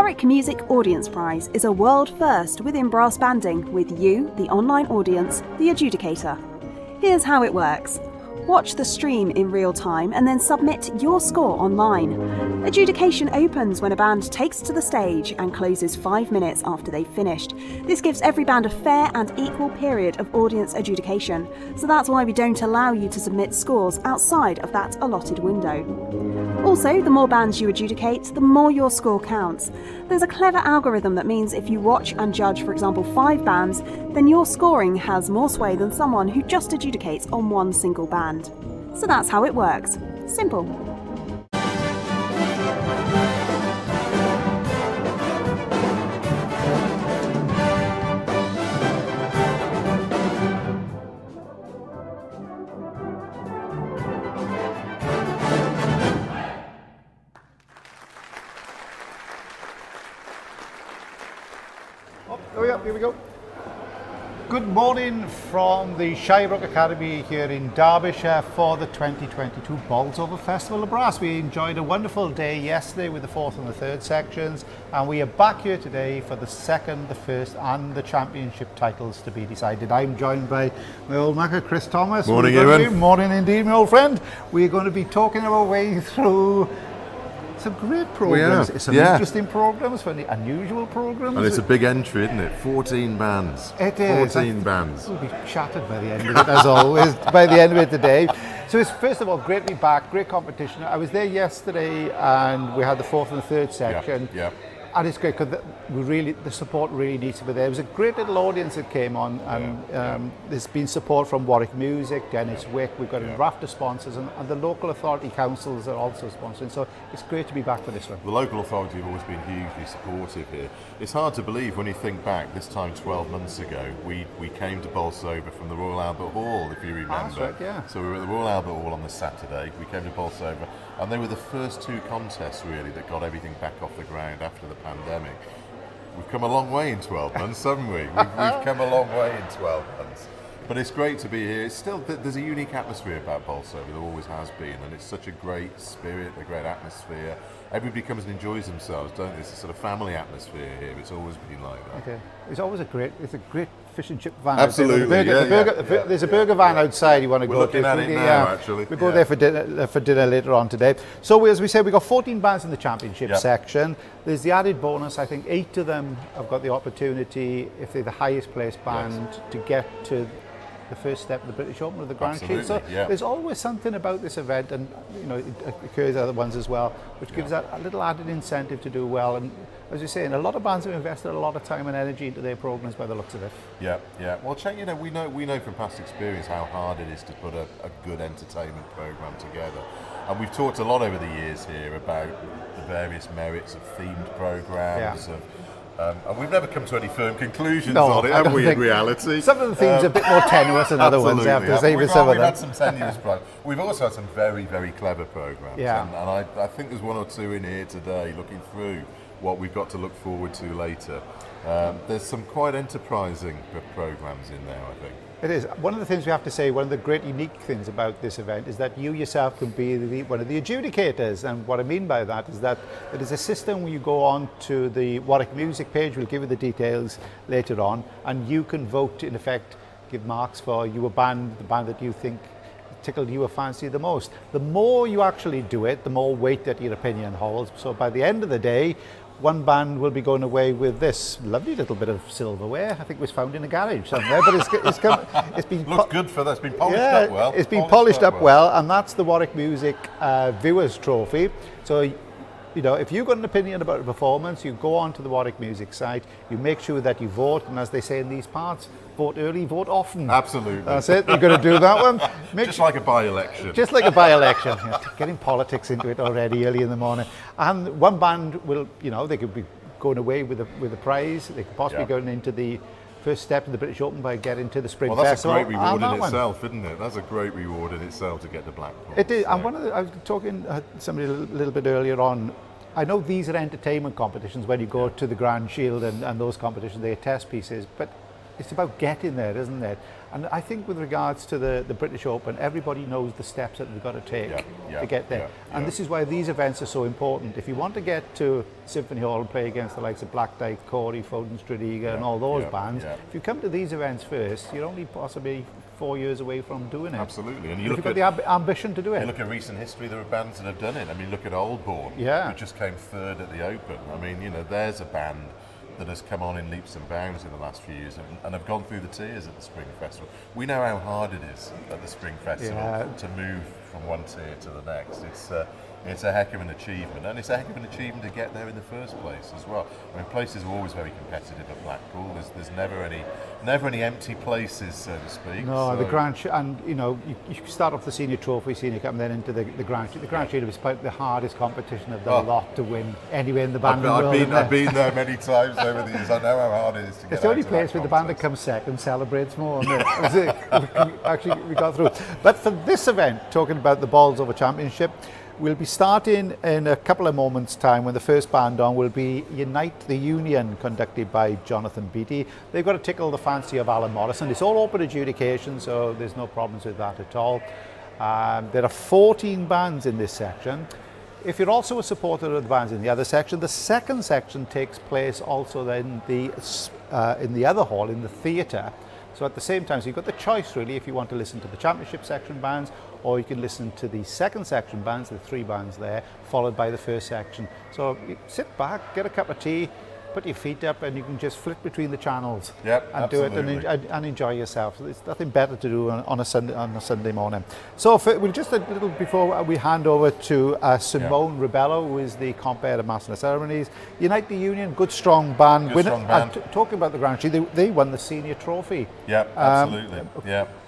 Warwick Music Audience Prize is a world first within brass banding, with you, the online audience, the adjudicator. Here's how it works. Watch the stream in real time and then submit your score online. Adjudication opens when a band takes to the stage and closes 5 minutes after they've finished. This gives every band a fair and equal period of audience adjudication, so that's why we don't allow you to submit scores outside of that allotted window. Also, the more bands you adjudicate, the more your score counts. There's a clever algorithm that means if you watch and judge, for example, 5 bands, then your scoring has more sway than someone who just adjudicates on one single band. So that's how it works. Simple. Here we go. Good morning from the Shirebrook Academy here in Derbyshire for the 2022 Bolsover Festival of Brass. We enjoyed a wonderful day yesterday with the 4th and the 3rd sections, and we are back here today for the 2nd, the 1st and the championship titles to be decided. I'm joined by my old maker Chris Thomas. Morning, Iwan. Morning indeed, my old friend. We're going to be talking our way through some great programs, some interesting programs, some unusual programs. And it's a big entry, isn't it? 14 bands. It is. 14 bands. We'll be shattered by the end of it, as always, by the end of it today. So it's, first of all, great to be back, great competition. I was there yesterday and we had the 4th and the 3rd section. Yeah. And it's great because the support really needs to be there. It was a great little audience that came on, and there's been support from Warwick Music, Dennis Wick, we've got a raft of sponsors, and the local authority councils are also sponsoring, so it's great to be back for this one. The local authority have always been hugely supportive here. It's hard to believe when you think back, this time 12 months ago, we came to Bolsover from the Royal Albert Hall, if you remember. That's right, yeah. So we were at the Royal Albert Hall on the Saturday, we came to Bolsover, and they were the first 2 contests really that got everything back off the ground after the pandemic. We've come a long way in 12 months, haven't we? We've come a long way in 12 months. But it's great to be here. It's still, there's a unique atmosphere about Bolsover, there always has been, and it's such a great spirit, a great atmosphere. Everybody comes and enjoys themselves, don't they? It's a sort of family atmosphere here. It's always been like that. Okay. It's always a great fish and chip van. Absolutely, There's a burger van outside you want to go to. We're looking at it now, actually. We go there for dinner later on today. So as we said, we've got 14 bands in the championship section. There's the added bonus. I think 8 of them have got the opportunity, if they're the highest placed band, to get to the first step of the British Open of the Grand Shield. So there's always something about this event, and it occurs other ones as well, which gives that a little added incentive to do well. And as you're saying, a lot of bands have invested a lot of time and energy into their programs by the looks of it. Yeah. Well, we know from past experience how hard it is to put a good entertainment program together. And we've talked a lot over the years here about the various merits of themed programs, and we've never come to any firm conclusions on it, have we, in reality? Some of the themes are a bit more tenuous than other ones, I have to say. We've had some tenuous programs. We've also had some very, very clever programs. Yeah. And I think there's 1 or 2 in here today, looking through what we've got to look forward to later. There's some quite enterprising programs in there, I think. It is. One of the things we have to say, one of the great unique things about this event is that you yourself can be one of the adjudicators. And what I mean by that is that it is a system where you go on to the Warwick Music page, we'll give you the details later on, and you can vote, in effect, give marks for your band, the band that you think tickled you or fancy the most. The more you actually do it, the more weight that your opinion holds. So by the end of the day, one band will be going away with this lovely little bit of silverware. I think it was found in a garage somewhere, but it's been looks good for that. It's been polished up well. It's been polished up well, and that's the Warwick Music Viewers Trophy. So, if you've got an opinion about a performance, you go on to the Warwick Music site, you make sure that you vote, and as they say in these parts, vote early, vote often. Absolutely. That's it, you're going to do that one. Just like a by-election. Just like a by-election. Getting politics into it already early in the morning. And one band will, they could be going away with a prize, they could possibly go into the first step of the British Open by getting to the Spring Festival. Well, that's a great reward in itself, isn't it? That's a great reward in itself to get to Blackpool. It is, and I was talking to somebody a little bit earlier on. I know these are entertainment competitions when you go to the Grand Shield and those competitions, they're test pieces, but it's about getting there, isn't it? And I think with regards to the British Open, everybody knows the steps that they've got to take to get there. And this is why these events are so important. If you want to get to Symphony Hall and play against the likes of Black Dyke, Corey, Foden, Stradiga and all those bands, if you come to these events first, you're only possibly 4 years away from doing it. Absolutely. And you've got the ambition to do it. You look at recent history, there are bands that have done it. I mean, look at Oldbourne, who just came third at the Open. I mean, you know, there's a band that has come on in leaps and bounds in the last few years and have gone through the tears at the Spring Festival. We know how hard it is at the Spring Festival to move from one tier to the next. It's a heck of an achievement, and it's a heck of an achievement to get there in the first place as well. I mean, places are always very competitive at Blackpool. There's never any empty places, so to speak. No, so the Grand and you know, you start off the Senior Trophy, Senior Cup, and then into the Grand. The Grand Cheetah was probably the hardest competition of the lot to win anywhere in the band. I've been there many times over the years. I know how hard it is to get. It's the only place where the band that comes second celebrates more. Actually, we got through. But for this event, talking about the Bolsover Championship, we'll be starting in a couple of moments' time when the first band on will be Unite the Union, conducted by Jonathan Beattie. They've got to tickle the fancy of Alan Morrison. It's all open adjudication, so there's no problems with that at all. There are 14 bands in this section. If you're also a supporter of the bands in the other section, the second section takes place also in the other hall, in the theatre. So at the same time, so you've got the choice really if you want to listen to the championship section bands, or you can listen to the second section bands, the 3 bands there, followed by the first section. So you sit back, get a cup of tea, put your feet up, and you can just flit between the channels and do it and enjoy yourself. So there's nothing better to do on a Sunday morning. So we'll just a little before we hand over to Simone Ribello, who is the compere master of ceremonies. Unite the Union, good strong band. Strong band. Talking about the Grand Prix, they won the senior trophy. Yeah, absolutely.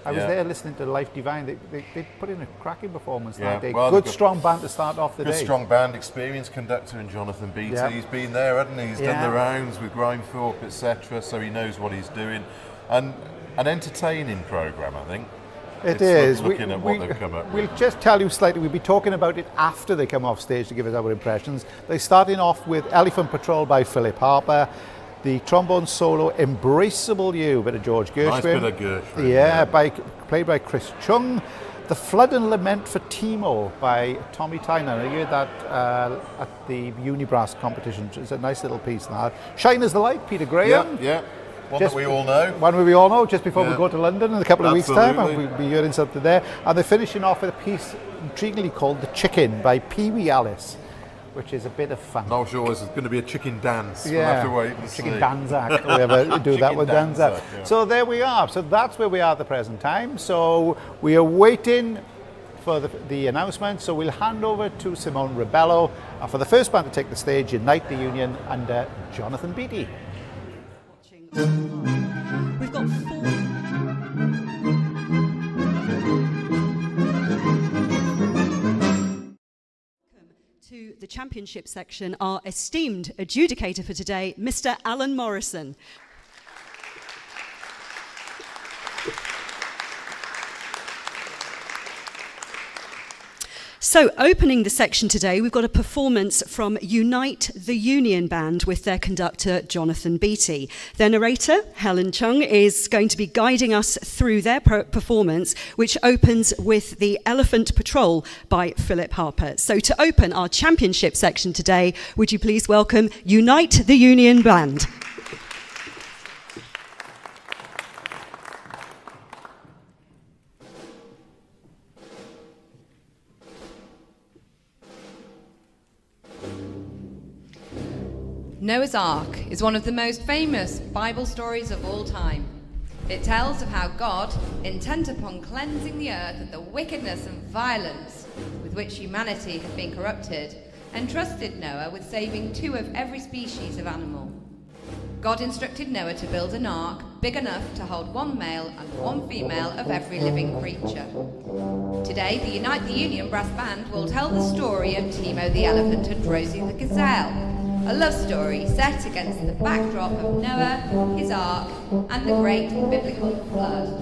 I was there listening to Life Divine. They put in a cracking performance that day. Well, good strong band to start off the day. Good strong band, experienced conductor in Jonathan Beattie. He's been there, hasn't he? He's done the rounds with Grimethorpe, etc. So he knows what he's doing. And an entertaining programme, I think. It is. Looking at what they've come up with. We'll just tell you slightly, we'll be talking about it after they come off stage to give us our impressions. They're starting off with Elephant Patrol by Philip Harper. The trombone solo, Embraceable You, bit of George Gershwin. Nice bit of Gershwin. Played by Chris Chung. The Flood and Lament for Timo by Tommy Tynan. I heard that at the Unibrass competition. It's a nice little piece now. Shine as the Light, Peter Graham. One that we all know. One we all know, just before we go to London in a couple of weeks' time, and we'll be hearing something there. And they're finishing off with a piece intriguingly called The Chicken by Pee Wee Alice, which is a bit of fun. Not sure there's going to be a chicken dance. We'll have to wait and see. Chicken Danzak, or whatever, do that with Danzak. So there we are. So that's where we are at the present time. So we are waiting for the announcement. So we'll hand over to Simone Ribello for the first band to take the stage, Unite the Union, under Jonathan Beattie. We've got 4. To the championship section, our esteemed adjudicator for today, Mr. Alan Morrison. So, opening the section today, we've got a performance from Unite the Union Band with their conductor, Jonathan Beattie. Their narrator, Helen Chung, is going to be guiding us through their performance, which opens with the Elephant Patrol by Philip Harper. So, to open our championship section today, would you please welcome Unite the Union Band. Noah's Ark is one of the most famous Bible stories of all time. It tells of how God, intent upon cleansing the earth of the wickedness and violence with which humanity had been corrupted, entrusted Noah with saving 2 of every species of animal. God instructed Noah to build an ark big enough to hold 1 male and 1 female of every living creature. Today, the Unite the Union Brass Band will tell the story of Timo the elephant and Rosie the gazelle, a love story set against the backdrop of Noah, his ark, and the great biblical flood.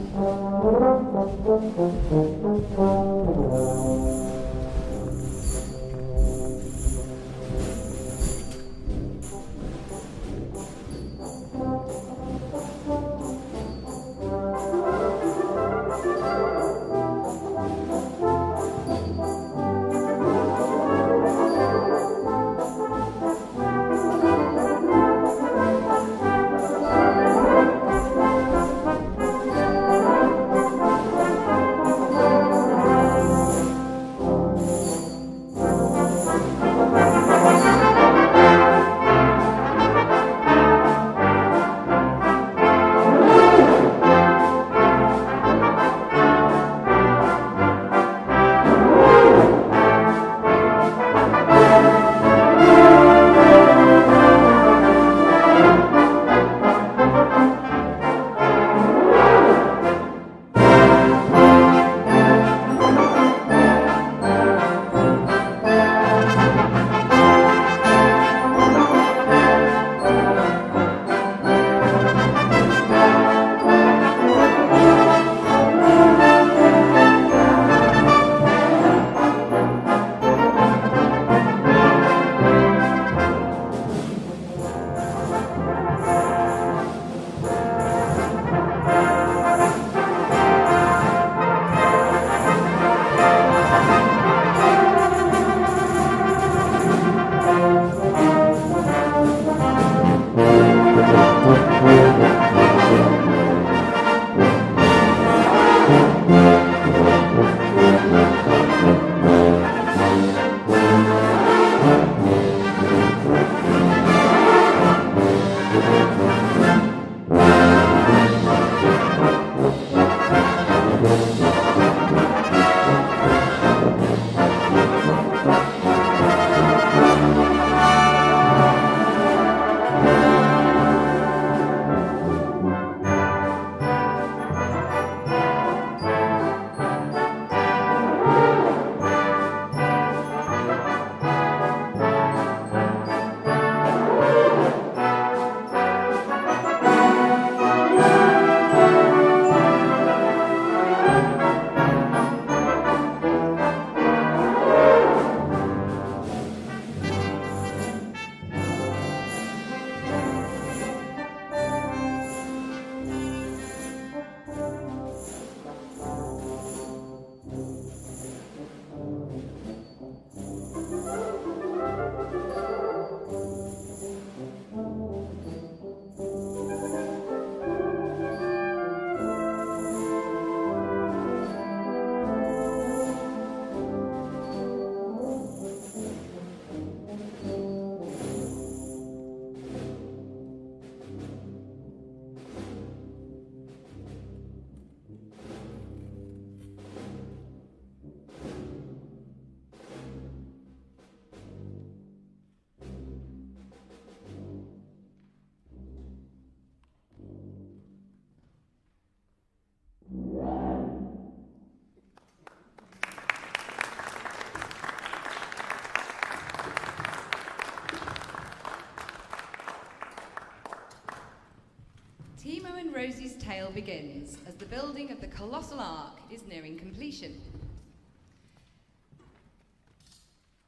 Timo and Rosie's tale begins as the building of the colossal ark is nearing completion.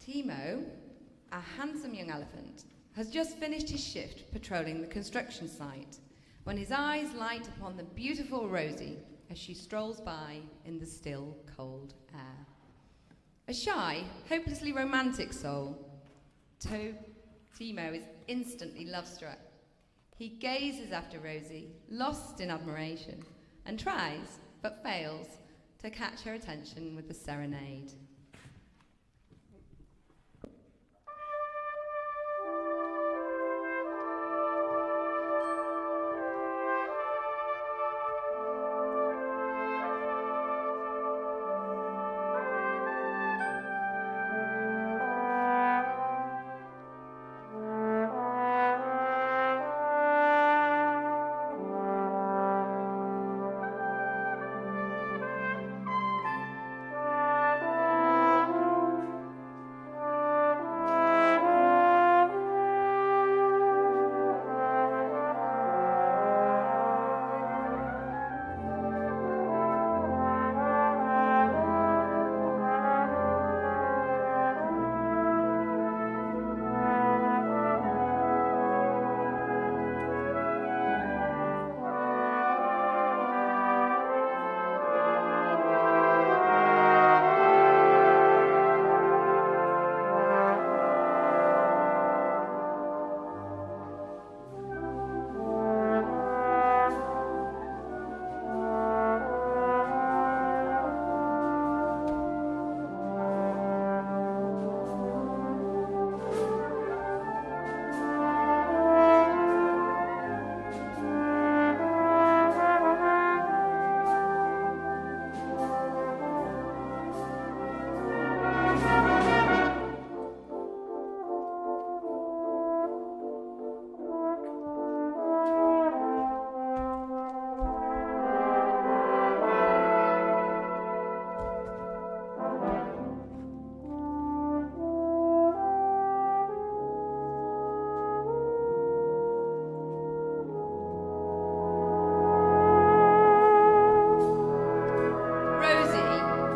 Timo, a handsome young elephant, has just finished his shift patrolling the construction site when his eyes light upon the beautiful Rosie as she strolls by in the still, cold air. A shy, hopelessly romantic soul, Timo is instantly love-struck. He gazes after Rosie, lost in admiration, and tries, but fails, to catch her attention with the serenade.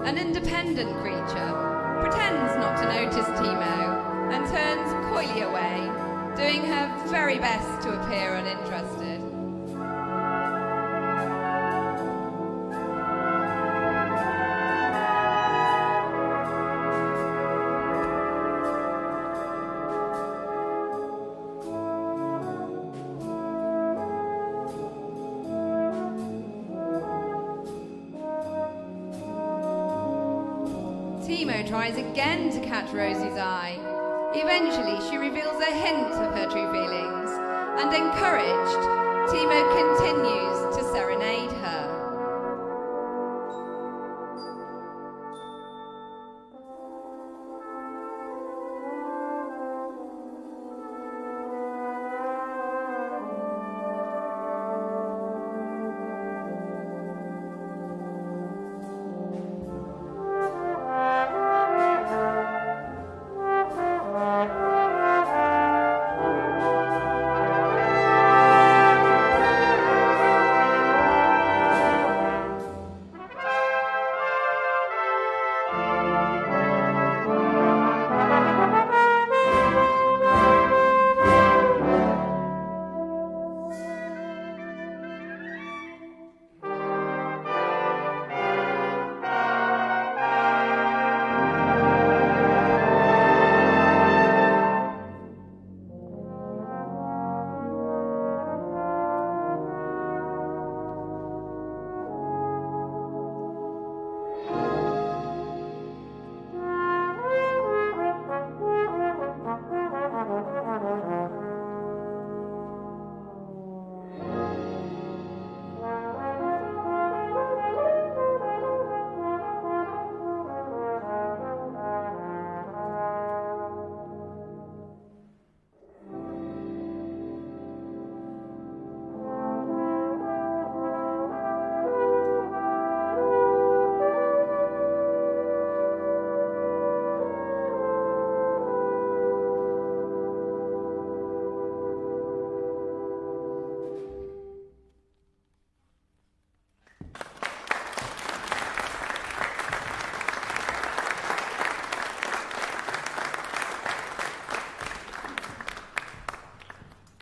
An independent creature pretends not to notice Timo and turns coyly away, doing her very best to appear uninterested. Timo tries again to catch Rosie's eye. Eventually, she reveals a hint of her true feelings, and encouraged, Timo continues to serenade her.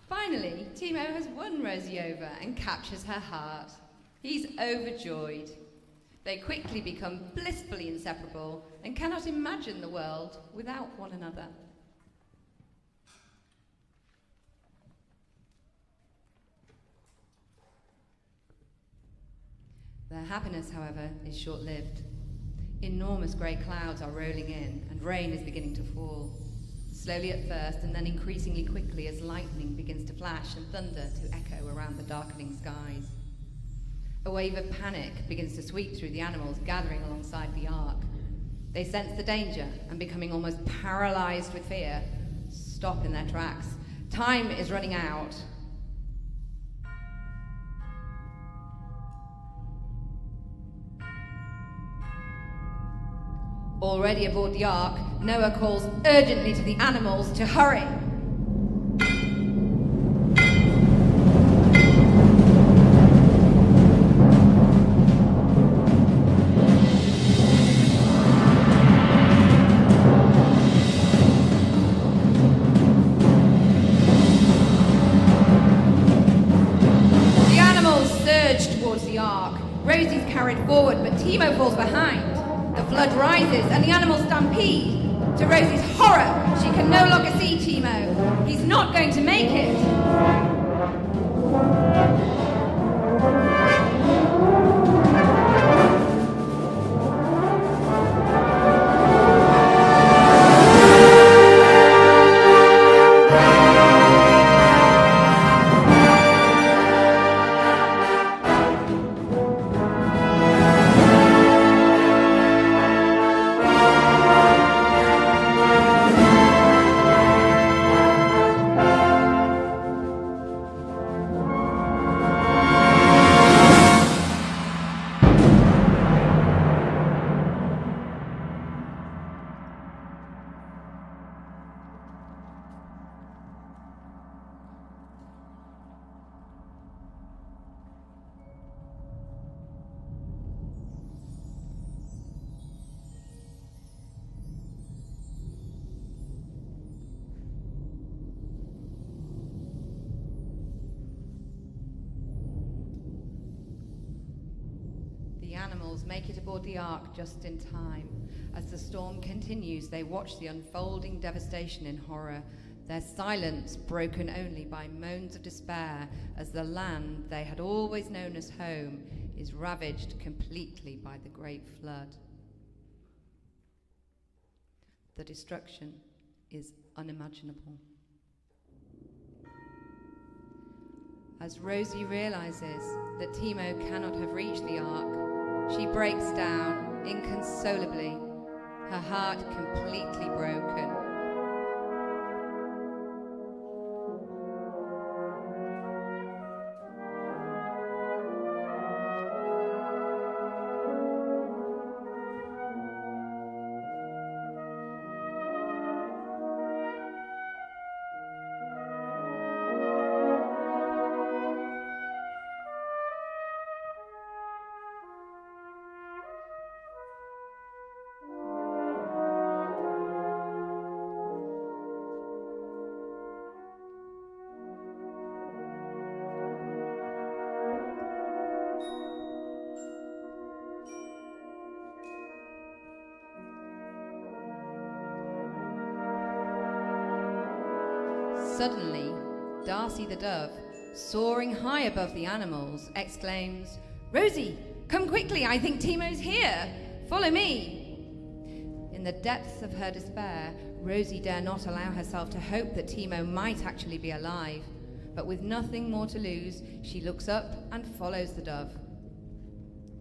Finally, Timo has won Rosie over and captures her heart. He's overjoyed. They quickly become blissfully inseparable and cannot imagine the world without one another. Their happiness, however, is short-lived. Enormous grey clouds are rolling in, and rain is beginning to fall. Slowly at first, and then increasingly quickly as lightning begins to flash and thunder to echo around the darkening skies. A wave of panic begins to sweep through the animals gathering alongside the ark. They sense the danger and, becoming almost paralyzed with fear, stop in their tracks. Time is running out. Already aboard the ark, Noah calls urgently to the animals to hurry. The animals surge towards the ark. Rosie's carried forward, but Timo falls behind. The flood rises and the animals stampede. To Rosie's horror, she can no longer see Timo. He's not going to make it. The animals make it aboard the ark just in time. As the storm continues, they watch the unfolding devastation in horror, their silence broken only by moans of despair as the land they had always known as home is ravaged completely by the great flood. The destruction is unimaginable. As Rosie realizes that Timo cannot have reached the ark, she breaks down inconsolably, her heart completely broken. Suddenly, Darcy the dove, soaring high above the animals, exclaims, "Rosie, come quickly, I think Timo's here. Follow me." In the depths of her despair, Rosie dare not allow herself to hope that Timo might actually be alive, but with nothing more to lose, she looks up and follows the dove.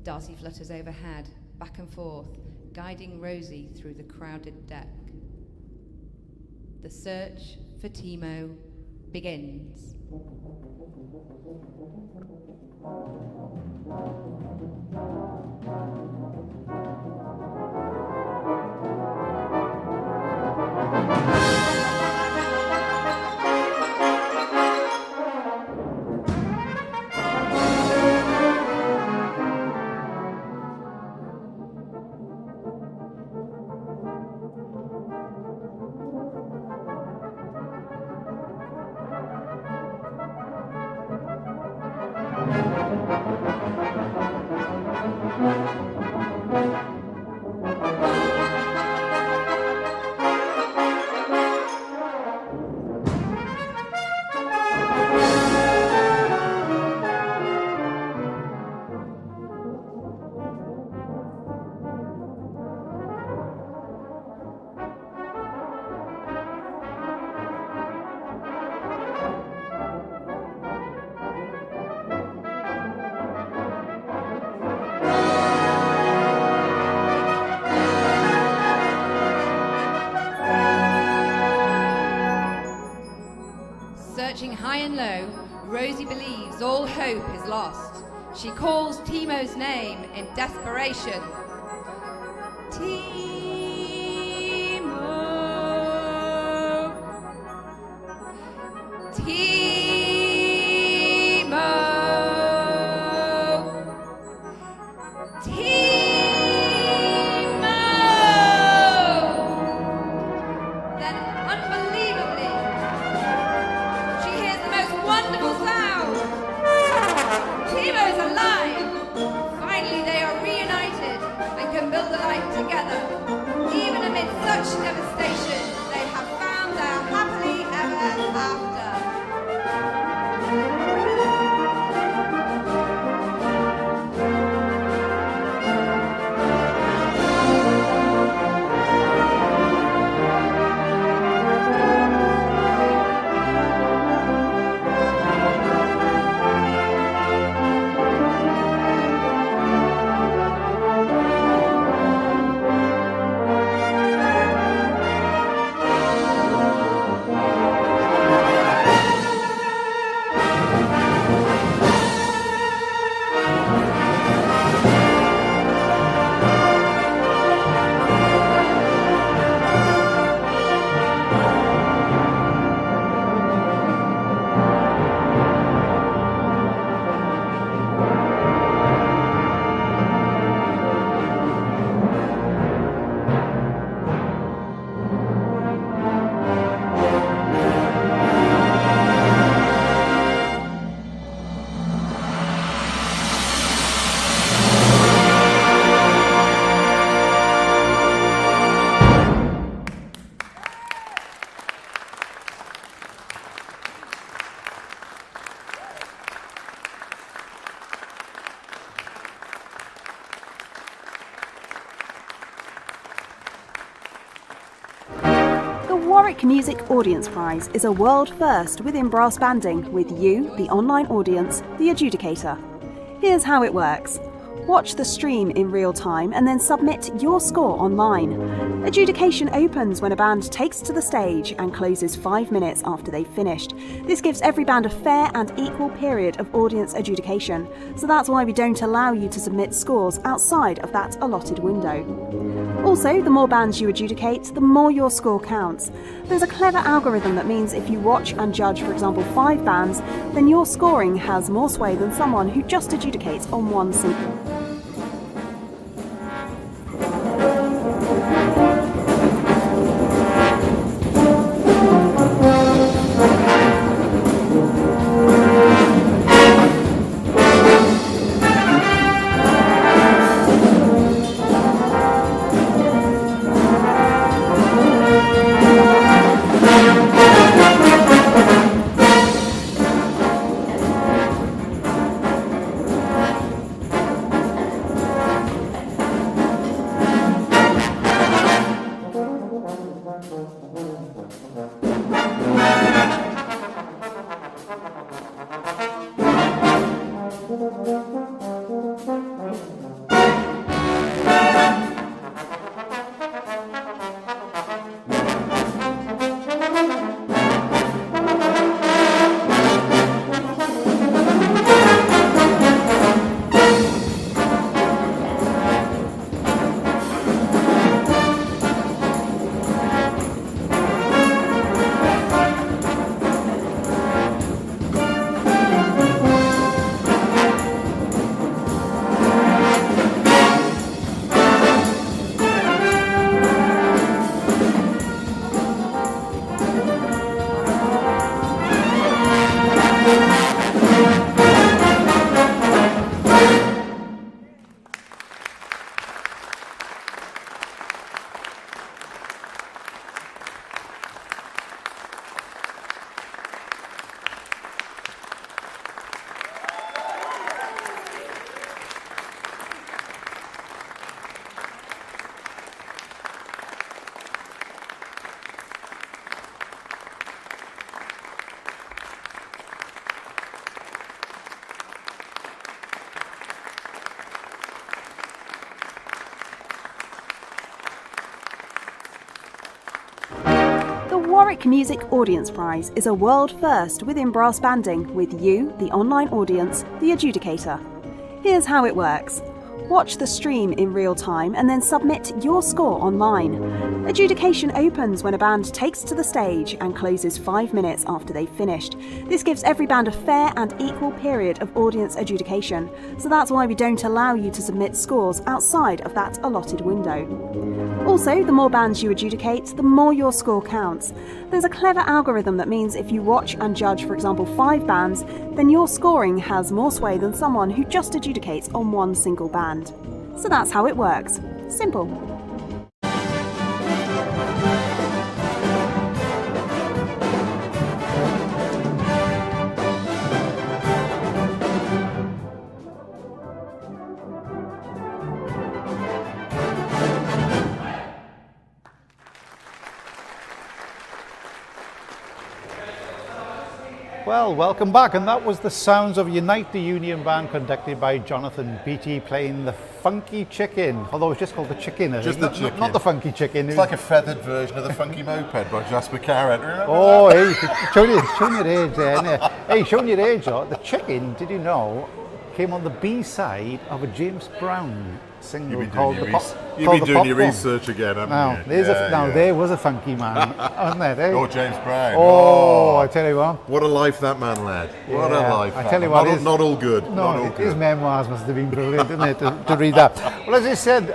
Darcy flutters overhead, back and forth, guiding Rosie through the crowded deck. The search for Timo begins. Searching high and low, Rosie believes all hope is lost. She calls Timo's name in desperation. Timo! Timo! Such devastation, they have found their happily ever after. Warwick Music Audience Prize is a world first within brass banding with you, the online audience, the adjudicator. Here's how it works. Watch the stream in real time and then submit your score online. Adjudication opens when a band takes to the stage and closes 5 minutes after they've finished. This gives every band a fair and equal period of audience adjudication, so that's why we don't allow you to submit scores outside of that allotted window. Also, the more bands you adjudicate, the more your score counts. There's a clever algorithm that means if you watch and judge, for example, 5 bands, then your scoring has more sway than someone who just adjudicates on one single. The Warwick Music Audience Prize is a world first within brass banding with you, the online audience, the adjudicator. Here's how it works. Watch the stream in real time and then submit your score online. Adjudication opens when a band takes to the stage and closes 5 minutes after they've finished. This gives every band a fair and equal period of audience adjudication, so that's why we don't allow you to submit scores outside of that allotted window. Also, the more bands you adjudicate, the more your score counts. There's a clever algorithm that means if you watch and judge, for example, 5 bands, then your scoring has more sway than someone who just adjudicates on one single band. So that's how it works. Simple. Well, welcome back, and that was the sounds of Unite the Union Band conducted by Jonathan Beattie playing the Funky Chicken, although it's just called the Chicken, I Just think. the Chicken. Not the Funky Chicken. It's like a feathered version of the Funky Moped by Jasper Carrot. Remember Oh, hey, showing your age there, innit? Hey, showing your age, though. The Chicken, did you know, came on the B-side of a James Brown single called The Pop. You've been doing your research again, haven't Now, you? there was a funky man, wasn't there? Eh? Oh, James Brown. Oh, I tell you what. What a life that man led. What a Yeah, life. I that tell you man. what, Not all good. No, not all his good. memoirs must have been brilliant, didn't it, to read that. Well, as I said,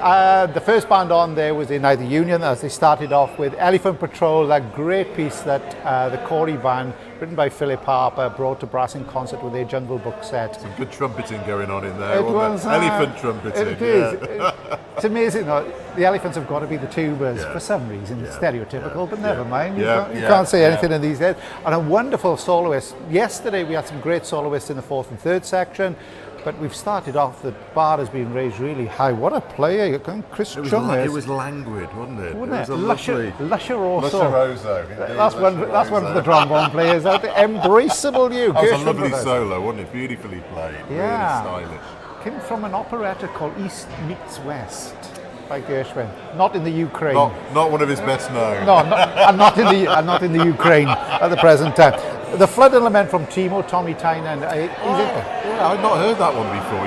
the first band on there was the United Union, as they started off with Elephant Patrol, that great piece that the Corey band, written by Philip Harper, brought to brass in concert with their Jungle Book set. Some good trumpeting going on in there. It wasn't was, there? Elephant trumpeting. It is. Yeah. It's amazing, though. The elephants have got to be the tubas Yeah. for some reason. It's Yeah. stereotypical, Yeah. but never Yeah. mind. Yeah. You Yeah. can't say Yeah. anything in these days. And a wonderful soloist. Yesterday we had some great soloists in the fourth and third section. But we've started off, the bar has been raised really high. What a player, Chris Chung is. It was languid, wasn't it? Wasn't it? It was a lovely... Lusceroso. Indeed, That's one for the trombone players out there. Embraceable you. That was a Gershwin lovely brothers. solo, wasn't it? Beautifully played, Yeah. really stylish. Came from an operetta called East Meets West by Gershwin. Not in the Ukraine. Not one of his best known. No, I'm not in the Ukraine at the present time. The Flood and Lament from Tommy Tynan. Yeah, I've not heard that one before.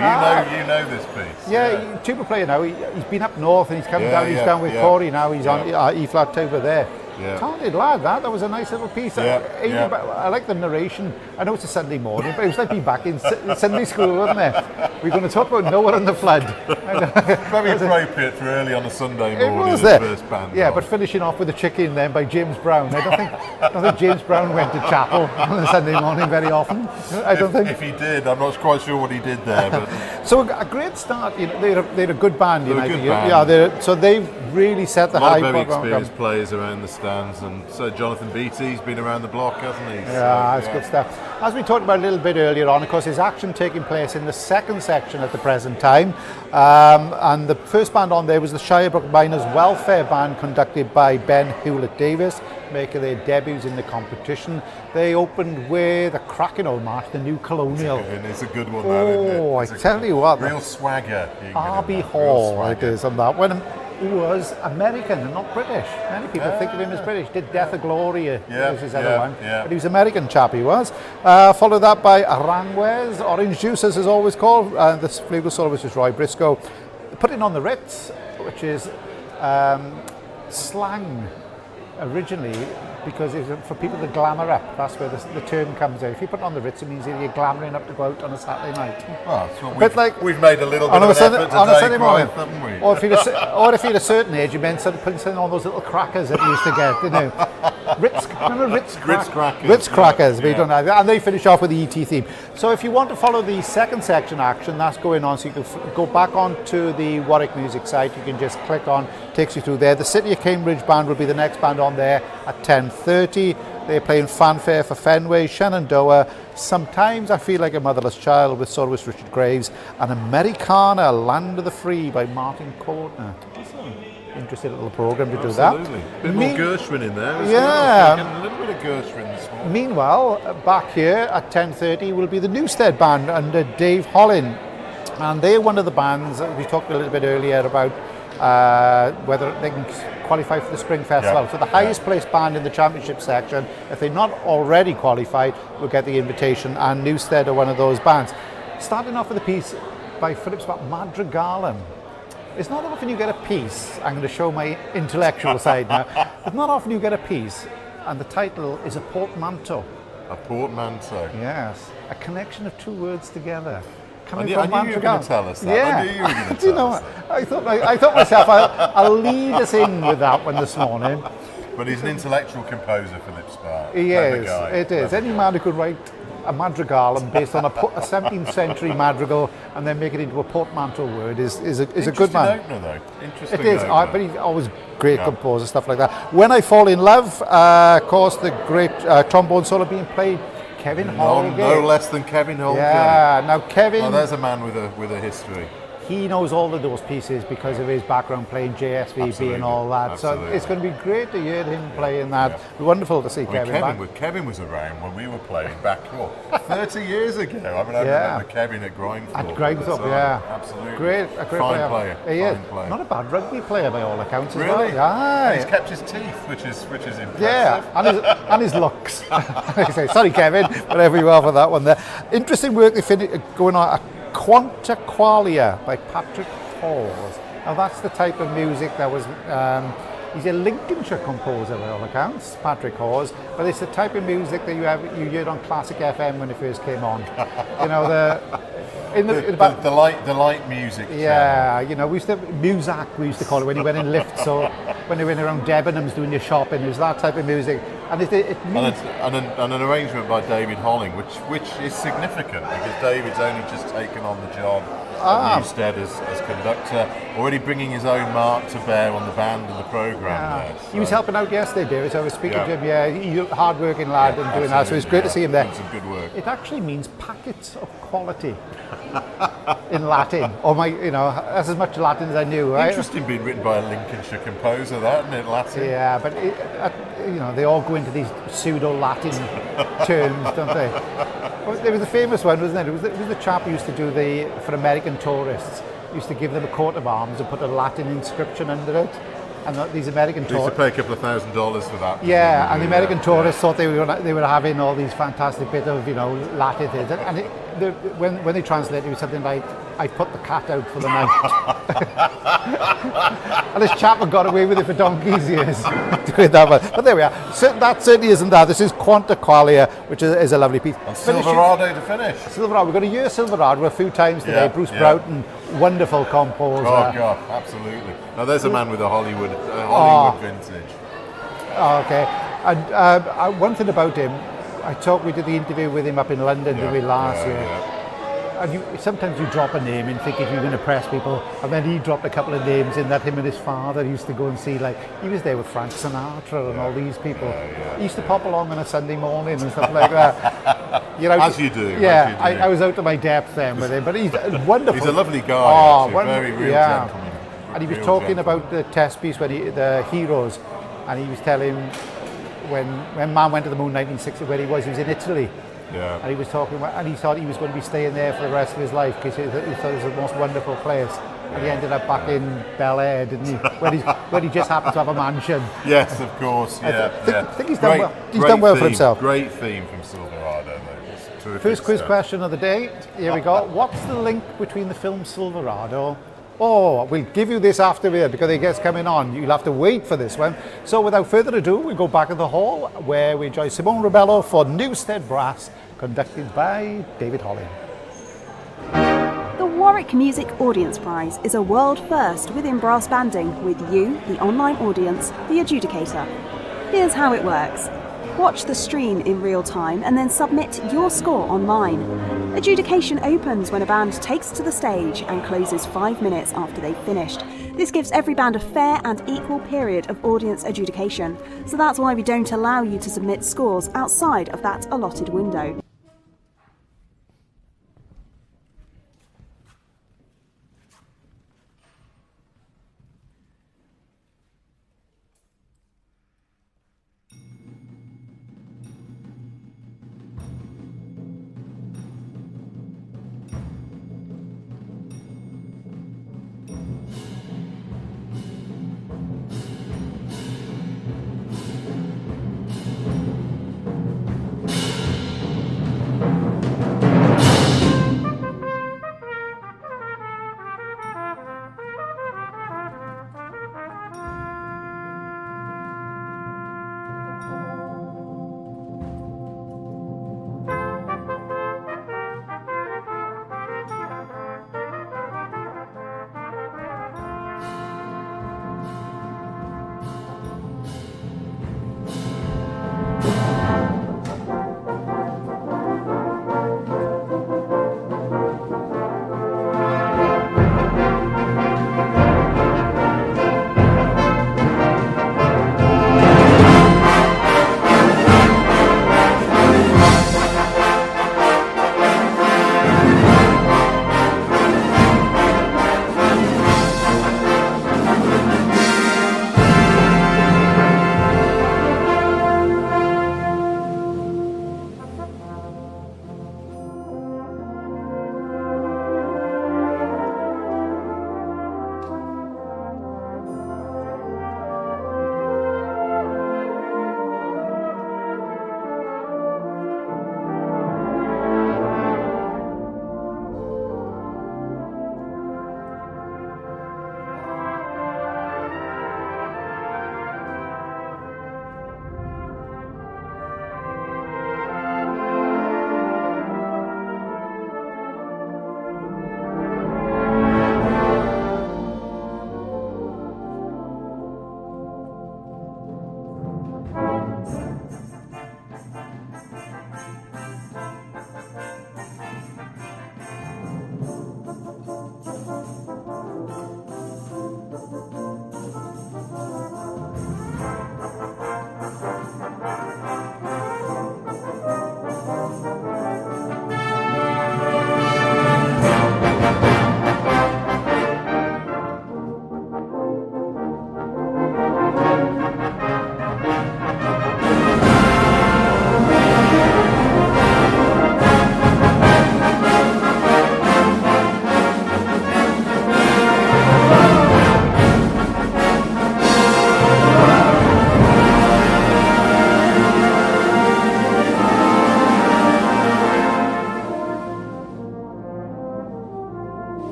You know this piece. Yeah, tuba player now. He's been up north and he's come down. He's down with Corey now. He's on E flat tuba there. Yeah. Talented lad, that was a nice little piece. I like the narration. I know it's a Sunday morning, but it was like being back in Sunday school, wasn't it? We're going to talk about Noah and the Flood. Very appropriate for early on a Sunday morning. It was the there. First band. Yeah, but finishing off with the chicken then by James Brown. I don't think James Brown went to chapel on a Sunday morning very often. I don't think. If he did, I'm not quite sure what he did there. But so a great start. They're a good band. They're a good band. Yeah, so they've really set the high. A lot of very experienced players around the stands, and so Jonathan Beatty's been around the block, hasn't he? Yeah, that's good stuff. As we talked about a little bit earlier on, of course, there's action taking place in the second section at the present time. And the first band on there was the Shirebrook Miners Welfare Band, conducted by Ben Hewlett-Davis, making their debuts in the competition. They opened with a cracking old march, the New Colonial. It's a good one, that, isn't it? Oh, I tell you what. Real swagger. R.B. Hall, it is on that one. He was American and not British. Many people think of him as British. Did Death of Glory was his other one. Yeah. But he was American chap, he was. Followed that by Aranjuez, Orange Juice as it's always called. The flugel soloist is Roy Briscoe. Putting on the Ritz, which is slang originally, because it's for people to glamour up. That's where the term comes out. If you put on the Ritz, it means that you're glamouring up to go out on a Saturday night. Well, we've made a little bit on of an a effort on a today, Sunday morning, haven't we? or if you're a certain age, you meant putting something on those little crackers that you used to get, remember Ritz crackers. Ritz crackers. We don't have, and they finish off with the ET theme. So if you want to follow the second section action, that's going on. So you can go back onto the Warwick Music site. You can just click on, takes you through there. The City of Cambridge band will be the next band on there at 10:30. They're playing Fanfare for Fenway, Shenandoah, Sometimes I Feel Like a Motherless Child with soloist Richard Graves, and Americana, Land of the Free by Martin Courtner. Interesting little program to do that. Absolutely. A bit more Gershwin in there as well. A little bit of Gershwin this morning. Meanwhile, back here at 10:30 will be the Newstead Band under Dave Hollin. And they're one of the bands that we talked a little bit earlier about whether they can qualify for the Spring Festival. Yeah. So the highest placed band in the championship section, if they're not already qualified, will get the invitation, and Newstead are one of those bands. Starting off with a piece by Philip Spark, Madrigalum. It's not often you get a piece. I'm going to show my intellectual side now. It's not often you get a piece, and the title is a portmanteau. A portmanteau. Yes, a connection of two words together. I knew you were going to tell us that. Yeah. I knew you were going to Do you know tell us what? that. I thought myself, I'll lead us in with that one this morning. But he's an intellectual composer, Philip Spark. He Clever is. guy. It is. Any man who could write a madrigalum based on a 17th century madrigal and then make it into a portmanteau word is a good man. Opener, though. Interesting It is, opener. but he's always great composer, stuff like that. When I Fall in Love, of course, the great trombone solo being played, Kevin Holgate. No less than Kevin Holgate. Yeah, now Kevin... Well, there's a man with a history. He knows all of those pieces because of his background playing JSVB Absolutely. and all that. Absolutely. So it's going to be great to hear him playing that. Wonderful to see Kevin back. Kevin was around when we were playing back 30 years ago. I mean, I remember Kevin at Grindthorpe. At Grindthorpe, yeah. Absolutely. A great Fine player. He is. Fine player. Not a bad rugby player by all accounts Really? as well. Yeah. And he's kept his teeth, which is impressive. Yeah, and his looks. Like I say, sorry, Kevin, whatever you are for that one there. Interesting work going on. Quanta Qualia by Patrick Hawes. Now that's the type of music that was, he's a Lincolnshire composer by all accounts, Patrick Hawes, but it's the type of music that you heard on Classic FM when it first came on. You know, the light music. Yeah, you know, we used to Muzak, we used to call it when you went in lifts. So when they went around Debenhams doing your shopping. It was that type of music, and it means And an arrangement by David Holling, which is significant because David's only just taken on the job at Newstead as conductor, already bringing his own mark to bear on the band and the programme there. So. He was helping out yesterday, David, so I was speaking to him. Yeah, he's a hard-working lad and doing that, so it's great to see him there. Doing some good work. It actually means packets of quality in Latin, or that's as much Latin as I knew, right? Interesting being written by a Lincolnshire composer, that, isn't it, Latin? Yeah, but they all go into these pseudo-Latin terms, don't they? Well, there was a famous one, wasn't it? It was the chap who used to do for American tourists. He used to give them a coat of arms and put a Latin inscription under it. And these American tourists used to pay a couple of $1,000s for that. Yeah, and the American tourists thought they were having all these fantastic bit of Latin things. And when they translated, it was something like, "I put the cat out for the night." And this chap had got away with it for donkey's years doing that one. But there we are. That certainly isn't that. This is Quanta Qualia, which is a lovely piece. And Silverado to finish. Silverado. We're going to use Silverado a few times today. Bruce Broughton, wonderful composer. Oh God, absolutely. Now there's a man with a Hollywood vintage. Okay. And one thing about him, we did the interview with him up in London, didn't we, last year? Yeah. And sometimes you drop a name and think if you're going to press people, and then he dropped a couple of names in that him and his father used to go and see, like, he was there with Frank Sinatra and all these people. He used to pop along on a Sunday morning and stuff like that. As you do. Yeah, I was out of my depth then with him, but he's wonderful. He's a lovely guy, very real yeah. gentleman. And he was talking about the test piece, the Heroes, and he was telling when Man went to the Moon 1960, where he was in Italy. Yeah. And he was talking about, and he thought he was going to be staying there for the rest of his life because he thought it was the most wonderful place. And he ended up back in Bel Air, didn't he? Where he just happened to have a mansion. Yes, of course. Yeah. I think he's done well. He's done well for himself. Great theme from Silverado, though. First quiz question of the day. Here we go. What's the link between the film Silverado? Oh, we'll give you this after because it gets coming on. You'll have to wait for this one. So without further ado, we go back in the hall where we enjoy Simone Rebello for Newstead Brass, conducted by David Holling. The Warwick Music Audience Prize is a world first within brass banding with you, the online audience, the adjudicator. Here's how it works. Watch the stream in real time and then submit your score online. Adjudication opens when a band takes to the stage and closes 5 minutes after they've finished. This gives every band a fair and equal period of audience adjudication, so that's why we don't allow you to submit scores outside of that allotted window.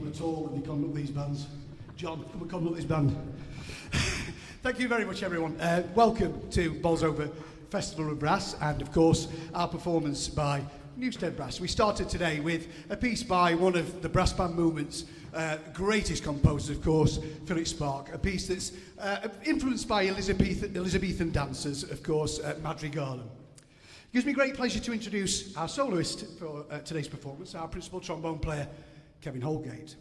people at all when they conduct these bands. John, come and conduct this band. Thank you very much, everyone. Welcome to Bolsover Festival of Brass, and of course, our performance by Newstead Brass. We started today with a piece by one of the brass band movement's greatest composers, of course, Philip Spark, a piece that's influenced by Elizabethan dancers, of course, Madrigalum. It gives me great pleasure to introduce our soloist for today's performance, our principal trombone player, Kevin Holgate.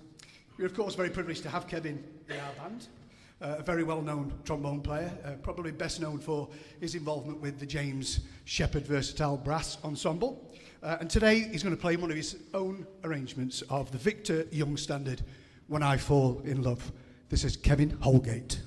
We're, of course, very privileged to have Kevin in our band. A very well-known trombone player, probably best known for his involvement with the James Shepherd Versatile Brass Ensemble. And today he's going to play one of his own arrangements of the Victor Young standard, When I Fall in Love. This is Kevin Holgate.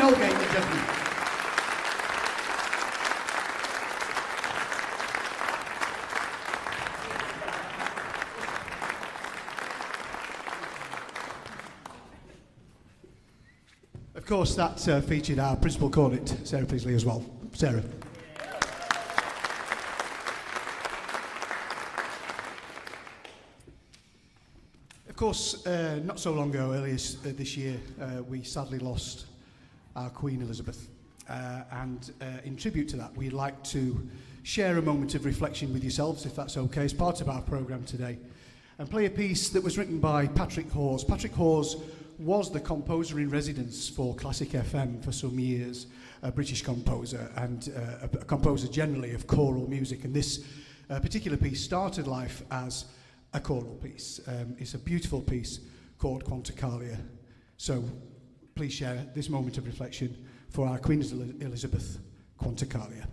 Elgate, ladies and gentlemen. Of course, that featured our principal cornet, Sarah Priestley, as well. Sarah. Of course, not so long ago, earlier this year, we sadly lost our Queen Elizabeth. And in tribute to that, we'd like to share a moment of reflection with yourselves, if that's okay, as part of our programme today, and play a piece that was written by Patrick Hawes. Patrick Hawes was the composer in residence for Classic FM for some years, a British composer and a composer generally of choral music. And this particular piece started life as a choral piece. It's a beautiful piece called Quanticalia. So please share this moment of reflection for our Queen Elizabeth, Quanticalia.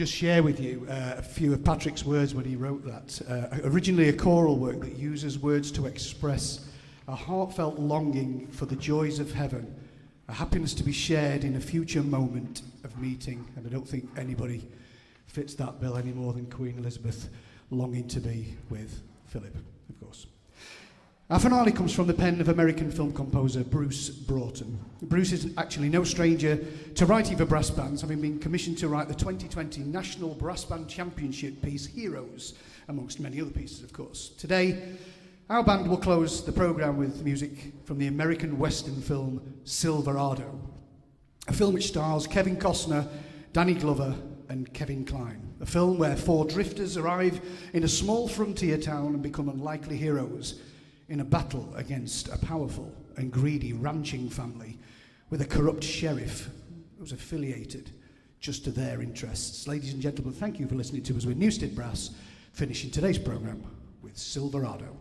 just share with you a few of Patrick's words when he wrote that. Originally a choral work that uses words to express a heartfelt longing for the joys of heaven, a happiness to be shared in a future moment of meeting. And I don't think anybody fits that bill any more than Queen Elizabeth longing to be with Philip, of course. Our finale comes from the pen of American film composer Bruce Broughton. Bruce is actually no stranger to writing for brass bands, having been commissioned to write the 2020 National Brass Band Championship piece Heroes, amongst many other pieces, of course. Today, our band will close the programme with music from the American Western film Silverado, a film which stars Kevin Costner, Danny Glover and Kevin Kline. A film where four drifters arrive in a small frontier town and become unlikely heroes in a battle against a powerful and greedy ranching family with a corrupt sheriff who's affiliated just to their interests. Ladies and gentlemen, thank you for listening to us with Newstead Brass, finishing today's programme with Silverado.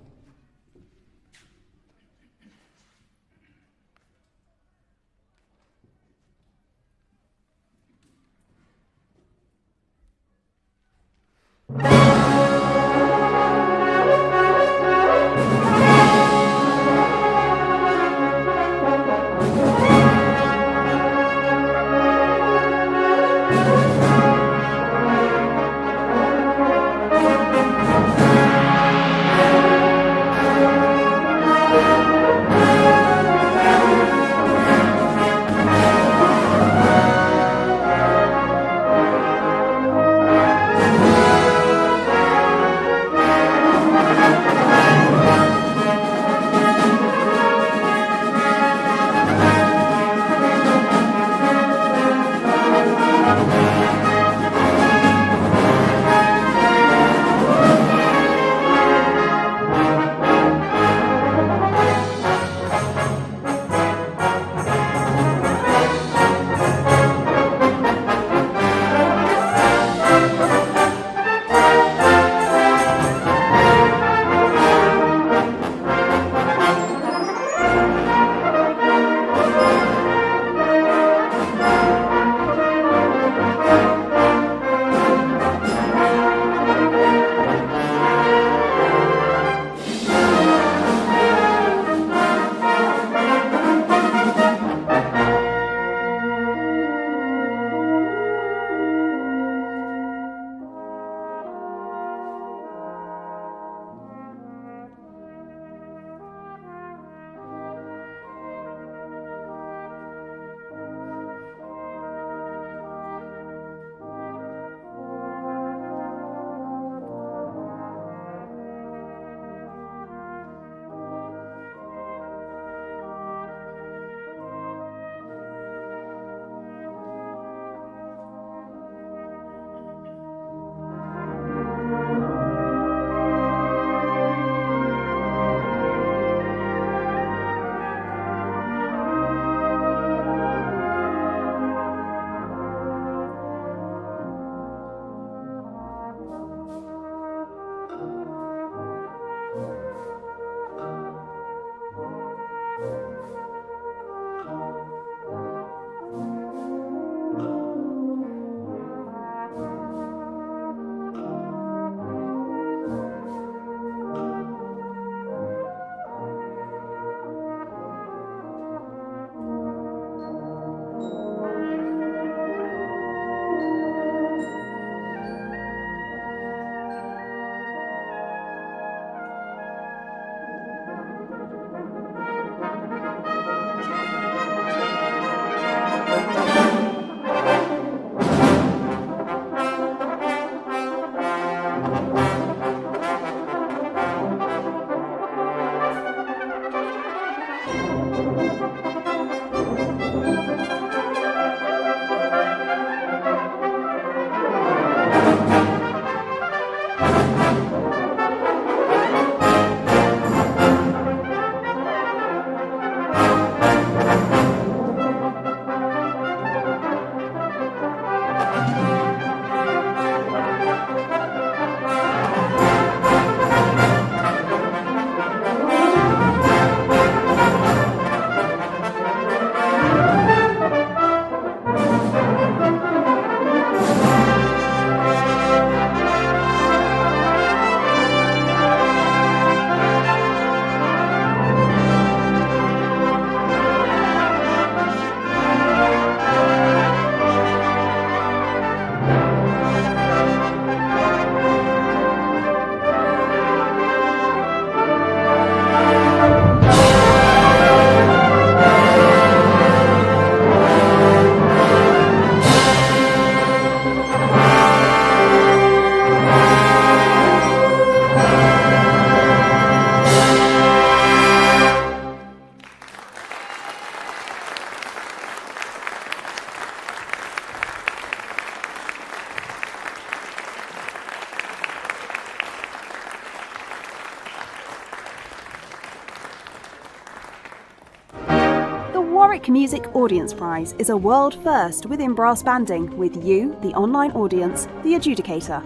Shirebrook Music Audience Prize is a world first within brass banding with you, the online audience, the adjudicator.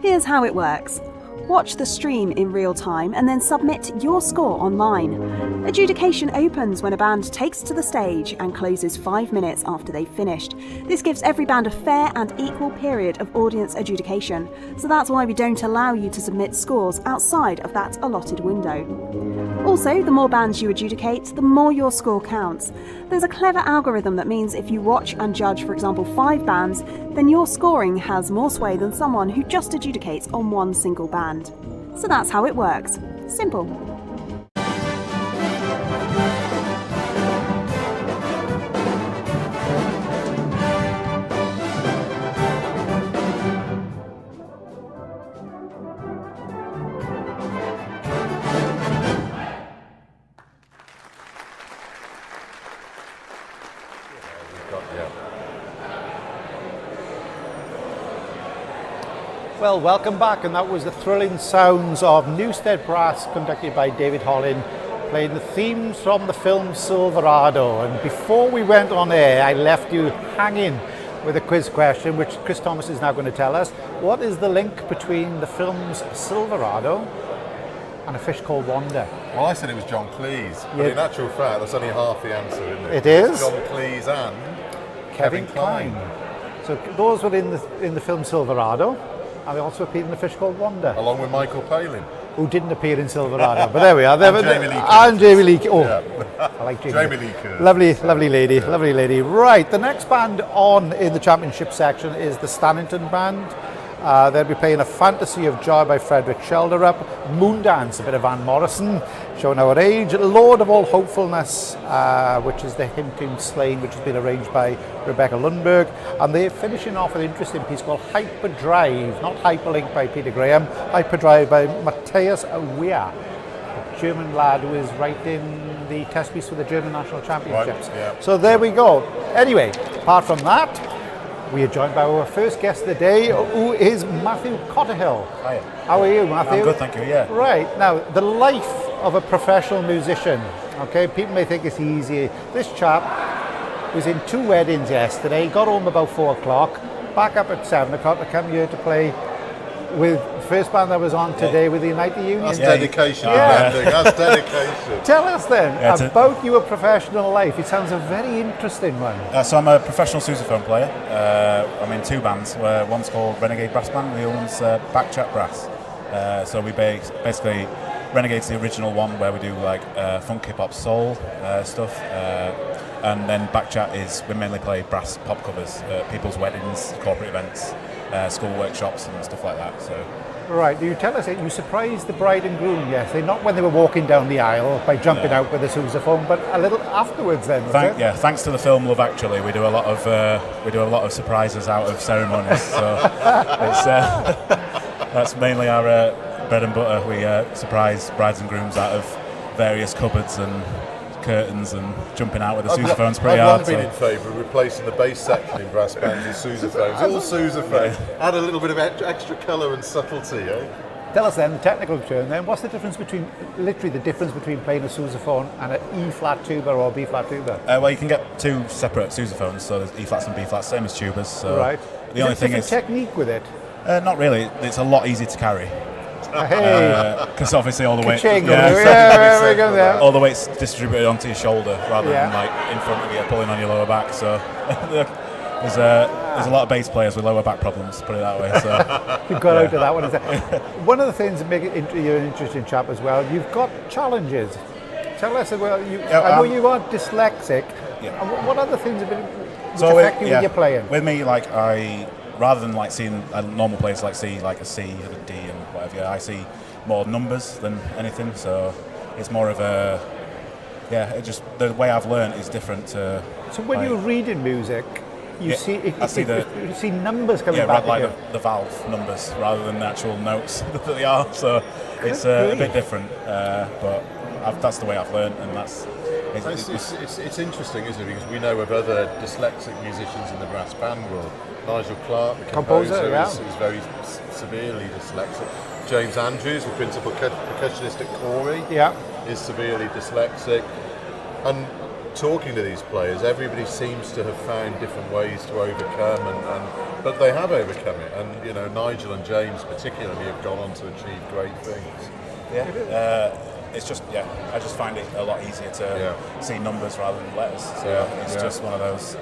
Here's how it works. Watch the stream in real time and then submit your score online. Adjudication opens when a band takes to the stage and closes 5 minutes after they've finished. This gives every band a fair and equal period of audience adjudication, so that's why we don't allow you to submit scores outside of that allotted window. Also, the more bands you adjudicate, the more your score counts. There's a clever algorithm that means if you watch and judge, for example, 5 bands, then your scoring has more sway than someone who just adjudicates on one single band. So that's how it works. Simple. Well, welcome back, and that was the thrilling sounds of Newstead Brass, conducted by David Hollin, playing the themes from the film Silverado. And before we went on air, I left you hanging with a quiz question, which Chris Thomas is now going to tell us. What is the link between the films Silverado and A Fish Called Wanda? Well, I said it was John Cleese, but in actual fact, that's only half the answer, isn't it? It is. John Cleese and Kevin Kline. So those were in the film Silverado. And they also appeared in A Fish Called Wanda. Along with Michael Palin. Who didn't appear in Silverado, but there we are. And Jamie Lee Curtis. Oh, yeah. I like Jamie Lee Curtis. Lovely lady, lovely lady. Right, the next band on in the championship section is the Stannington Band. They'll be playing A Fantasy of Joy by Frederick Shelderup, Moondance, a bit of Van Morrison, showing our age, Lord of All Hopefulness, which is the hymn tune Slain, which has been arranged by Rebecca Lundberg, and they're finishing off an interesting piece called Hyperdrive, not Hyperlink by Peter Graham, Hyperdrive by Matthias Weir, a German lad who is writing the test piece for the German National Championships. Right, yeah. So there we go. Anyway, apart from that, we are joined by our first guest of the day, who is Matthew Cotterhill. Hi. How are you, Matthew? I'm good, thank you, yeah. Right, now, the life of a professional musician, okay, people may think it's easy. This chap was in 2 weddings yesterday, got home about 4 o'clock, back up at 7 o'clock to come here to play with the first band that was on today with the United Union. That's dedication, that's dedication. Tell us then about your professional life. It sounds a very interesting one. So I'm a professional sousaphone player. I'm in 2 bands. One's called Renegade Brass Band, the other one's Backchat Brass. So we basically, Renegade's the original one where we do like funk, hip hop, soul stuff. And then Backchat is, we mainly play brass pop covers, people's weddings, corporate events, school workshops and stuff like that. So. Right, you tell us that you surprised the bride and groom yesterday, not when they were walking down the aisle by jumping out with a sousaphone, but a little afterwards then, thanks to the film Love Actually, we do a lot of surprises out of ceremonies. So it's, that's mainly our bread and butter. We surprise brides and grooms out of various cupboards and curtains and jumping out with the sousaphones pretty hard. I've long been in favour of replacing the bass section in brass bands with sousaphones. All sousaphones. Add a little bit of extra colour and subtlety, eh? Tell us then, the technical term then, what's the difference between, literally the difference between playing a sousaphone and an E-flat tuba or B-flat tuba? Well, you can get 2 separate sousaphones, so there's E-flats and B-flats, same as tubas. So right. The only thing is technique with it? Not really. It's a lot easier to carry. Because obviously all the weight, all the weight's distributed onto your shoulder rather than like in front of you, pulling on your lower back. So there's a lot of bass players with lower back problems, put it that way. So you've got out of that one. One of the things that make you an interesting chap as well, you've got challenges. Tell us, well, I know you are dyslexic. Yeah. What other things have been affect you when you're playing? With me, like rather than like seeing a normal place like see like a C and a D and whatever, I see more numbers than anything. So it's more of a it just the way I've learned is different to. So when you're reading music, you see numbers coming back. Like the valve numbers rather than the actual notes that they are. So it's a bit different, but that's the way I've learned, and that's. It's interesting, isn't it? Because we know of other dyslexic musicians in the brass band world. Nigel Clark, the composer, is very severely dyslexic. James Andrews, the principal percussionist at Corey, is severely dyslexic. And talking to these players, everybody seems to have found different ways to overcome, but they have overcome it. And you know, Nigel and James particularly have gone on to achieve great things. It's just, I just find it a lot easier to see numbers rather than letters. So it's just one of those.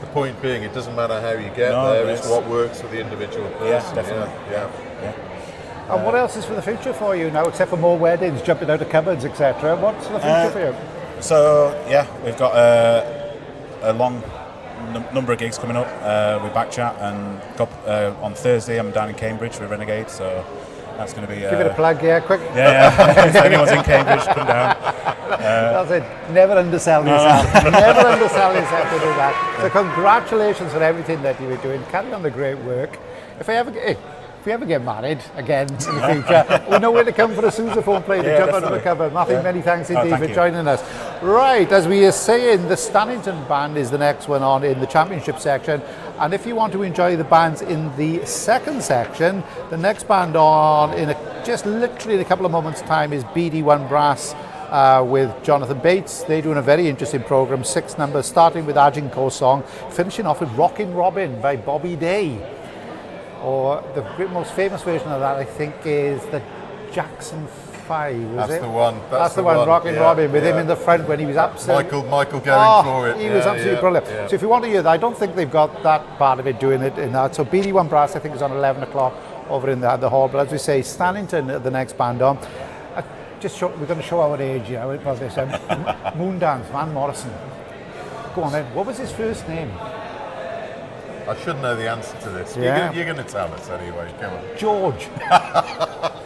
The point being, it doesn't matter how you get there; it's what works for the individual person. Yeah, definitely. Yeah. And what else is for the future for you now, except for more weddings, jumping out of cupboards, etc.? What's the future for you? So we've got a long number of gigs coming up with Backchat, and on Thursday I'm down in Cambridge with Renegade, so that's going to be... Give it a plug, quick. Yeah. If anyone's in Cambridge, come down. That's it. Never undersell yourself. Never undersell yourself to do that. So congratulations on everything that you were doing. Carry on the great work. If we ever get married again in the future, we know where to come for a sousaphone play to jump out of the cupboard. Matthew, many thanks indeed for joining us. Right, as we are saying, the Stannington Band is the next one on in the championship section. And if you want to enjoy the bands in the second section, the next band on just literally in a couple of moments' time is BD1 Brass with Jonathan Bates. They're doing a very interesting programme, 6 numbers, starting with Agincourt's song, finishing off with Rockin' Robin by Bobby Day. Or the most famous version of that, I think, is the Jackson 5, That's the one. That's the one, Rockin' Robin, with him in the front when he was absolutely... Michael going for it. He was absolutely brilliant. Yeah. So if you want to hear that, I don't think they've got that part of it doing it in that. So BD1 Brass, I think, is on 11 o'clock over in the hall. But as we say, Stannington, the next band on. We're going to show our age here. Moondance, Van Morrison. Go on then. What was his first name? I should know the answer to this. Yeah. You're going to tell us anyway. Come on. George.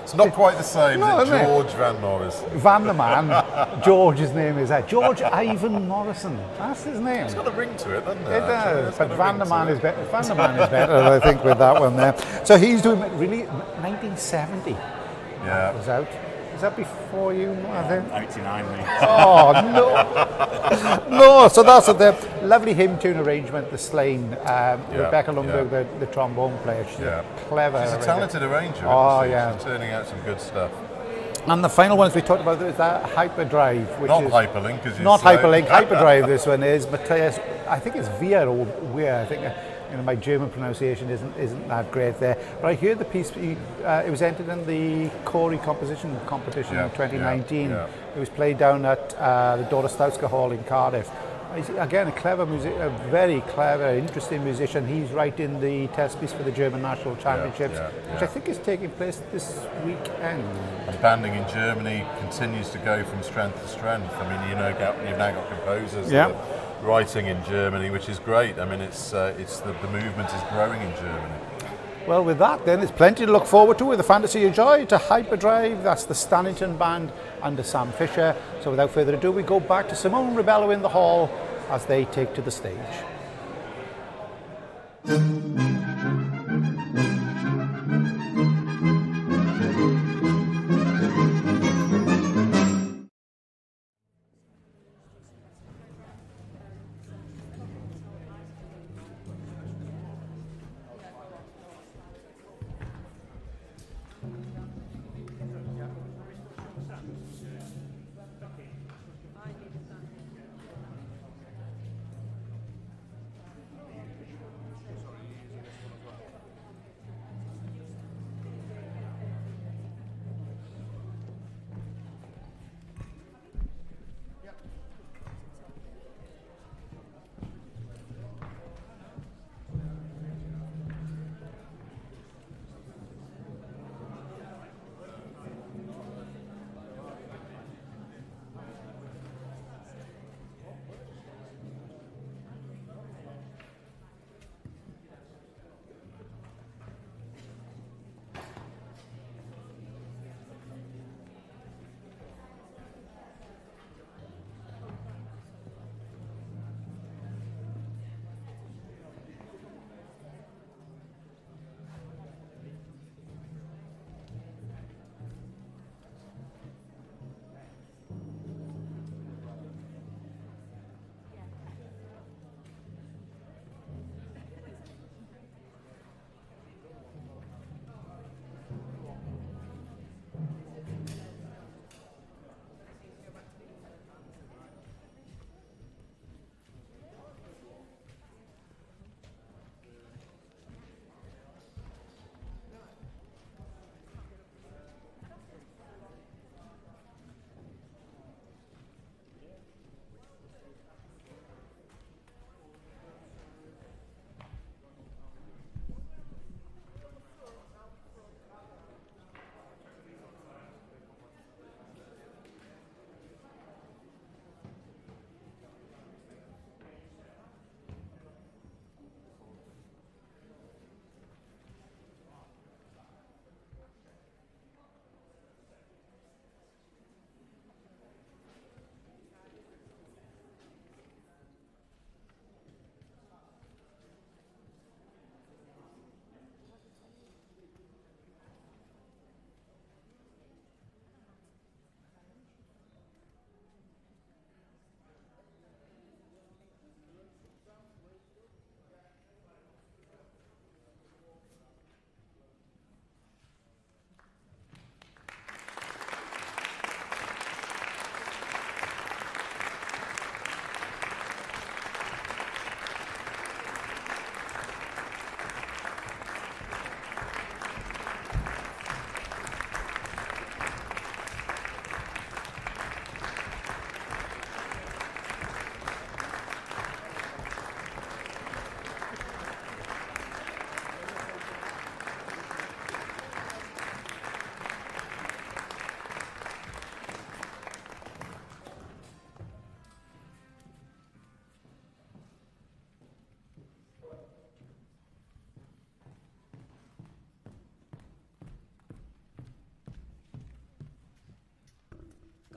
It's not quite the same, No, is it? isn't it? George Van Morris. Van the man. George's name is that. George Ivan Morrison. That's his name. It's got a ring to it, doesn't it? It does, but Van der Man is better. Van der Man is better, I think, with that one there. So he's doing really 1970. Yeah. Was out. Is that before you? I think. 99, mate. Oh no, no. So that's the lovely hymn tune arrangement. The Slain, Rebecca Lundberg, the trombone player. She's clever. She's a talented arranger. Oh isn't she? yeah. She's turning out some good stuff. And the final ones we talked about is that Hyperdrive, which Not is hyperlink, because not hyperlink. Hyperdrive. This one is Matthias. I think it's Weir or Weir. I think. My German pronunciation isn't that great there. But I heard the piece, it was entered in the Corey composition competition in 2019. It was played down at the Dora Stauska Hall in Cardiff. Again, a very clever, interesting musician. He's writing the test piece for the German National Championships, which I think is taking place this weekend. And banding in Germany continues to go from strength to strength. I mean, you've now got composers that are writing in Germany, which is great. I mean, it's the movement is growing in Germany. Well, with that, then, there's plenty to look forward to with the Fantasy of Joy to Hyperdrive. That's the Stannington Band under Sam Fisher. So without further ado, we go back to Simone Rebello in the hall as they take to the stage.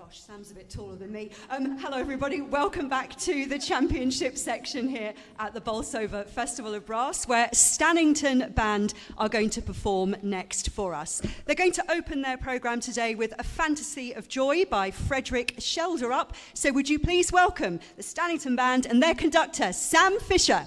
Gosh, Sam's a bit taller than me. Hello, everybody. Welcome back to the championship section here at the Bolsover Festival of Brass, where Stannington Band are going to perform next for us. They're going to open their programme today with A Fantasy of Joy by Frederick Shelderup. So would you please welcome the Stannington Band and their conductor, Sam Fisher.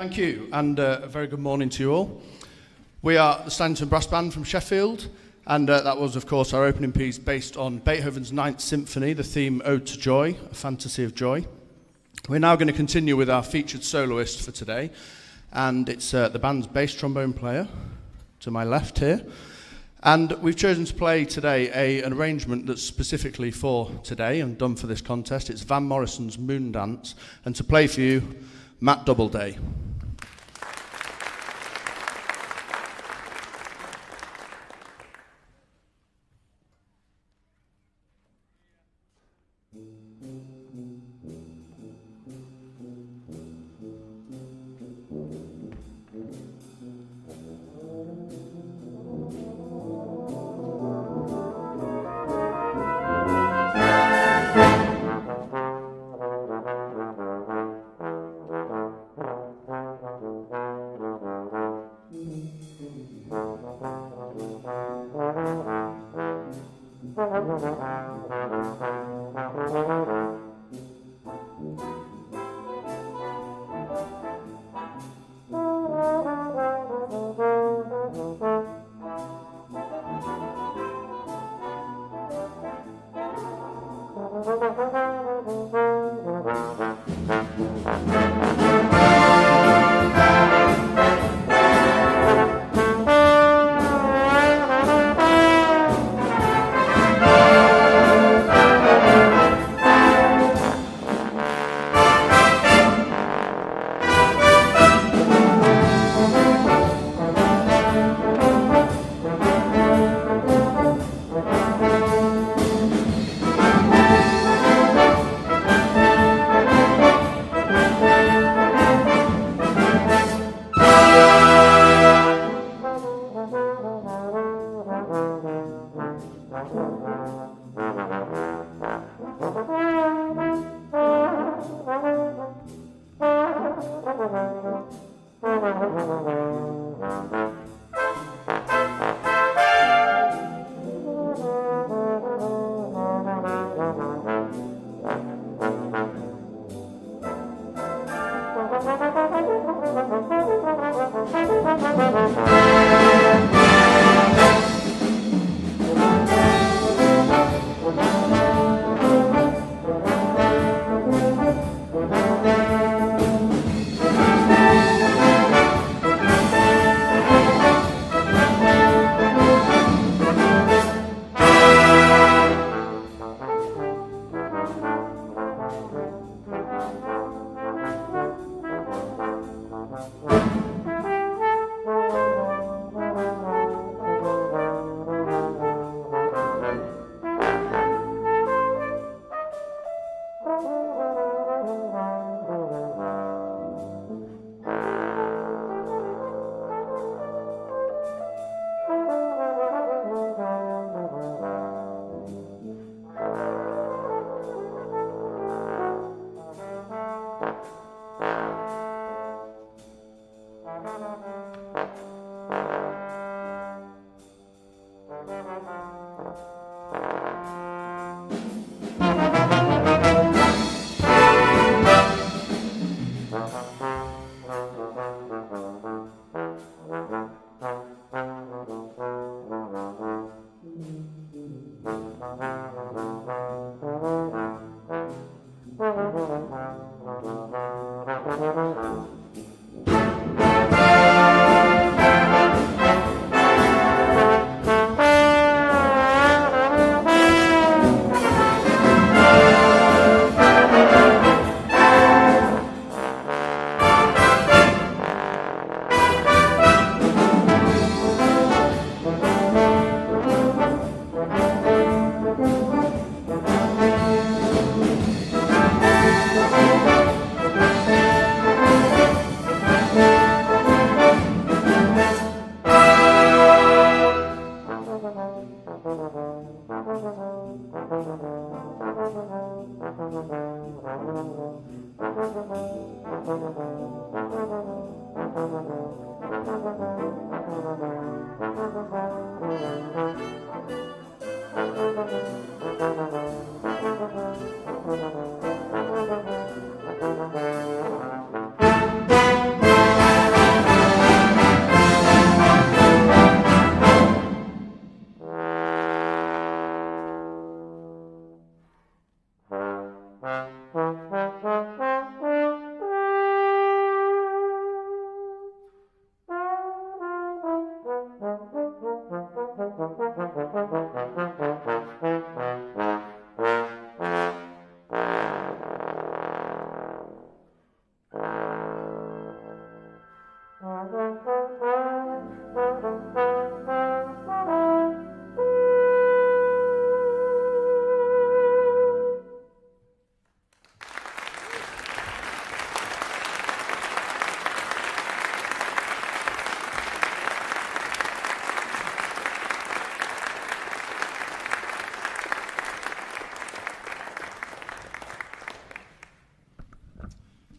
Thank you, and a very good morning to you all. We are the Stannington Brass Band from Sheffield, and that was, of course, our opening piece based on Beethoven's Ninth Symphony, the theme Ode to Joy, a fantasy of joy. We're now going to continue with our featured soloist for today, and it's the band's bass trombone player, to my left here. And we've chosen to play today an arrangement that's specifically for today and done for this contest. It's Van Morrison's Moon Dance, and to play for you, Matt Doubleday.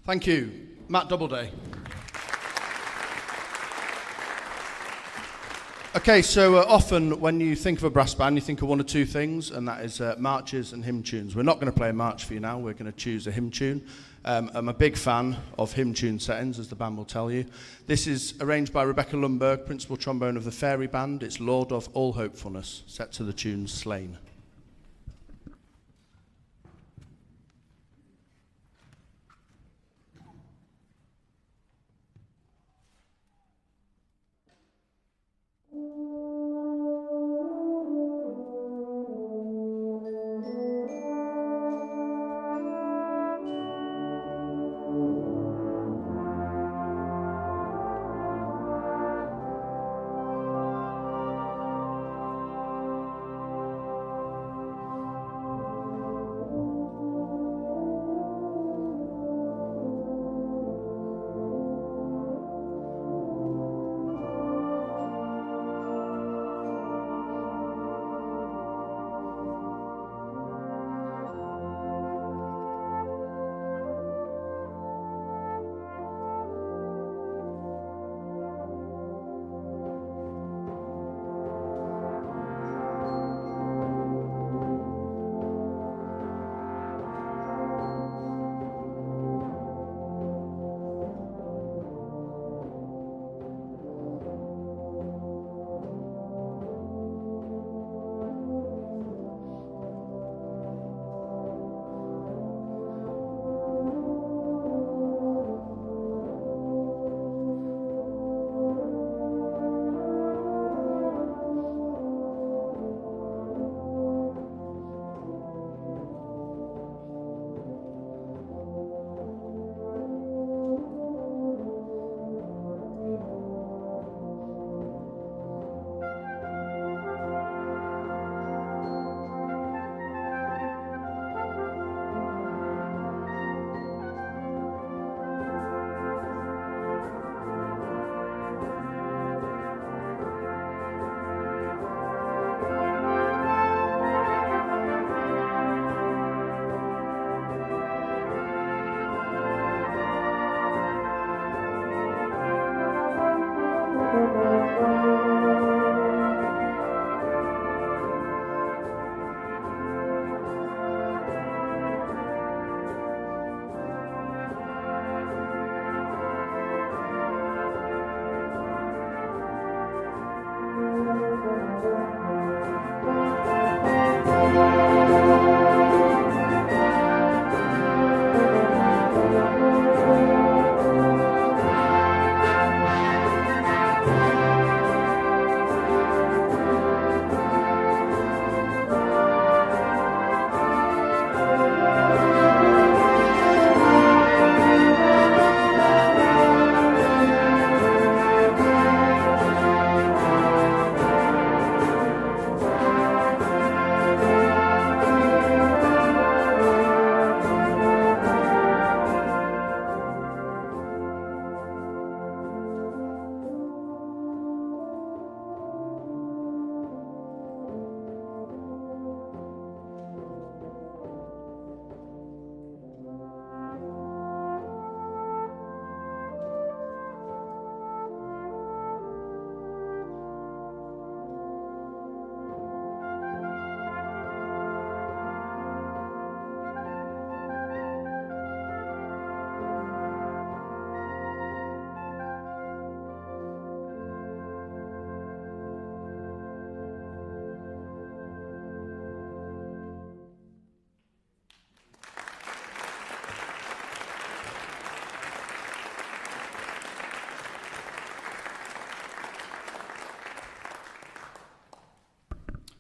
Thank you. Matt Doubleday. Okay, so often when you think of a brass band, you think of one or two things, and that is marches and hymn tunes. We're not going to play a march for you now. We're going to choose a hymn tune. I'm a big fan of hymn tune settings, as the band will tell you. This is arranged by Rebecca Lundberg, principal trombone of the Fairy Band. It's Lord of All Hopefulness, set to the tune Slain.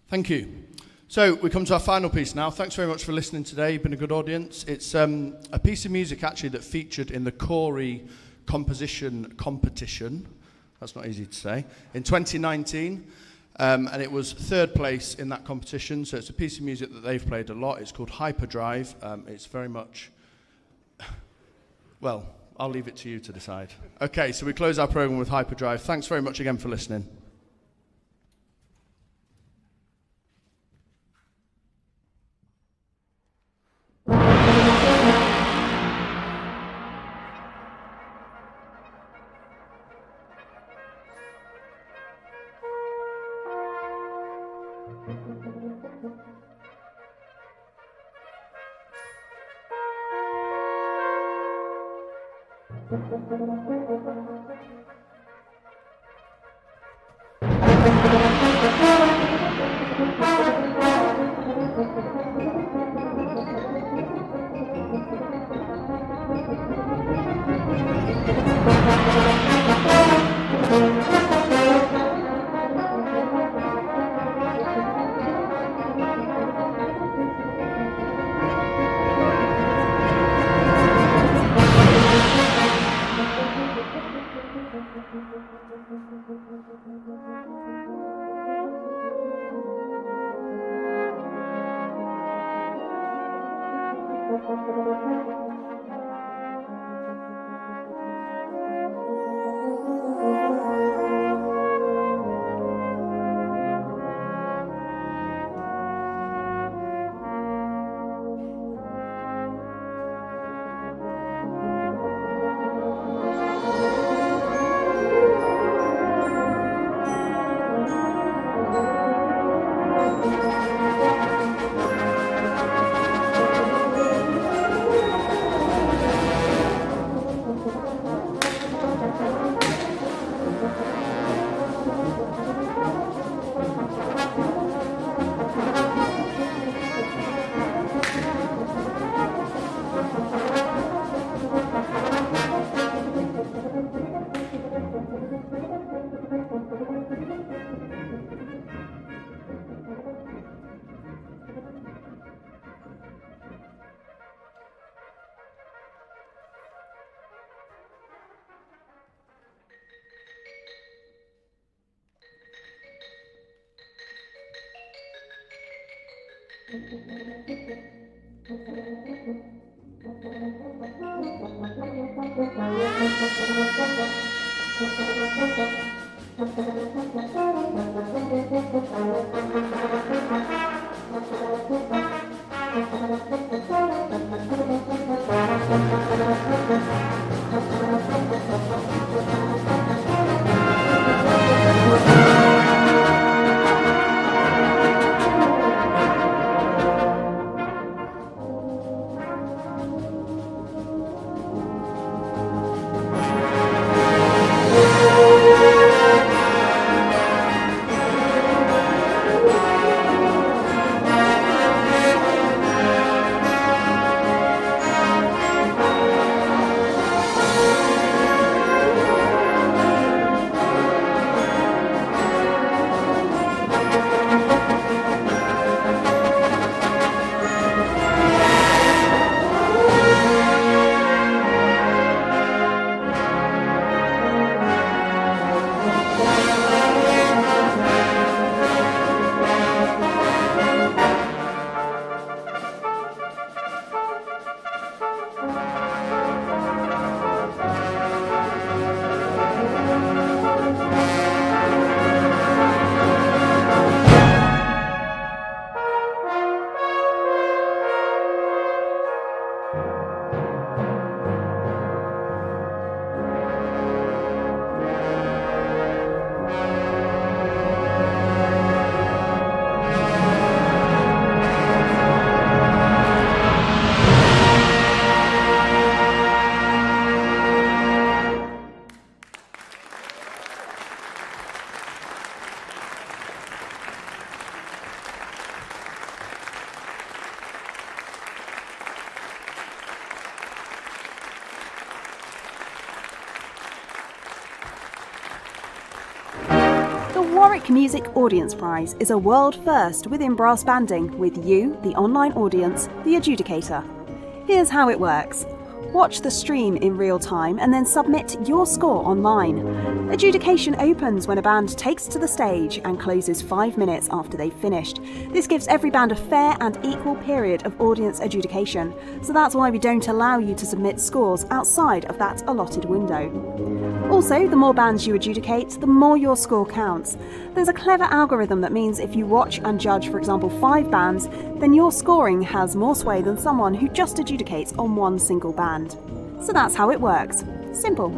Thank you. So we come to our final piece now. Thanks very much for listening today. You've been a good audience. It's a piece of music actually that featured in the Corey composition competition. That's not easy to say. In 2019, and it was third place in that competition. So it's a piece of music that they've played a lot. It's called Hyperdrive. It's very much, well, I'll leave it to you to decide. Okay, so we close our program with Hyperdrive. Thanks very much again for listening. Music Audience Prize is a world first within brass banding with you, the online audience, the adjudicator. Here's how it works. Watch the stream in real time and then submit your score online. Adjudication opens when a band takes to the stage and closes 5 minutes after they've finished. This gives every band a fair and equal period of audience adjudication, so that's why we don't allow you to submit scores outside of that allotted window. Also, the more bands you adjudicate, the more your score counts. There's a clever algorithm that means if you watch and judge, for example, 5 bands, then your scoring has more sway than someone who just adjudicates on one single band. So that's how it works. Simple.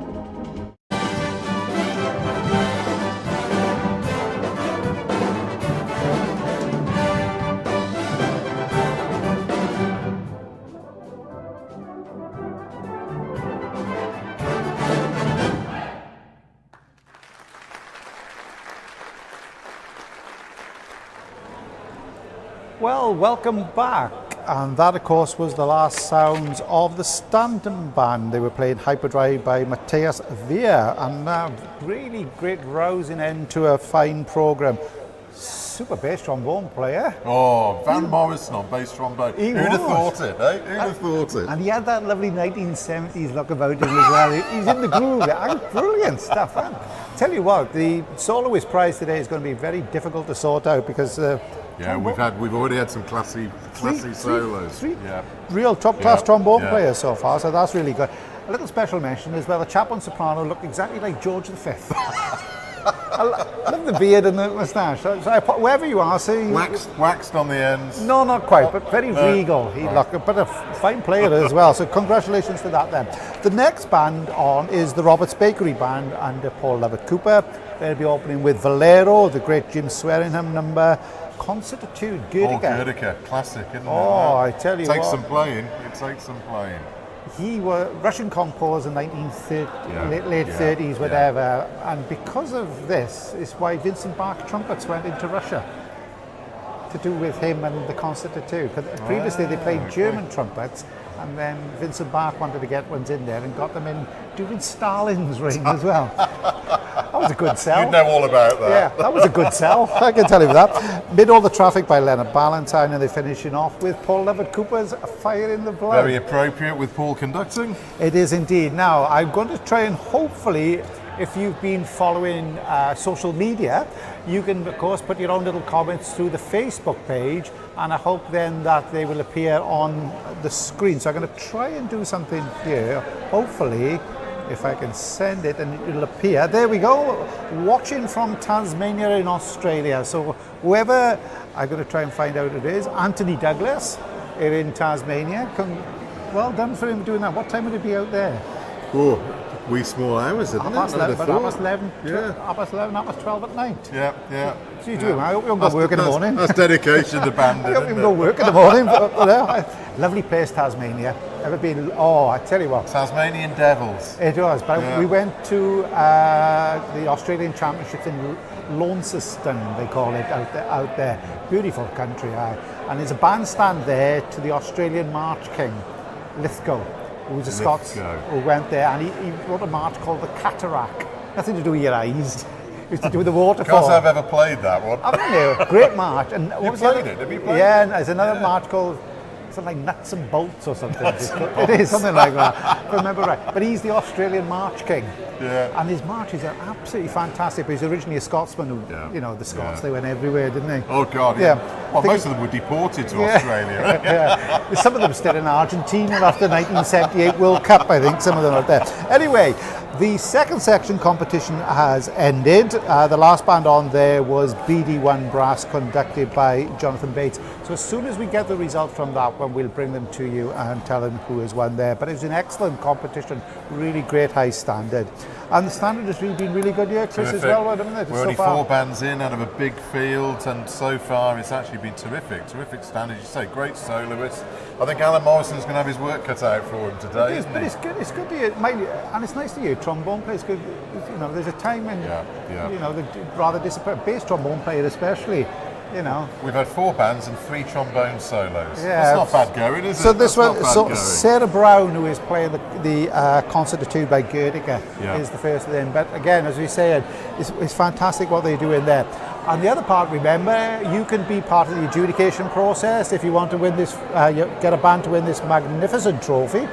Well, welcome back. And that, of course, was the last sounds of the Stanton Band. They were playing Hyperdrive by Matthias Wehr, and really great rousing end to a fine programme. Super bass trombone player. Oh, Van Morrison on bass trombone. He Who'd have was. thought it, eh? Who'd have thought it? And he had that lovely 1970s look about him as well. He's in the groove. Brilliant stuff. And tell you what, the soloist prize today is going to be very difficult to sort out because yeah, we've already had some classy solos. Three yeah. real top class trombone yeah. players so far, so that's really good. A little special mention as well, a chap on soprano looked exactly like George V. I love the beard and the moustache. So wherever you are, see. Waxed on the ends. No, not quite, but very regal. He looked, but a fine player as well. So congratulations to that then. The next band on is the Roberts Bakery Band under Paul Lovett Cooper. They'll be opening with Valero, the great Jim Swearingham number. Concertitude, Goethe. Oh, Goethe, classic, isn't it? Oh, I tell you what. It takes some playing. He was Russian composer, 1930, late 30s, whatever. And because of this, is why Vincent Bach trumpets went into Russia. To do with him and the Concertitude. Because previously they played German trumpets, and then Vincent Bach wanted to get ones in there and got them in doing Stalin's ring as well. That was a good sell. You know all about that. Yeah, that was a good sell, I can tell you that. Mid All the Traffic by Leonard Ballantyne, and they're finishing off with Paul Lovett Cooper's Fire in the Blood. Very appropriate with Paul conducting. It is indeed. Now, I'm going to try and hopefully, if you've been following social media, you can, of course, put your own little comments through the Facebook page, and I hope then that they will appear on the screen. So I'm going to try and do something here, hopefully, if I can send it and it'll appear. There we go, watching from Tasmania in Australia. So whoever, I'm going to try and find out who it is, Anthony Douglas, here in Tasmania. Well done for him doing that. What time would it be out there? Oh, wee small hours, isn't it? Half past 11, half past 11, half past 12 at night. Yeah. So you do, I hope you don't go work in the morning. That's dedication to band. I hope you go work in the morning. Lovely place, Tasmania. Ever been? Oh, I tell you what. Tasmanian Devils. It was, but we went to the Australian Championships in Launceston, they call it, out there. Beautiful country, and there's a bandstand there to the Australian March King, Lithgow, who was a Scots who went there, and he wrote a march called the Cataract. Nothing to do with your eyes. It's to do with the waterfall. Because I've ever played that one. Haven't you? Great march. And you played it? Have you played it? Yeah, and there's another march called something like Nuts and Bolts or something. It is something like that, if I remember right. But he's the Australian March King. Yeah. And his marches are absolutely fantastic. But he's originally a Scotsman who, you know, the Scots, they went everywhere, didn't they? Oh, God, yeah. Well, most of them were deported to Australia. Yeah. Some of them still in Argentina after the 1978 World Cup, I think. Some of them are there. Anyway, the second section competition has ended. The last band on there was BD1 Brass, conducted by Jonathan Bates. So as soon as we get the result from that one, we'll bring them to you and tell them who has won there. But it was an excellent competition, really great high standard. And the standard has really been really good here, Chris, as well, hasn't it? We're only 4 bands in out of a big field, and so far it's actually been terrific standard. You say, great soloists. I think Alan Morrison's going to have his work cut out for him today, isn't he? It's good. It's good to hear, and it's nice to hear trombone players. Good, you know, there's a time when you know they're rather disappointed. Bass trombone player especially. You know, we've had 4 bands and 3 trombone solos. Yeah, that's not bad going, is it? So this one, Sarah Brown, who is playing the Concertitude by Goethe, is the first of them. But again, as we said, it's fantastic what they do in there. And the other part, remember, you can be part of the adjudication process if you want to win this. You get a band to win this magnificent trophy.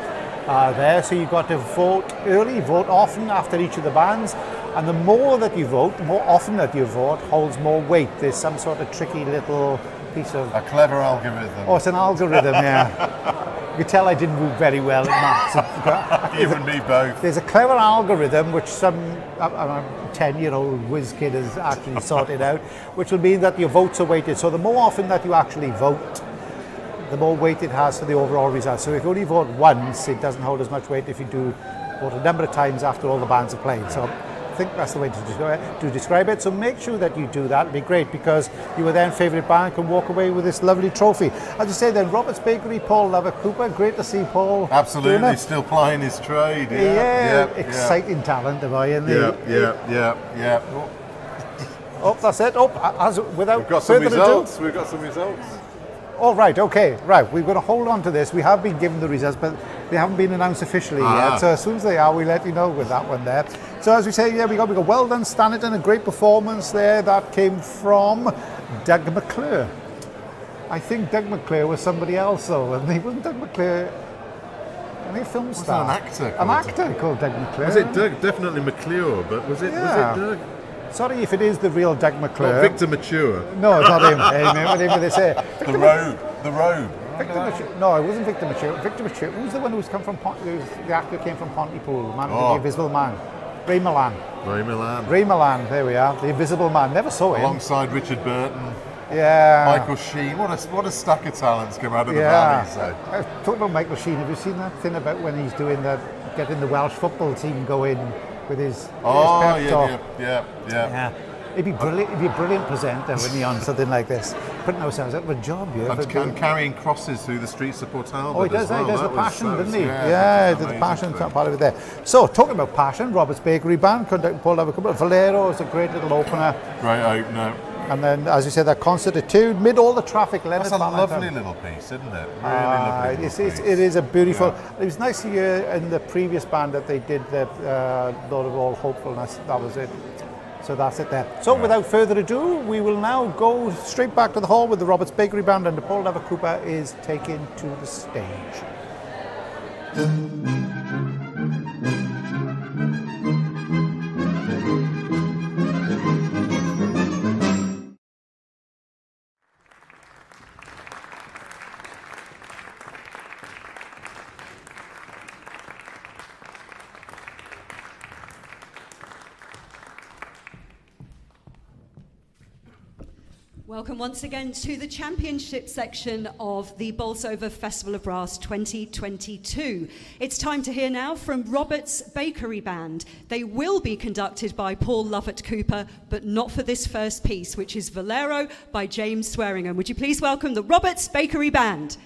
are there, so you've got to vote early, vote often after each of the bands, and the more that you vote, the more often that you vote holds more weight. There's some sort of tricky little piece of... A clever algorithm. Oh, it's an algorithm, yeah. You can tell I didn't do very well at maths. You and me both. There's a clever algorithm which some 10-year-old whiz kid has actually sorted out, which will mean that your votes are weighted. So the more often that you actually vote, the more weight it has for the overall result. So if you only vote once, it doesn't hold as much weight if you do vote a number of times after all the bands are played. So I think that's the way to describe it. So make sure that you do that. It'd be great, because your then favourite band can walk away with this lovely trophy. As you say then, Robert's Bakery, Paul Lover-Cooper. Great to see Paul. Absolutely, still plying his trade. Exciting talent, am I? Yeah. Oh, that's it. Without We've got some further results. ado. We've got some results. Oh, right, okay, right. We're going to hold on to this. We have been given the results, but they haven't been announced officially yet. So as soon as they are, we'll let you know with that one there. So as we say, we got well done, Stannerton, a great performance there. That came from Doug McClure. I think Doug McClure was somebody else, though. And he wasn't Doug McClure. I think a film star. An actor. An actor called Doug McClure. Was it Doug? Definitely McClure, but was it Doug? Sorry if it is the real Doug McClure. Not Victor Mature. No, it's not him. Whatever they say. The Robe. Victor Mature. No, it wasn't Victor Mature. Victor Mature. Who's the one who's come from the actor came from Pontypool, the Invisible Man. Ray Milland. Ray Milland, there we are. The Invisible Man. Never saw him. Alongside Richard Burton. Yeah. Michael Sheen. What a stack of talents come out of the valley. So. Talking about Michael Sheen, have you seen that thing about when he's doing getting the Welsh football team going with his pep talk? Yeah. He'd be brilliant. He'd be a brilliant presenter, wouldn't he, on something like this? Putting ourselves up for a job, And carrying crosses through the streets of Port Talbot. Oh, he does. He does the passion, doesn't he? Yeah, the passion part of it there. So, talking about passion, Robert's Bakery Band, conducted Paul Lover-Cooper. Valero is a great little opener. Great opener. And then, as you said, that concert etude, mid all the traffic. That's a lovely little piece, isn't it? Really lovely piece. It is a beautiful... Yeah. It was nice to hear in the previous band that they did the Lord of All Hopefulness. That was it. So that's it there. So without further ado, we will now go straight back to the hall with the Roberts Bakery Band, and Paul Lover-Cooper is taken to the stage. Welcome once again to the championship section of the Bolsover Festival of Brass 2022. It's time to hear now from Roberts Bakery Band. They will be conducted by Paul Lover-Cooper, but not for this first piece, which is Valero by James Swearingham. Would you please welcome the Roberts Bakery Band?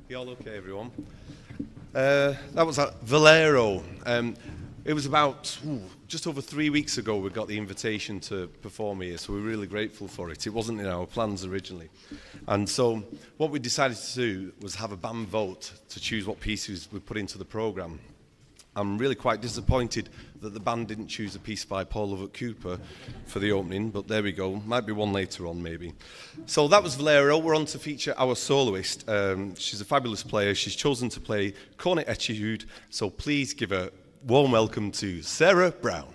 You all okay, everyone? That was at Valero. It was about just over 3 weeks ago we got the invitation to perform here, so we're really grateful for it. It wasn't in our plans originally. And so what we decided to do was have a band vote to choose what pieces we put into the programme. I'm really quite disappointed that the band didn't choose a piece by Paul Lovett Cooper for the opening, but there we go. Might be one later on, maybe. So that was Valero. We're on to feature our soloist. She's a fabulous player. She's chosen to play Cornet Etude, so please give a warm welcome to Sarah Brown.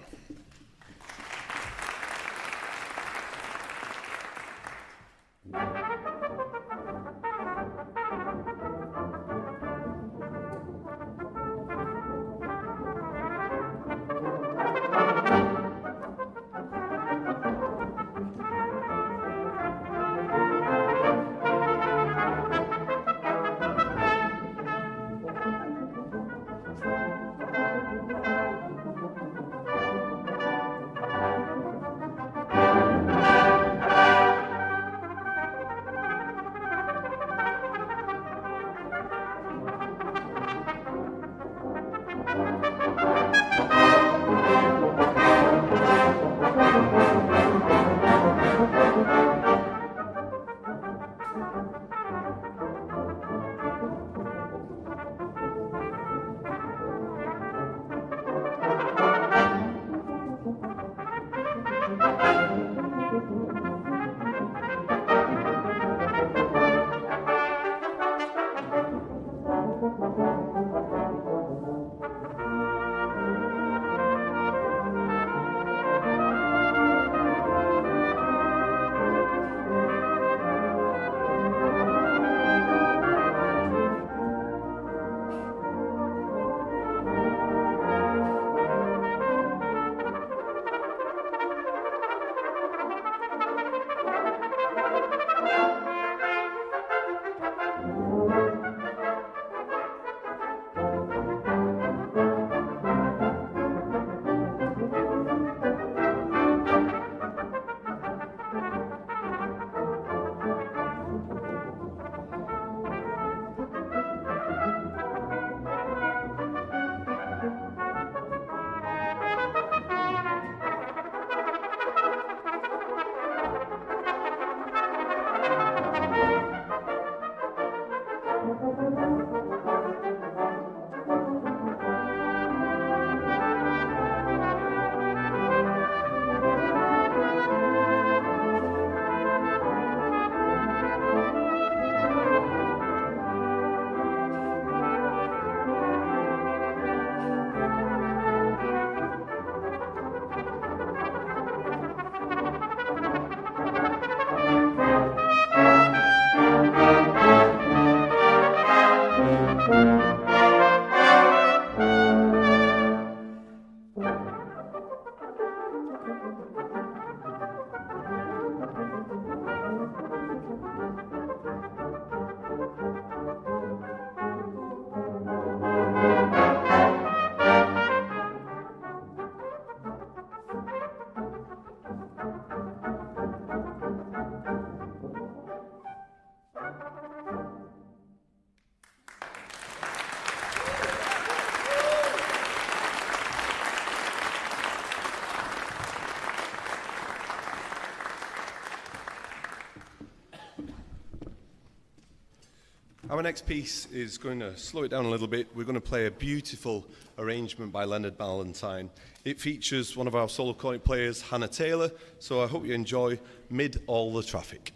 Our next piece is going to slow it down a little bit. We're going to play a beautiful arrangement by Leonard Ballantyne. It features one of our solo cornet players, Hannah Taylor, so I hope you enjoy Mid All the Traffic.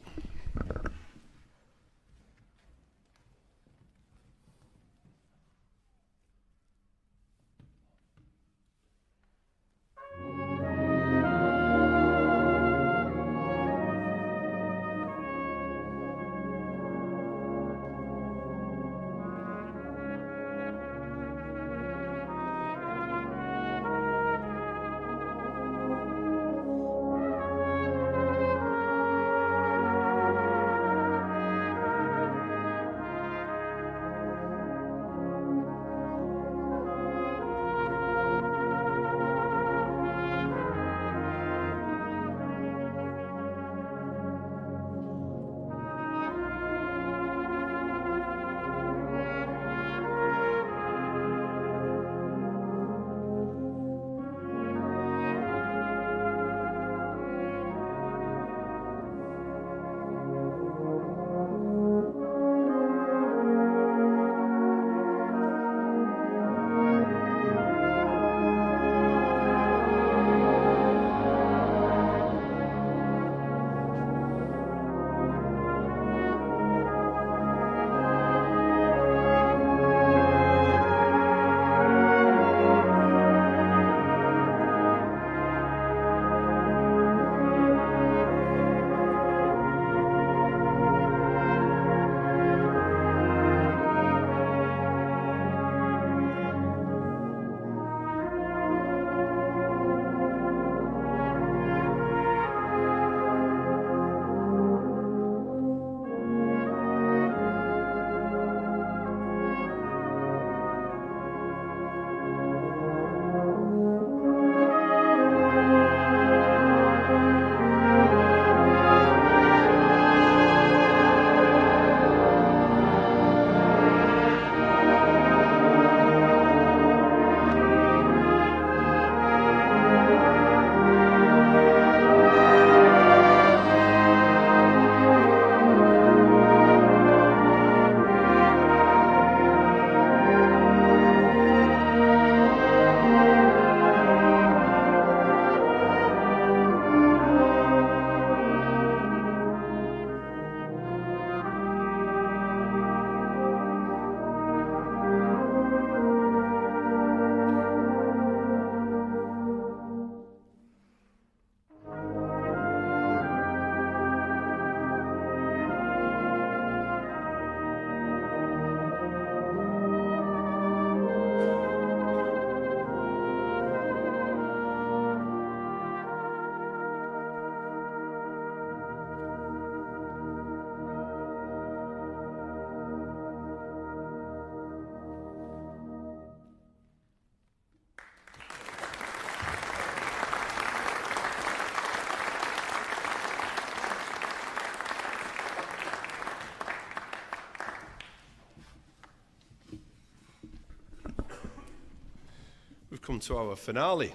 we've come to our finale.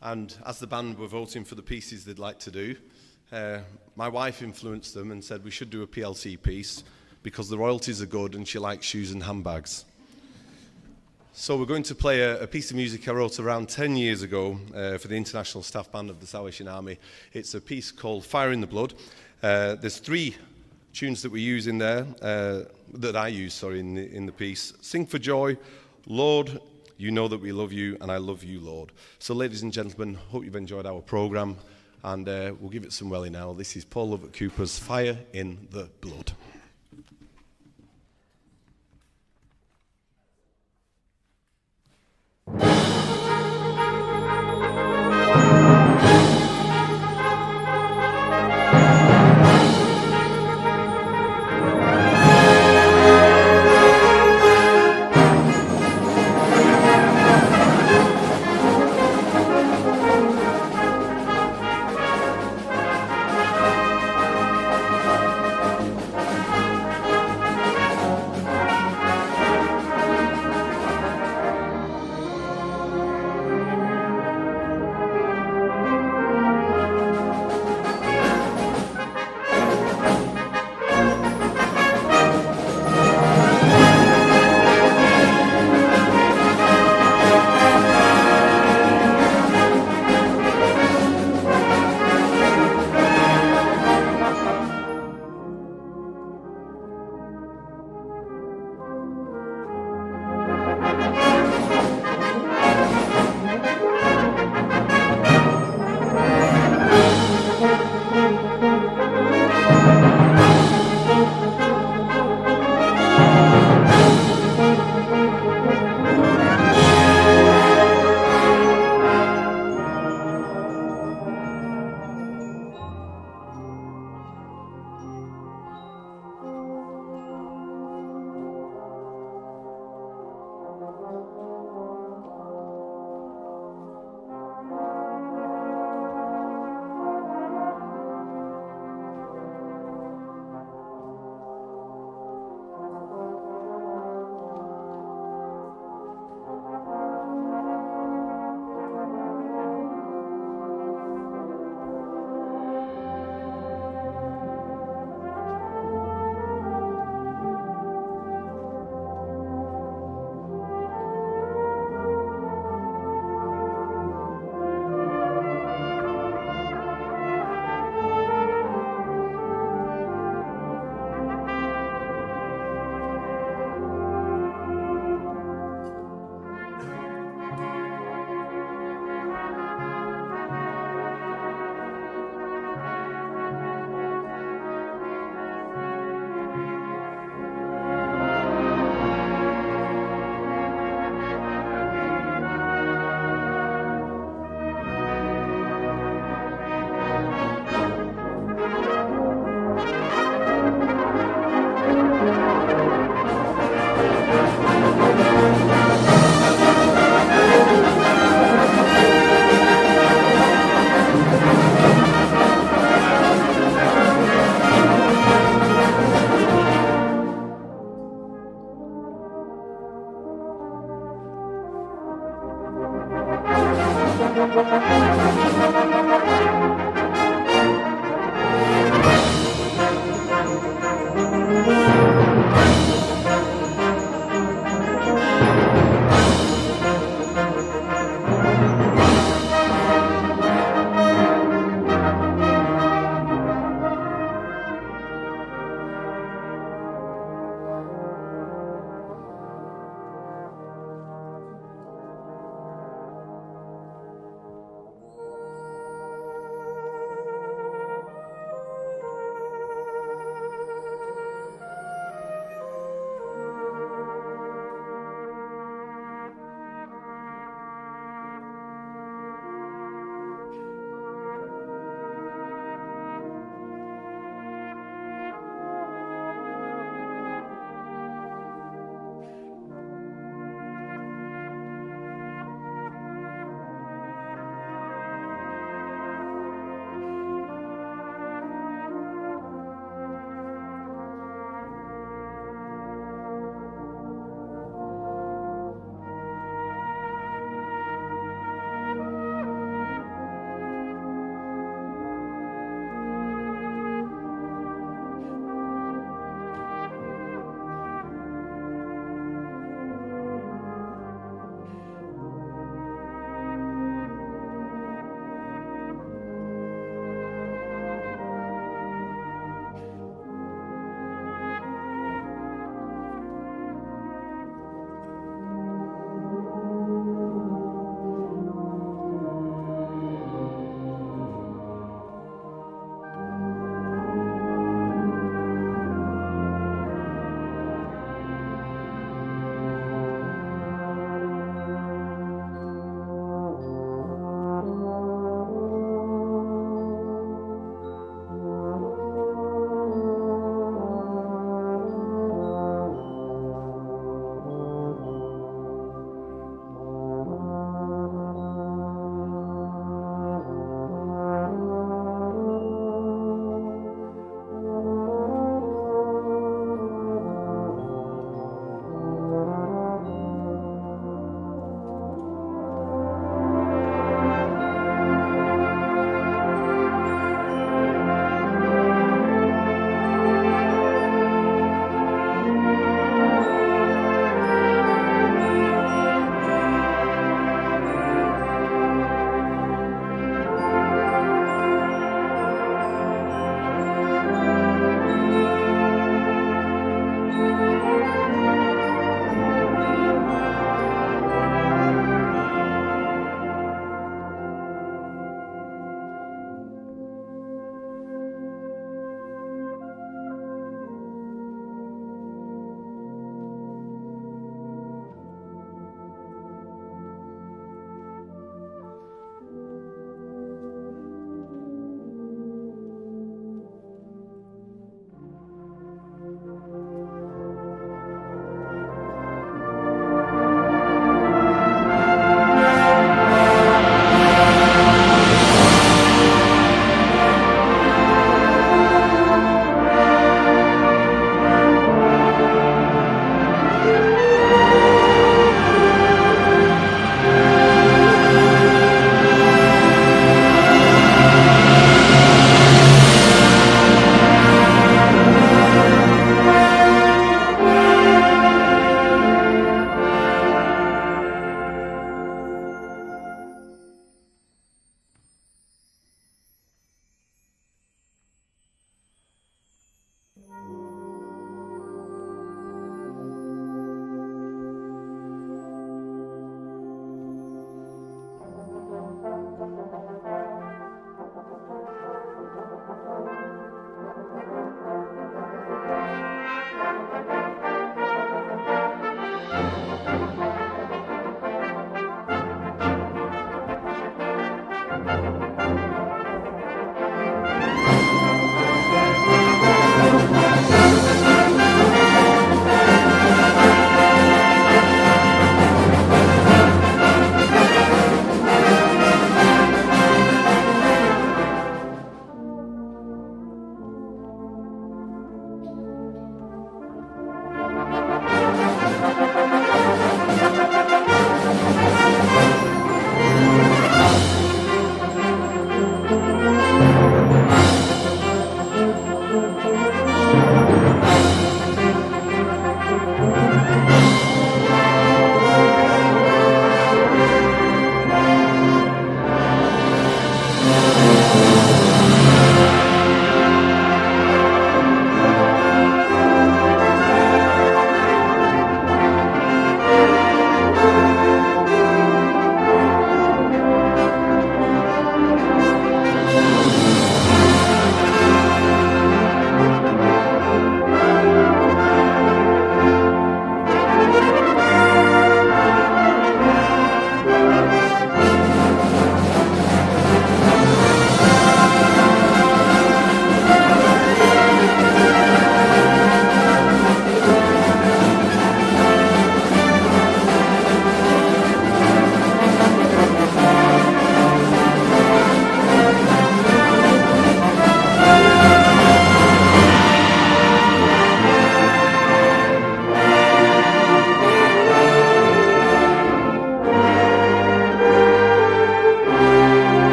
And as the band were voting for the pieces they'd like to do, my wife influenced them and said we should do a PLC piece because the royalties are good and she likes shoes and handbags. So we're going to play a piece of music I wrote around 10 years ago for the International Staff Band of the Salvation Army. It's a piece called Fire in the Blood. There's 3 tunes that we use in there, that I use, in the piece. Sing for Joy, Lord, You Know That We Love You, and I Love You, Lord. So ladies and gentlemen, hope you've enjoyed our programme, and we'll give it some welly now. This is Paul Lovett Cooper's Fire in the Blood.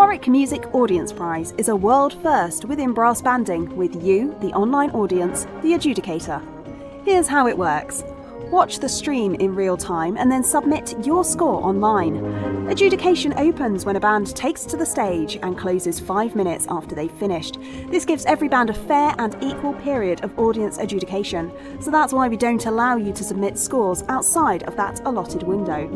Warwick Music Audience Prize is a world first within brass banding with you, the online audience, the adjudicator. Here's how it works. Watch the stream in real time and then submit your score online. Adjudication opens when a band takes to the stage and closes 5 minutes after they've finished. This gives every band a fair and equal period of audience adjudication, so that's why we don't allow you to submit scores outside of that allotted window.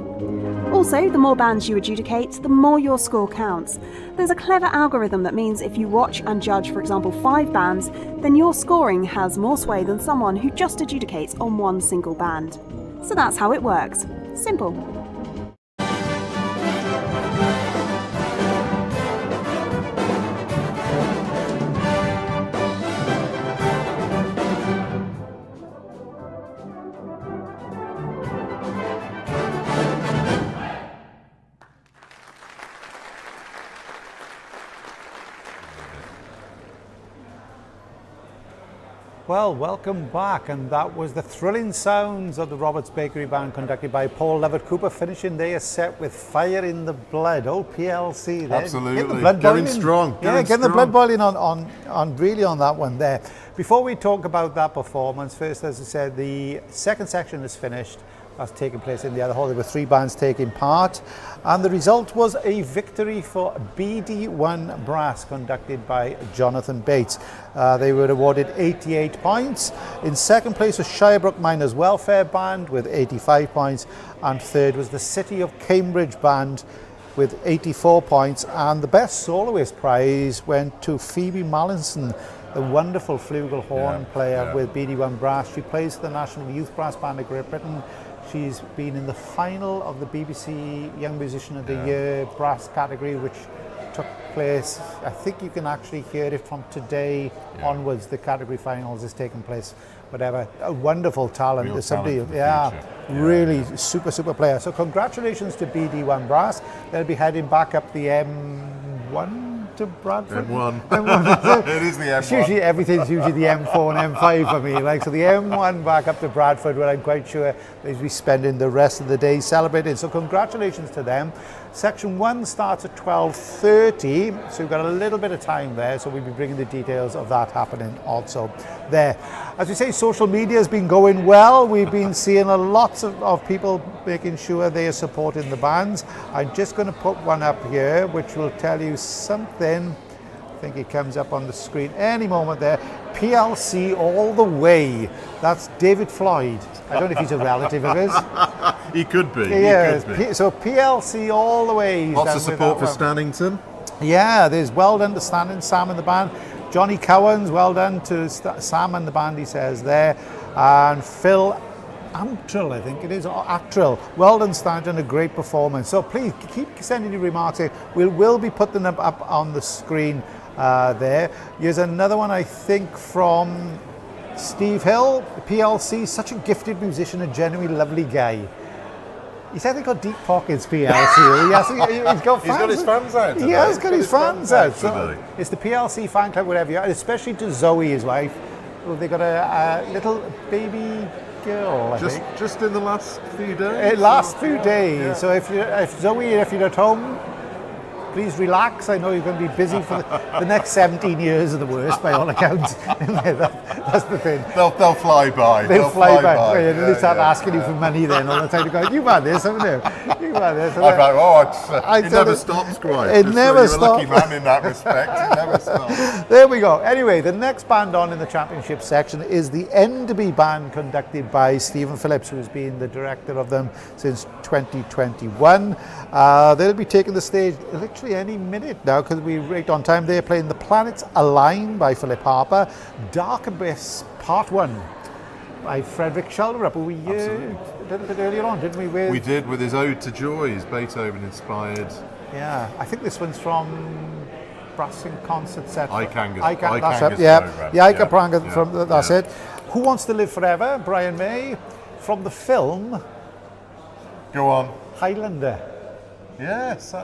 Also, the more bands you adjudicate, the more your score counts. There's a clever algorithm that means if you watch and judge, for example, 5 bands, then your scoring has more sway than someone who just adjudicates on one single band. So that's how it works. Simple. Well, welcome back, and that was the thrilling sounds of the Roberts Bakery Band conducted by Paul Lovett Cooper, finishing their set with Fire in the Blood. Oh, PLC there. Absolutely. Getting the blood Going boiling. strong. Getting the blood boiling on really on that one there. Before we talk about that performance, first, as I said, the second section is finished. That's taking place in the other hall. There were 3 bands taking part, and the result was a victory for BD1 Brass, conducted by Jonathan Bates. They were awarded 88 points. In second place was Shirebrook Miners Welfare Band with 85 points, and third was the City of Cambridge Band with 84 points, and the best soloist prize went to Phoebe Mallinson, the wonderful flugelhorn player with BD1 Brass. She plays for the National Youth Brass Band of Great Britain. She's been in the final of the BBC Young Musician of the Year brass category, which took place, I think you can actually hear it from today onwards. The category finals is taking place, whatever. A wonderful talent. There's somebody, really super player. So congratulations to BD1 Brass. They'll be heading back up the M1 to Bradford. M1. It is the M1. It's usually, everything's usually the M4 and M5 for me. Like, so the M1 back up to Bradford, where I'm quite sure they'll be spending the rest of the day celebrating. So congratulations to them. Section 1 starts at 12:30, so we've got a little bit of time there, so we'll be bringing the details of that happening also there. As we say, social media has been going well. We've been seeing a lots of people making sure they are supporting the bands. I'm just going to put one up here, which will tell you something. I think it comes up on the screen any moment there. PLC all the way. That's David Floyd. I don't know if he's a relative of his. He could be. Yeah, he could be. So PLC all the way. Lots of support for Stannington. Yeah, there's well done to Stanton, Sam and the band. Johnny Cowans, well done to Sam and the band, he says there. And Phil Amtrill, I think it is, or Attrill. Well done, Stanton, a great performance. So please keep sending your remarks in. We'll be putting them up on the screen there. Here's another one, I think, from Steve Hill, PLC, such a gifted musician, a genuinely lovely guy. He said he got deep pockets, PLC. He's got his fans out today. He has got his fans out. So today. it's the PLC fan club, whatever you are, especially to Zoe, his wife. Well, they got a little baby girl, I think. Just in the last few days? Last few days. Yeah. So if Zoe, if you're at home, please relax. I know you're going to be busy for the next 17 years of the worst, by all accounts. That's the thing. They'll fly by. They'll fly by. They start asking you for money then all the time. You go, you've had this, haven't you? You've had this. It never stops, Christ. It never stops. You're a lucky man in that respect. It never stops. There we go. Anyway, the next band on in the championship section is the Enderby Band, conducted by Stephen Phillips, who has been the director of them since 2021. They'll be taking the stage literally any minute now, because we're right on time. They're playing The Planets Align by Philip Harper, Dark Abyss Part 1 by Frederick Shelderup, who we a little bit earlier on, didn't we? We did, with his Ode to Joy, his Beethoven inspired. Yeah, I think this one's from Brass in Concert set. Ikanga's program. The Ika Pranga from that's it. Who Wants to Live Forever? Brian May, from the film. Go on. Highlander. Yes.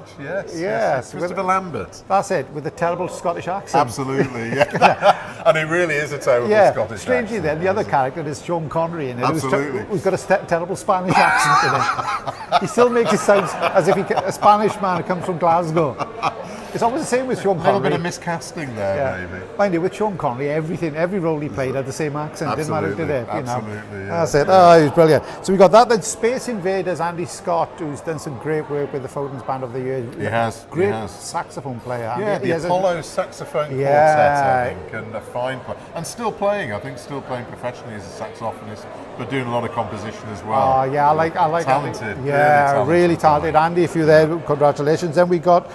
Christopher Lambert. That's it, with the terrible Scottish accent. Absolutely, yeah. And it really is a terrible Scottish accent. Strangely then, the other character is Sean Connery in it. Absolutely. Who's got a terrible Spanish accent in it. He still makes it sound as if a Spanish man who comes from Glasgow. It's always the same with Sean A little Connery. bit of miscasting there, maybe. Mind you, with Sean Connery, every role he played had the same accent. Didn't matter, did it? Absolutely, yeah. That's it. Oh, he's brilliant. So we got that. Then Space Invaders, Andy Scott, who's done some great work with the Fountains Band of the Year. He has. Great he has. saxophone player. Yeah, And he the has Apollo saxophone quartet, Yeah. I think, and a fine player. And still playing, I think, still playing professionally as a saxophonist, but doing a lot of composition as well. Oh yeah, I like talented. Andy. Yeah, really talented. guy. Andy, if you're there, congratulations. Then we got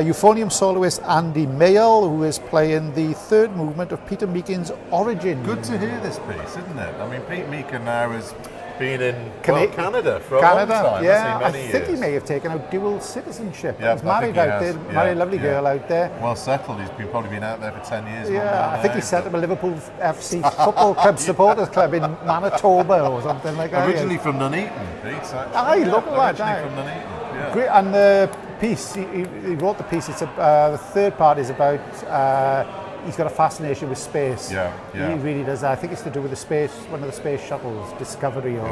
euphonium soloist Andy Mayall, who is playing the third movement of Peter Meakin's Origin. Good to hear this piece, isn't it? I mean, Pete Meakin now has been in Canada for Canada, a long time. yeah. Hasn't he? I Many think he years. may have taken out dual citizenship. Yeah, He's I married think he out has. there, Yeah, married a lovely yeah. girl out there. Well settled. He's probably been out there for 10 years. Yeah, I think he set up a Liverpool FC football club supporters club in Manitoba or something like that. Originally from Nuneaton, Pete. Aye, look at that. Originally Aye. from Nuneaton. Yeah. Great, and the piece, he wrote the piece, it's the third part is about, he's got a fascination with space. Yeah. He really does. I think it's to do with the space, one of the space shuttles, Discovery or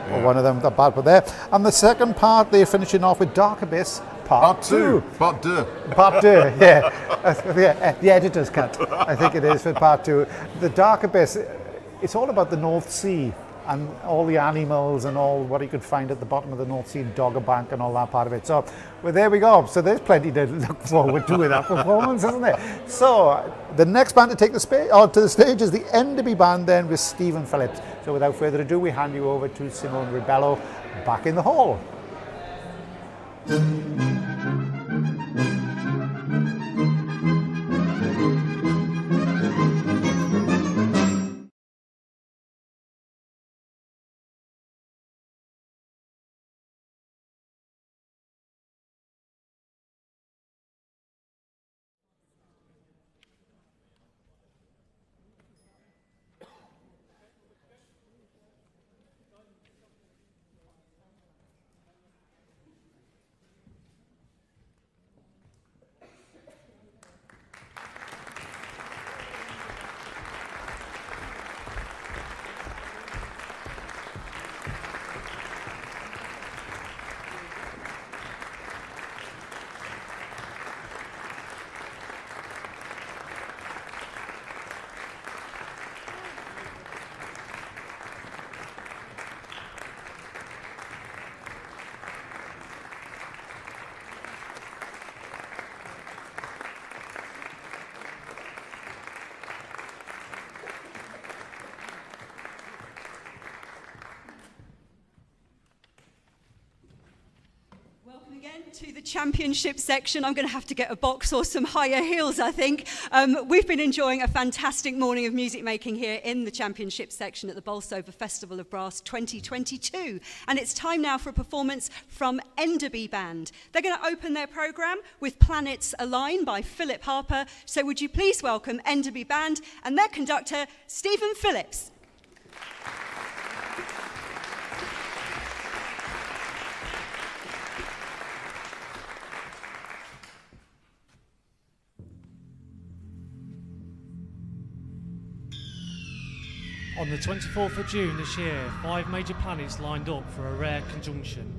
Yeah. one of them, the bad, but there. And the second part, they're finishing off with Dark Abyss, part two. Part two. Part two, yeah. The editor's cut, I think it is for part two. The Dark Abyss, it's all about the North Sea and all the animals and all what you could find at the bottom of the North Sea, Dogger Bank and all that part of it. So, well, there we go. So there's plenty to look forward to with that performance, isn't there? So the next band to take to the stage is the Enderby Band then with Stephen Phillips. So without further ado, we hand you over to Simone Ribello back in the hall. Welcome again to the championship section. I'm going to have to get a box or some higher heels, I think. We've been enjoying a fantastic morning of music making here in the championship section at the Bolsover Festival of Brass 2022. And it's time now for a performance from Enderby Band. They're going to open their programme with Planets Align by Philip Harper. So would you please welcome Enderby Band and their conductor, Stephen Phillips. On the 24th of June this year, 5 major planets lined up for a rare conjunction.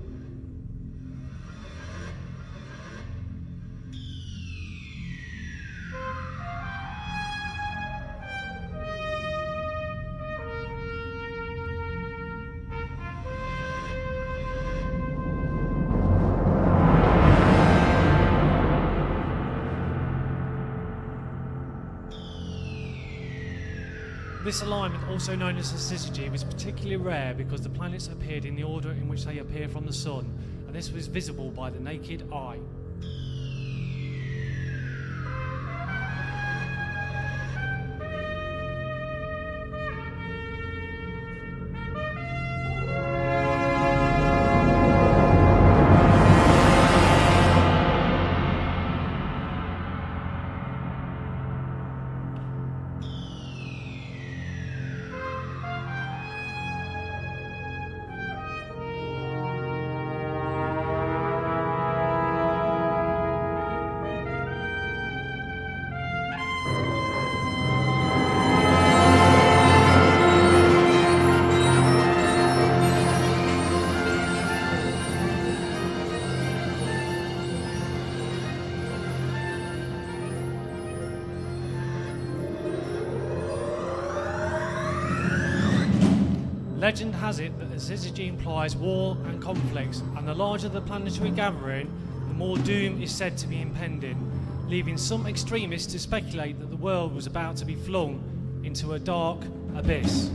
This alignment, also known as a syzygy, was particularly rare because the planets appeared in the order in which they appear from the Sun, and this was visible by the naked eye. Legend has it that the syzygy implies war and conflicts, and the larger the planetary gathering, the more doom is said to be impending, leaving some extremists to speculate that the world was about to be flung into a dark abyss.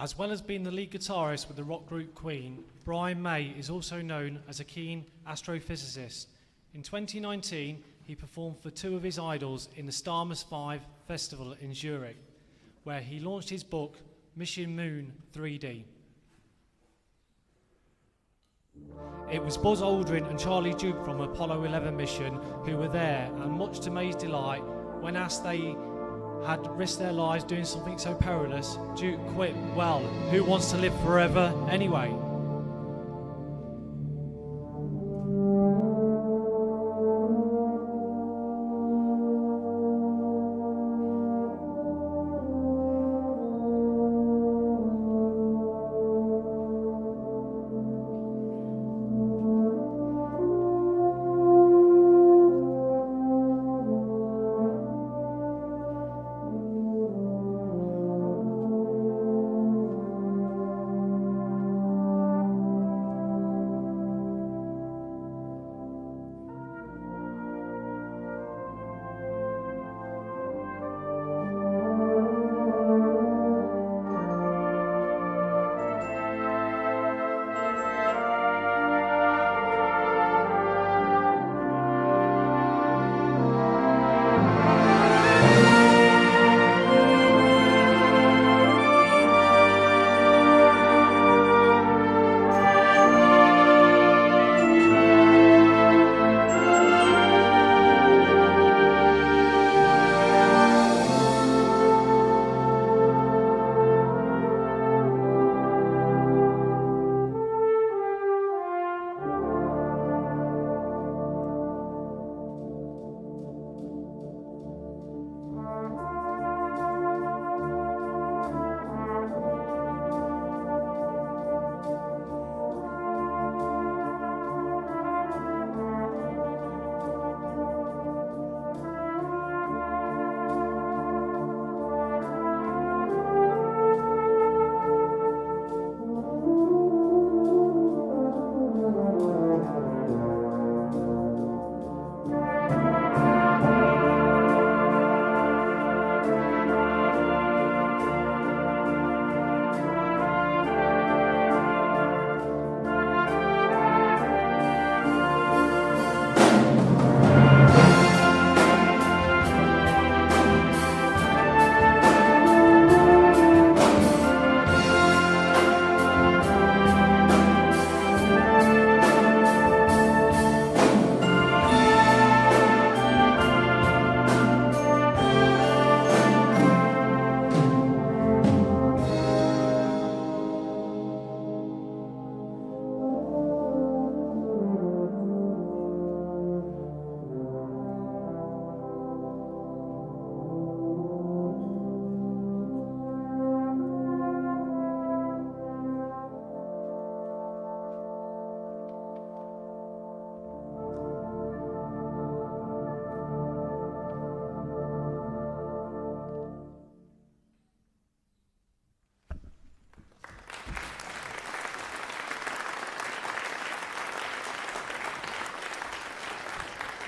As well as being the lead guitarist with the rock group Queen, Brian May is also known as a keen astrophysicist. In 2019, he performed for two of his idols in the Starmus 5 festival in Zurich, where he launched his book, Mission Moon 3D. It was Buzz Aldrin and Charlie Duke from Apollo 11 mission who were there, and much to May's delight, when asked they had risked their lives doing something so perilous, Duke quit. Well, who wants to live forever anyway?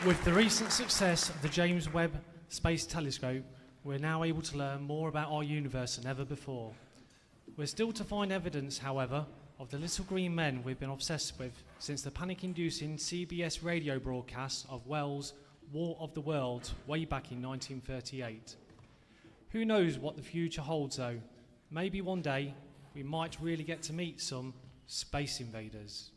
With the recent success of the James Webb Space Telescope, we're now able to learn more about our universe than ever before. We're still to find evidence, however, of the little green men we've been obsessed with since the panic-inducing CBS radio broadcast of Wells' War of the Worlds way back in 1938. Who knows what the future holds, though? Maybe one day we might really get to meet some space invaders.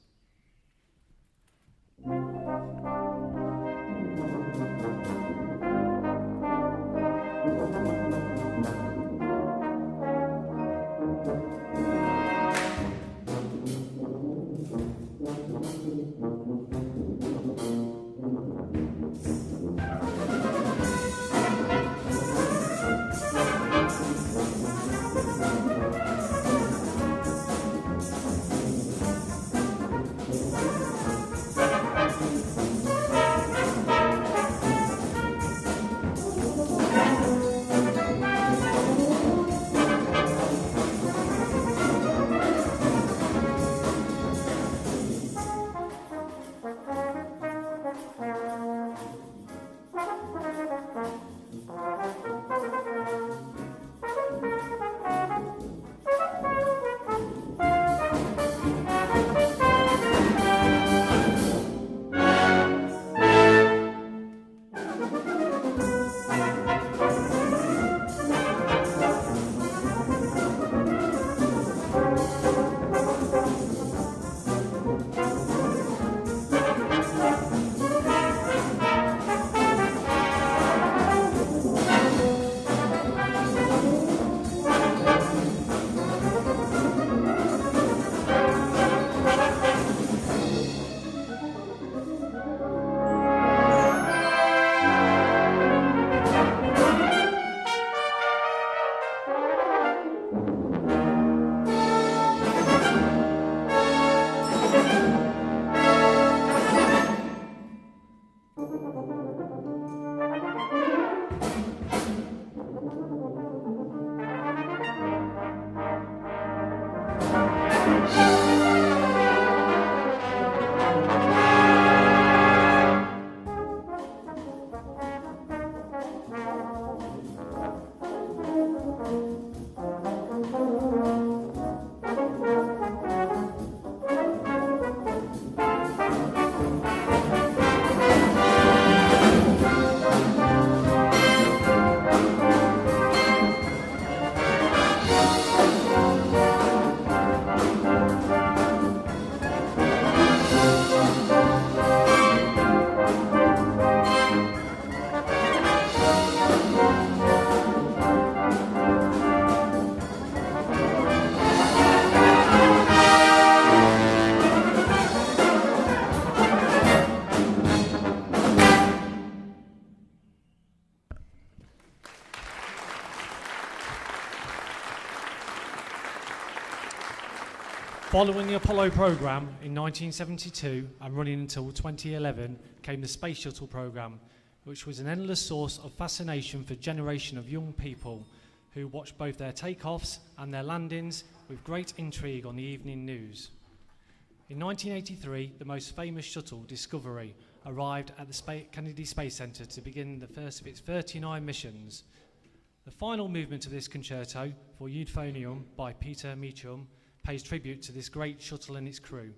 Following the Apollo program in 1972 and running until 2011 came the Space Shuttle program, which was an endless source of fascination for a generation of young people who watched both their takeoffs and their landings with great intrigue on the evening news. In 1983, the most famous shuttle, Discovery, arrived at the Kennedy Space Center to begin the first of its 39 missions. The final movement of this concerto for euphonium by Peter Meacham pays tribute to this great shuttle and its crew.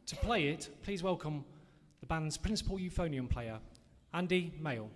To play it, please welcome the band's principal euphonium player, Andy Mayle.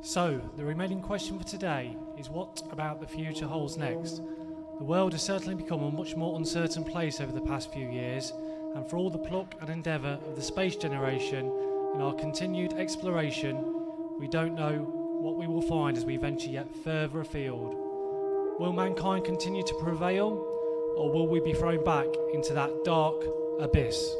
So, the remaining question for today is what about the future holds next? The world has certainly become a much more uncertain place over the past few years, and for all the pluck and endeavour of the space generation and our continued exploration, we don't know what we will find as we venture yet further afield. Will mankind continue to prevail, or will we be thrown back into that dark abyss?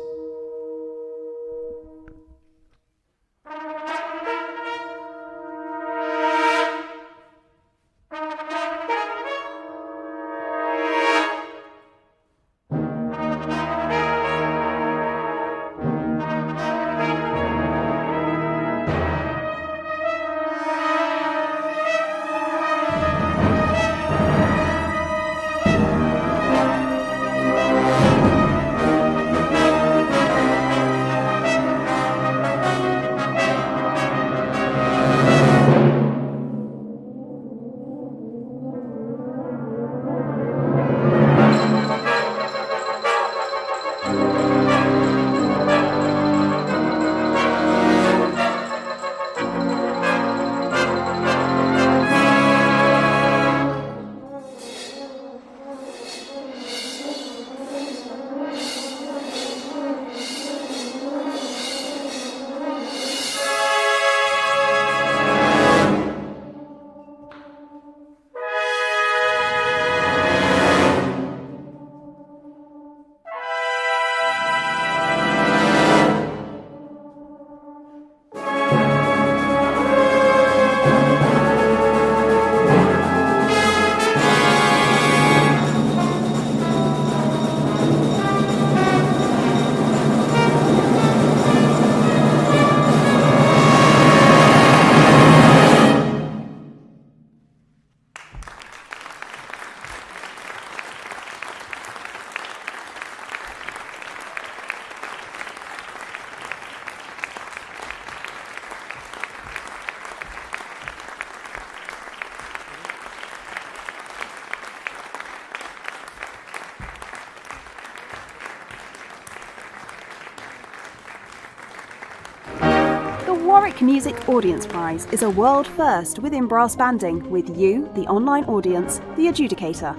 Warwick Music Audience Prize is a world first within brass banding with you, the online audience, the adjudicator.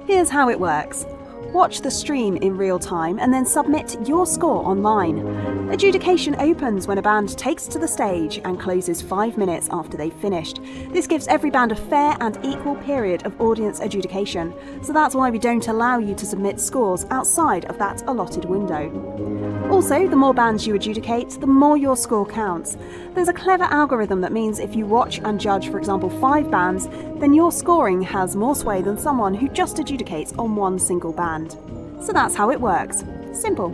Here's how it works. Watch the stream in real time and then submit your score online. Adjudication opens when a band takes to the stage and closes 5 minutes after they've finished. This gives every band a fair and equal period of audience adjudication, so that's why we don't allow you to submit scores outside of that allotted window. Also, the more bands you adjudicate, the more your score counts. There's a clever algorithm that means if you watch and judge, for example, 5 bands, then your scoring has more sway than someone who just adjudicates on one single band. So that's how it works. Simple.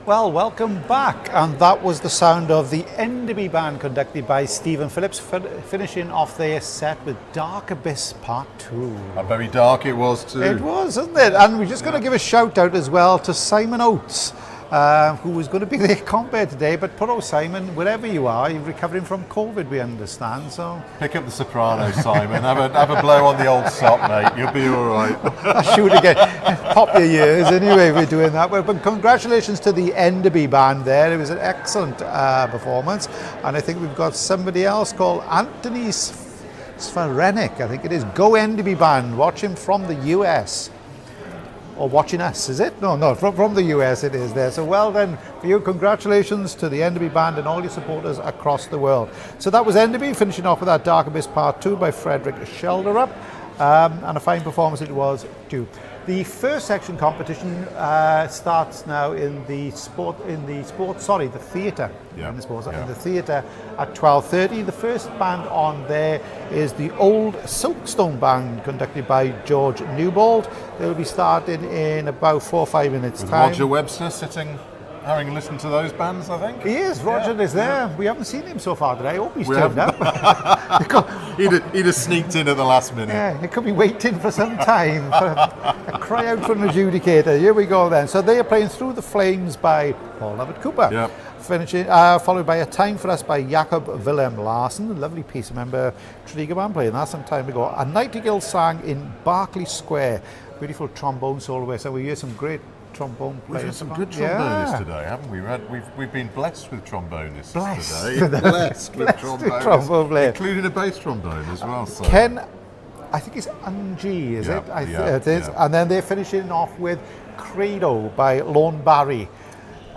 Well, welcome back, and that was the sound of the Enderby Band conducted by Stephen Phillips, finishing off their set with Dark Abyss Part 2. And very dark it was too. It was, isn't it? And we're just going to give a shout out as well to Simon Oates, who was going to be their compere today, but poor old Simon, wherever you are, you're recovering from COVID, we understand, so... Pick up the soprano, Simon, have a blow on the old sock, mate, you'll be alright. Shoot again, pop your ears anyway, we're doing that. But congratulations to the Enderby Band there, it was an excellent performance, and I think we've got somebody else called Anthony Svarenic, I think it is. Go Enderby Band, watch him from the US. Or watching us, is it? No, from the US it is there. So well done for you. Congratulations to the Enderby Band and all your supporters across the world. So that was Enderby, finishing off with that Dark Abyss Part 2 by Frederick Shelderup. And a fine performance it was too. The first section competition starts now in the theatre. Yeah. In the theatre at 12:30. The first band on there is the Old Silkstone Band, conducted by George Newbold. They will be starting in about 4 or 5 minutes' With time. Roger Webster sitting having listened to those bands, I think. He is. Roger is there. We haven't seen him so far today. I hope he's We turned up. He'd have sneaked in at the last minute. Yeah, he could be waiting for some time for a cry out for an adjudicator. Here we go then. So they are playing Through the Flames by Paul Lovett Cooper. Yep. Finishing, followed by A Time for Us by Jakob Willem Larsen, a lovely piece. I remember Tregear band playing that some time ago. A Nightingale Sang in Berkeley Square. Beautiful trombone solo. So we hear some great trombone We've players. had some good trombonists today, haven't we? We've been blessed with trombonists today. Blessed with trombonists, including a bass trombone as well. So. Ken, I think it's Angie, is it? It is. Yeah. And then they're finishing off with Credo by Lorne Barry.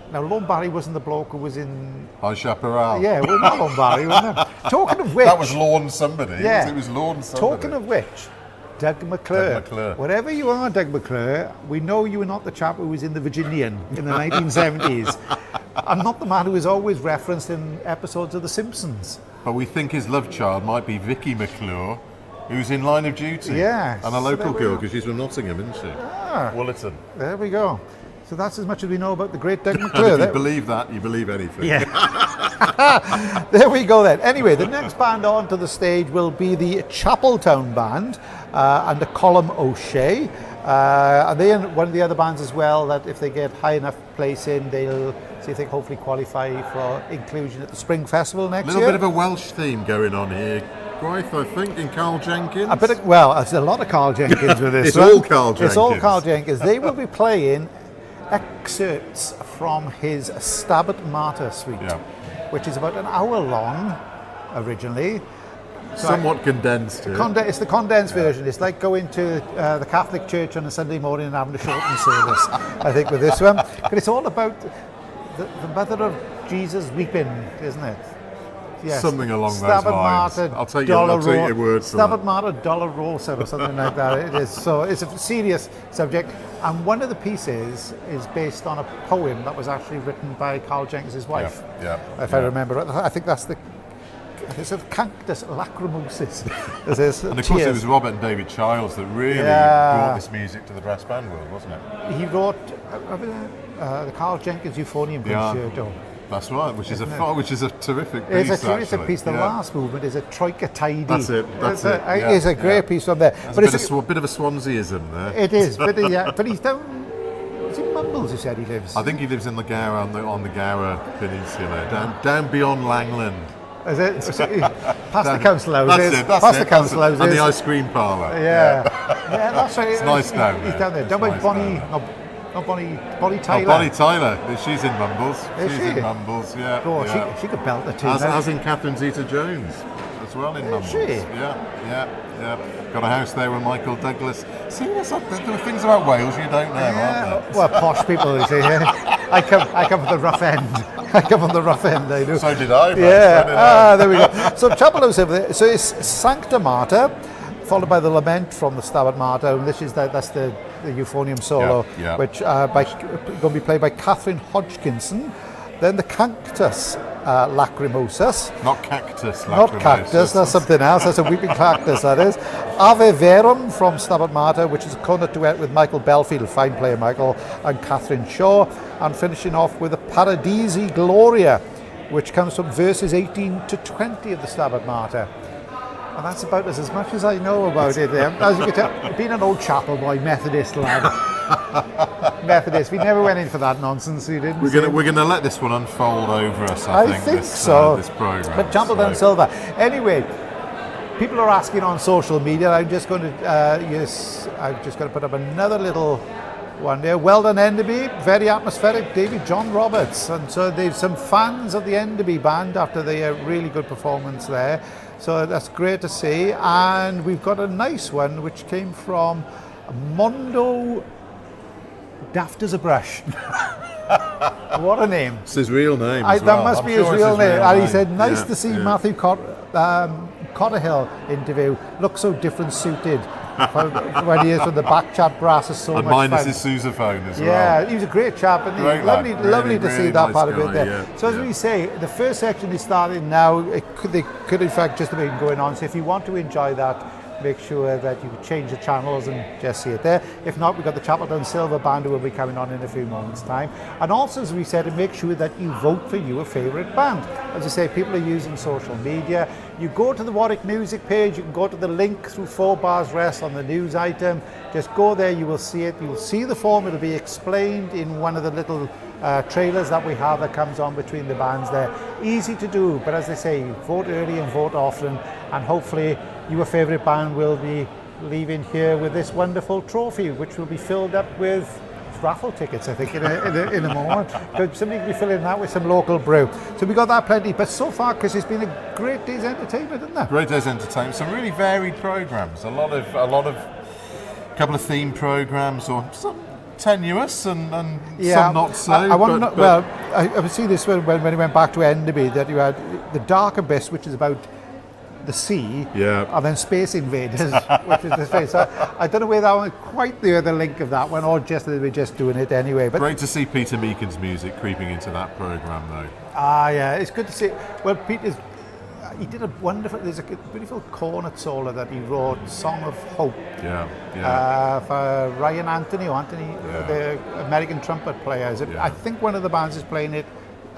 Now, Lorne Barry wasn't the bloke who was in... High Chaparral. Yeah, well, not Lorne Barry, wasn't it? Talking of which... That was Lorne somebody. Yeah. It was Lorne somebody. Talking of which, Doug McClure. Whatever you are, Doug McClure, we know you were not the chap who was in the Virginian in the 1970s. And not the man who is always referenced in episodes of The Simpsons. But we think his love child might be Vicky McClure, who's in Line of Duty. Yes. And a local girl, because she's from Nottingham, isn't she? Ah. Woolerton. There we go. So that's as much as we know about the great Doug McClure. And if you believe that, you believe anything. Yeah. There we go then. Anyway, the next band onto the stage will be the Chapeltown Band under Colm O'Shea. And they are one of the other bands as well that if they get high enough place in, they'll see if they can hopefully qualify for inclusion at the Spring Festival next year. A little bit of a Welsh theme going on here. Gwaith, I think, in Carl Jenkins. There's a lot of Carl Jenkins with this. It's all Carl Jenkins. It's all Carl Jenkins. They will be playing excerpts from his Stabat Mater suite, which is about an hour long originally. Somewhat condensed. It's the condensed version. It's like going to the Catholic Church on a Sunday morning and having a shortened service, I think, with this one. But it's all about the mother of Jesus weeping, isn't it? Yes. Something along those lines. I'll take your word for Stabat Mater Dolorosa or something like that. It is. So it's a serious subject. And one of the pieces is based on a poem that was actually written by Carl Jenkins' wife. If I remember right. I think that's it's a Canctus Lacrimosis. And of course it was Robert and David Childs that really brought this music to the brass band world, wasn't it? He wrote the Carl Jenkins Euphonium Concerto. That's right, which is a terrific piece. It's a terrific piece. The last movement is a troika tidy. That's it. It's a great piece from there. But it's a bit of a Swanseaism there. It is, but he's down. Is it Mumbles? You said he lives. I think he lives in the Gower on the Gower Peninsula, down beyond Langland. Is it? Past the council houses. That's the council houses. And the ice cream parlour. Yeah, that's right. It's nice down there. He's down there. Down by Bonnie Tyler. Oh, Bonnie Tyler. She's in Mumbles. She's in Mumbles, yeah. Oh, yeah. She could belt the two. As in Catherine Zeta-Jones as well in Mumbles. She? Yeah. Got a house there with Michael Douglas. See, there are things about Wales you don't know, aren't there? Well, posh people, you see. I come from the rough end. I do. So did I. There we go. So Chapeltown's over there. So it's Sancta Mater, followed by the Lament from the Stabat Mater, and that's the euphonium solo, which going to be played by Catherine Hodgkinson. Then the Canctus Lacrimosus. Not Cactus Lacrimosus. Not Cactus, that's something else. That's a weeping cactus, that is. Ave Verum from Stabat Mater, which is a cornet duet with Michael Belfield, fine player Michael, and Catherine Shaw. And finishing off with the Paradisi Gloria, which comes from verses 18 to 20 of the Stabat Mater. And that's about as much as I know about it. As you can tell, being an old chapel boy, Methodist lad. Methodist. We never went in for that nonsense. We didn't. We're gonna let this one unfold over us. I think so. This program. But Chapeltown Silver. Anyway, people are asking on social media. I'm just going to put up another little one there. Well done, Enderby. Very atmospheric. David John Roberts. And so there's some fans of the Enderby band after their really good performance there. So that's great to see. And we've got a nice one which came from Mondo Daft as a Brush. What a name. It's his real name. That must be his real name. And he said, nice to see Matthew Cotterhill interview. Looks so different suited. When he is from the back chat brass is so and much fun. And minus his sousaphone as well. Yeah, he was a great chap, and lovely to see that nice part of it guy, there. So as we say, the first section is starting now. They could in fact just have been going on. So if you want to enjoy that, make sure that you can change the channels and just see it there. If not, we've got the Chapeltown Silver Band who will be coming on in a few moments' time. And also, as we said, to make sure that you vote for your favourite band. As I say, people are using social media. You go to the Warwick Music page, you can go to the link through 4 Bars Rest on the news item. Just go there, you will see it. You will see the form. It'll be explained in one of the little trailers that we have that comes on between the bands there. Easy to do, but as they say, vote early and vote often, and hopefully your favourite band will be leaving here with this wonderful trophy, which will be filled up with raffle tickets, I think, in a moment. But somebody will be filling that with some local brew. So we got that plenty. But so far, because it's been a great day's entertainment, isn't it? Great day's entertainment. Some really varied programmes. A couple of theme programmes, or some tenuous and some not so. I want to know. Well, I see this when we went back to Enderby, that you had the Dark Abyss, which is about the sea, and then Space Invaders, which is the space. So I don't know where that one, quite the other link of that one, or just that we're just doing it anyway. But great to see Peter Meakin's music creeping into that programme, though. Yeah, it's good to see. Well, he did a wonderful. There's a beautiful cornet solo that he wrote, "Song of Hope." For Ryan Anthony, the American trumpet player. I think one of the bands is playing it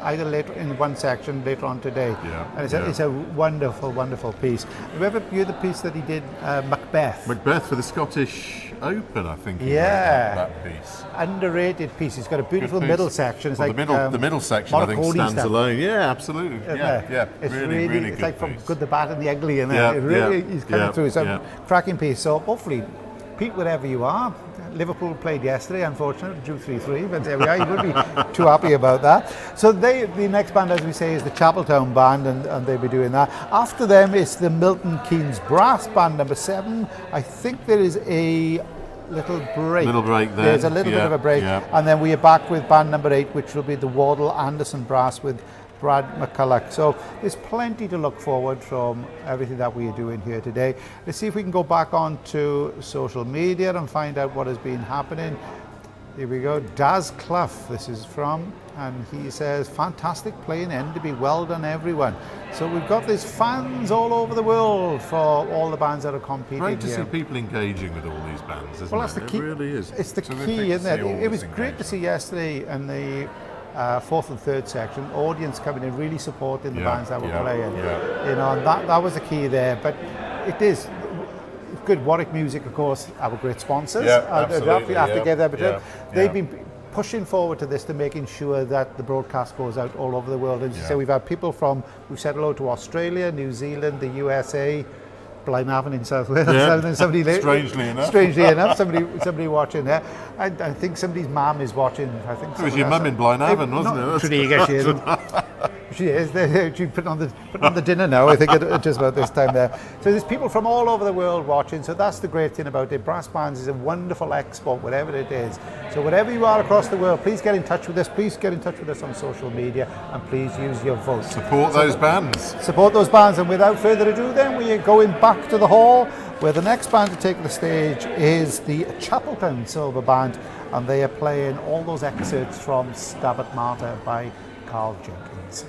either later in one section later on today. And it's a wonderful, wonderful piece. Remember the piece that he did, Macbeth? Macbeth for the Scottish Open, I think. That piece. Underrated piece. It's got a beautiful middle section. It's well, like the middle section, I think, stands alone. Yeah, absolutely. It's really it's like piece. From Good, the Bad, and the Ugly, and it really is coming through. It's a cracking piece. So hopefully, Pete, wherever you are. Liverpool played yesterday, unfortunately, drew 3-3, but there we are. You would be too happy about that. So the next band, as we say, is the Chapeltown Band, and they'll be doing that. After them, it's the Milton Keynes Brass Band, number 7. I think there is a little break. There. There's a little bit of a break. And then we are back with band number 8, which will be the Wardle Anderson Brass with Brad McCulloch. So there's plenty to look forward from everything that we are doing here today. Let's see if we can go back onto social media and find out what has been happening. Here we go. Daz Clough, this is from, and he says, fantastic playing Enderby, well done everyone. So we've got these fans all over the world for all the bands that are competing Great to here. see people engaging with all these bands, isn't that's the key. It really is. It's the key, isn't it? It was great to see yesterday in the 4th and 3rd section, audience coming in, really supporting the bands that were playing. You know, and that was the key there. But it is good. Warwick Music, of course, our great sponsors. Absolutely. Have to give them. They've been pushing forward to this, to making sure that the broadcast goes out all over the world. And so we've had people we've said hello to Australia, New Zealand, the USA, Blaenavon in South Wales. Strangely enough, somebody watching there. I think somebody's mum is watching. I think it was your mum in Blaenavon, wasn't it? She is. She's putting on the dinner now, I think, at just about this time there. So there's people from all over the world watching. So that's the great thing about it. Brass bands is a wonderful export, whatever it is. So wherever you are across the world, please get in touch with us. Please get in touch with us on social media, and please use your vote. Support those bands. Support those bands. And without further ado, then we are going back to the hall, where the next band to take the stage is the Chapeltown Silver Band, and they are playing all those excerpts from Stabat Mater by Carl Jenkins.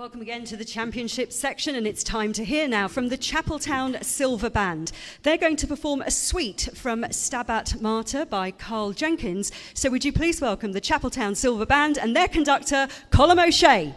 Welcome again to the championship section, and it's time to hear now from the Chapeltown Silver Band. They're going to perform a suite from Stabat Mater by Carl Jenkins. So would you please welcome the Chapeltown Silver Band and their conductor, Colm O'Shea.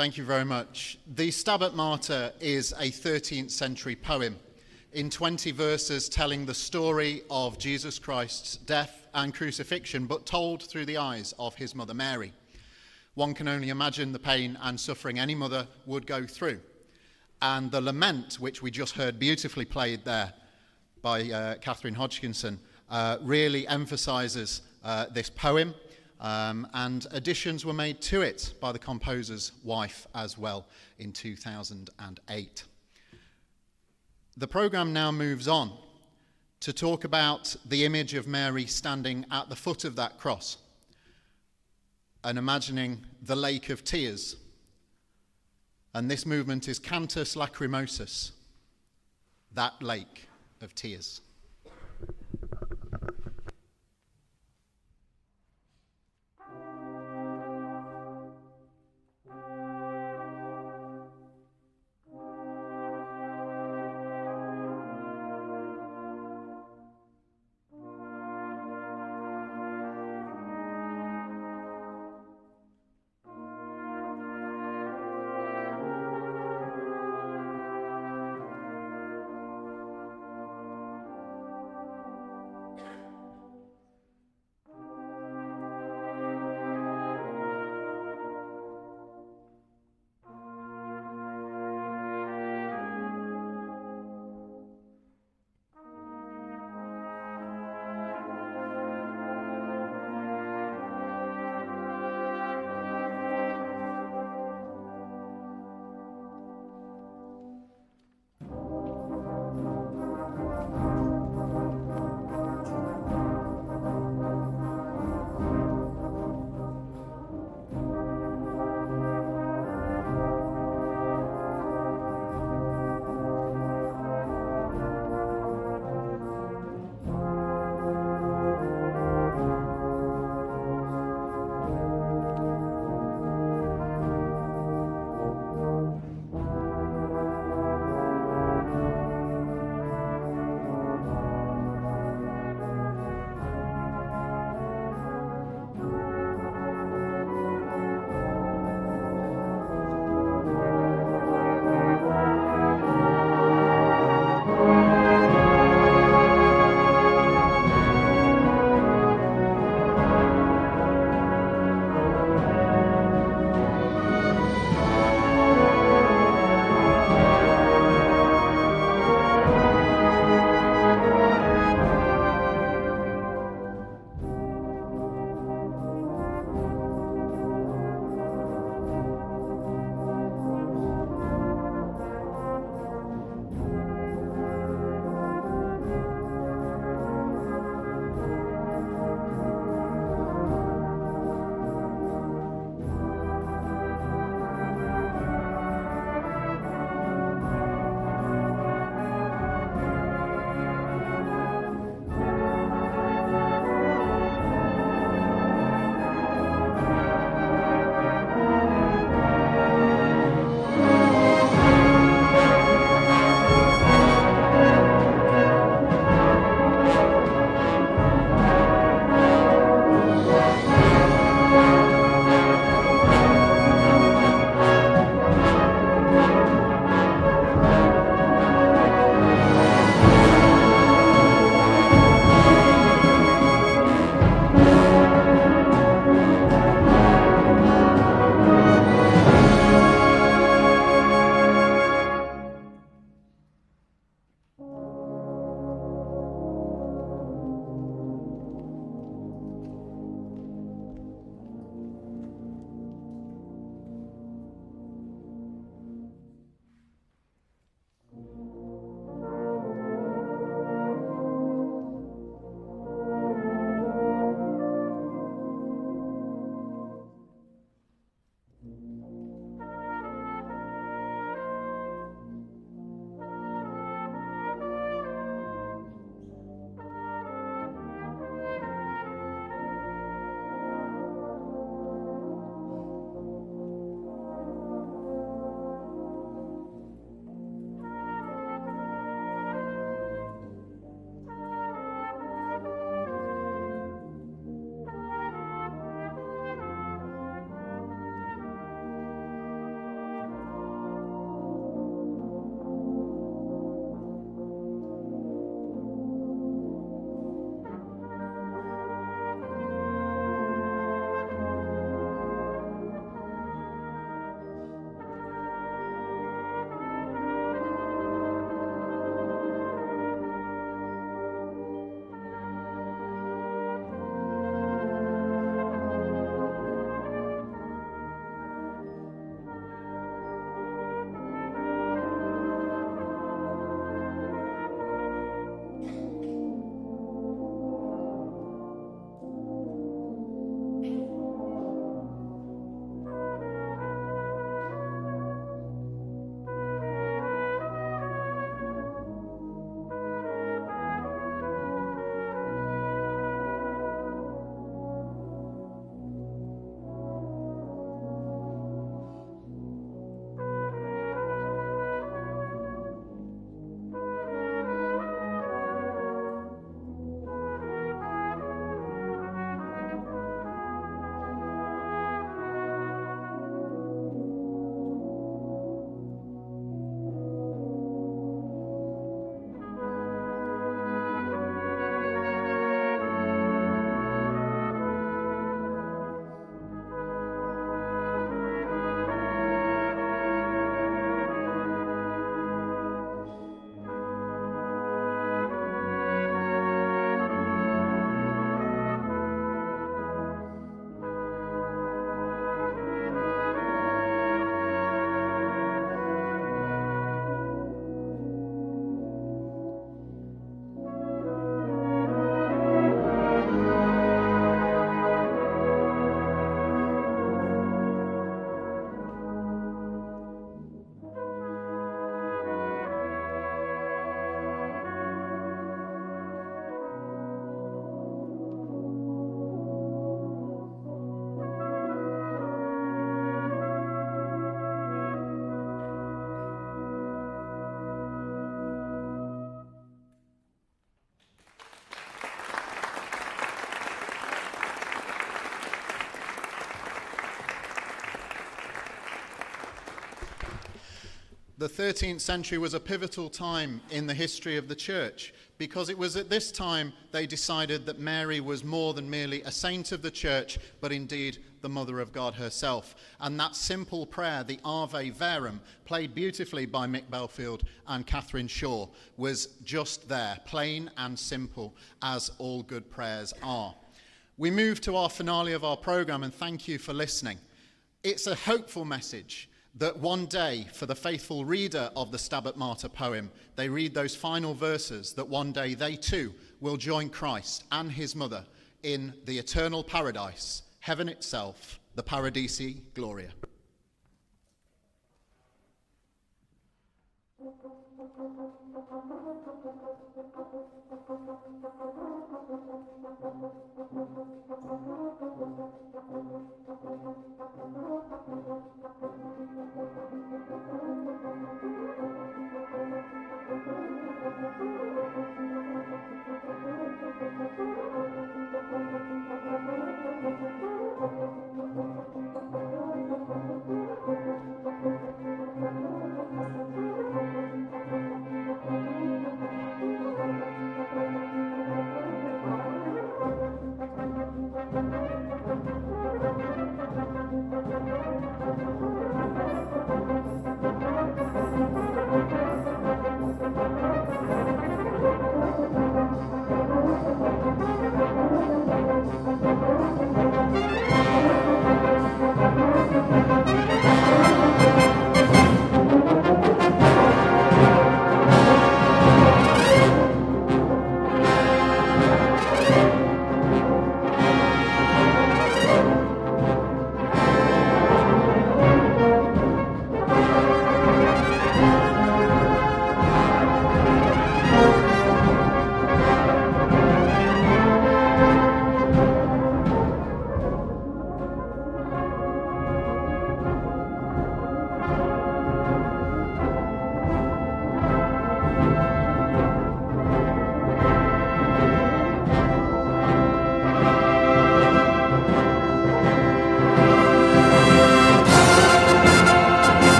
Thank you very much. The Stabat Mater is a 13th century poem in 20 verses telling the story of Jesus Christ's death and crucifixion, but told through the eyes of his mother Mary. One can only imagine the pain and suffering any mother would go through. And the lament, which we just heard beautifully played there by Catherine Hodgkinson, really emphasises this poem. And additions were made to it by the composer's wife as well in 2008. The programme now moves on to talk about the image of Mary standing at the foot of that cross and imagining the lake of tears. And this movement is Cantus Lacrimosus, that lake of tears. The 13th century was a pivotal time in the history of the church, because it was at this time they decided that Mary was more than merely a saint of the church, but indeed the Mother of God herself. And that simple prayer, the Ave Verum, played beautifully by Mick Belfield and Catherine Shaw, was just there, plain and simple, as all good prayers are. We move to our finale of our programme, and thank you for listening. It's a hopeful message that one day, for the faithful reader of the Stabat Mater poem, they read those final verses, that one day they too will join Christ and his mother in the eternal paradise, heaven itself, the Paradisi Gloria.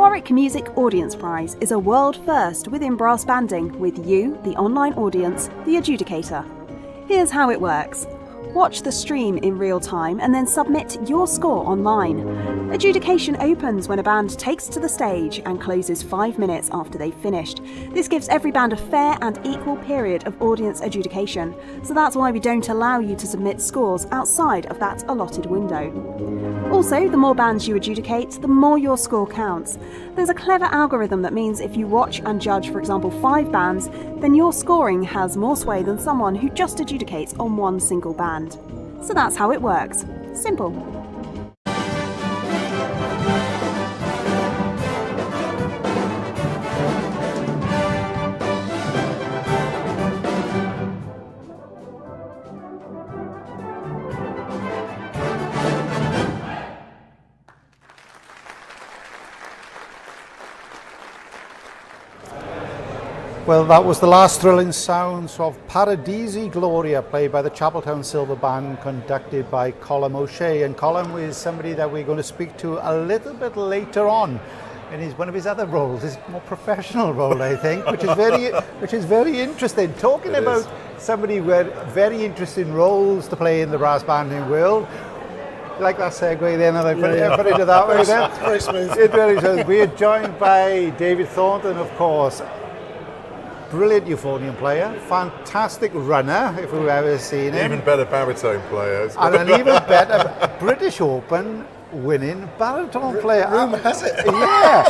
Warwick Music Audience Prize is a world first within brass banding, with you, the online audience, the adjudicator. Here's how it works. Watch the stream in real time and then submit your score online. Adjudication opens when a band takes to the stage and closes 5 minutes after they've finished. This gives every band a fair and equal period of audience adjudication, so that's why we don't allow you to submit scores outside of that allotted window. Also, the more bands you adjudicate, the more your score counts. There's a clever algorithm that means if you watch and judge, for example, 5 bands, then your scoring has more sway than someone who just adjudicates on one single band. So that's how it works. Simple. Well, that was the last thrilling sounds of Paradisi Gloria, played by the Chapeltown Silver Band, conducted by Colm O'Shea. And Colm is somebody that we're going to speak to a little bit later on. And he's one of his other roles, his more professional role, I think, which is very interesting. Talking about somebody with very interesting roles to play in the brass banding world. Like that segue then, and I put it that way there. Very smooth. It's very smooth. We are joined by David Thornton, of course. Brilliant euphonium player, fantastic runner, if we've ever seen him. Even better baritone player. And an even better British Open winning baritone player. Rumour has it. Yeah.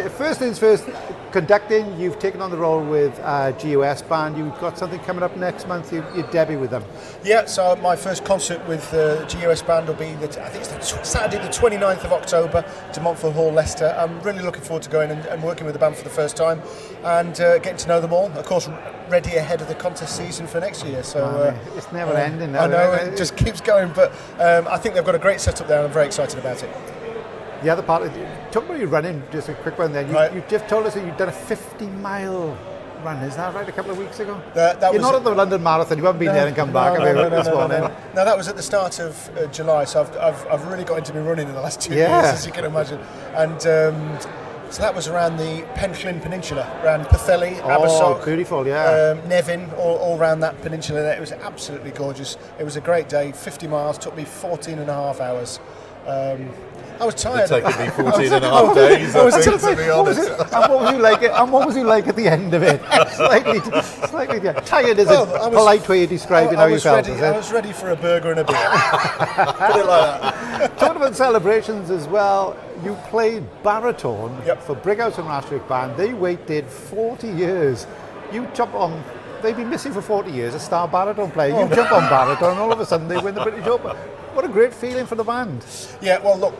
First things first, conducting, you've taken on the role with GUS Band. You've got something coming up next month, you debut with them. Yeah, so my first concert with the GUS Band will be, I think it's Saturday the 29th of October to Montfort Hall, Leicester. I'm really looking forward to going and working with the band for the first time and getting to know them all. Of course, ready ahead of the contest season for next year. So it's never ending now. I know, it just keeps going, but I think they've got a great setup there and I'm very excited about it. The other part, talk about your running, just a quick one then. You just told us that you've done a 50-mile run, is that right, a couple of weeks ago? You're not at the London Marathon, you haven't been there and come back. No, that was at the start of July, so I've really got into me running in the last 2 years, as you can imagine. And so that was around the Penllyn Peninsula, around Pwllheli, Abersoch, beautiful, Nevin, all around that peninsula there. It was absolutely gorgeous. It was a great day, 50 miles, took me 14 and a half hours. I was tired. It's taken me 14 and a half days, to be honest. And what was you like at the end of it? Slightly tired is a polite way of describing how you felt. I was ready for a burger and a beer. Put it like that. Talking about celebrations as well, you played baritone for Brighouse and Rastrick Band. They waited 40 years. You jump on. They've been missing for 40 years, a star baritone player. You jump on baritone and all of a sudden they win the British Open. What a great feeling for the band. Yeah, well, look,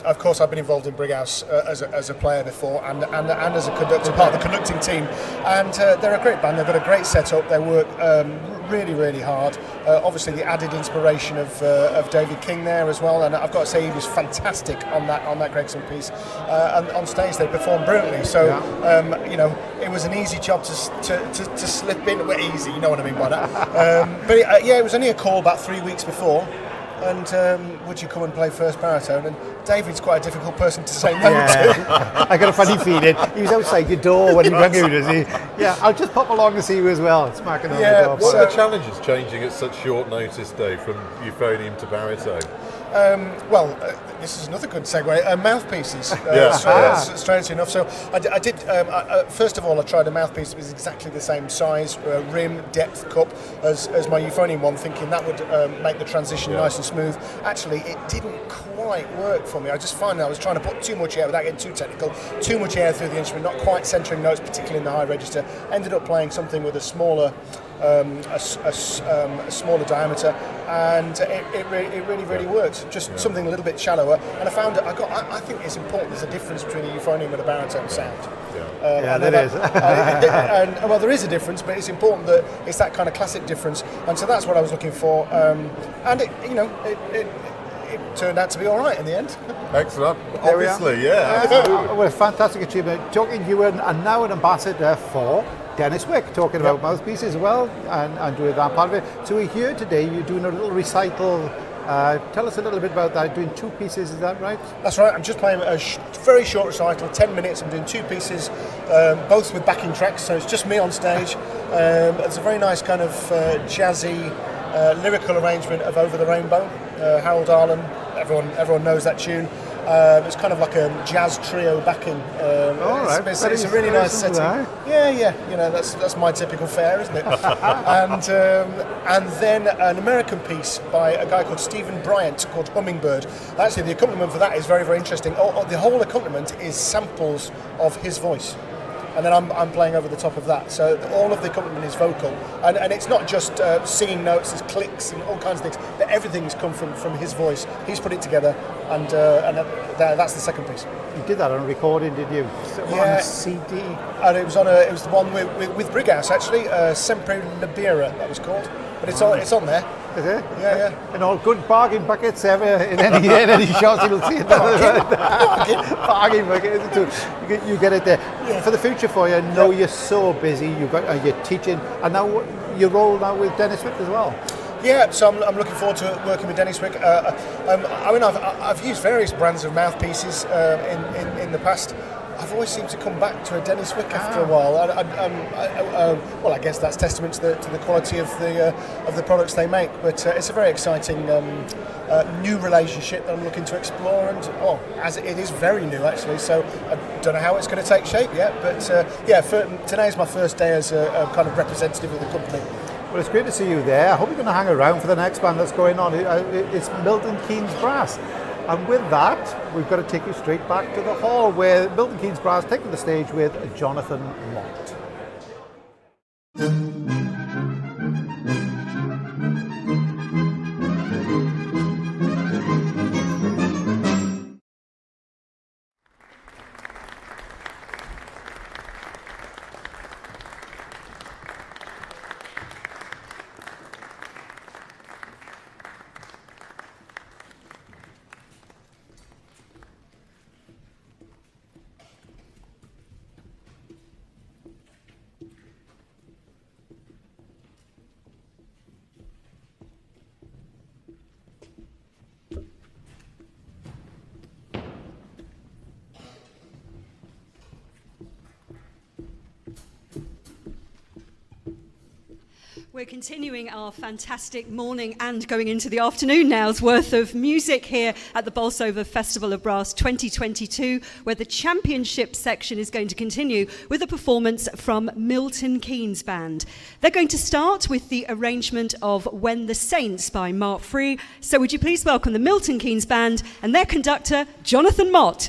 of course, I've been involved in Brighouse as a player before and as a conductor, part of the conducting team. And they're a great band. They've got a great setup. They work really, really hard. Obviously, the added inspiration of David King there as well. And I've got to say, he was fantastic on that Gregson piece. And on stage, they performed brilliantly. So, you know, it was an easy job to slip in. Well, easy, you know what I mean by that. But it was only a call about 3 weeks before. And would you come and play first baritone? And David's quite a difficult person to say no to. I got a funny feeling. He was outside your door when he rang out, is he? Yeah, I'll just pop along and see you as well. Smacking on the door. What are the challenges changing at such short notice, Dave, from euphonium to baritone? This is another good segue. Mouthpieces, strangely enough. So I did. First of all, I tried a mouthpiece that was exactly the same size, rim, depth, cup as my euphonium one, thinking that would make the transition nice and smooth. Actually, it didn't quite work for me. I just found I was trying to put too much air without getting too technical, too much air through the instrument, not quite centering notes, particularly in the high register. Ended up playing something with a smaller. A smaller diameter, and it really works. Just something a little bit shallower, and I found I think it's important. There's a difference between a euphonium and a baritone sound. There is. Well, there is a difference, but it's important that it's that kind of classic difference, and so that's what I was looking for. And it turned out to be all right in the end. Excellent. Obviously, Well, fantastic achievement. Talking, you are now an ambassador for Dennis Wick, talking about mouthpieces as well, and doing that part of it. So we're here today, you're doing a little recital. Tell us a little bit about that. Doing 2 pieces, is that right? That's right. I'm just playing a very short recital, 10 minutes. I'm doing 2 pieces, both with backing tracks, so it's just me on stage. It's a very nice kind of jazzy, lyrical arrangement of Over the Rainbow. Harold Arlen, everyone knows that tune. It's kind of like a jazz trio backing. It's a really nice setting. Yeah. You know, that's my typical fare, isn't it? and then an American piece by a guy called Stephen Bryant called Hummingbird. Actually, the accompaniment for that is very, very interesting. The whole accompaniment is samples of his voice. And then I'm playing over the top of that. So all of the accompaniment is vocal. And it's not just singing notes, there's clicks and all kinds of things, but everything's come from his voice. He's put it together, and that's the second piece. You did that on a recording, did you? On CD? And it was the one with Brighouse, actually, Sempre Libera, that was called. But it's on there. Is it? Yeah. And all good bargain buckets ever in any shops you'll see it. Bargain buckets. You get it there. Yeah. For the future for you, I know you're so busy. You're teaching, and now you're rolling out with Dennis Wick as well. Yeah, so I'm looking forward to working with Dennis Wick. I mean, I've used various brands of mouthpieces in the past. I've always seemed to come back to a Dennis Wick after a while. Well, I guess that's testament to the quality of the products they make. But it's a very exciting new relationship that I'm looking to explore, and as it is very new actually. So I don't know how it's going to take shape yet. But today is my first day as a kind of representative of the company. Well, it's great to see you there. I hope you're going to hang around for the next band that's going on. It's Milton Keynes Brass. And with that, we've got to take you straight back to the hall where Milton Keynes Brass taking the stage with Jonathan Mott. We're continuing our fantastic morning and going into the afternoon now's worth of music here at the Bolsover Festival of Brass 2022, where the championship section is going to continue with a performance from Milton Keynes Band. They're going to start with the arrangement of When the Saints by Mark Free. So would you please welcome the Milton Keynes Band and their conductor, Jonathan Mott.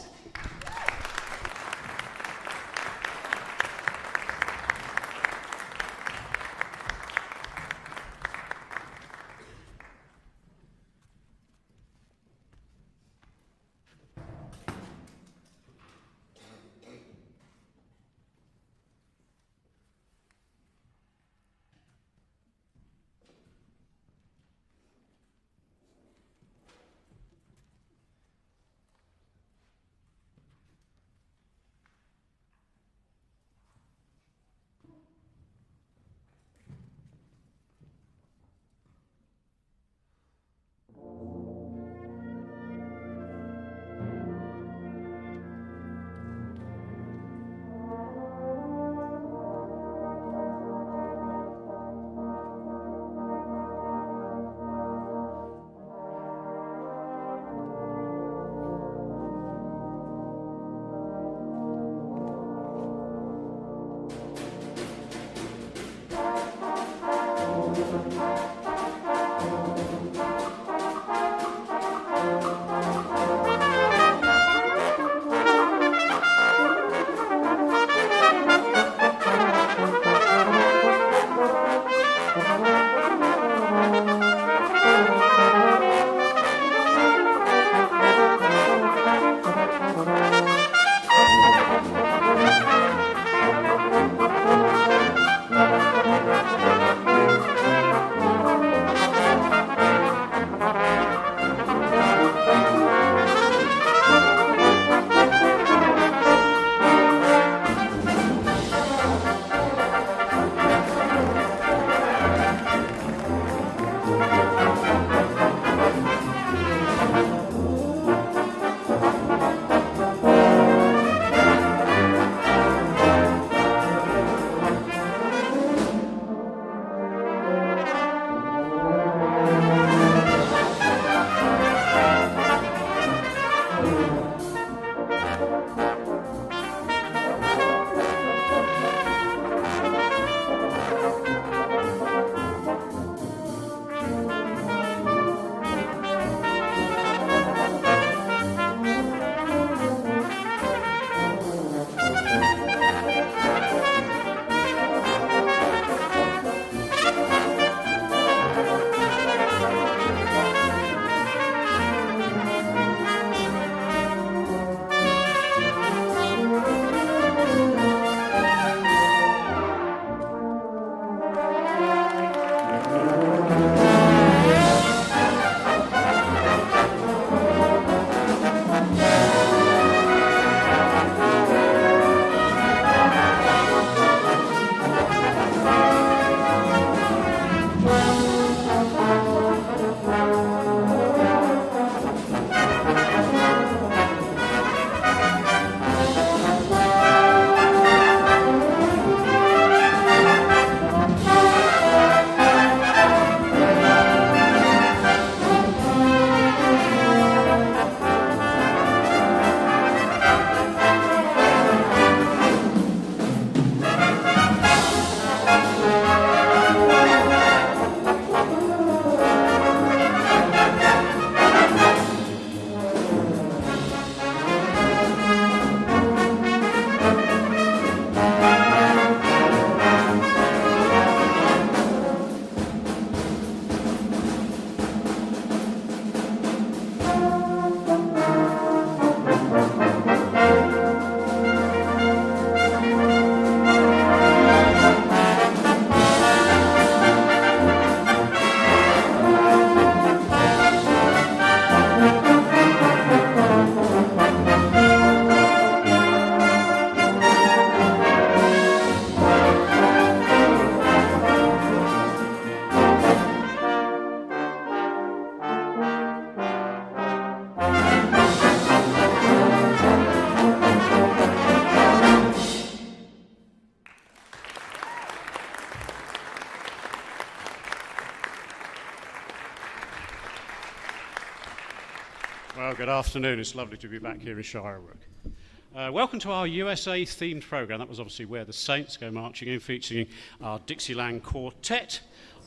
Well, good afternoon. It's lovely to be back here in Shirebrook. Welcome to our USA-themed programme. That was obviously Where the Saints Go Marching In, featuring our Dixieland Quartet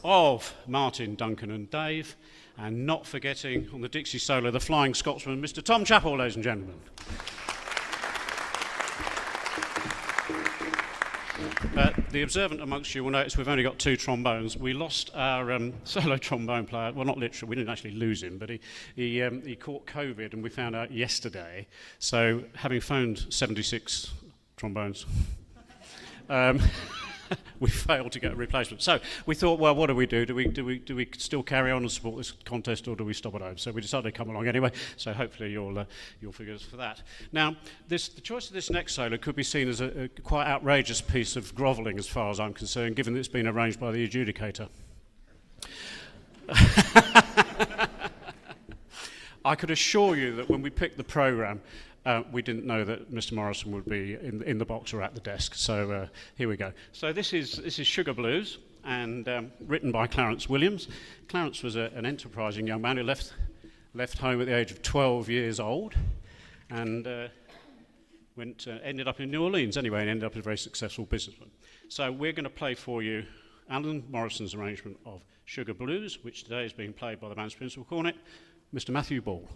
of Martin, Duncan and Dave, and not forgetting on the Dixie solo, the Flying Scotsman, Mr. Tom Chappell, ladies and gentlemen. The observant amongst you will notice we've only got 2 trombones. We lost our solo trombone player. Well, not literally, we didn't actually lose him, but he caught COVID, and we found out yesterday. So, having phoned 76 trombones, we failed to get a replacement. So we thought, well, what do we do? Do we still carry on and support this contest, or do we stop at home? So we decided to come along anyway. So hopefully you'll forgive us for that. Now, the choice of this next solo could be seen as a quite outrageous piece of grovelling, as far as I'm concerned, given that it's been arranged by the adjudicator. I could assure you that when we picked the programme, we didn't know that Mr. Morrison would be in the box or at the desk. So here we go. So this is Sugar Blues, and written by Clarence Williams. Clarence was an enterprising young man who left home at the age of 12 years old, and ended up in New Orleans anyway, and ended up as a very successful businessman. So we're going to play for you Alan Morrison's arrangement of Sugar Blues, which today is being played by the band's principal cornet, Mr. Matthew Ball.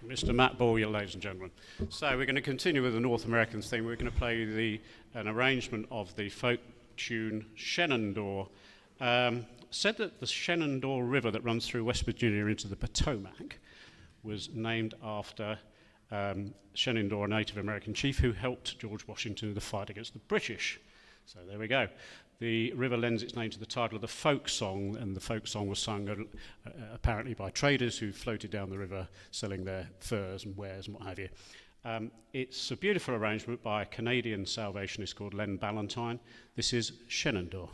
Mr. Matt Bowyer, ladies and gentlemen. So we're going to continue with the North American theme. We're going to play an arrangement of the folk tune Shenandoah. Said that the Shenandoah River that runs through West Virginia into the Potomac was named after Shenandoah, a Native American chief who helped George Washington in the fight against the British. So there we go. the river lends its name to the title of the folk song, and the folk song was sung apparently by traders who floated down the river selling their furs and wares and what have you. It's a beautiful arrangement by a Canadian Salvationist called Len Ballantyne. This is Shenandoah.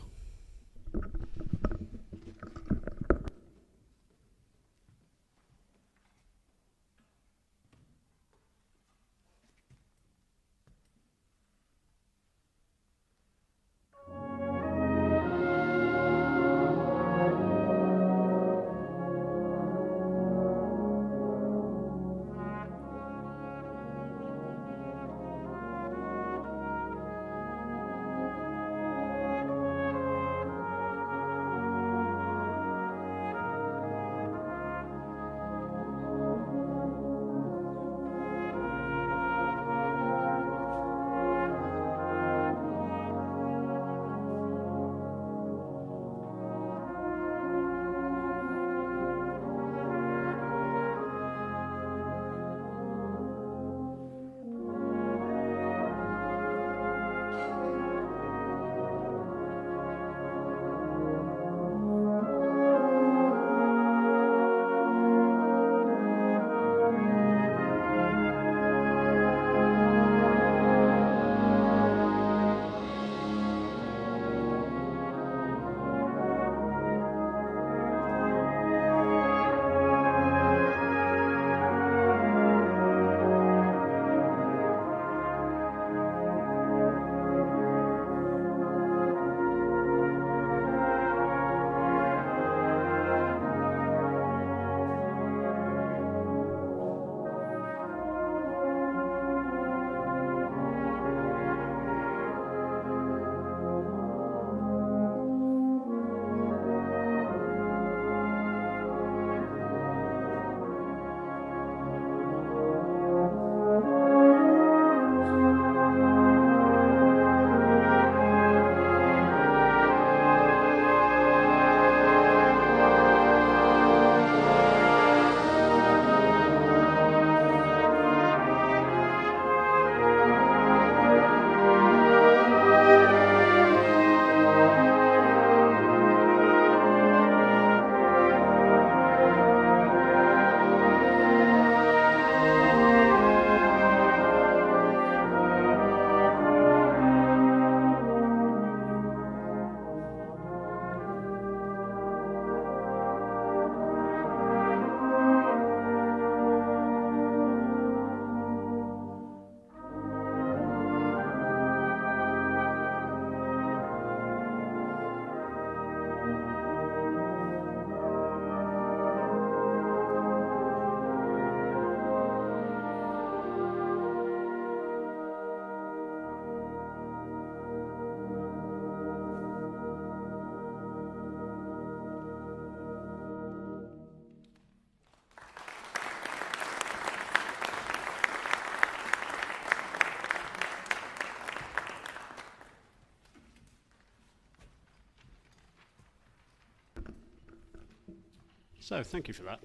So, thank you for that.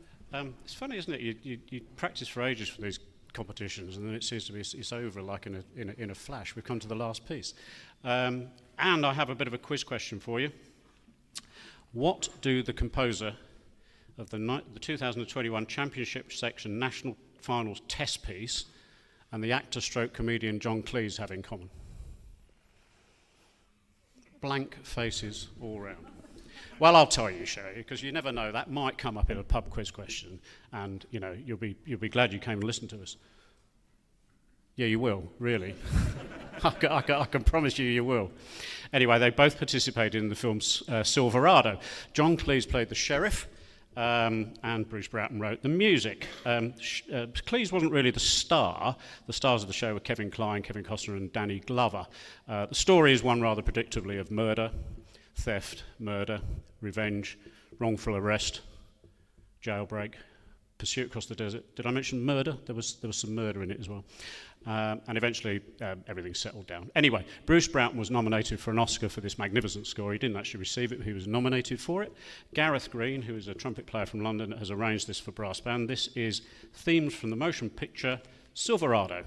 It's funny, isn't it? You practice for ages for these competitions, and then it seems to be it's over like in a flash. We've come to the last piece. And I have a bit of a quiz question for you. What do the composer of the 2021 Championship Section National Finals test piece and the actor/comedian John Cleese have in common? Blank faces all round. Well, I'll tell you, Sherry, because you never know. That might come up in a pub quiz question, and you know you'll be glad you came and listened to us. Yeah, you will, really. I can promise you will. Anyway, they both participated in the film Silverado. John Cleese played the sheriff, and Bruce Broughton wrote the music. Cleese wasn't really the star. The stars of the show were Kevin Kline, Kevin Costner, and Danny Glover. The story is one rather predictably of murder, theft, murder, revenge, wrongful arrest, jailbreak, pursuit across the desert. Did I mention murder? There was some murder in it as well. And eventually everything settled down. Anyway, Bruce Broughton was nominated for an Oscar for this magnificent score. He didn't actually receive it, but he was nominated for it. Gareth Green, who is a trumpet player from London, has arranged this for brass band. This is themes from the motion picture Silverado.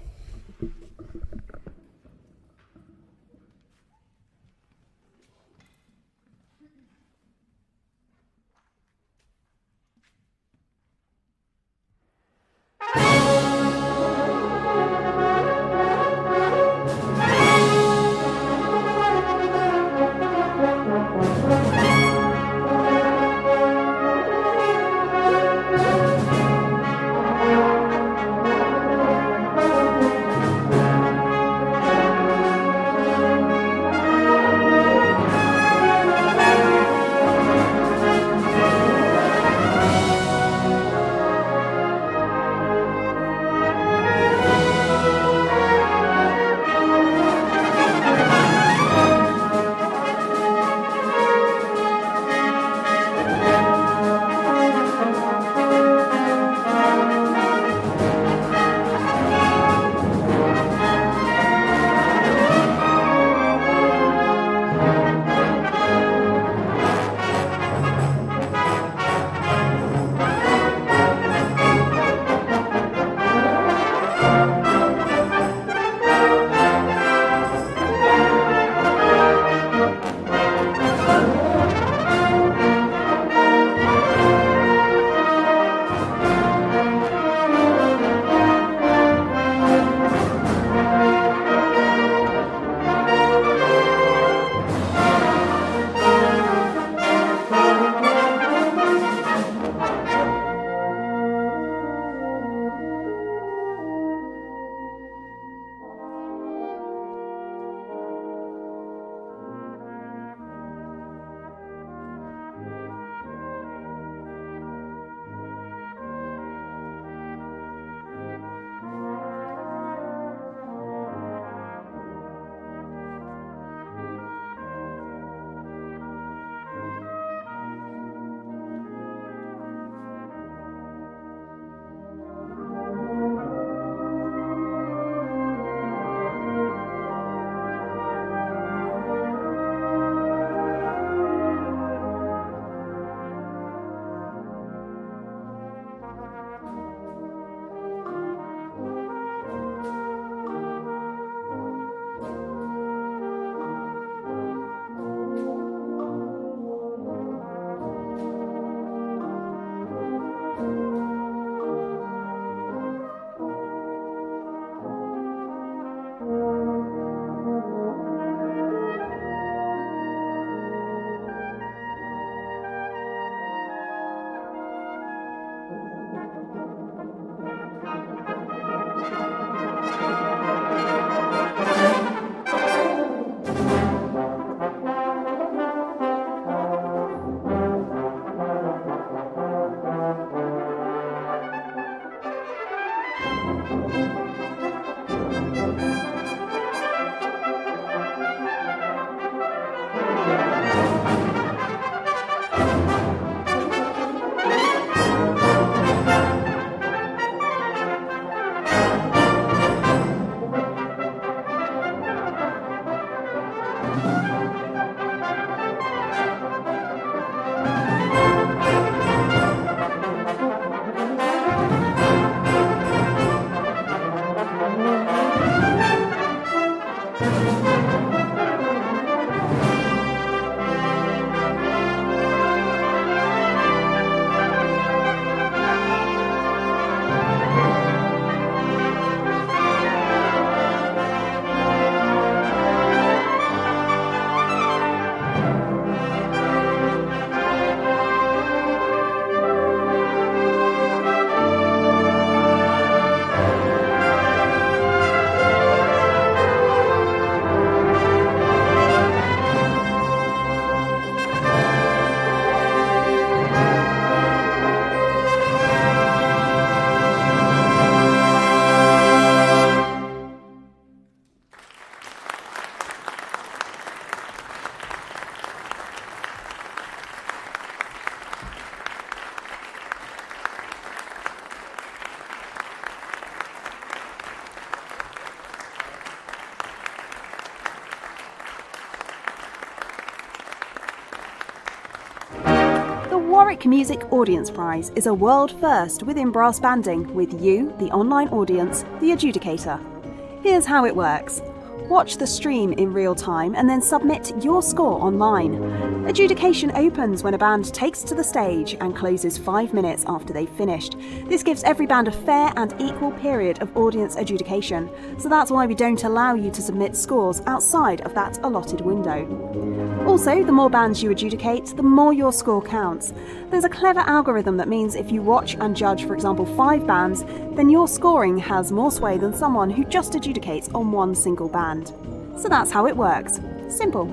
Warwick Music Audience Prize is a world first within brass banding with you, the online audience, the adjudicator. Here's how it works. Watch the stream in real time and then submit your score online. Adjudication opens when a band takes to the stage and closes 5 minutes after they've finished. This gives every band a fair and equal period of audience adjudication, so that's why we don't allow you to submit scores outside of that allotted window. Also, the more bands you adjudicate, the more your score counts. There's a clever algorithm that means if you watch and judge, for example, 5 bands, then your scoring has more sway than someone who just adjudicates on one single band. So that's how it works. Simple.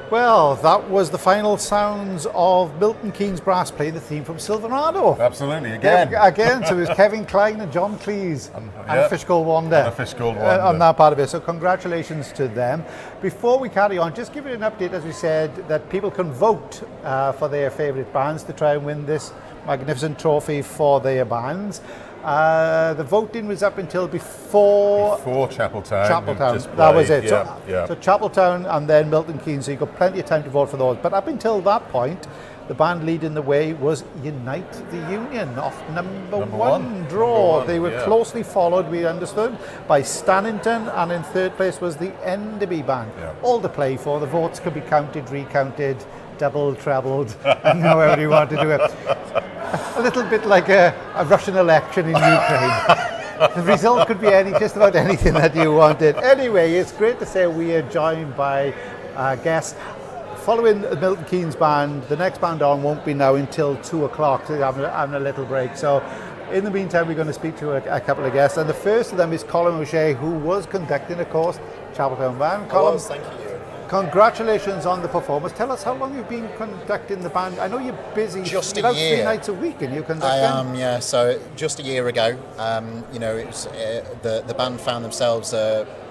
Well, that was the final sounds of Milton Keynes Brass playing the theme from Silverado. Absolutely, again. So it was Kevin Klein and John Cleese and A Fish Called Wanda. And A Fish Called Wanda. On that part of it. So congratulations to them. Before we carry on, just give it an update, as we said, that people can vote for their favourite bands to try and win this magnificent trophy for their bands. The voting was up until before Chapeltown. That was it. So Chapeltown and then Milton Keynes. So you've got plenty of time to vote for those. But up until that point, the band leading the way was Unite the Union off number one draw. They were closely followed, we understood, by Stannington, and in third place was the Enderby band. All to play for. The votes could be counted, recounted, doubled, trebled, and however you want to do it. A little bit like a Russian election in Ukraine. The result could be just about anything that you wanted. Anyway, it's great to say we are joined by guests. Following the Milton Keynes band, the next band on won't be now until 2 o'clock, so having a little break. So in the meantime, we're going to speak to a couple of guests. And the first of them is Colin O'Shea, who was conducting, of course, Chapeltown band. Colin, thank you. Congratulations on the performance. Tell us how long you've been conducting the band. I know you're busy. Just a about year. 3 nights a week, and you conduct. I am, yeah. So just a year ago, it was the band found themselves.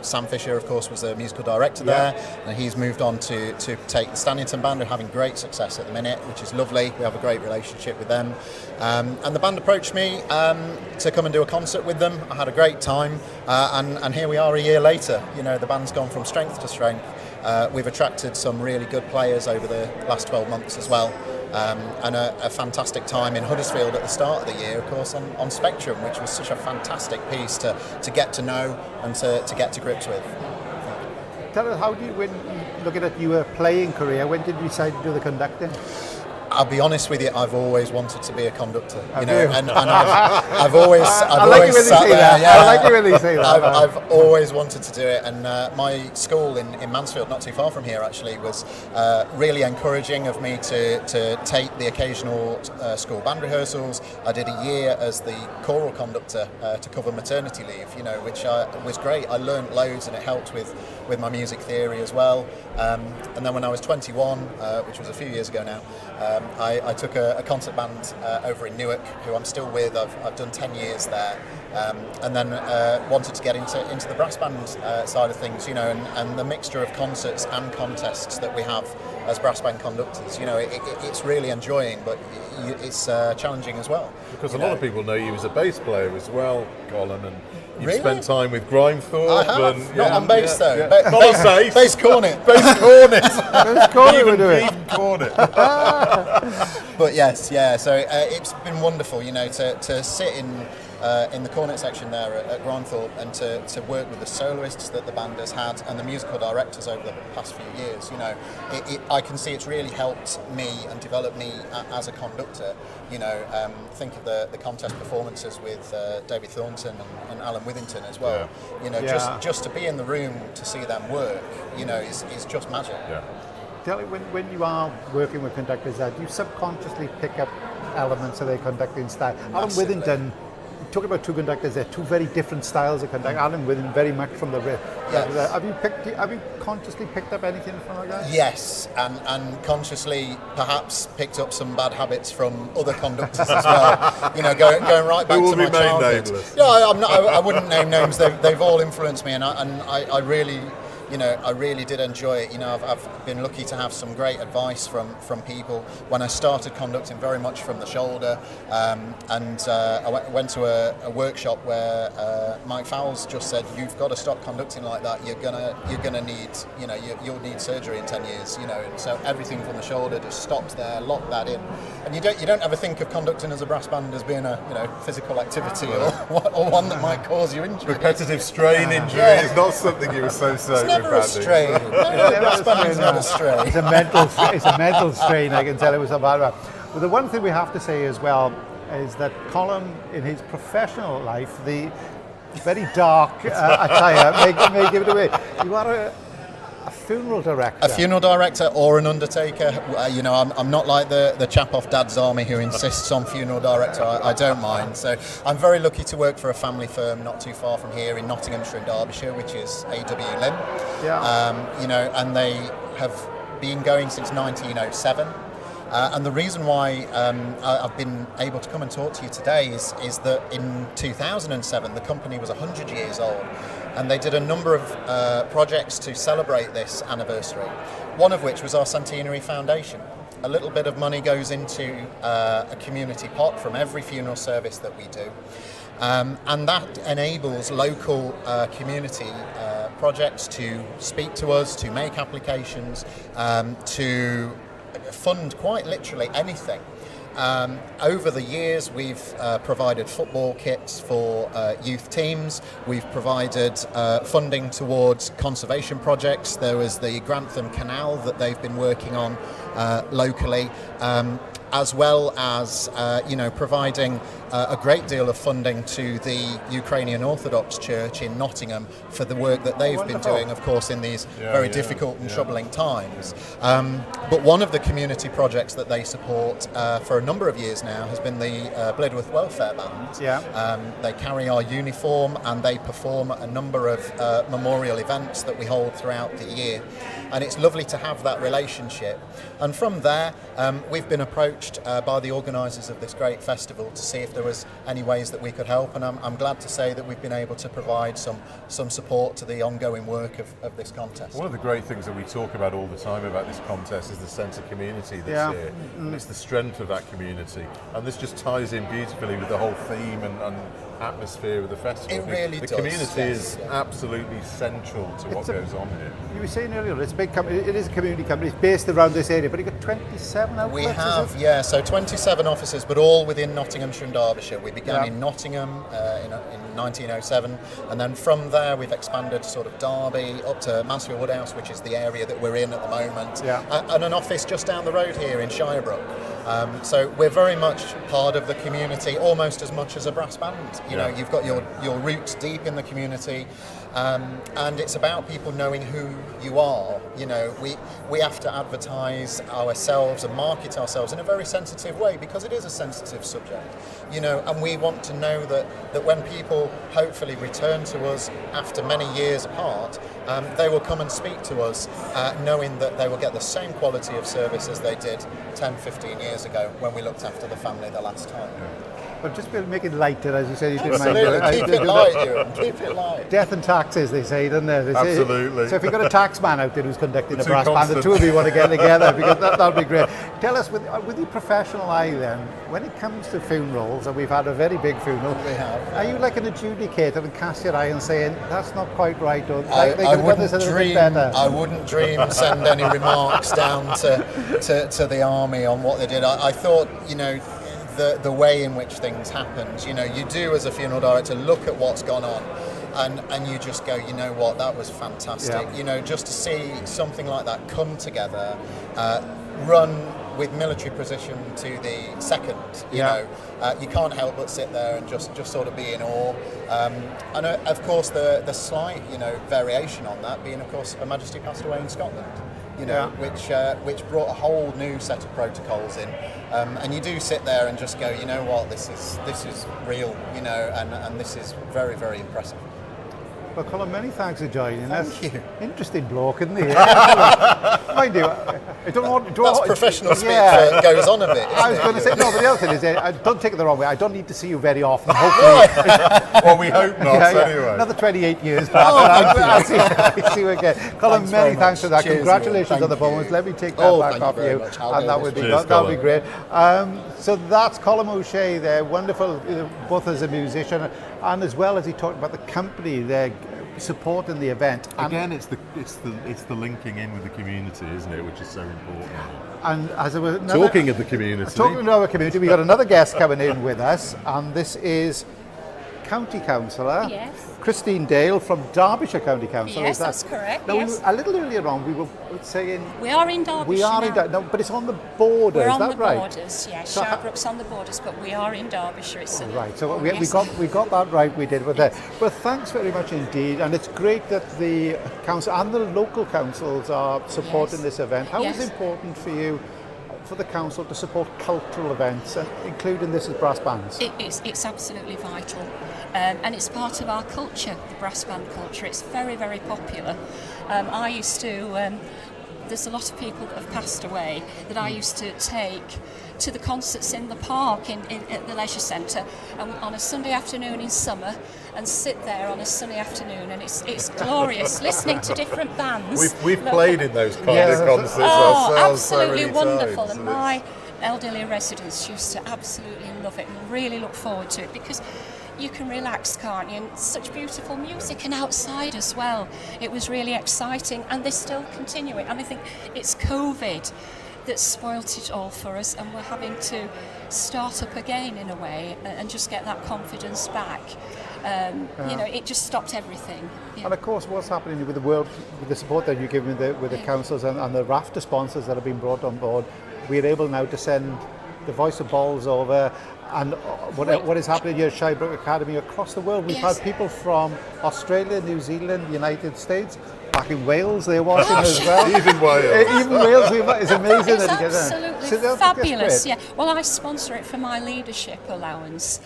Sam Fisher, of course, was the musical director there, and he's moved on to take the Stannington band. We're having great success at the minute, which is lovely. We have a great relationship with them, and the band approached me to come and do a concert with them. I had a great time, and here we are a year later. The band's gone from strength to strength. We've attracted some really good players over the last 12 months as well, and a fantastic time in Huddersfield at the start of the year, of course, on Spectrum, which was such a fantastic piece to get to know and to get to grips with. Tell us, when looking at your playing career, when did you decide to do the conducting? I'll be honest with you, I've always wanted to be a conductor, and I've always sat there. I like it when they say that. I've always wanted to do it, and my school in Mansfield, not too far from here actually, was really encouraging of me to take the occasional school band rehearsals. I did a year as the choral conductor to cover maternity leave, which was great. I learned loads, and it helped with my music theory as well. And then when I was 21, which was a few years ago now, I took a concert band over in Newark, who I'm still with. I've done 10 years there, and then wanted to get into the brass band side of things, and the mixture of concerts and contests that we have as brass band conductors. It's really enjoying, but it's challenging as well. Because a lot of people know you as a bass player as well, Colin, and you've really? Spent time with Grimethorpe. I have. Not on bass though. Yeah. Not on bass. Bass cornet. Bass cornet. Bass cornet we're doing. Even cornet. But yes, yeah. So it's been wonderful, to sit in the cornet section there at Grimethorpe and to work with the soloists that the band has had and the musical directors over the past few years. I can see it's really helped me and developed me as a conductor. Think of the contest performances with David Thornton and Alan Withington as well. Just to be in the room to see them work, is just magic. Yeah. Tell me, when you are working with conductors, do you subconsciously pick up elements of their conducting style? Alan Withington talk about two conductors, they're two very different styles of conducting, and within very much from the riff. Yes. Have you consciously picked up anything from like that? Yes, and consciously perhaps picked up some bad habits from other conductors as well. You know, going right back to my childhood. Yeah, I wouldn't name names. They've all influenced me, and I really. You know, I really did enjoy it. You know, I've been lucky to have some great advice from people when I started conducting, very much from the shoulder. I went to a workshop where Mike Fowles just said, "You've got to stop conducting like that. You're gonna need, you know, you'll need surgery in 10 years." You know, and so everything from the shoulder just stopped there, locked that in. And you don't ever think of conducting as a brass band as being a physical activity or one that might cause you injury. Repetitive strain injury is not something you associate. Never a strain. Brass band is not a strain. It's a mental strain. I can tell it was a bad one. But the one thing we have to say as well is that Colin, in his professional life, the very dark attire may give it away. You are a funeral director. A funeral director or an undertaker. You know, I'm not like the chap off Dad's Army who insists on funeral director. I don't mind. So I'm very lucky to work for a family firm not too far from here in Nottinghamshire and Derbyshire, which is A.W. Lim. Yeah. You know, and they have been going since 1907. And the reason why I've been able to come and talk to you today is that in 2007 the company was 100 years old, and they did a number of projects to celebrate this anniversary, one of which was our Centenary Foundation. A little bit of money goes into a community pot from every funeral service that we do, and that enables local community projects to speak to us, to make applications, to fund quite literally anything. Over the years, we've provided football kits for youth teams. We've provided funding towards conservation projects. There was the Grantham Canal that they've been working on locally, as well as providing a great deal of funding to the Ukrainian Orthodox Church in Nottingham for the work that they've been doing, of course, in these very difficult and troubling times. But one of the community projects that they support for a number of years now has been the Blidworth Welfare Band. They carry our uniform and they perform a number of memorial events that we hold throughout the year. And it's lovely to have that relationship. And from there, we've been approached by the organisers of this great festival to see if there was any ways that we could help. And I'm glad to say that we've been able to provide some support to the ongoing work of this contest. One of the great things that we talk about all the time about this contest is the sense of community that's here. And it's the strength of that community. And this just ties in beautifully with the whole theme and atmosphere of the festival. It really does. The community is absolutely central to what goes on here. You were saying earlier, it's a big company. It is a community company. It's based around this area, but you've got 27 outlets. We have, so 27 offices, but all within Nottinghamshire and Derbyshire. We began in Nottingham in 1907, and then from there we've expanded to sort of Derby up to Mansfield Woodhouse, which is the area that we're in at the moment, and an office just down the road here in Shirebrook. So we're very much part of the community, almost as much as a brass band. You know, you've got your roots deep in the community, and it's about people knowing who you are. You know, we have to advertise ourselves and market ourselves in a very sensitive way because it is a sensitive subject. You know, and we want to know that when people hopefully return to us after many years apart, they will come and speak to us knowing that they will get the same quality of service as they did 10, 15 years ago when we looked after the family the last time. But just make it lighter, as you said, you didn't Absolutely. mind. Keep it light, Ewan. Keep it light. Death and taxes, they say, don't they? Absolutely. So if you've got a tax man out there who's conducting a brass band, the two of you want to get together, because that would be great. Tell us, with your professional eye then, when it comes to funerals, and we've had a very big funeral, we have. Are you like an adjudicator and cast your eye and saying, that's not quite right, or I wouldn't dream send any remarks down to the army on what they did. I thought, you know, the way in which things happened, you know, you do as a funeral director look at what's gone on and you just go, you know what, that was fantastic. You know, just to see something like that come together, run with military precision to the second, you know, you can't help but sit there and just sort of be in awe. And of course the slight, you know, variation on that being, of course, Her Majesty passed away in Scotland. you know, Yeah. which brought a whole new set of protocols in. And you do sit there and just go, you know what, this is real, you know, and this is very, very impressive. Well, Colin, many thanks for joining us. Thank you. Interesting bloke, isn't he? Mind you, I don't want... That's professional speech that goes on a bit, I was going to say, no, but the other thing is, don't take it the wrong way, I don't need to see you very often, hopefully. Well, we hope not, anyway. Another 28 years perhaps, I'll see you again. Colin, many thanks for that. Cheers, Congratulations Ian. on the bonus. Let me take that back off you. And that would be great. So that's Colin O'Shea there, wonderful, both as a musician and as well as he talked about the company there supporting the event. Again, it's the linking in with the community, isn't it, which is so important. And as it was Talking of the community. Talking to our community, we've got another guest coming in with us, and this is County Councillor Christine Dale from Derbyshire County Council. Yes, is that? That's correct. Now, Yes. a little earlier on, we were saying We are in Derbyshire. we are in now. no, but it's on the border. We're is on that the right? borders, yeah. So Shirebrook's on the borders, but we are in Derbyshire. It's Right, so we yes. got that right. We did with that. But thanks very much indeed, and it's great that the council and the local councils are supporting this event. How is it important for you, for the council, to support cultural events, including this as brass bands? It's absolutely vital. And it's part of our culture, the brass band culture. It's very, very popular. I used to, there's a lot of people that have passed away that I used to take to the concerts in the park at the leisure centre on a Sunday afternoon in summer, and sit there on a sunny afternoon, and it's glorious listening to different bands. We've played in those kind of concerts ourselves so absolutely many wonderful, times, and my elderly residents used to absolutely love it and really look forward to it, because you can relax, can't you? And such beautiful music, and outside as well. It was really exciting, and they're still continuing. And I think it's COVID that spoilt it all for us, and we're having to start up again in a way and just get that confidence back. You know, it just stopped everything. And of course, what's happening with the world, with the support that you're giving with the councils and the rafter sponsors that have been brought on board, we're able now to send the voice of Bolsover and what is happening here at Shirebrook Academy across the world. We've had people from Australia, New Zealand, United States, back in Wales, they're watching as well. Even Wales. Even Wales, it's amazing It's that you get that. absolutely So that's fabulous. great. Yeah. Well, I sponsor it for my leadership allowance,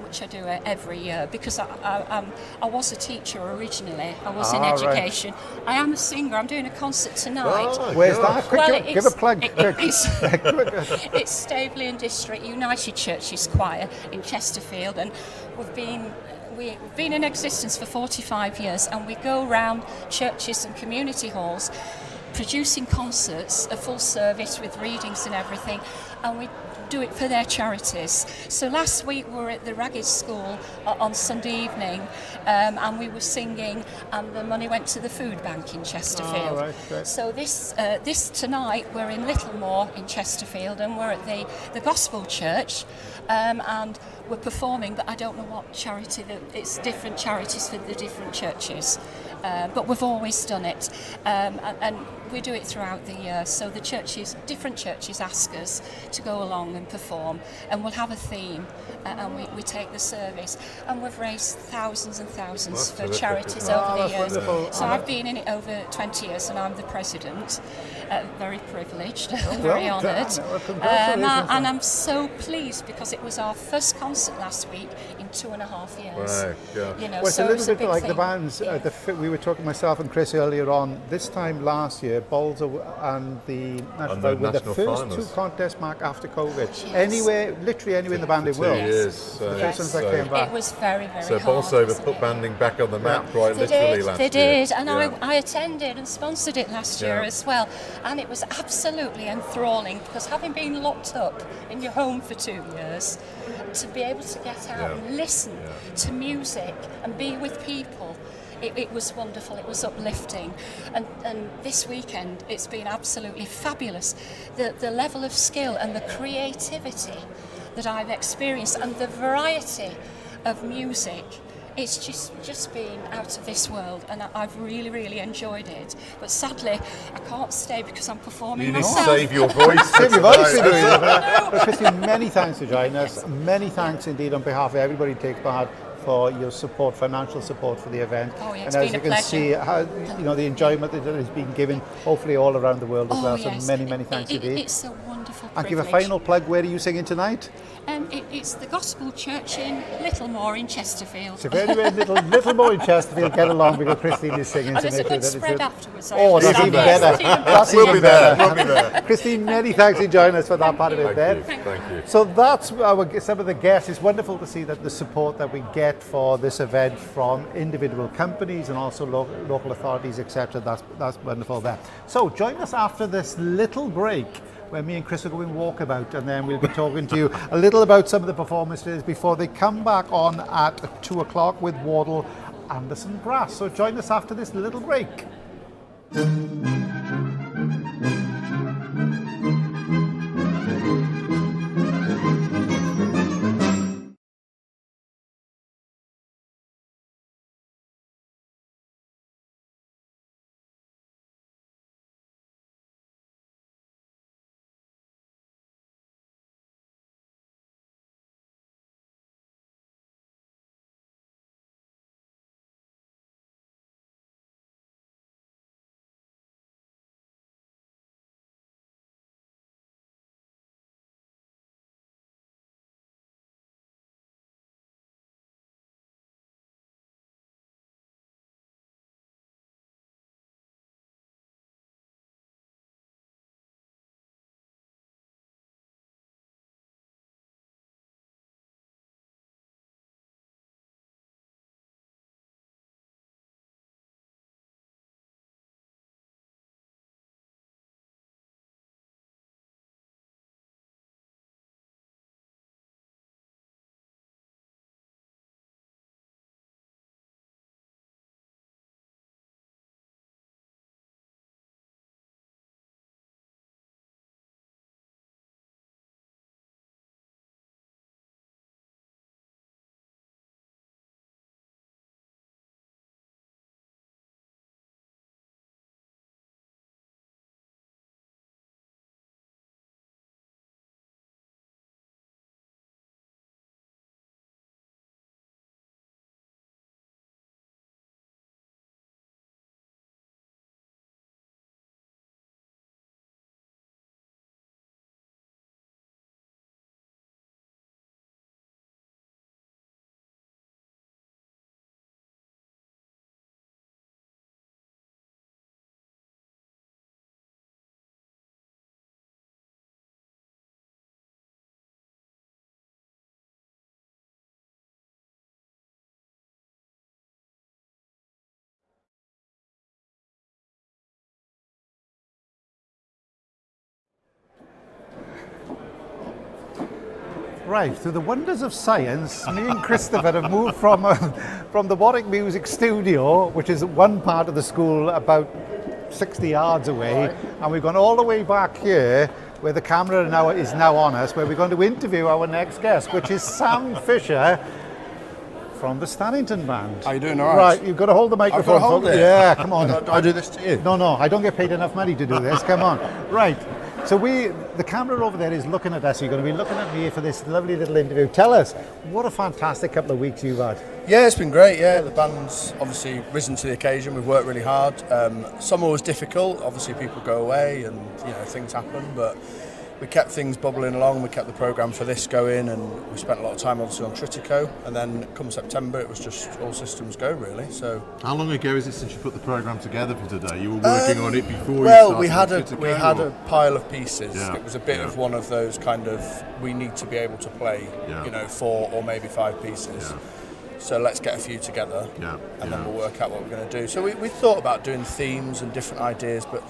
which I do every year, because I was a teacher originally. I was in education. Right. I am a singer. I'm doing a concert tonight. Oh, where's that? Quick, give a plug. It's Staveley and District United Churches Choir in Chesterfield, and we've been in existence for 45 years, and we go around churches and community halls producing concerts, a full service with readings and everything, and we do it for their charities. So last week we were at the Ragged School on Sunday evening, and we were singing, and the money went to the food bank in Chesterfield. Right. So this tonight we're in Littlemore in Chesterfield, and we're at the Gospel Church, and we're performing, but I don't know what charity. It's different charities for the different churches, but we've always done it, and we do it throughout the year. So the different churches ask us to go along and perform, and we'll have a theme, and we take the service, and we've raised thousands and thousands for charities over the years. Wonderful. So I've been in it over 20 years, and I'm the president. Very privileged, very honoured, and I'm so pleased because it was our first concert last week in 2.5 years. Right, yeah. You know, Well, it's so a little bit like thing. the bands. We were talking, myself and Chris, earlier on. This time last year, Bolsover and the National were the first two contests marked after COVID. Yes. Literally anywhere in the banding world. 2 years. The first ones that came back. It was very, very So hard. Bolsover put banding back on the map quite literally last year. They did, and I attended and sponsored it last year as well, and it was absolutely enthralling, because having been locked up in your home for 2 years, to be able to get out and listen to music and be with people, it was wonderful, it was uplifting, and this weekend it's been absolutely fabulous. The level of skill and the creativity that I've experienced, and the variety of music, it's just been out of this world, and I've really, really enjoyed it. But sadly, I can't stay because I'm performing myself. You need to save your voice. Save your voice. But Christine, many thanks for joining us. Many thanks indeed on behalf of everybody who takes part. for your support, financial support for the event. Oh, yeah, and it's as been you a can pleasure. see, how, the enjoyment that is being given, hopefully all around the world as well. Yes. So many thanks indeed. It's a wonderful And privilege. give a final plug. Where are you singing tonight? It's the Gospel Church in Littlemore in Chesterfield. So very, very little more in Chesterfield. Get along because Christine is singing. And to there's a make sure good that spread it's afterwards. I Oh, that's even understand. better. Yes, That's We'll even be there, better. we'll be there. Christine, many thanks for joining us for that part of it there. Thank you. So that's some of the guests. It's wonderful to see that the support that we get for this event from individual companies and also local authorities, etc. That's wonderful there. So join us after this little break, where me and Chris are going walkabout, and then we'll be talking to you a little about some of the performances before they come back on at 2 o'clock with Wardle Anderson Brass. So join us after this little break. Right, through the wonders of science, me and Christopher have moved from the Warwick Music Studio, which is one part of the school about 60 yards away, and we've gone all the way back here where the camera is now on us, where we're going to interview our next guest, which is Sam Fisher from the Stannington Band. How you doing? All right. Right, you've got to hold the microphone. I've got to hold it? Yeah, come on. Do I do this to you? No, I don't get paid enough money to do this. Come on. Right. So the camera over there is looking at us. You're going to be looking at me for this lovely little interview. Tell us, what a fantastic couple of weeks you've had. Yeah, it's been great. Yeah, the band's obviously risen to the occasion. We've worked really hard. Summer was difficult. Obviously, people go away and things happen. But we kept things bubbling along. We kept the programme for this going, and we spent a lot of time obviously on Tritico. And then come September, it was just all systems go really. So how long ago is it since you put the programme together for today? You were working on it before. Well, we had a pile of pieces. Yeah. It was a bit of one of those kind of we need to be able to play, 4 or maybe 5 pieces. Yeah. So let's get a few together, and then we'll work out what we're going to do. So we thought about doing themes and different ideas, but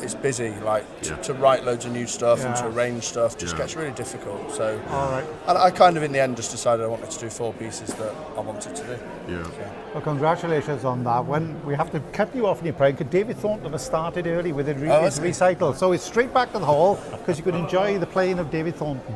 it's busy. To write loads of new stuff and to arrange stuff just gets really difficult. So I kind of in the end just decided I wanted to do 4 pieces that I wanted to do. Yeah. Well, congratulations on that. When we have to cut you off in your pride, because David Thornton has started early with his recital, so it's straight back to the hall because you can enjoy the playing of David Thornton.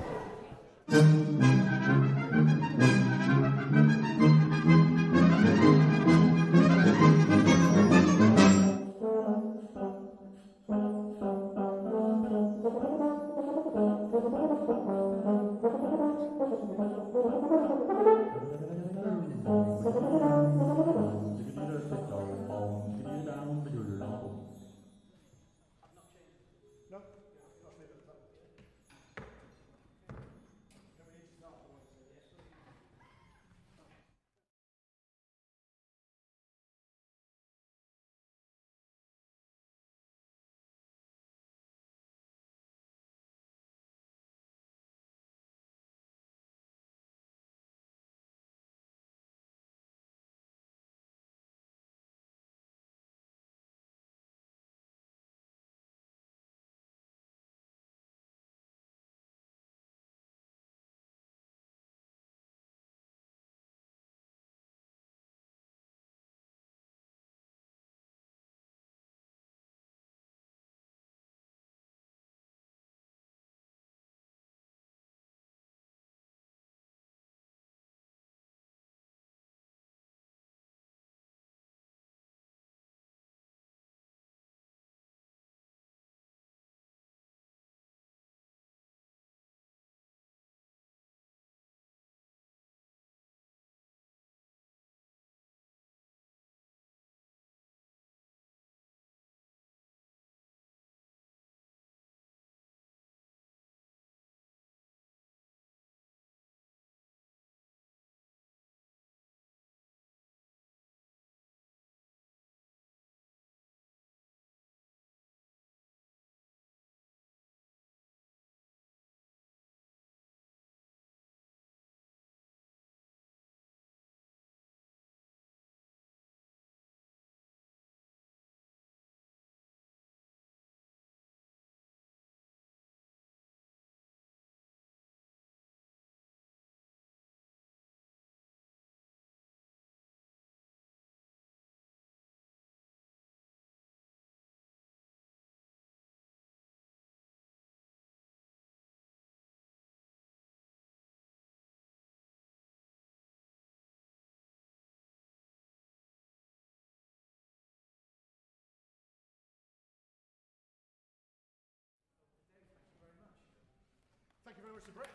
much for Brett.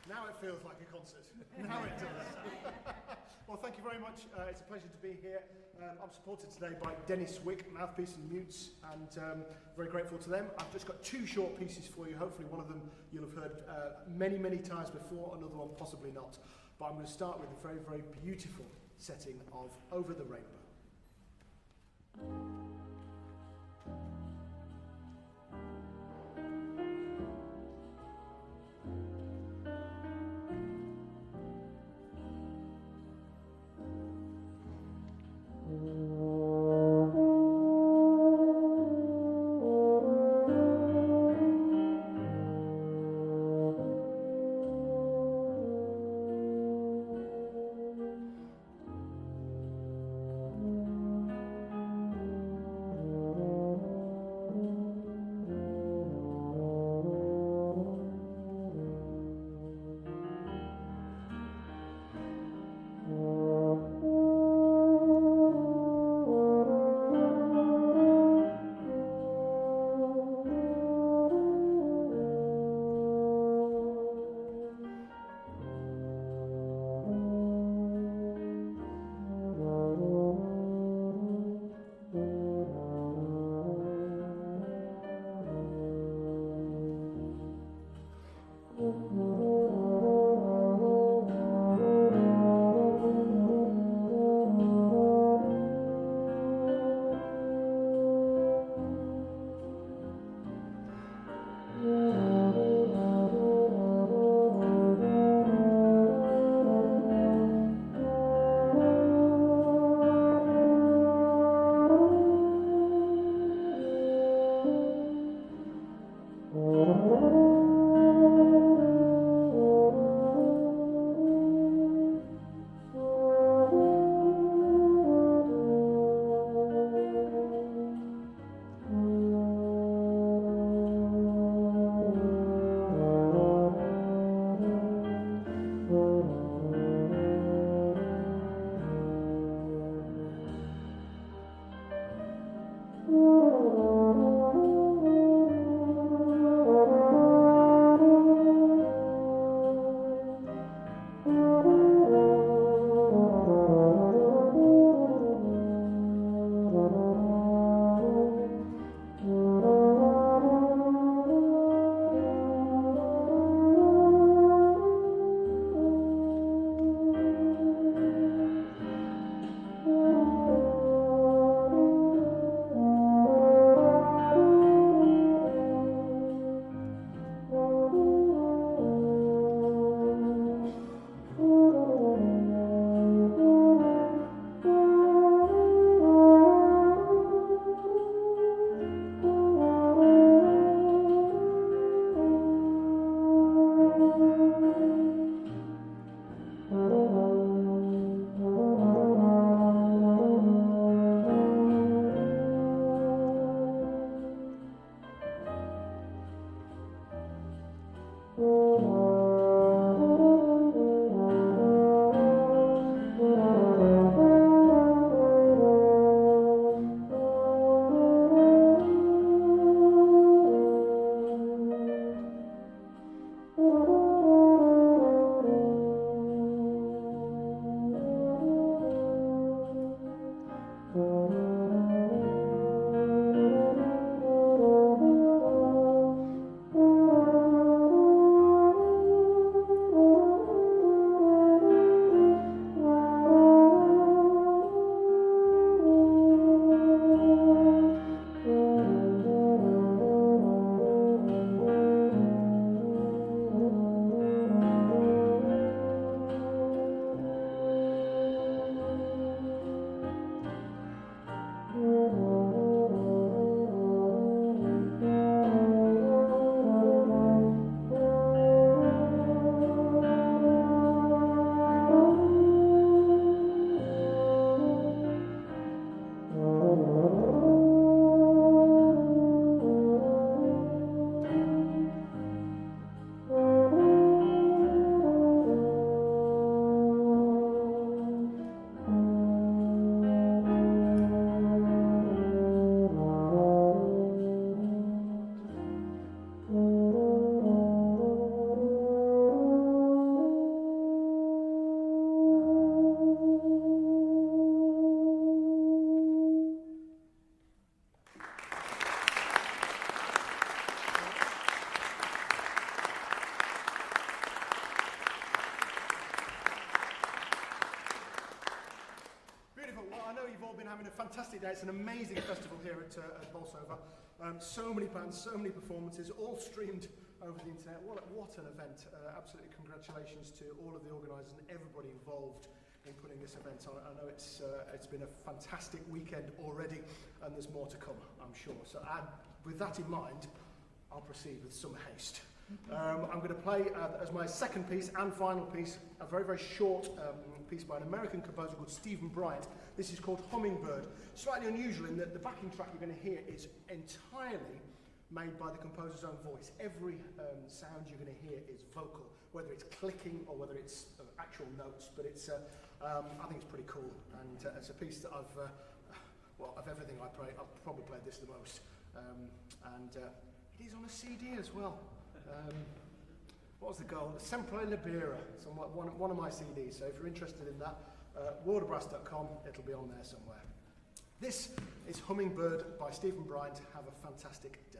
Now it feels like a concert. Now it does. Well, thank you very much. It's a pleasure to be here. I'm supported today by Dennis Wick, Mouthpiece and Mutes, and very grateful to them. I've just got two short pieces for you. Hopefully one of them you'll have heard many, many times before, another one possibly not. But I'm going to start with a very, very beautiful setting of Over the Rainbow. all been having a fantastic day. It's an amazing festival here at Bolsover. So many bands, so many performances, all streamed over the internet. What an event. Absolutely congratulations to all of the organisers and everybody involved in putting this event on. I know it's been a fantastic weekend already, and there's more to come, I'm sure. So with that in mind, I'll proceed with some haste. I'm going to play, as my second piece and final piece, a very, very short piece by an American composer called Stephen Bryant. This is called Hummingbird. Slightly unusual in that the backing track you're going to hear is entirely made by the composer's own voice. Every sound you're going to hear is vocal, whether it's clicking or whether it's actual notes, but it's, I think it's pretty cool, and it's a piece that of everything I play, I've probably played this the most, and it is on a CD as well. What was the goal? Sempre Libera. It's on one of my CDs, so if you're interested in that, worldofbrass.com, it'll be on there somewhere. This is Hummingbird by Stephen Bryant. Have a fantastic day.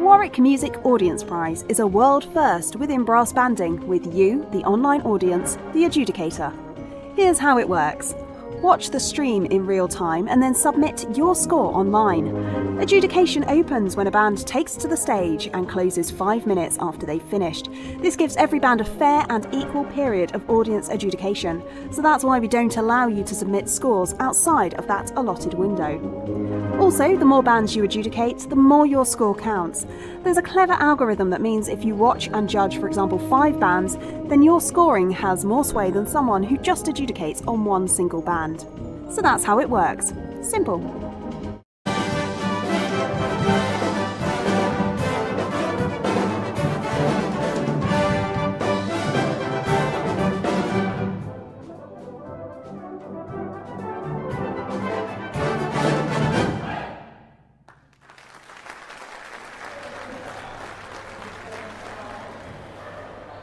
Warwick Music Audience Prize is a world first within brass banding, with you, the online audience, the adjudicator. Here's how it works. Watch the stream in real time and then submit your score online. Adjudication opens when a band takes to the stage and closes 5 minutes after they've finished. This gives every band a fair and equal period of audience adjudication, so that's why we don't allow you to submit scores outside of that allotted window. Also, the more bands you adjudicate, the more your score counts. There's a clever algorithm that means if you watch and judge, for example, 5 bands, then your scoring has more sway than someone who just adjudicates on one single band. So that's how it works. Simple.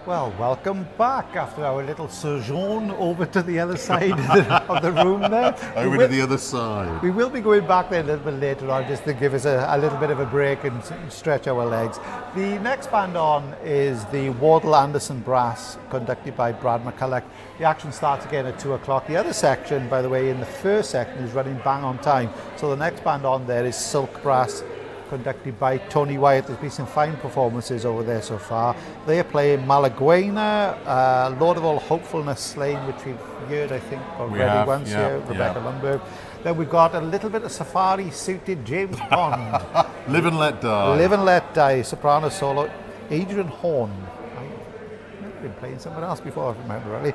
Well, welcome back after our little sojourn over to the other side of the room there. Over to the other side. We will be going back there a little bit later on just to give us a little bit of a break and stretch our legs. The next band on is the Wardle Anderson Brass, conducted by Brad McCulloch. The action starts again at 2 o'clock. The other section, by the way, in the first section is running bang on time. So the next band on there is Silk Brass, conducted by Tony Wyatt. There's been some fine performances over there so far. They're playing Malaguena, Lord of All Hopefulness Lane, which we've heard, I think, already once here, Rebecca Lundberg. Then we've got a little bit of safari-suited James Bond. Live and Let Die. Live and Let Die, soprano solo, Adrian Horn. I've been playing someone else before, if I remember rightly.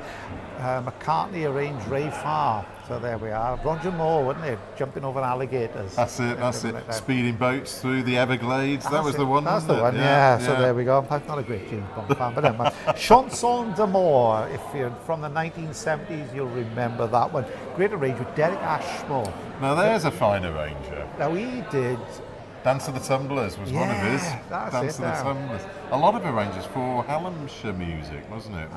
McCartney arranged Ray Farr. So there we are. Roger Moore, wasn't it? Jumping over alligators. That's it. Like Speeding boats through the Everglades. That was the one. That's the one, yeah. So there we go. I'm not a great James Bond fan, but anyway. Chanson d'amour. If you're from the 1970s, you'll remember that one. Great arrange with Derek Ashmore. Now there's a fine arranger. Now he did Dance of the Tumblers was one of his. Dance of the Tumblers. A lot of arrangers for Hallamshire music, wasn't it?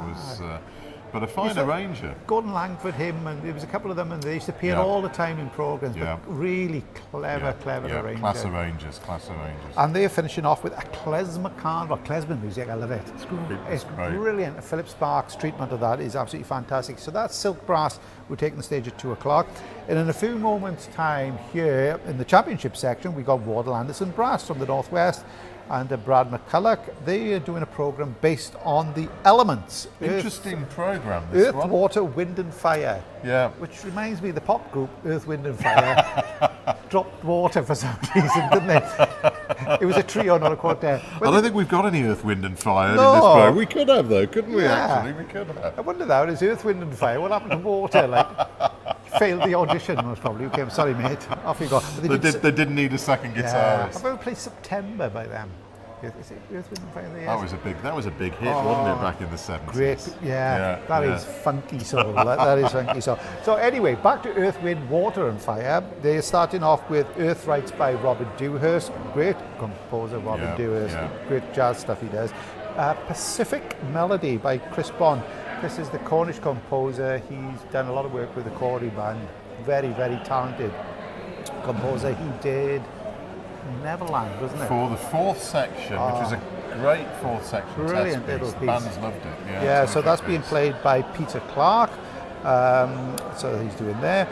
But a fine arranger. Gordon Langford, him, and there was a couple of them, and they used to appear all the time in programs. But really clever arranger. Class arrangers. And they're finishing off with a klezmer carnival. Klezmer music, I love it. It's brilliant. Philip Sparks' treatment of that is absolutely fantastic. So that's Silk Brass. We're taking the stage at 2 o'clock. And in a few moments' time here in the championship section, we got Wardle Anderson Brass from the Northwest and Brad McCulloch. They are doing a program based on the elements. Interesting program. Earth, Water, Wind and Fire. Yeah. Which reminds me of the pop group Earth, Wind and Fire. Dropped water for some reason, didn't they? It was a trio, not a quartet. I don't think we've got any Earth, Wind and Fire in this program. We could have though, couldn't we? Actually, we could have. I wonder though, is Earth, Wind and Fire? What happened to water? Like, failed the audition most probably. Okay, I'm sorry, mate. Off you go. They didn't need a second guitarist. I've only played September by them. Is it Earth, Wind and Fire? That was a big hit, wasn't it, back in the 70s? Great, that is funky soul. that is funky soul. So anyway, back to Earth, Wind, Water and Fire. They're starting off with Earth Rights by Robert Dewhurst, great composer Robert Dewhurst, great jazz stuff he does. Pacific Melody by Chris Bond. Chris is the Cornish composer. He's done a lot of work with the Corey band. Very, very talented composer. He did Neverland, wasn't it? For the fourth section, which was a great fourth section. Brilliant little piece. The band's loved it. Yeah, so that's being played by Peter Clark. So he's doing there.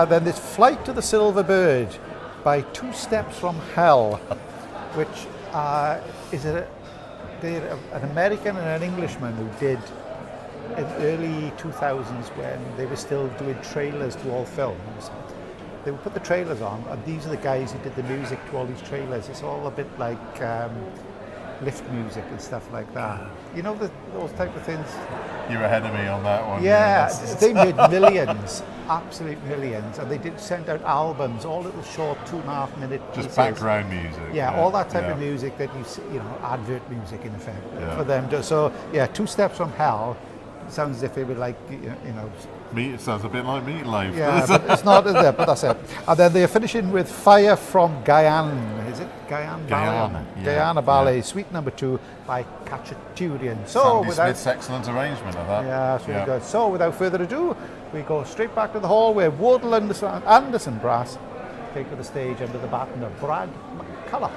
Then there's Flight to the Silver Bird by Two Steps from Hell, which is an American and an Englishman who did in early 2000s when they were still doing trailers to all films. They would put the trailers on, and these are the guys who did the music to all these trailers. It's all a bit like lift music and stuff like that. You know, those type of things. You're ahead of me on that one. Yeah, they made millions, absolute millions, and they did send out albums, all little short 2.5 minute pieces. Just background music. Yeah, all that type of music that you see, advert music in effect for them. So yeah, Two Steps from Hell sounds as if it would like, It sounds a bit like Meatloaf. Yeah, but it's not, is it? But that's it. And then they're finishing with Fire from Guyane. Is it Guyane Ballet? Guyana Ballet, Suite Number 2 by Kachaturian. So Sandy Smith's excellent arrangement of that. Yeah, it's really good. So without further ado, we go straight back to the hall where Wardle Anderson Brass take to the stage under the baton of Brad McCulloch.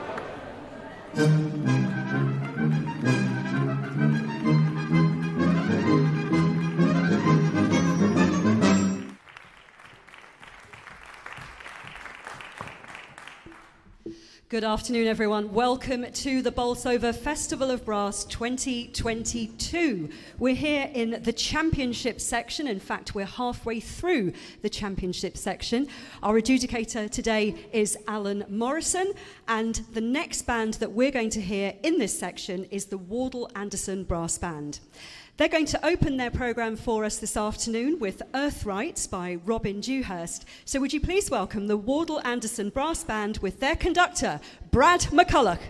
Good afternoon, everyone. Welcome to the Bolsover Festival of Brass 2022. We're here in the championship section. In fact, we're halfway through the championship section. Our adjudicator today is Alan Morrison, and the next band that we're going to hear in this section is the Wardle Anderson Brass Band. They're going to open their programme for us this afternoon with Earth Rights by Robin Dewhurst. So would you please welcome the Wardle Anderson Brass Band with their conductor, Brad McCulloch.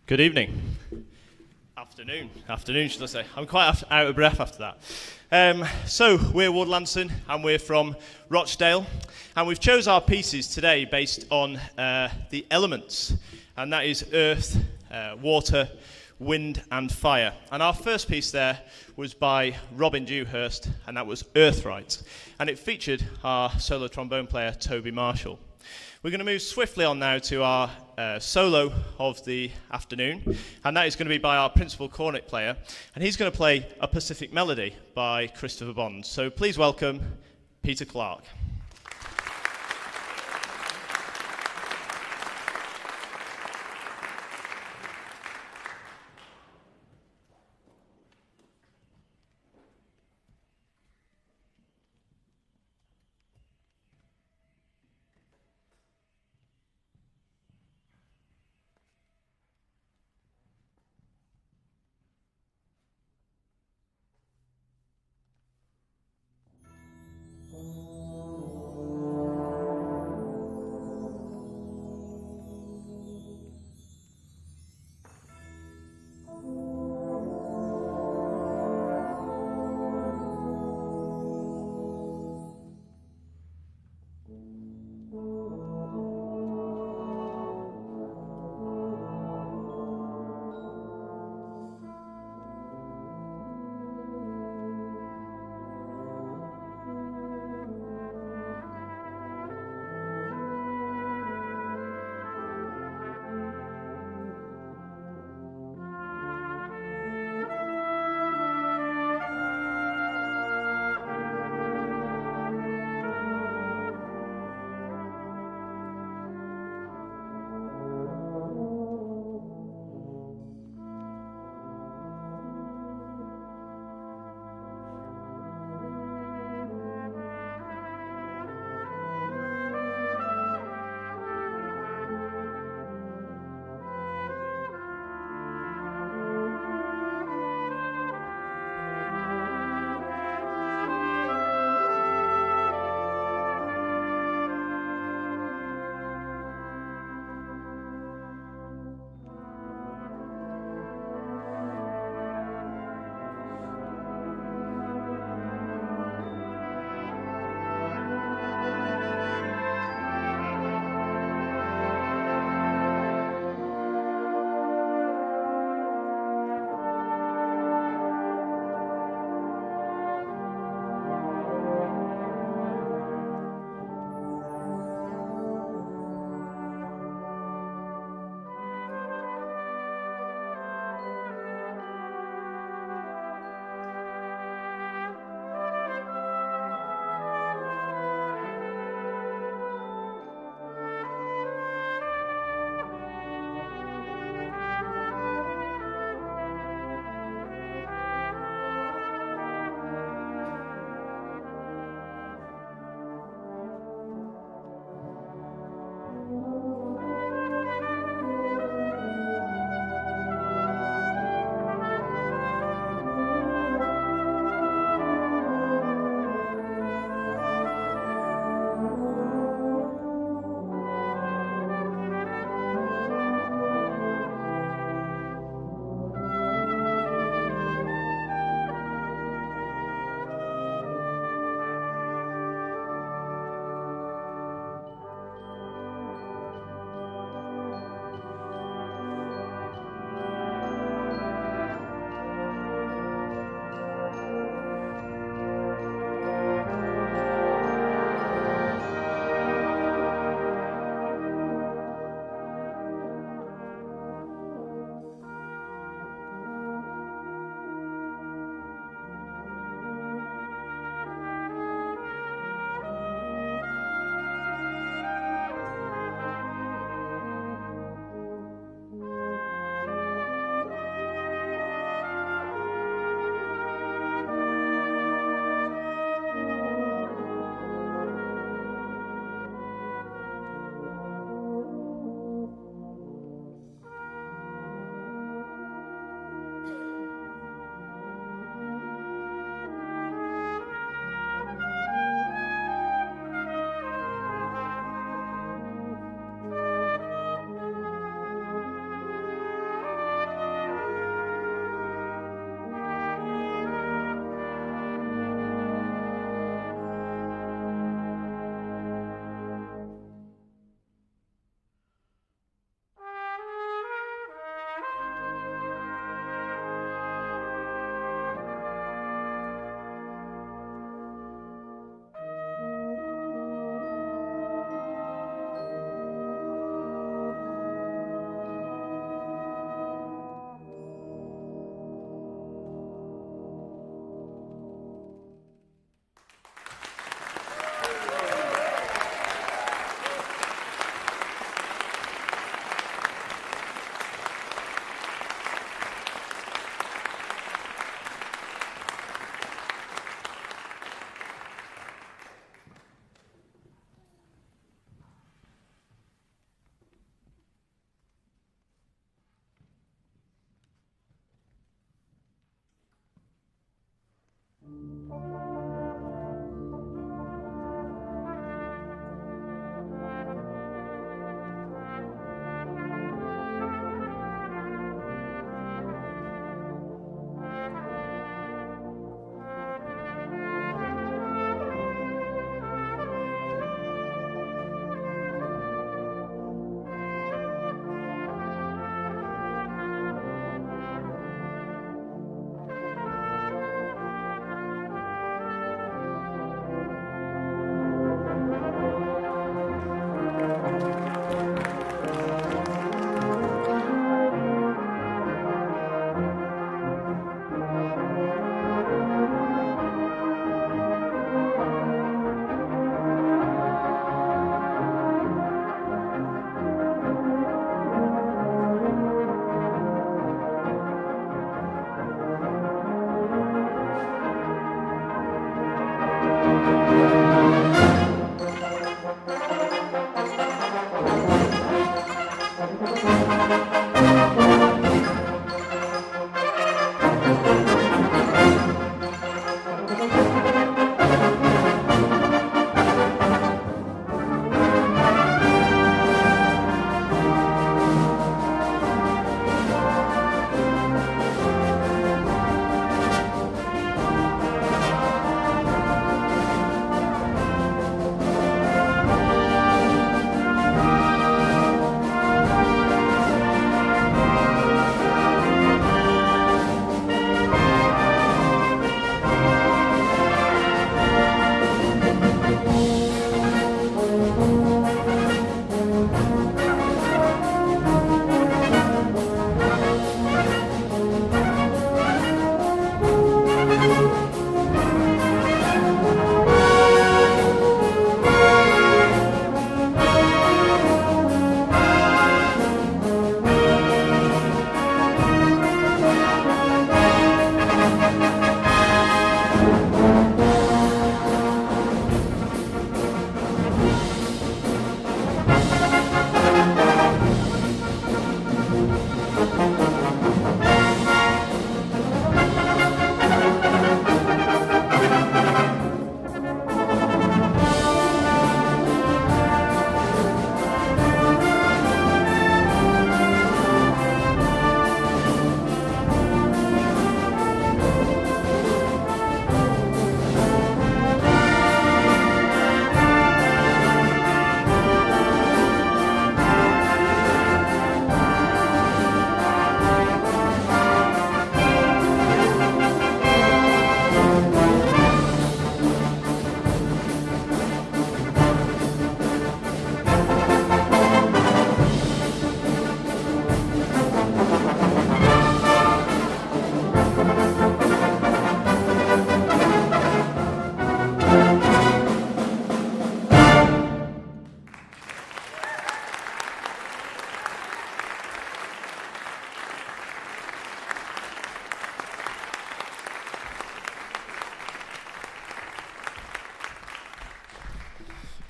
Good evening. Afternoon, should I say. I'm quite out of breath after that. So, we're Wardle Anderson, and we're from Rochdale, and we've chose our pieces today based on the elements, and that is earth, water, Wind and Fire. And our first piece there was by Robin Dewhurst, and that was Earthright. And it featured our solo trombone player, Toby Marshall. We're going to move swiftly on now to our solo of the afternoon, and that is going to be by our principal cornet player, and he's going to play A Pacific Melody by Christopher Bond. So please welcome Peter Clark. Oh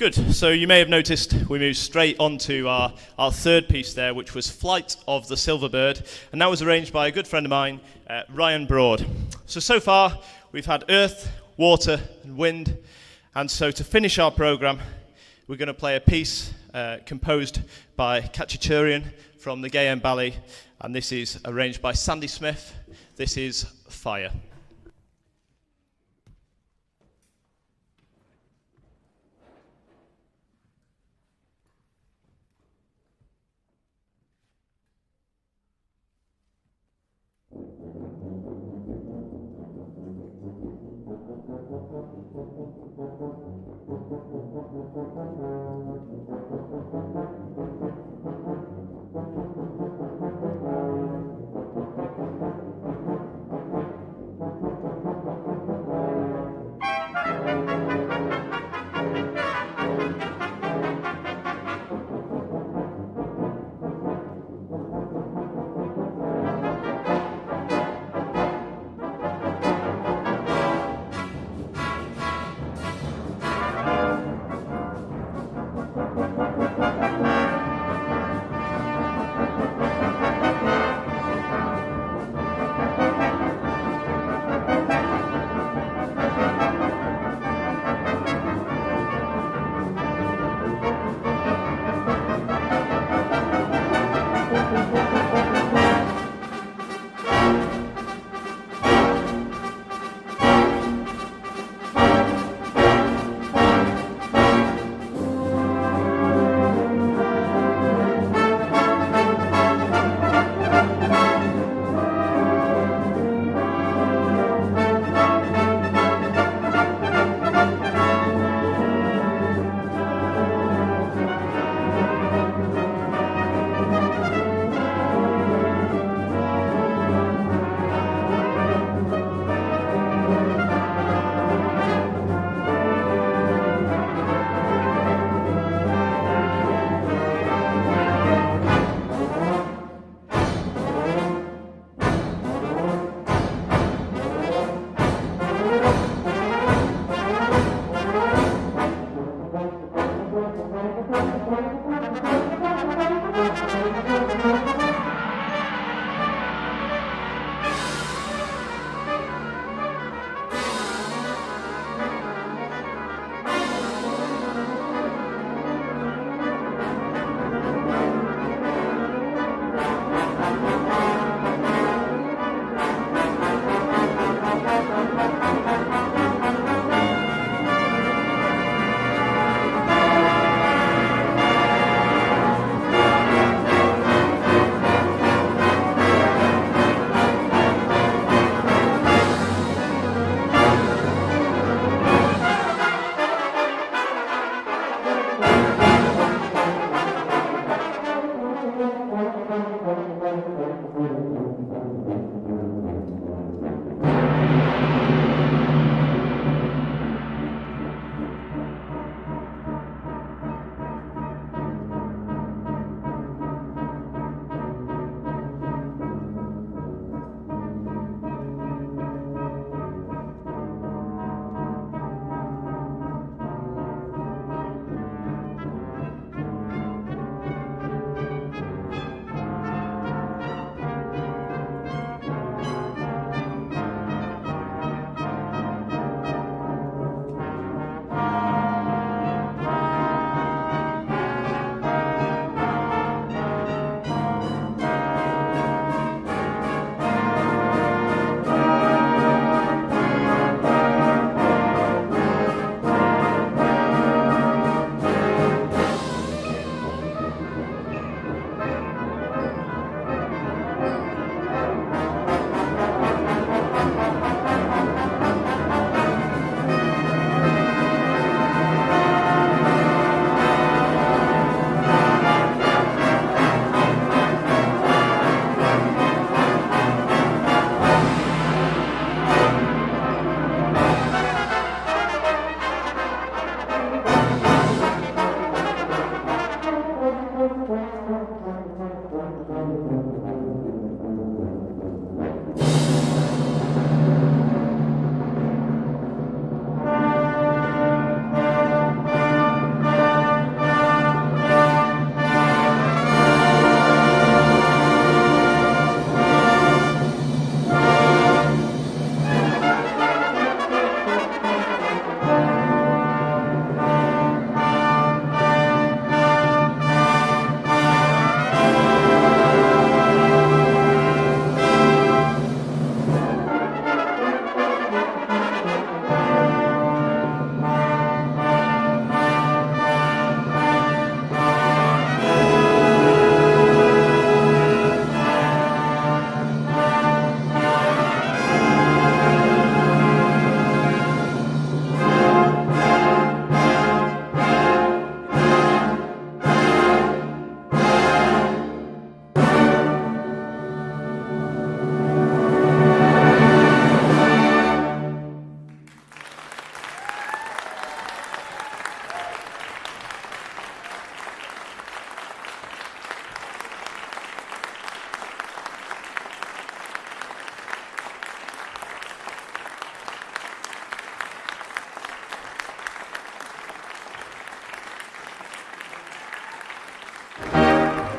Good. So you may have noticed we moved straight on to our third piece there, which was Flight of the Silver Bird, and that was arranged by a good friend of mine, Ryan Broad. So far, we've had earth, water, and wind, and so to finish our programme, we're going to play a piece composed by Kachachurian from the Gay Ballet, and this is arranged by Sandy Smith. This is Fire.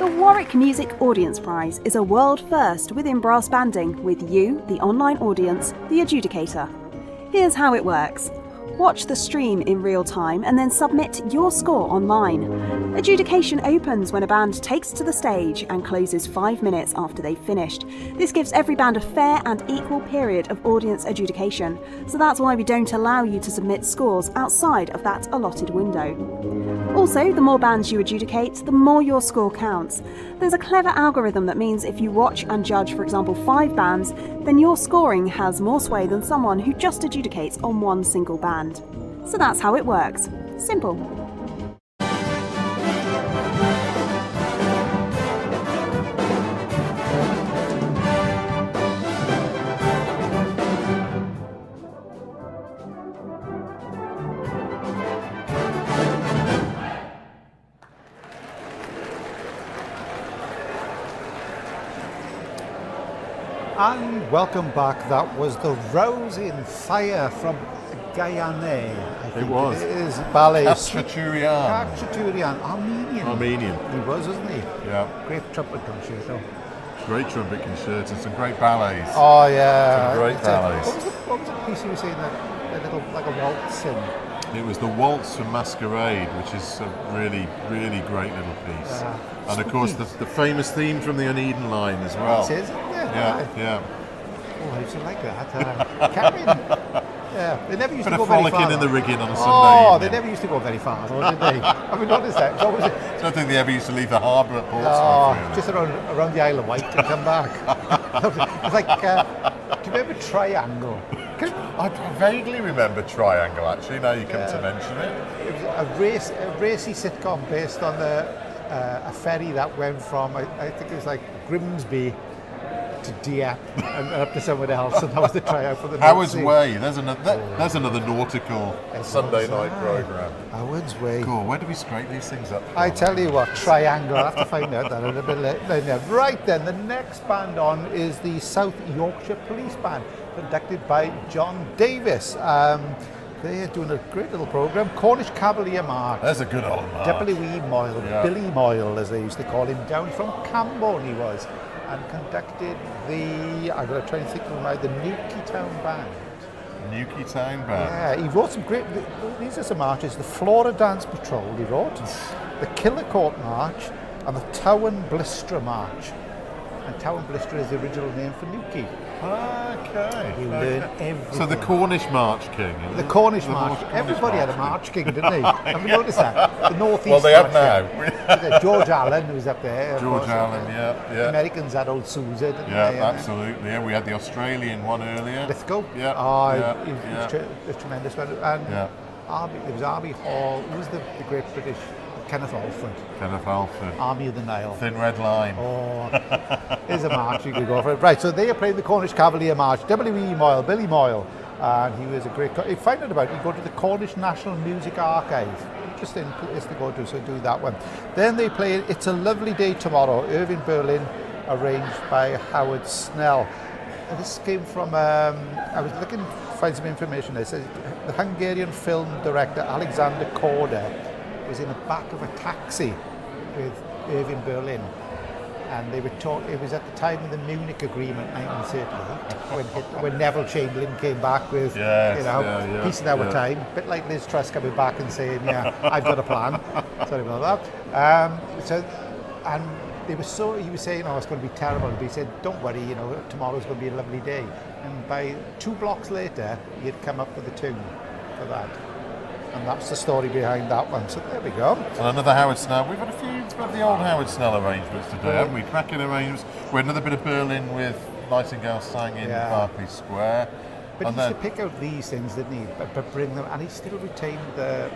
The Warwick Music Audience Prize is a world first within brass banding with you, the online audience, the adjudicator. Here's how it works. Watch the stream in real time and then submit your score online. Adjudication opens when a band takes to the stage and closes 5 minutes after they've finished. This gives every band a fair and equal period of audience adjudication, so that's why we don't allow you to submit scores outside of that allotted window. Also, the more bands you adjudicate, the more your score counts. There's a clever algorithm that means if you watch and judge, for example, 5 bands, then your scoring has more sway than someone who just adjudicates on one single band. So that's how it works. Simple. And welcome back. That was the Rose in Fire from Guyane. It was. It is ballet. Khachaturian. Armenian. He was, wasn't he? Yeah. Great trumpet concerto. Great trumpet concerto. Some great ballets. Oh yeah. Some great ballets. What was the piece you were saying that little like a waltz in? It was the Waltz from Masquerade, which is a really, really great little piece. And of course the famous theme from the Uneven Line as well. It is, yeah. Oh, I used to like that. Karen. Yeah, they never used to go very far. Frolicking in the rigging on a Sunday Oh, evening. they never used to go very far, though, did they? Have you noticed that? It's always I don't think they ever used to leave the harbour at Portsmouth. Oh, really. just around the Isle of Wight and come back. It's like, do you remember Triangle? I vaguely remember Triangle, actually, now you come to mention it. It was a racy sitcom based on a ferry that went from, I think it was like Grimsby to Dieppe and up to somewhere else, and that was the tryout for the Howard's Way. There's another nautical Sunday night programme. Howard's Way. Cool. Where do we scrape these things up from? I tell you what, Triangle. I'll have to find out that a little bit later. Right then, the next band on is the South Yorkshire Police Band, conducted by John Davis. They are doing a great little programme, Cornish Cavalier March. There's a good old march. W.E. Moyle, Yeah. Billy Moyle, as they used to call him, down from Camborne he was, and conducted I've got to try and think of the Newquay Town Band. Newquay Town Band. Yeah, he wrote some great, these are some marches, the Flora Dance Patrol he wrote, the Killicourt March, and the Towan Blistra March. And Towan Blistra is the original name for Newquay. Okay. You learn everything. So the Cornish March King. The Cornish March. Everybody had a March King, didn't they? Have you noticed that? The North East. Well, they have March now. George Allen, who was up there. George Allen, yeah. The Americans had old Sousa, didn't they? Absolutely. Yeah, we had the Australian one earlier. Lithgow. Yeah. He was a tremendous one. And there was Army Hall. Who was the great British? Kenneth Alford. Army of the Nile. Thin Red Line. Oh, here's a march you could go for. Right, so they are playing the Cornish Cavalier March. W.E. Moyle, Billy Moyle, and he was a great. If you find out about it, you go to the Cornish National Music Archive. Interesting place to go to, so do that one. Then they play It's a Lovely Day Tomorrow, Irving Berlin, arranged by Howard Snell. And this came from, I was looking to find some information. It says the Hungarian film director Alexander Korda was in the back of a taxi with Irving Berlin, and they were it was at the time of the Munich Agreement 1938 when Neville Chamberlain came back with peace in our time, a bit like Liz Truss coming back and saying I've got a plan. Sorry about that. He was saying it's going to be terrible, but he said don't worry, tomorrow's going to be a lovely day, and by 2 blocks later he had come up with a tune for that. And that's the story behind that one. So there we go. And another Howard Snell. We've had a few of the old Howard Snell arrangements today, haven't we? Cracking arrangements. We had another bit of Berlin with Nightingale sang in Berkeley Square. But he used to pick out these things, didn't he? But bring them, and he still retained the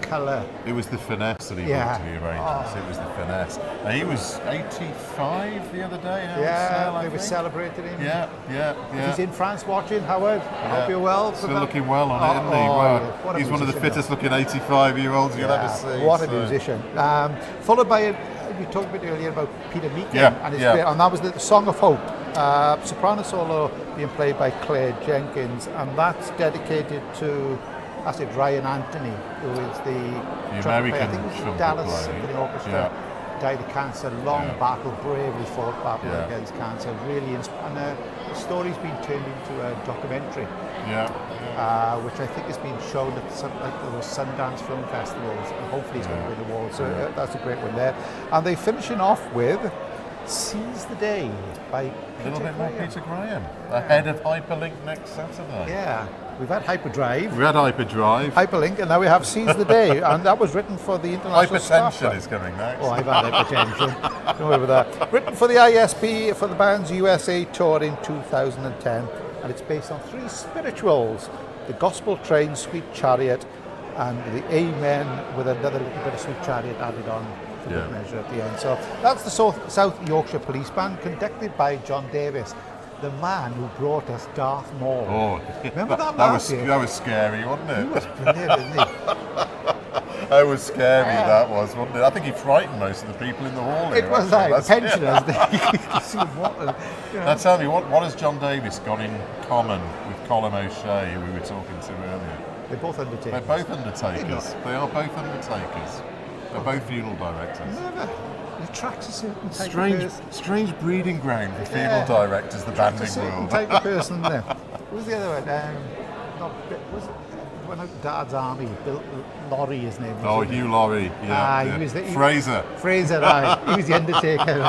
colour. It was the finesse that he brought to the arrangements. It was the finesse. And he was 85 the other day. Howard Snell, they were celebrating him. Yeah. He's in France watching, Howard. I hope you're well. Still looking well on it, isn't he? Wow. He's one of the fittest looking 85-year-olds you'll ever see. What a musician. Followed by, you talked a bit earlier about Peter Meakin, and that was the Song of Hope. Soprano solo being played by Claire Jenkins, and that's dedicated to Ryan Anthony, who is the American player. I think it was the Dallas Symphony Orchestra. died of cancer, long battle, bravely fought battle against cancer. Really, and the story's been turned into a documentary, which I think has been shown at some like those Sundance film festivals, and hopefully it's going to win awards. So that's a great one there. And they're finishing off with Seize the Day by A little bit more Peter Graham, ahead of Hyperlink next Saturday. Yeah, we've had Hyperdrive. We had Hyperdrive. Hyperlink, and now we have Seize the Day, and that was written for the International Staff Hypertension is coming next. Oh, I've had hypertension. Don't worry about that. Written for the ISP for the band's USA tour in 2010, and it's based on 3 spirituals: the Gospel Train, Sweet Chariot, and the Amen, with another little bit of Sweet Chariot added on for good measure at the end. So that's the South Yorkshire Police Band, conducted by John Davis, the man who brought us Darth Maul. Oh, remember that? That was scary, wasn't it? He was brilliant, isn't he? That was scary, that was, wasn't it? I think he frightened most of the people in the hall here. It was like pensioners. Now tell me, what has John Davis got in common with Colin O'Shea, who we were talking to earlier? They're both undertakers. They're both undertakers. They are both undertakers. They're both funeral directors. Never. It attracts a certain type of person. Strange breeding ground for funeral directors, the banding world. Type of person there. Who was the other one? Was it when Dad's Army? Bill Laurie, his name was. Oh, Hugh Laurie. Yeah. He was the Fraser. Fraser, right. He was the Undertaker.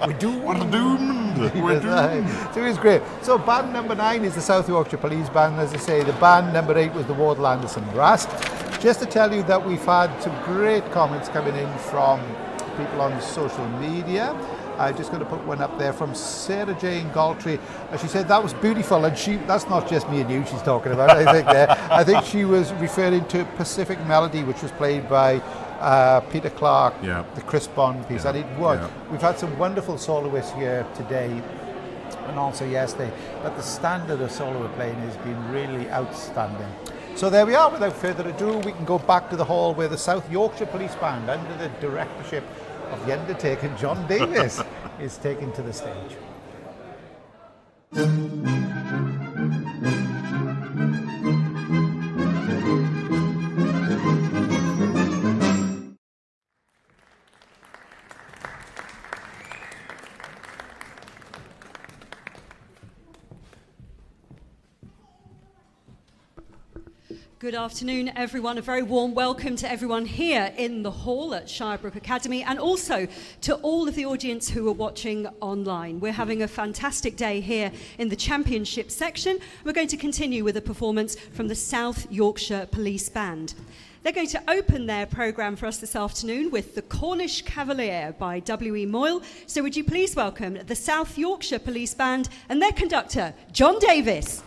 We're doomed. We're doomed. We're doomed. So he was great. So band number 9 is the South Yorkshire Police Band. As I say, the band number 8 was the Wardle Anderson Brass. Just to tell you that we've had some great comments coming in from people on social media. I'm just going to put one up there from Sarah Jane Galtrey. She said that was beautiful, and that's not just me and you she's talking about, I think there. I think she was referring to Pacific Melody, which was played by Peter Clark, the Chris Bond piece, and it was. We've had some wonderful soloists here today and also yesterday, but the standard of solo we're playing has been really outstanding. So there we are. Without further ado, we can go back to the hall where the South Yorkshire Police Band, under the directorship of the Undertaker, John Davis, is taken to the stage. Good afternoon, everyone. A very warm welcome to everyone here in the hall at Shirebrook Academy, and also to all of the audience who are watching online. We're having a fantastic day here in the championship section. We're going to continue with a performance from the South Yorkshire Police Band. They're going to open their programme for us this afternoon with The Cornish Cavalier by W.E. Moyle. So would you please welcome the South Yorkshire Police Band and their conductor, John Davis.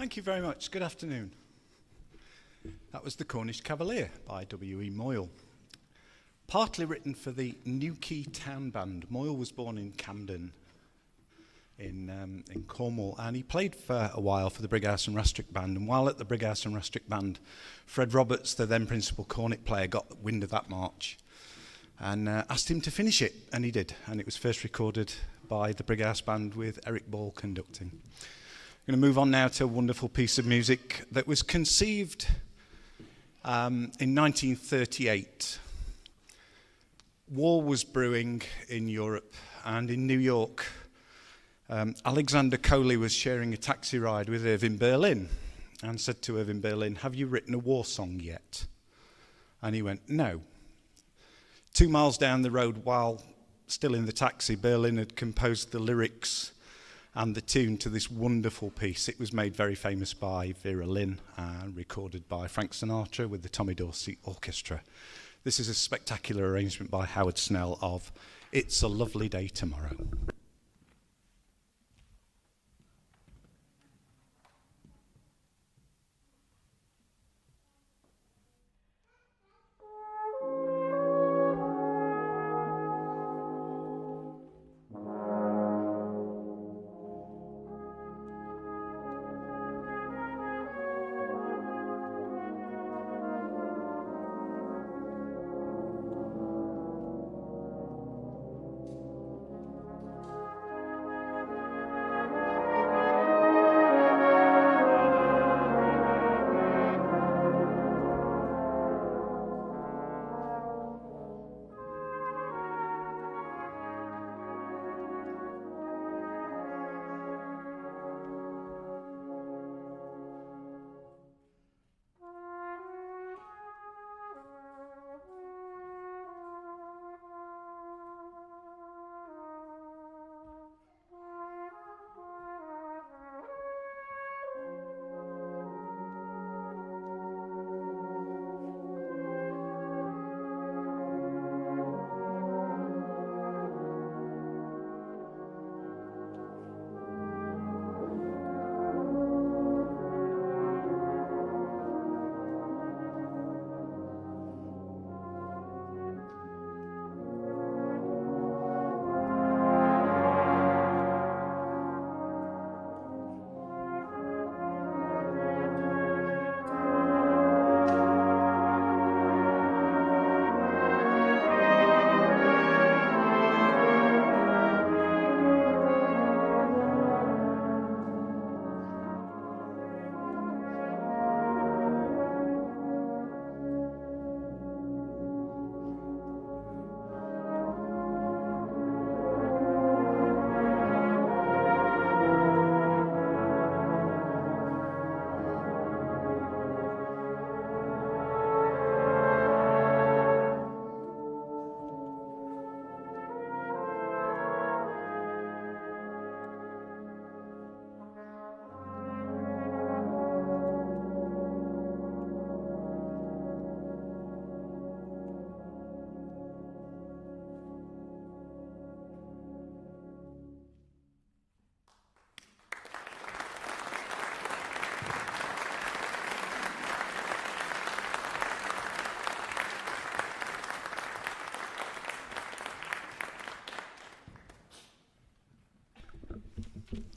Thank you very much. Good afternoon. That was The Cornish Cavalier by W.E. Moyle. Partly written for the Newquay Town Band. Moyle was born in Camden in Cornwall, and he played for a while for the Brighouse and Rastrick Band. And while at the Brighouse and Rastrick Band, Fred Roberts, the then principal cornet player, got wind of that march and asked him to finish it, and he did. And it was first recorded by the Brighouse Band with Eric Ball conducting. I'm going to move on now to a wonderful piece of music that was conceived in 1938. War was brewing in Europe, and in New York, Alexander Coley was sharing a taxi ride with Irving Berlin and said to Irving Berlin, "Have you written a war song yet?" And he went, "No." 2 miles down the road, while still in the taxi, Berlin had composed the lyrics and the tune to this wonderful piece. It was made very famous by Vera Lynn and recorded by Frank Sinatra with the Tommy Dorsey Orchestra. This is a spectacular arrangement by Howard Snell of It's a Lovely Day Tomorrow.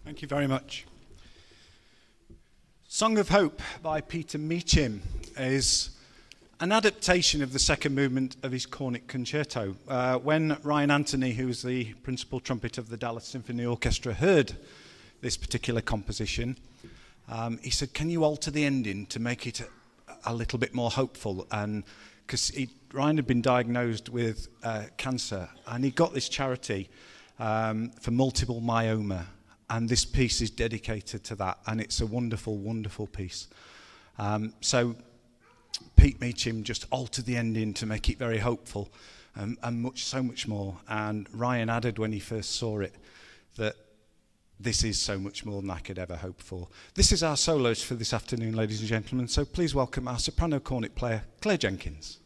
Thank you very much. Song of Hope by Peter Meacham is an adaptation of the second movement of his cornet concerto. When Ryan Anthony, who was the principal trumpet of the Dallas Symphony Orchestra, heard this particular composition, he said, "Can you alter the ending to make it a little bit more hopeful?" And because Ryan had been diagnosed with cancer, and he got this charity for multiple myeloma. And this piece is dedicated to that, and it's a wonderful, wonderful piece. So Pete Meacham just altered the ending to make it very hopeful, and so much more. And Ryan added when he first saw it that this is so much more than I could ever hope for. This is our solos for this afternoon, ladies and gentlemen. So please welcome our soprano cornet player, Claire Jenkins.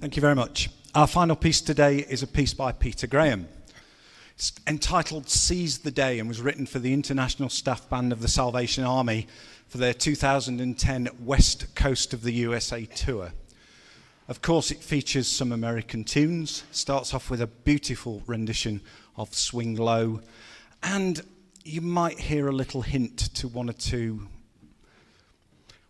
Thank you very much. Our final piece today is a piece by Peter Graham. It's entitled Seize the Day and was written for the International Staff Band of the Salvation Army for their 2010 West Coast of the USA tour. Of course, it features some American tunes, starts off with a beautiful rendition of Swing Low, and you might hear a little hint to one or two.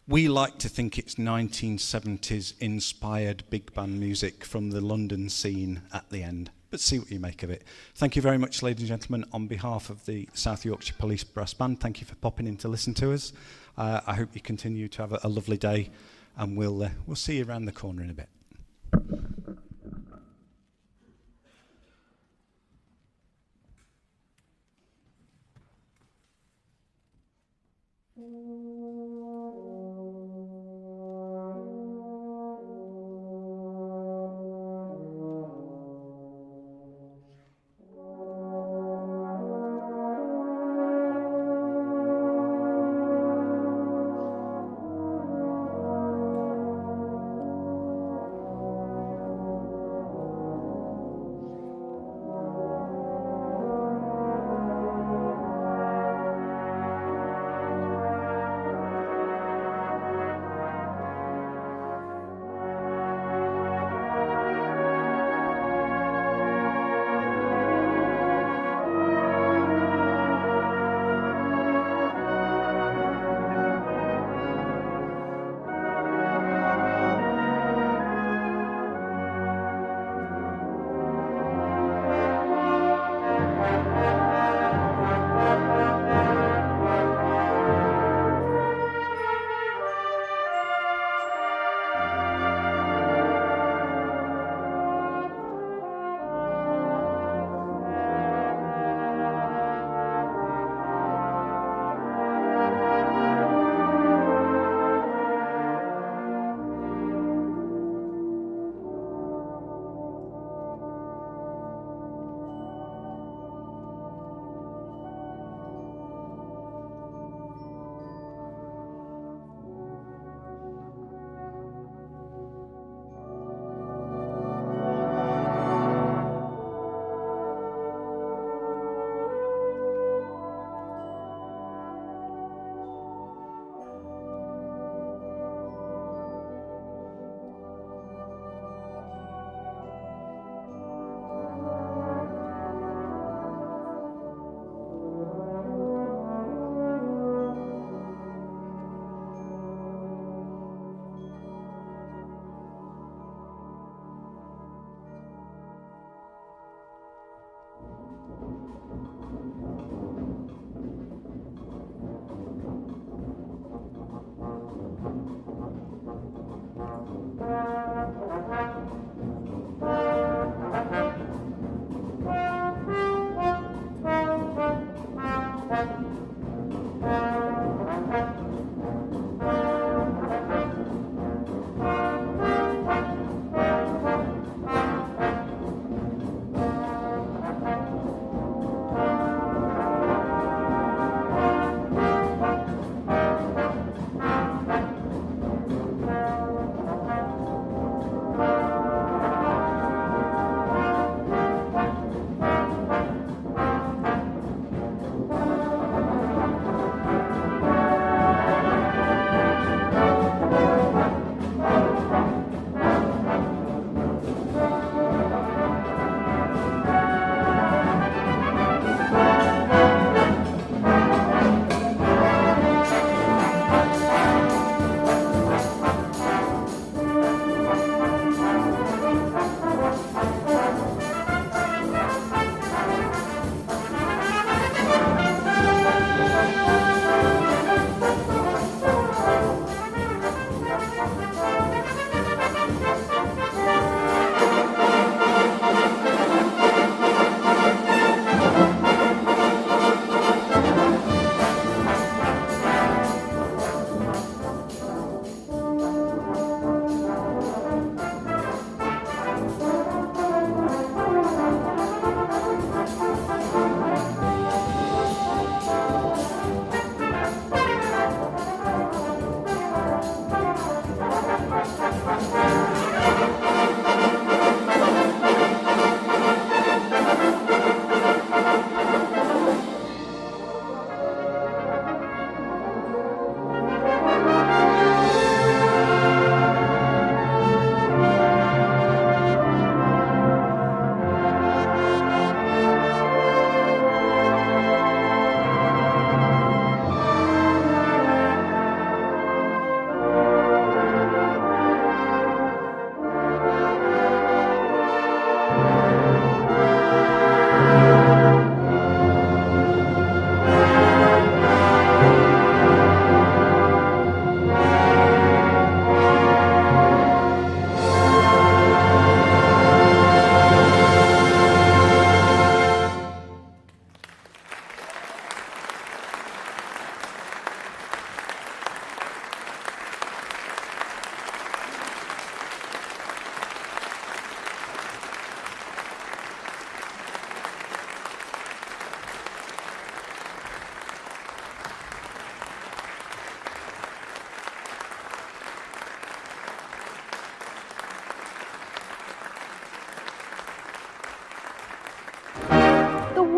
We like to think it's 1970s inspired big band music from the London scene at the end, but see what you make of it. Thank you very much, ladies and gentlemen. On behalf of the South Yorkshire Police Brass Band, thank you for popping in to listen to us. I hope you continue to have a lovely day, and we'll see you around the corner in a bit.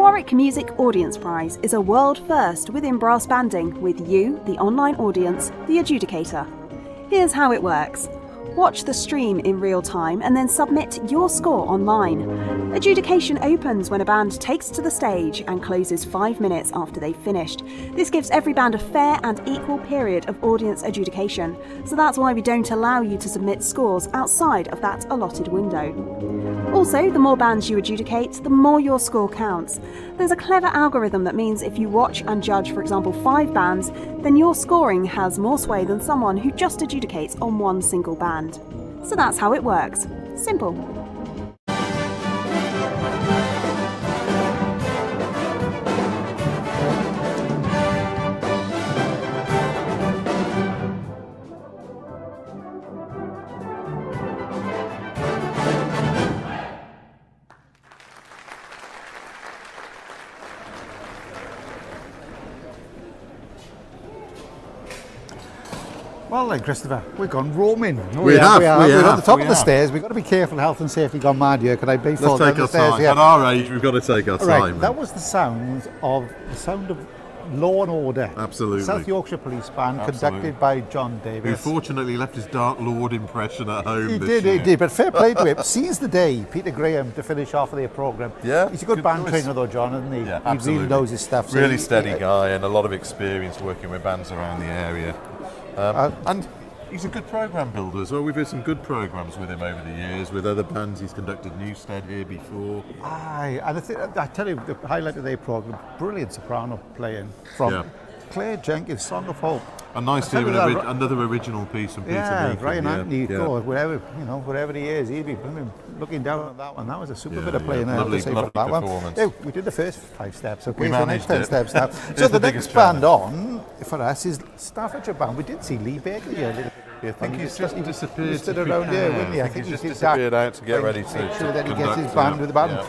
Warwick Music Audience Prize is a world first within brass banding with you, the online audience, the adjudicator. Here's how it works. Watch the stream in real time and then submit your score online. Adjudication opens when a band takes to the stage and closes 5 minutes after they've finished. This gives every band a fair and equal period of audience adjudication, so that's why we don't allow you to submit scores outside of that allotted window. Also, the more bands you adjudicate, the more your score counts. There's a clever algorithm that means if you watch and judge, for example, 5 bands, then your scoring has more sway than someone who just adjudicates on one single band. So that's how it works. Simple. Well then, Christopher, we've gone roaming. We have. We're on the top of the stairs. We've got to be careful, health and safety gone mad here. Can I be Let's take our time. At our age, we've got to take our time. Right, that was the sound of Law and Order. Absolutely. South Yorkshire Police Band, conducted by John Davis. Who fortunately left his Dark Lord impression at home. He did, but fair play to him. Seize the day, Peter Graham, to finish off their programme. Yeah. He's a good band trainer though, John, isn't he? Yeah, he absolutely. really knows his stuff. So really steady guy and a lot of experience working with bands around the area. And he's a good programme builder as well. We've had some good programmes with him over the years, with other bands. He's conducted Newstead here before. Aye, and I tell you, the highlight of their programme, brilliant soprano playing from Claire Jenkins, Song of Hope. And nice to hear another original piece from Peter Meakin. Brian Anthony, wherever he is, he'd be looking down at that one. That was a super bit of playing. Lovely performance. Yeah, we did the first 5 steps. Okay, we managed so next 10 it. steps now. So the next band on for us is Staffordshire Band. We did see Lee Baker here. I think he's just disappeared. He stood around here, wouldn't he? I think he's just disappeared out to get ready to make sure that he gets his conduct, band with the band.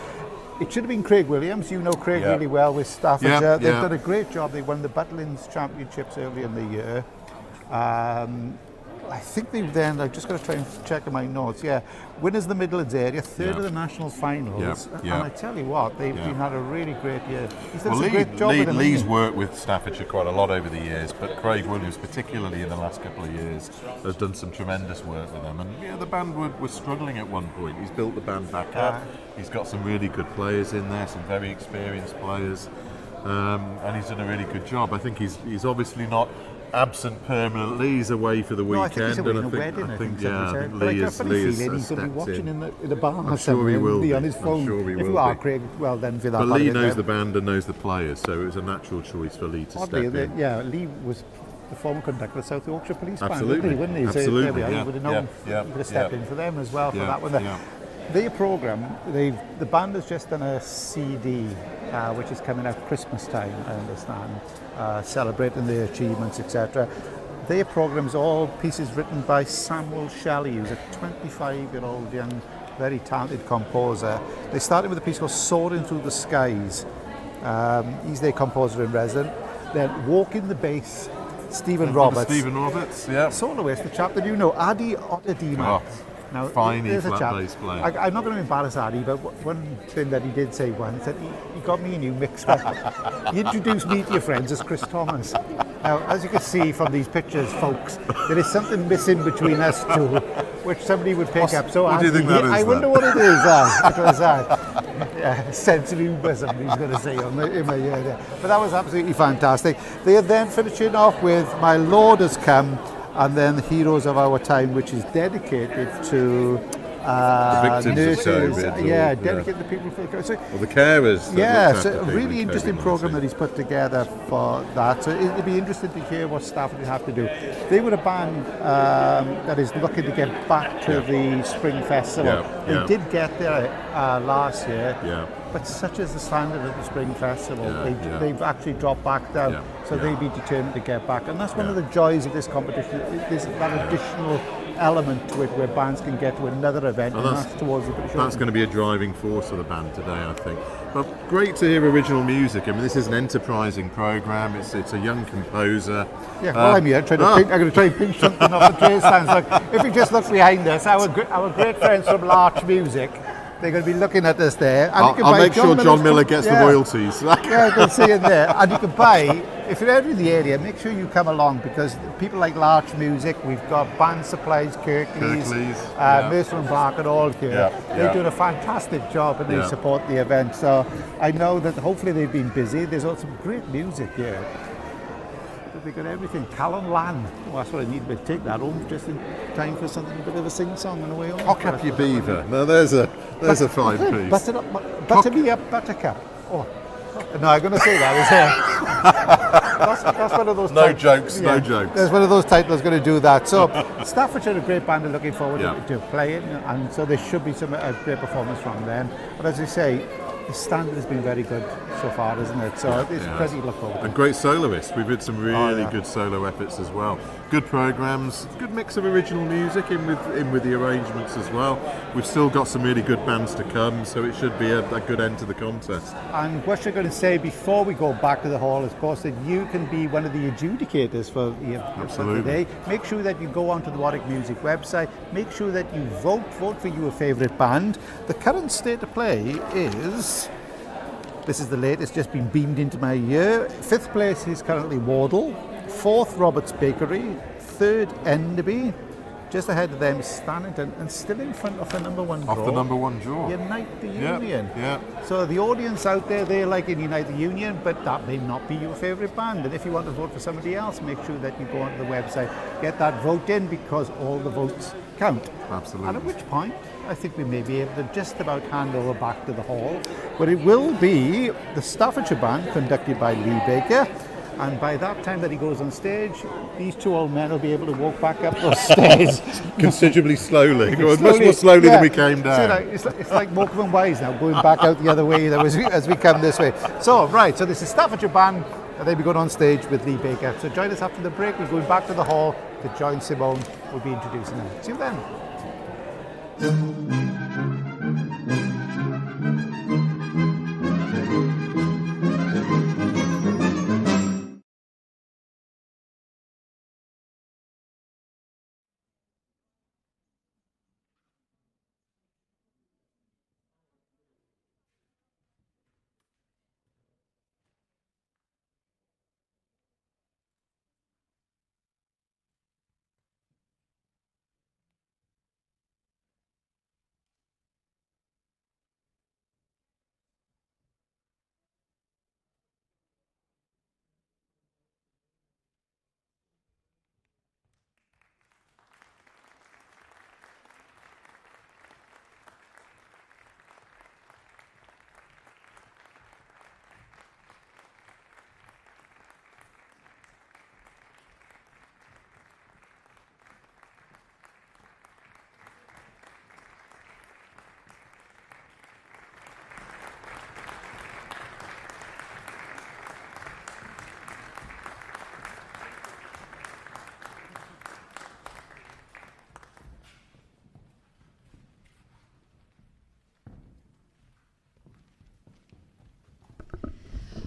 It should have been Craig Williams. You know Craig really well with Staffordshire. They've done a great job. They won the Butlins Championships earlier in the year. I think they then, I've just got to try and check my notes, winners of the Midlands area, third of the national finals, and I tell you what, they've been had a really great year. He's done a great job with them. Lee's worked with Staffordshire quite a lot over the years, but Craig Williams, particularly in the last couple of years, has done some tremendous work with them. And the band was struggling at one point. He's built the band back up. He's got some really good players in there, some very experienced players, and he's done a really good job. I think he's obviously not absent permanently. He's away for the weekend. I think Lee is he's going to be watching in the barn or something. Will be on his phone. Sure he will. If you are Craig, well then for that. But Lee knows the band and knows the players, so it was a natural choice for Lee to step in. Yeah, Lee was the former conductor of South Yorkshire Police Band, wouldn't he? Absolutely. So he would have known. He would have stepped in for them as well for that one. Their programme, the band has just done a CD, which is coming out Christmas time, I understand, celebrating their achievements, etc. Their programme's all pieces written by Samuel Shelley, who's a 25-year-old young, very talented composer. They started with a piece called Soaring Through the Skies. He's their composer in resident. Then Walking the Bass, Stephen Roberts. Soloist, the chap that you know, Adi Otterdima. Now, fine flat bass player. I'm not going to embarrass Addy, but one thing that he did say once, that he got me and you mixed up. He introduced me to your friends as Chris Thomas. Now, as you can see from these pictures, folks, there is something missing between us two, which somebody would pick up. So what do you think that is? I wonder what it is. It was sensory humor, somebody's going to say in my ear there. But that was absolutely fantastic. They are then finishing off with My Lord Has Come, and then Heroes of Our Time, which is dedicated to the victims nurses, of COVID. dedicated to people for the carers. So a really interesting programme that he's put together for that. So it'll be interesting to hear what Stafford would have to do. They were a band that is looking to get back to the Spring Festival. They did get there last year. But such is the standard of the Spring Festival, they've actually dropped back down. So they'd be determined to get back. And that's one of the joys of this competition, there's that additional element to it where bands can get to another event, and that's towards the British That's going to be a driving force of the band today, I think. But great to hear original music. I mean, this is an enterprising programme. It's a young composer. I'm here I'm going to try and pinch something off the tray stands. Look, if you just look behind us, our great friends from Larch Music, they're going to be looking at us there. And you can I'll buy make sure John Miller gets the yeah. royalties. Yeah, I can see it there. And you can buy, if you're out in the area, make sure you come along, because people like Larch Music, we've got Band Supplies, Kirklees, yeah. Mercer and Barker, all here. Yeah, They're doing a fantastic job, and they support the event. So I know that hopefully they've been busy. There's also great music here. They've got everything. Callan Lan. Oh, that's what I need to take that home just in time for something, a bit of a sing-song on the way home. Cock up your beaver. Now there's a fine piece. Butter me up, buttercup. Oh. No, I'm going to say that. That's one of those No titles. jokes, no jokes. There's one of those titles going to do that. So Staffordshire are a great band, are looking forward to playing, and so there should be a great performance from them. But as I say, the standard has been very good so far, isn't it? So it's plenty to look forward to. And great soloists. We've had some really good solo efforts as well. Good programmes, good mix of original music in with the arrangements as well. We've still got some really good bands to come, so it should be a good end to the contest. And what you're going to say before we go back to the hall is, of course, that you can be one of the adjudicators for the day. Make sure that you go onto the Warwick Music website. Make sure that you vote for your favourite band. The current state of play is... This is the latest, just been beamed into my ear. 5th place is currently Wardle. 4th, Roberts Bakery. 3rd, Enderby. Just ahead of them is Stannington, and still in front of the number one draw. Off the number one draw. Unite the Union. Yeah. So the audience out there, they like in Unite the Union, but that may not be your favourite band. And if you want to vote for somebody else, make sure that you go onto the website, get that vote in, because all the votes count. Absolutely. And at which point, I think we may be able to just about hand over back to the hall, where it will be the Staffordshire Band, conducted by Lee Baker. And by that time that he goes on stage, these two old men will be able to walk back up those stairs. Considerably slowly. Much more slowly than we came down. So it's like Morecambe and Wise now, going back out the other way as we come this way. So, right, so this is Staffordshire Band, and they'll be going on stage with Lee Baker. So join us after the break. We're going back to the hall to join Simone, who'll be introducing them. See you then.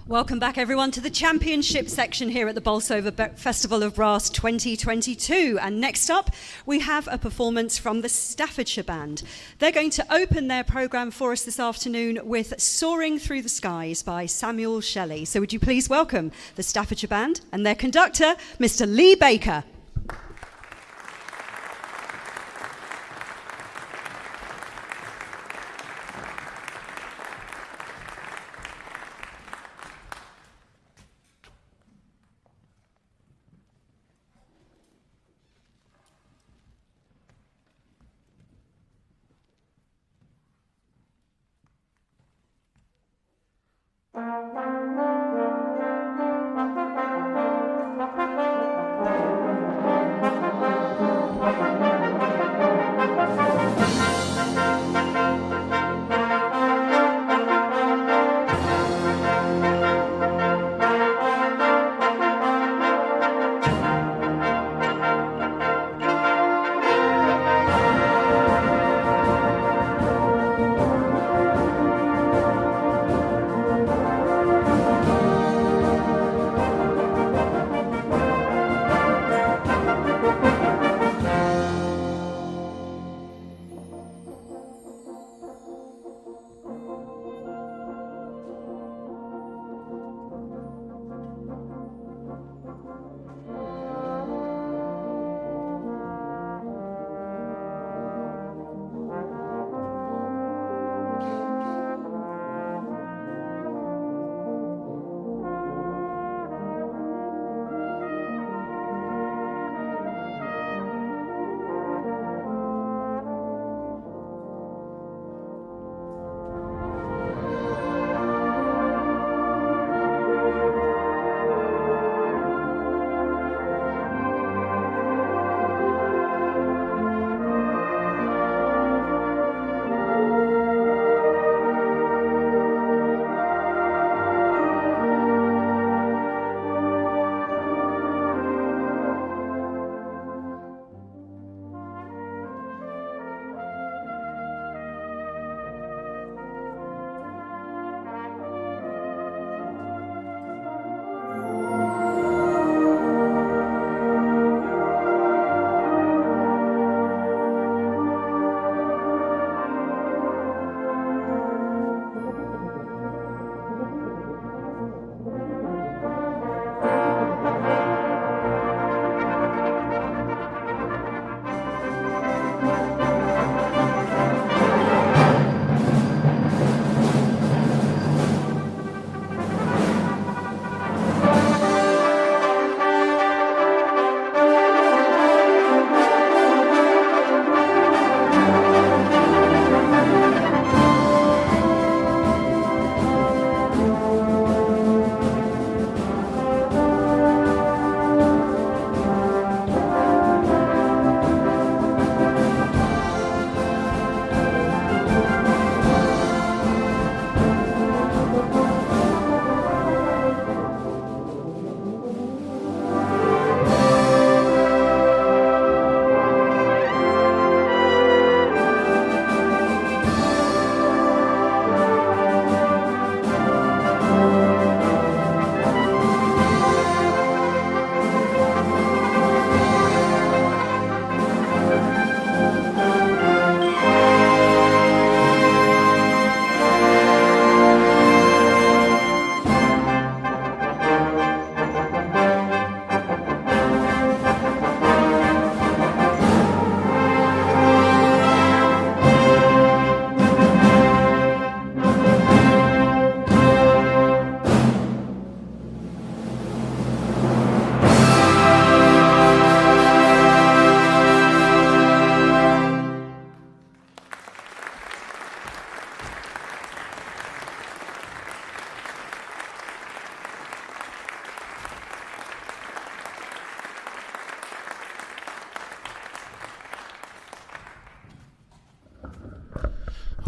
Welcome back, everyone, to the championship section here at the Bolsover Festival of Brass 2022. And next up, we have a performance from the Staffordshire Band. They're going to open their programme for us this afternoon with Soaring Through the Skies by Samuel Shelley. So would you please welcome the Staffordshire Band and their conductor, Mr. Lee Baker.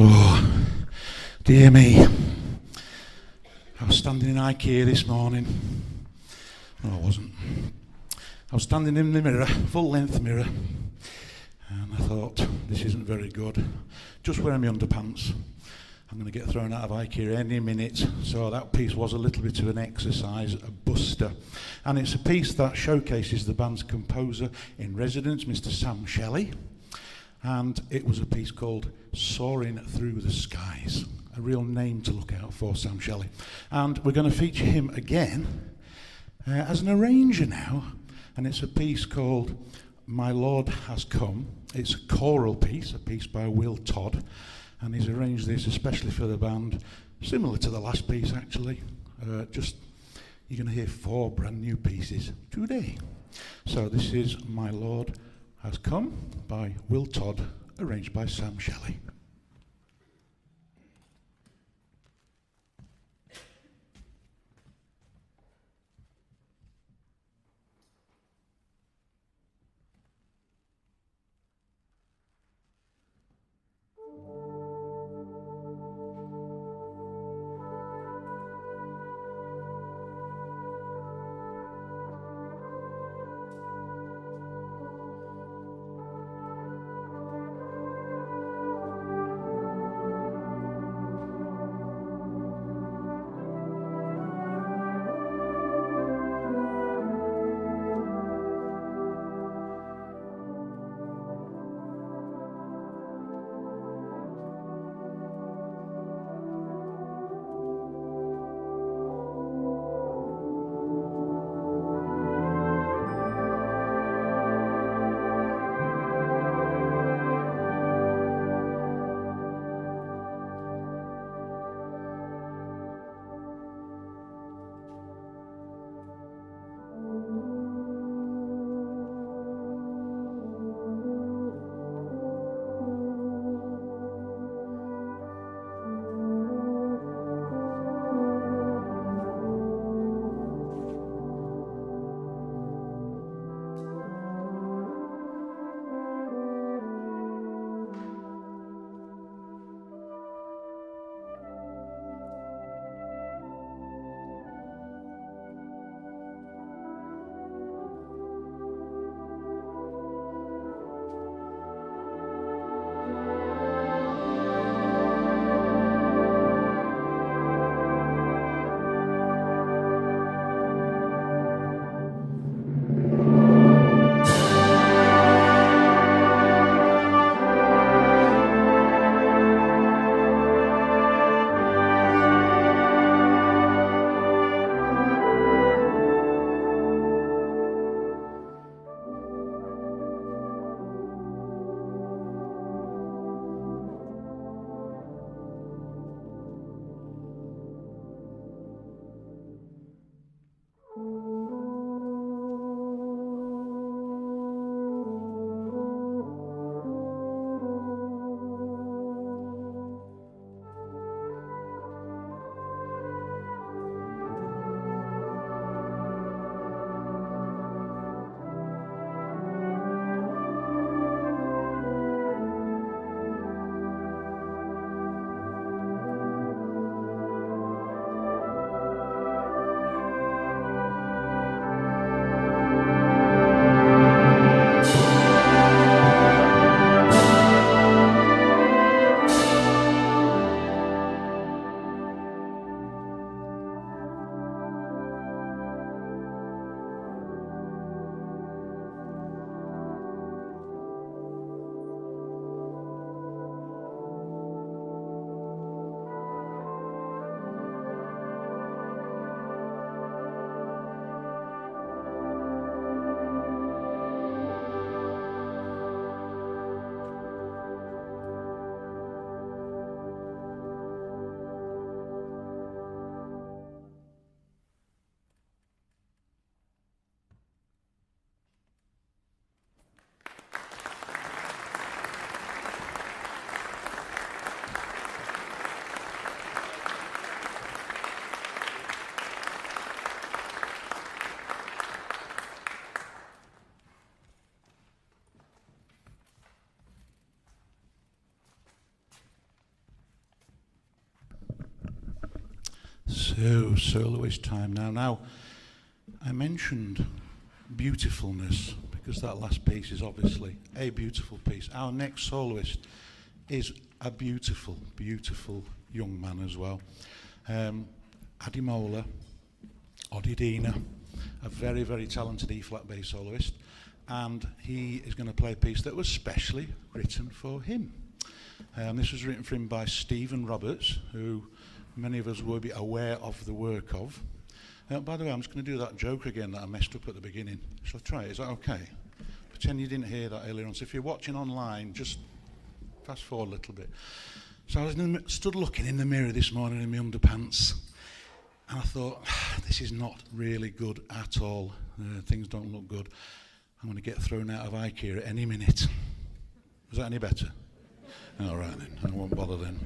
Oh, dear me. I was standing in IKEA this morning. No, I wasn't. I was standing in the mirror, full-length mirror, and I thought, this isn't very good. Just wearing my underpants. I'm going to get thrown out of IKEA any minute. So that piece was a little bit of an exercise, a buster. And it's a piece that showcases the band's composer in residence, Mr. Sam Shelley. And it was a piece called Soaring Through the Skies. A real name to look out for, Sam Shelley. And we're going to feature him again as an arranger now. And it's a piece called My Lord Has Come. It's a choral piece, a piece by Will Todd. And he's arranged this especially for the band, similar to the last piece actually. Just, you're going to hear 4 brand new pieces today. So this is My Lord Has Come by Will Todd, arranged by Sam Shelley. So, soloist time now. Now, I mentioned beautifulness because that last piece is obviously a beautiful piece. Our next soloist is a beautiful, beautiful young man as well. Ademola Odidina, a very, very talented E-flat bass soloist, and he is going to play a piece that was specially written for him. This was written for him by Stephen Roberts, who many of us will be aware of the work of. By the way, I'm just going to do that joke again that I messed up at the beginning. Shall I try it? Is that okay? Pretend you didn't hear that earlier on. So if you're watching online, just fast forward a little bit. So I was stood looking in the mirror this morning in my underpants, and I thought, this is not really good at all. Things don't look good. I'm going to get thrown out of IKEA at any minute. Is that any better? All right then, I won't bother then.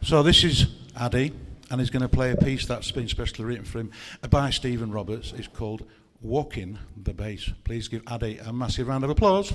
So this is Addy, and he's going to play a piece that's been specially written for him by Stephen Roberts. It's called Walking the Bass. Please give Addy a massive round of applause.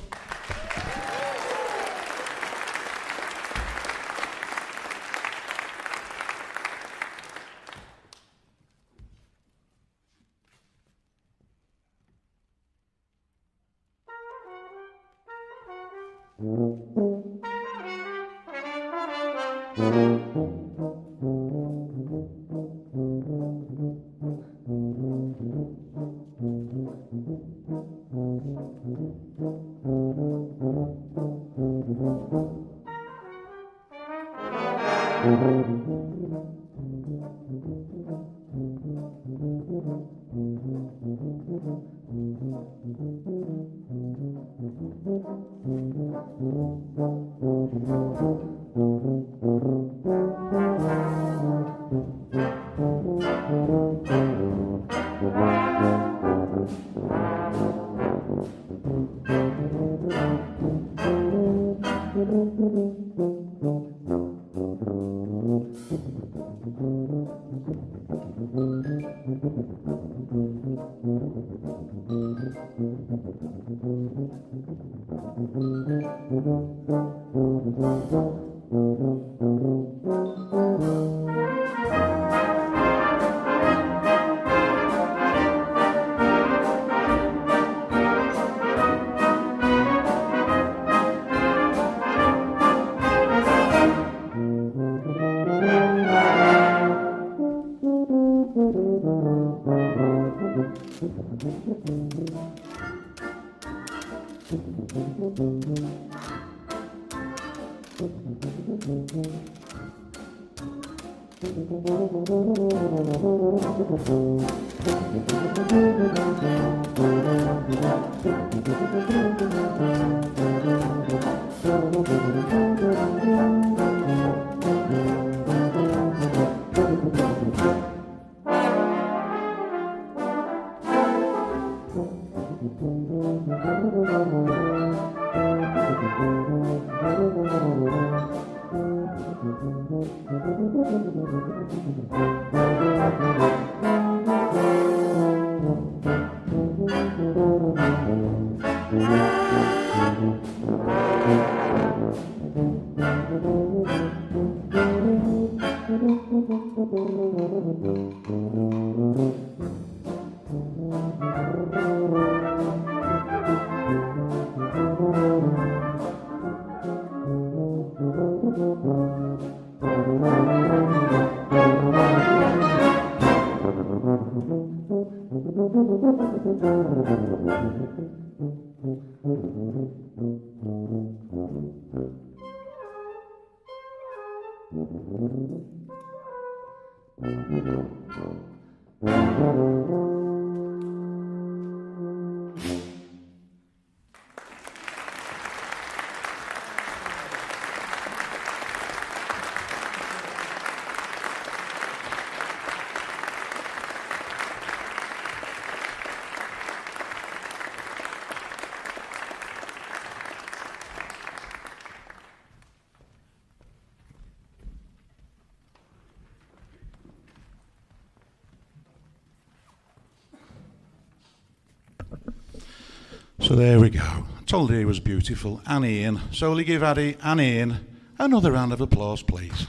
So there we go. I told you he was beautiful. And Ian. So will you give Addy and Ian another round of applause, please?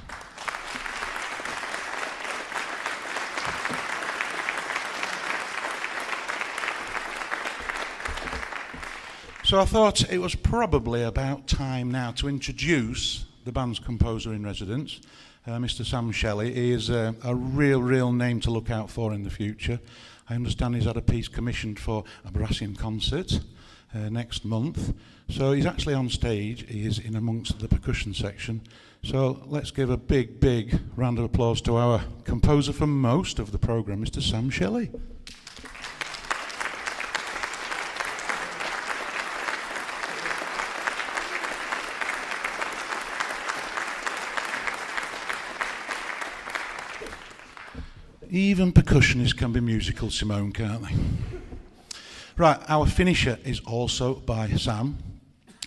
So I thought it was probably about time now to introduce the band's composer in residence, Mr. Sam Shelley. He is a real name to look out for in the future. I understand he's had a piece commissioned for a Brassian concert next month. So he's actually on stage. He is in amongst the percussion section. So let's give a big round of applause to our composer for most of the programme, Mr. Sam Shelley. Even percussionists can be musical, Simone, can't they? Right, our finisher is also by Sam,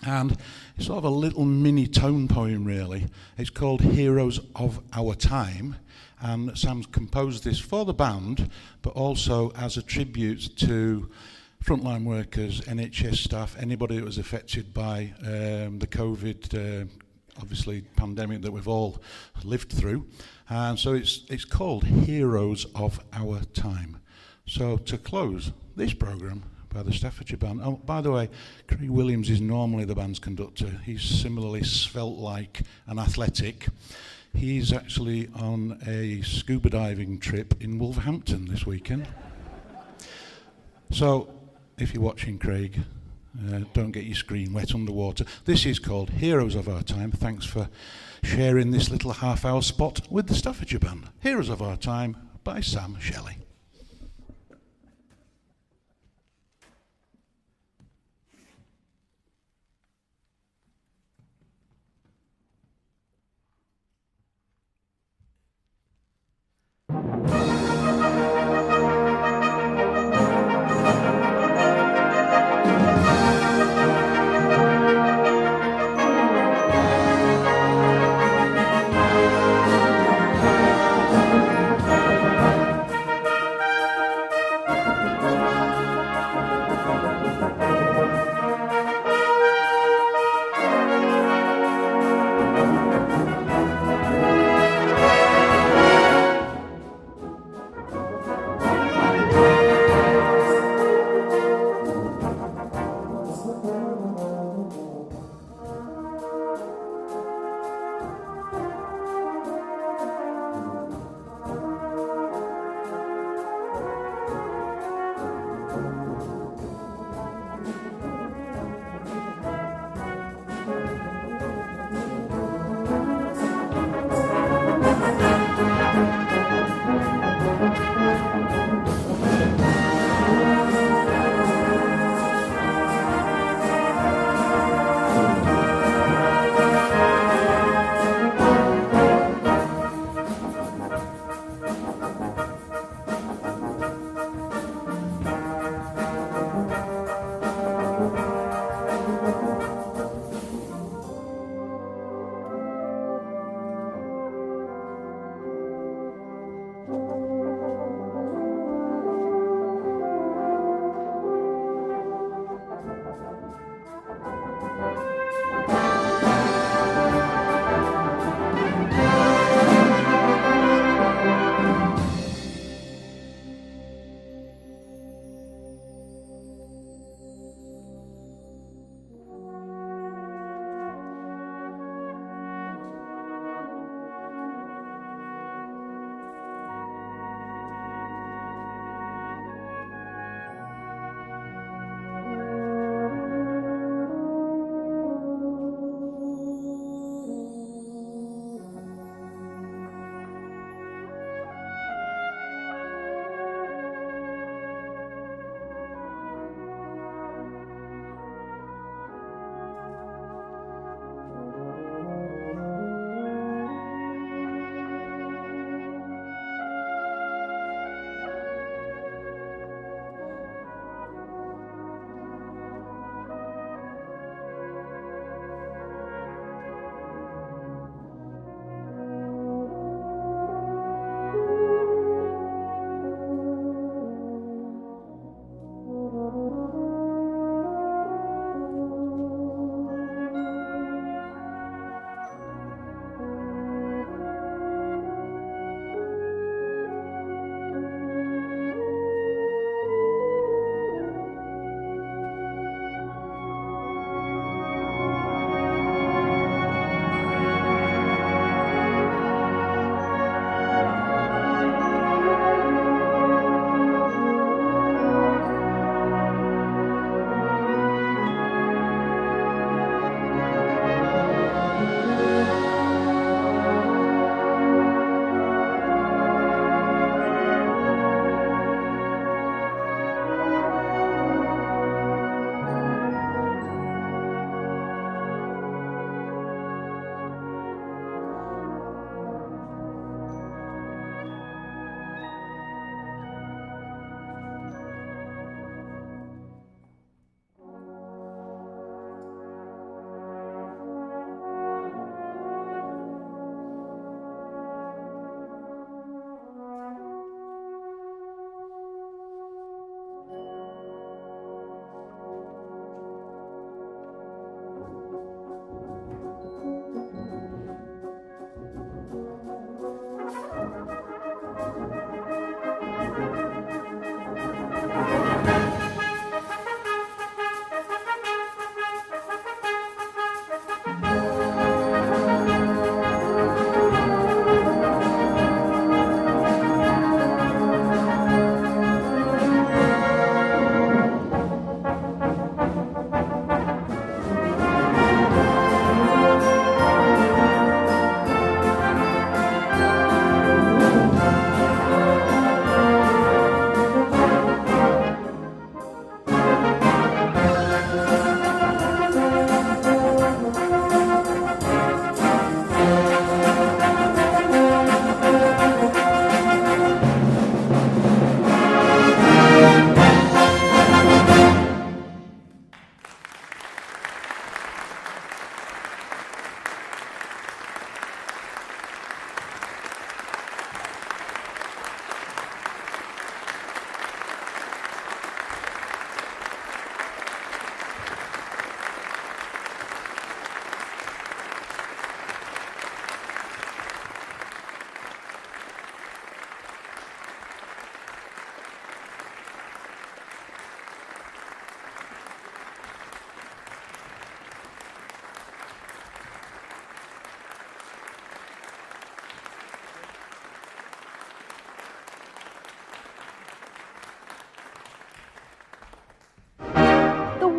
and it's sort of a little mini tone poem, really. It's called Heroes of Our Time, and Sam's composed this for the band, but also as a tribute to frontline workers, NHS staff, anybody that was affected by the COVID obviously pandemic that we've all lived through. And so it's called Heroes of Our Time. So to close this programme by the Staffordshire Band, oh, by the way, Craig Williams is normally the band's conductor. He's similarly svelte-like and athletic. He's actually on a scuba diving trip in Wolverhampton this weekend. So if you're watching, Craig, don't get your screen wet underwater. This is called Heroes of Our Time. Thanks for sharing this little half-hour spot with the Staffordshire Band. Heroes of Our Time by Sam Shelley.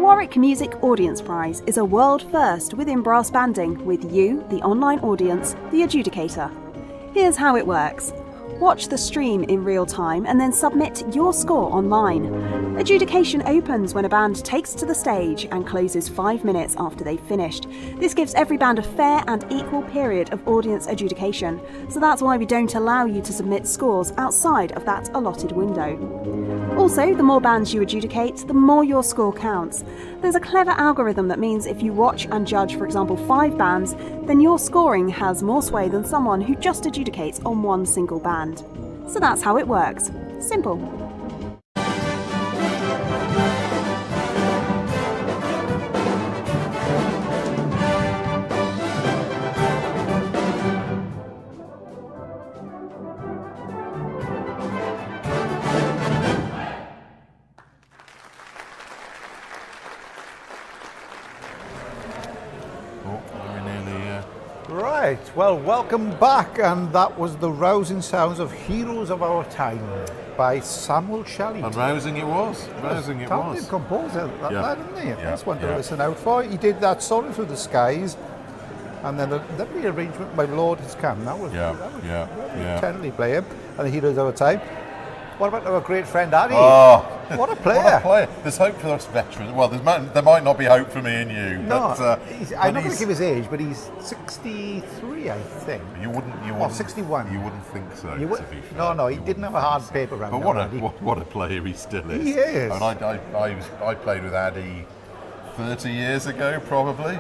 Warwick Music Audience Prize is a world first within brass banding with you, the online audience, the adjudicator. Here's how it works. Watch the stream in real time and then submit your score online. Adjudication opens when a band takes to the stage and closes 5 minutes after they've finished. This gives every band a fair and equal period of audience adjudication, so that's why we don't allow you to submit scores outside of that allotted window. Also, the more bands you adjudicate, the more your score counts. There's a clever algorithm that means if you watch and judge, for example, 5 bands, then your scoring has more sway than someone who just adjudicates on one single band. So that's how it works. Simple. Right, well, welcome back, and that was the rousing sounds of Heroes of Our Time by Samuel Shelley. And rousing it was. Rousing it was. Talented composer, that, didn't he? Yeah. That's one to listen out for. He did that Soaring Through the Skies, and then the rearrangement, My Lord Has Come. That was intently playing, and the Heroes of Our Time. What about our great friend Addy? Oh, what a player! What a player! There's hope for us veterans. Well, there might not be hope for me and you. No, but, I'm not going to give his age, but he's 63, I think. You wouldn't. Or 61. You wouldn't think so. To be fair. No, he didn't have a hard paper round. But what a player he still is. He is. And I played with Addy 30 years ago, probably.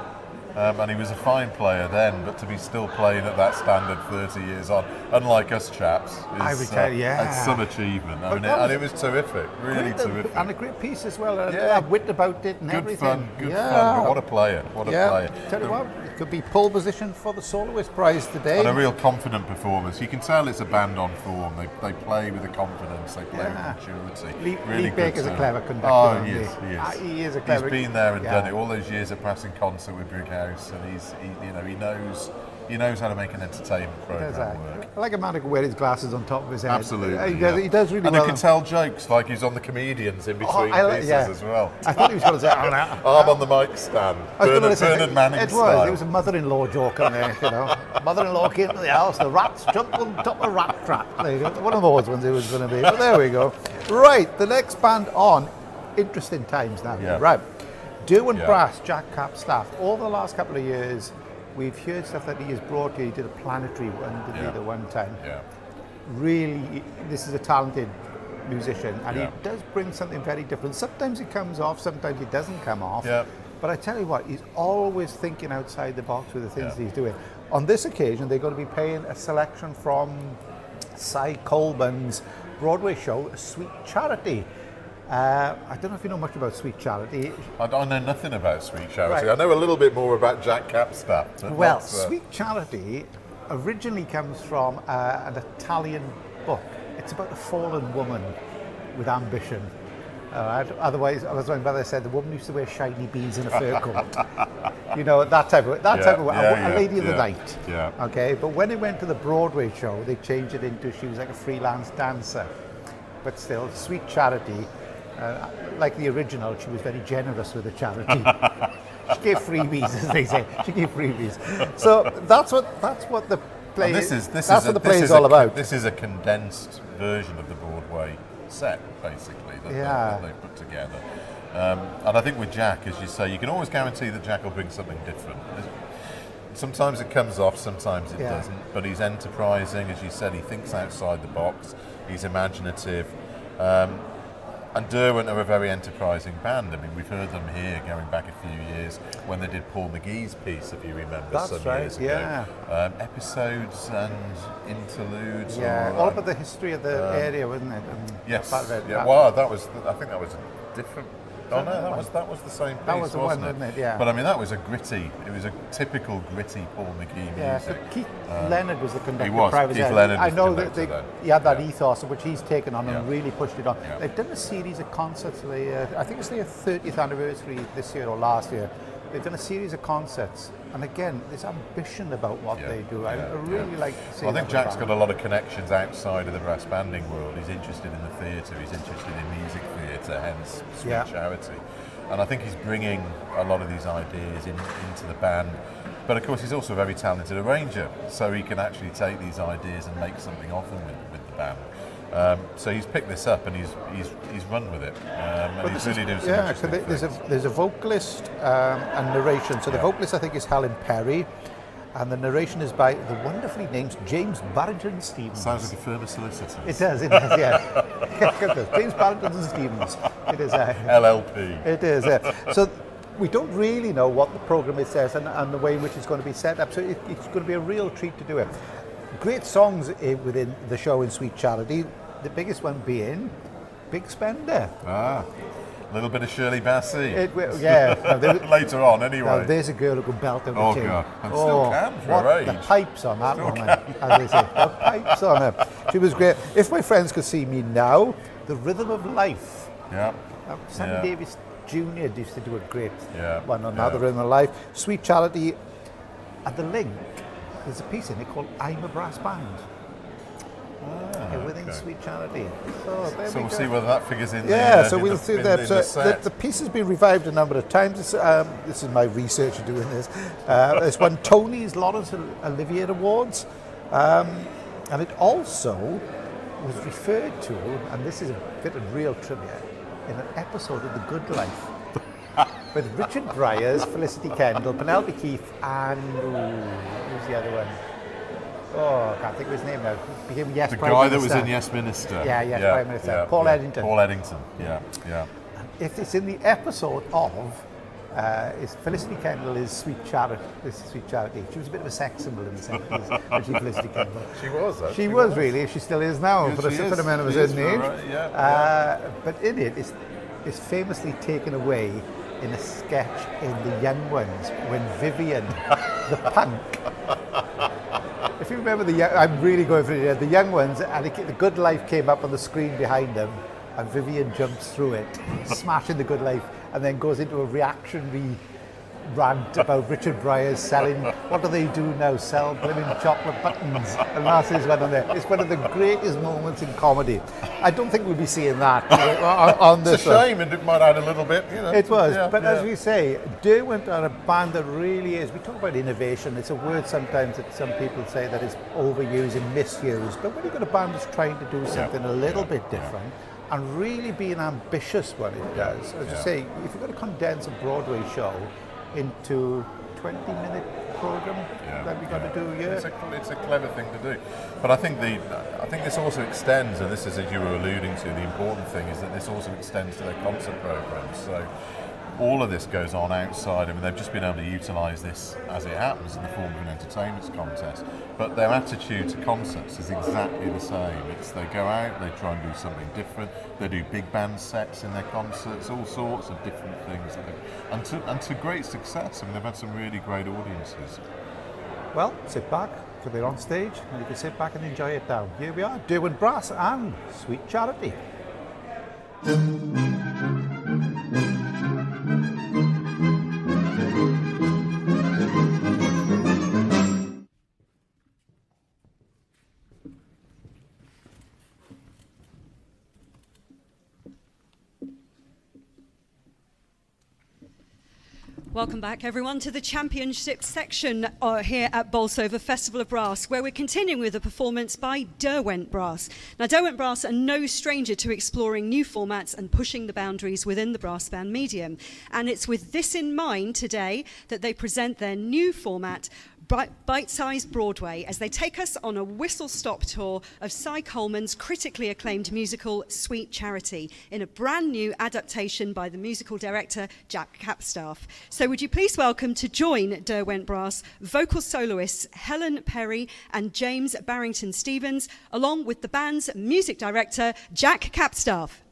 And he was a fine player then, but to be still playing at that standard 30 years on, unlike us chaps, is it's some achievement. I mean, and it was terrific, really terrific. And a great piece as well. Wit about it and everything. Good fun. But what a player! What a player! Tell you what, it could be pole position for the soloist prize today. And a real confident performance. You can tell it's a band on form. They play with a confidence. They play with maturity. Lee Baker's a clever conductor. Oh, he is. He is a clever. He's been there and done it. All those years of pressing concert with Brighouse. And he knows how to make an entertainment program work. I like a man who can wear his glasses on top of his head. Absolutely, he does really and well. And he can tell jokes like he's on the comedians in between pieces as well. I thought he was going to say arm on the mic stand. Bernard Manning style. It was a mother-in-law joke on there. Mother-in-law came to the house. The rats jumped on top of a rat trap. One of those ones it was going to be. But there we go. Right, the next band on. Interesting times now. Yeah. Right. Derwent Brass, Jack Capstaff. Over the last couple of years, we've heard stuff that he has brought here. He did a planetary one, didn't he, the one time. Yeah. Really, this is a talented musician, and he does bring something very different. Sometimes it comes off, sometimes it doesn't come off. Yeah. But I tell you what, he's always thinking outside the box with the things he's doing. On this occasion, they're going to be playing a selection from Cy Colburne's Broadway show, Sweet Charity. I don't know if you know much about Sweet Charity. I know nothing about Sweet Charity. Right. I know a little bit more about Jack Capstaff. Well, Sweet Charity originally comes from an Italian book. It's about a fallen woman with ambition. Otherwise, as my mother said, the woman used to wear shiny beads in a fur coat. You know, that type of a lady of the night. Yeah. Okay, but when it went to the Broadway show, they changed it into she was like a freelance dancer. But still, Sweet Charity. Like the original, she was very generous with the charity. She gave freebies, as they say. She gave freebies. So that's what the play. This is what the play is all about. This is a condensed version of the Broadway set, basically that they've put together. And I think with Jack, as you say, you can always guarantee that Jack will bring something different. Sometimes it comes off, sometimes it doesn't. But he's enterprising, as you said. He thinks outside the box. He's imaginative. And Derwent are a very enterprising band. I mean, we've heard them here going back a few years when they did Paul McGee's piece, if you remember, years ago. Episodes and interludes. Yeah, all about the history of the area, wasn't it? Yes. Well, I think that was a different. Oh no, that was the same piece. That was the one, wasn't it? Yeah. But I mean, that was it was a typical gritty Paul McGee music. But Keith Leonard was the conductor. He was. Keith Leonard was I know the that he had that ethos which he's taken on and really pushed it on. Yeah. They've done a series of concerts. I think it's their 30th anniversary this year or last year. They've done a series of concerts, and again, there's ambition about what they do. I really like to see. I think Jack's got a lot of connections outside of the brass banding world. He's interested in the theatre. He's interested in music theatre, hence Sweet Charity. And I think he's bringing a lot of these ideas into the band. But of course, he's also a very talented arranger, so he can actually take these ideas and make something of them with the band. So he's picked this up and he's run with it, and he's really doing some interesting things. There's a vocalist and narration. So the vocalist, I think, is Helen Perry, and the narration is by the wonderfully named James Barrington Stevens. Sounds like a firm of solicitors. It does, yeah. James Barrington Stevens. It is LLP. It is. So we don't really know what the programme it says and the way in which it's going to be set up. So it's going to be a real treat to do it. Great songs within the show in Sweet Charity. The biggest one being Big Spender. A little bit of Shirley Bassey. Later on, anyway. Now, there's a girl who can belt out a tune. God. And still can for her age. The pipes on that woman, as they say. The pipes on her. She was great. If my friends could see me now, The Rhythm of Life. Yeah. Sammy Davis Jr. used to do a great one on that, The Rhythm of Life. Sweet Charity. At the link, there's a piece in it called I'm a Brass Band. Within Sweet Charity. So we'll see whether that figures in. So we'll see that. The piece has been revived a number of times. This is my research doing this. It's won Tony's Laurence Olivier Awards, and it also was referred to, and this is a bit of real trivia, in an episode of The Good Life with Richard Briers, Felicity Kendall, Penelope Keith, and who's the other one? Oh, I can't think of his name now. He became Yes Prime Minister. The guy that was in Yes Minister. Yes Prime Minister. Paul Eddington. Paul Eddington, yeah. And if it's in the episode of, Felicity Kendall is Sweet Charity. She was a bit of a sex symbol in the 70s, actually, Felicity Kendall. She was, though. She was really. She still is now, for a man of a certain age. But in it, it's famously taken away in a sketch in The Young Ones when Vivian, the punk, if you remember I'm really going for it. The Young Ones, and The Good Life came up on the screen behind them, and Vivian jumps through it, smashing The Good Life, and then goes into a reactionary rant about Richard Briers selling. What do they do now? Sell blimmin' chocolate buttons, and that's his one on there. It's one of the greatest moments in comedy. I don't think we'll be seeing that on this. It's a shame, and it might add a little bit. It was, but as we say, Derwent are a band that really is. We talk about innovation. It's a word sometimes that some people say that is overused and misused. But when you've got a band that's trying to do something a little bit different, and really being ambitious when it does, as you say, if you've got to condense a Broadway show into 20-minute program that we've got to do, It's a clever thing to do. But I think this also extends, and this is, as you were alluding to, the important thing is that this also extends to their concert programs. So all of this goes on outside. I mean, they've just been able to utilise this as it happens in the form of an entertainment contest. But their attitude to concerts is exactly the same. They go out, they try and do something different. They do big band sets in their concerts, all sorts of different things. And to great success. I mean, they've had some really great audiences. Well, sit back, because they're on stage, and you can sit back and enjoy it now. Here we are, Derwent Brass and Sweet Charity. Welcome back, everyone, to the championship section here at Bolsover Festival of Brass, where we're continuing with a performance by Derwent Brass. Now, Derwent Brass are no stranger to exploring new formats and pushing the boundaries within the brass band medium. And it's with this in mind today that they present their new format, Bite-Sized Broadway, as they take us on a whistle-stop tour of Cy Coleman's critically acclaimed musical Sweet Charity in a brand new adaptation by the musical director Jack Capstaff. So would you please welcome to join Derwent Brass vocal soloists Helen Perry and James Barrington Stevens, along with the band's music director Jack Capstaff.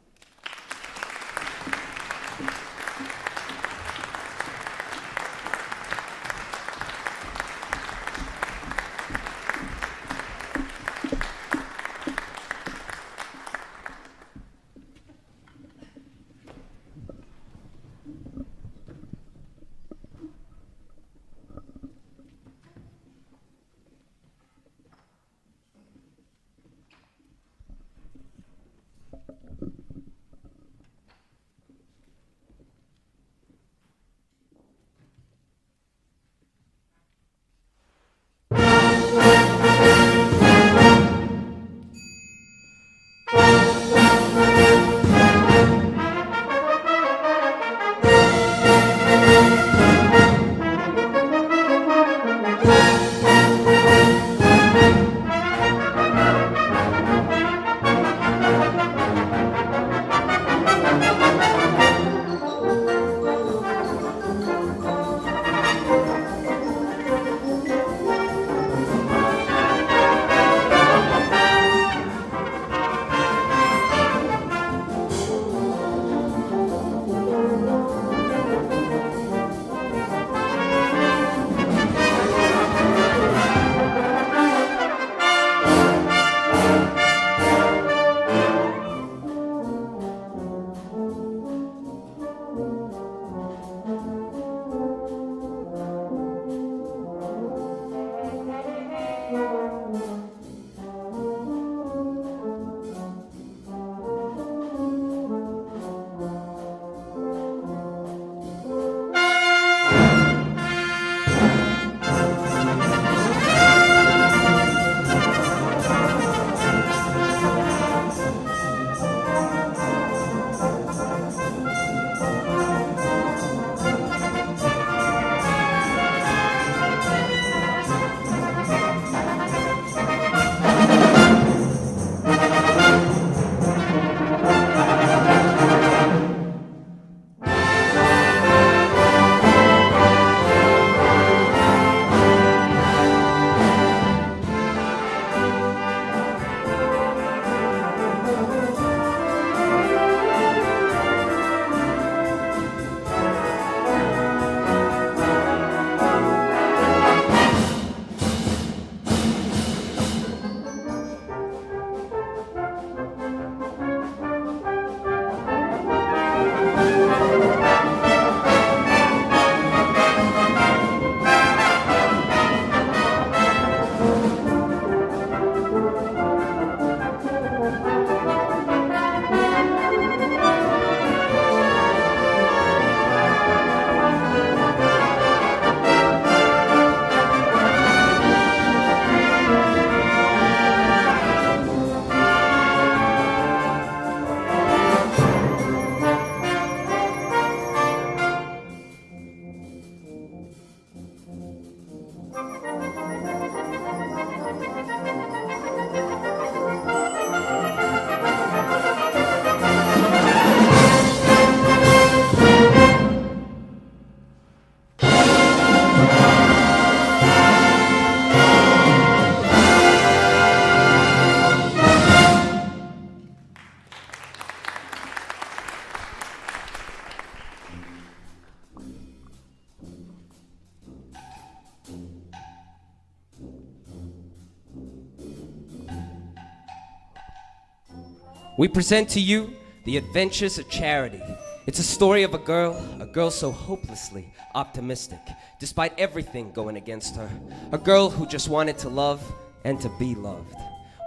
We present to you The Adventures of Charity. It's a story of a girl so hopelessly optimistic, despite everything going against her. A girl who just wanted to love and to be loved.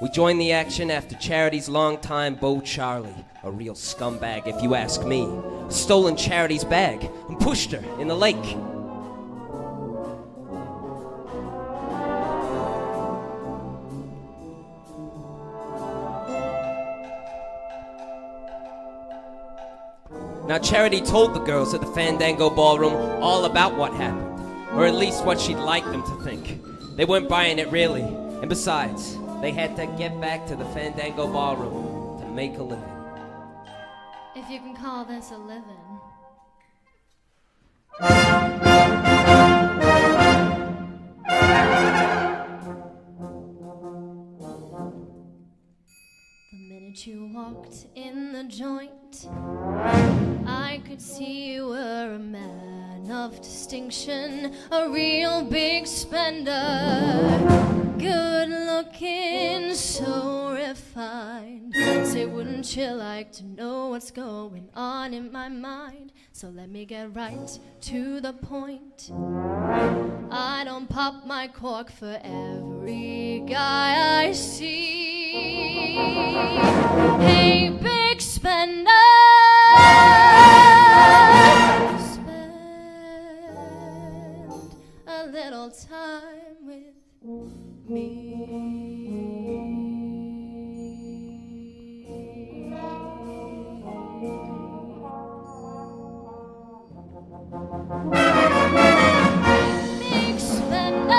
We join the action after Charity's longtime beau Charlie, a real scumbag if you ask me, stolen Charity's bag and pushed her in the lake. Now Charity told the girls at the Fandango Ballroom all about what happened, or at least what she'd like them to think. They weren't buying it really, and besides, they had to get back to the Fandango Ballroom to make a living. If you can call this a living. The minute you walked in the joint, I could see you were a man of distinction, a real big spender. Good looking, so refined. Say, wouldn't you like to know what's going on in my mind? So let me get right to the point. I don't pop my cork for every guy I see. Hey, big spender, spend a little time with me. Big spender,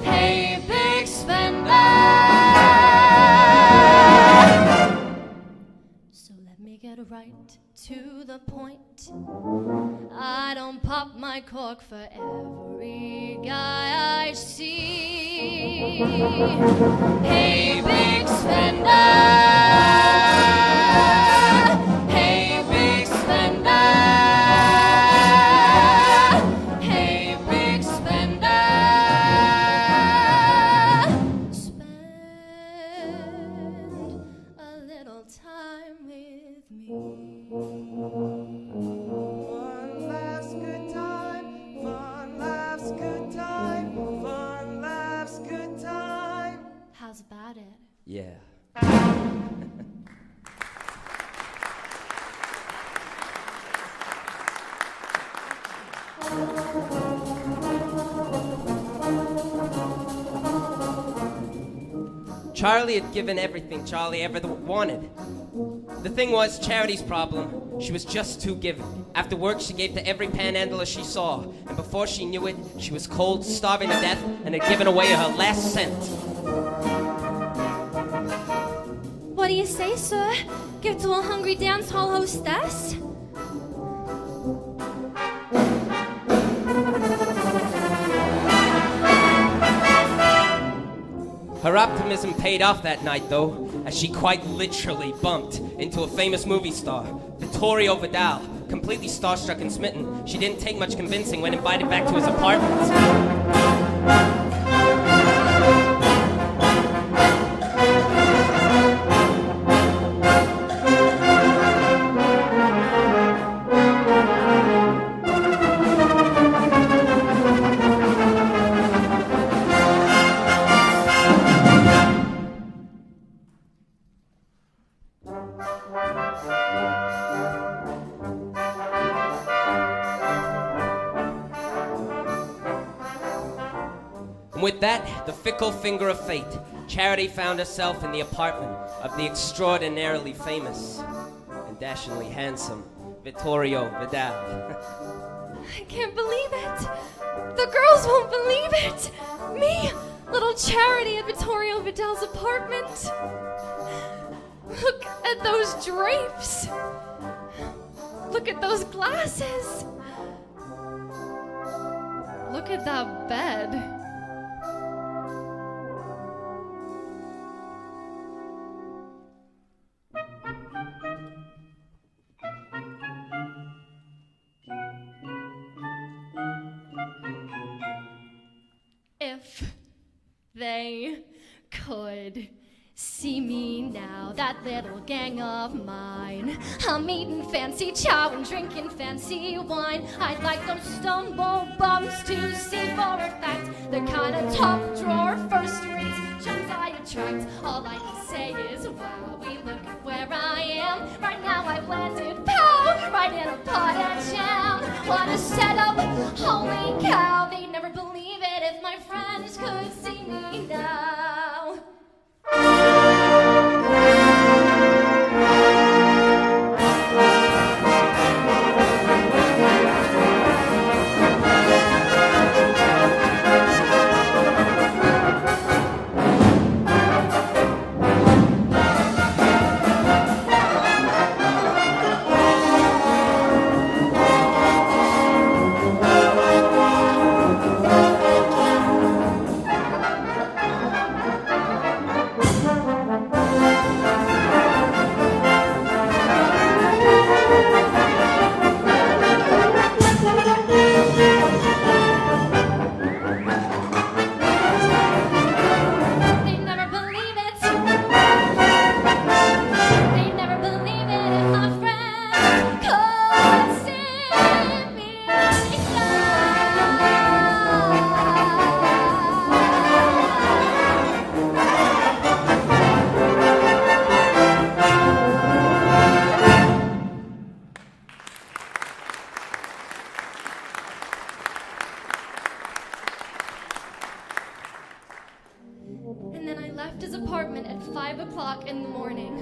hey, big spender. So let me get right to the point. I don't pop my cork for every guy I see. Hey, big spender. Hey, big spender. Hey, big spender. Spend a little time with me. Fun laughs, good time. Fun laughs, good time. Fun laughs, good time. How's about it? Yeah. Charlie had given everything Charlie ever wanted. The thing was, Charity's problem, she was just too giving. After work, she gave to every panhandler she saw, and before she knew it, she was cold, starving to death, and had given away her last cent. What do you say, sir? Give to a hungry dance hall hostess? Her optimism paid off that night, though, as she quite literally bumped into a famous movie star, Vittorio Vidal. Completely starstruck and smitten, she didn't take much convincing when invited back to his apartment. And with that, the fickle finger of fate, Charity found herself in the apartment of the extraordinarily famous and dashingly handsome Vittorio Vidal. I can't believe it. The girls won't believe it. Me, little Charity at Vittorio Vidal's apartment. Look at those drapes. Look at those glasses. Look at that bed. If they could See me now, that little gang of mine. I'm eating fancy chow and drinking fancy wine. I'd like those stumble bums to see for a fact the kind of top drawer, first rate chums I attract. All I can say is, wow, we look at where I am. Right now I've landed, pow, right in a pot of jam. What a setup, holy cow. They'd never believe it if my friends could see me now. And then I left his apartment at 5 o'clock in the morning.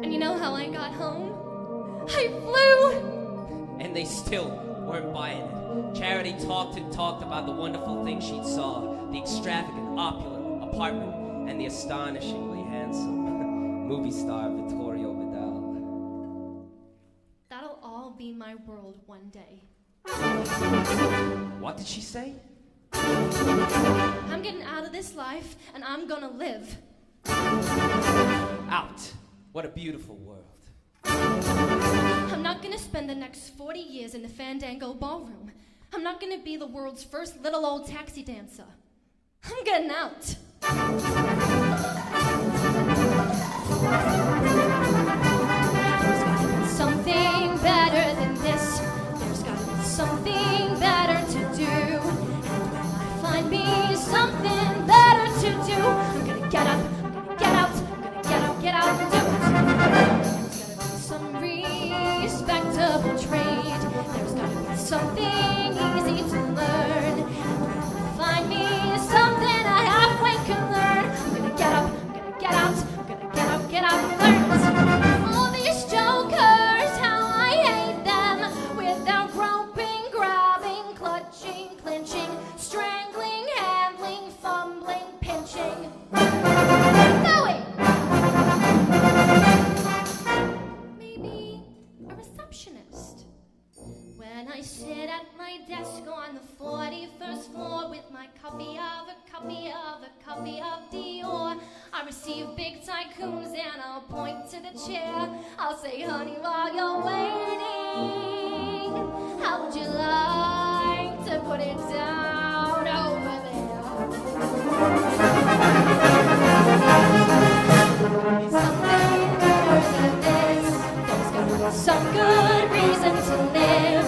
And you know how I got home? I flew! And they still weren't buying it. Charity talked and talked about the wonderful things she'd saw, the extravagant, opulent apartment, and the astonishingly handsome movie star Vittorio Vidal. That'll all be my world one day. What did she say? I'm getting out of this life, and I'm gonna live. Out. What a beautiful world. I'm not gonna spend the next 40 years in the Fandango ballroom. I'm not gonna be the world's first little old taxi dancer. I'm getting out. There's gotta be something better than this. There's gotta be something better to do. Find me something better to do. I'm gonna get up, I'm gonna get out, I'm gonna get out and do it. There's gotta be some respectable trade. There's gotta be something easy to learn. Find me something I halfway can learn. I'm gonna get up, I'm gonna get out, I'm gonna get out and learn. All these jokers, how I hate them. With their groping, grabbing, clutching, clinching, strangling, handling, fumbling, pinching. Going! Maybe a receptionist. When I sit at my desk on the 41st floor with my copy of Dior, I receive big tycoons and I'll point to the chair. I'll say, honey, while you're waiting, how would you like to put it down over there? Something better than this. There's gonna be some good reason to live.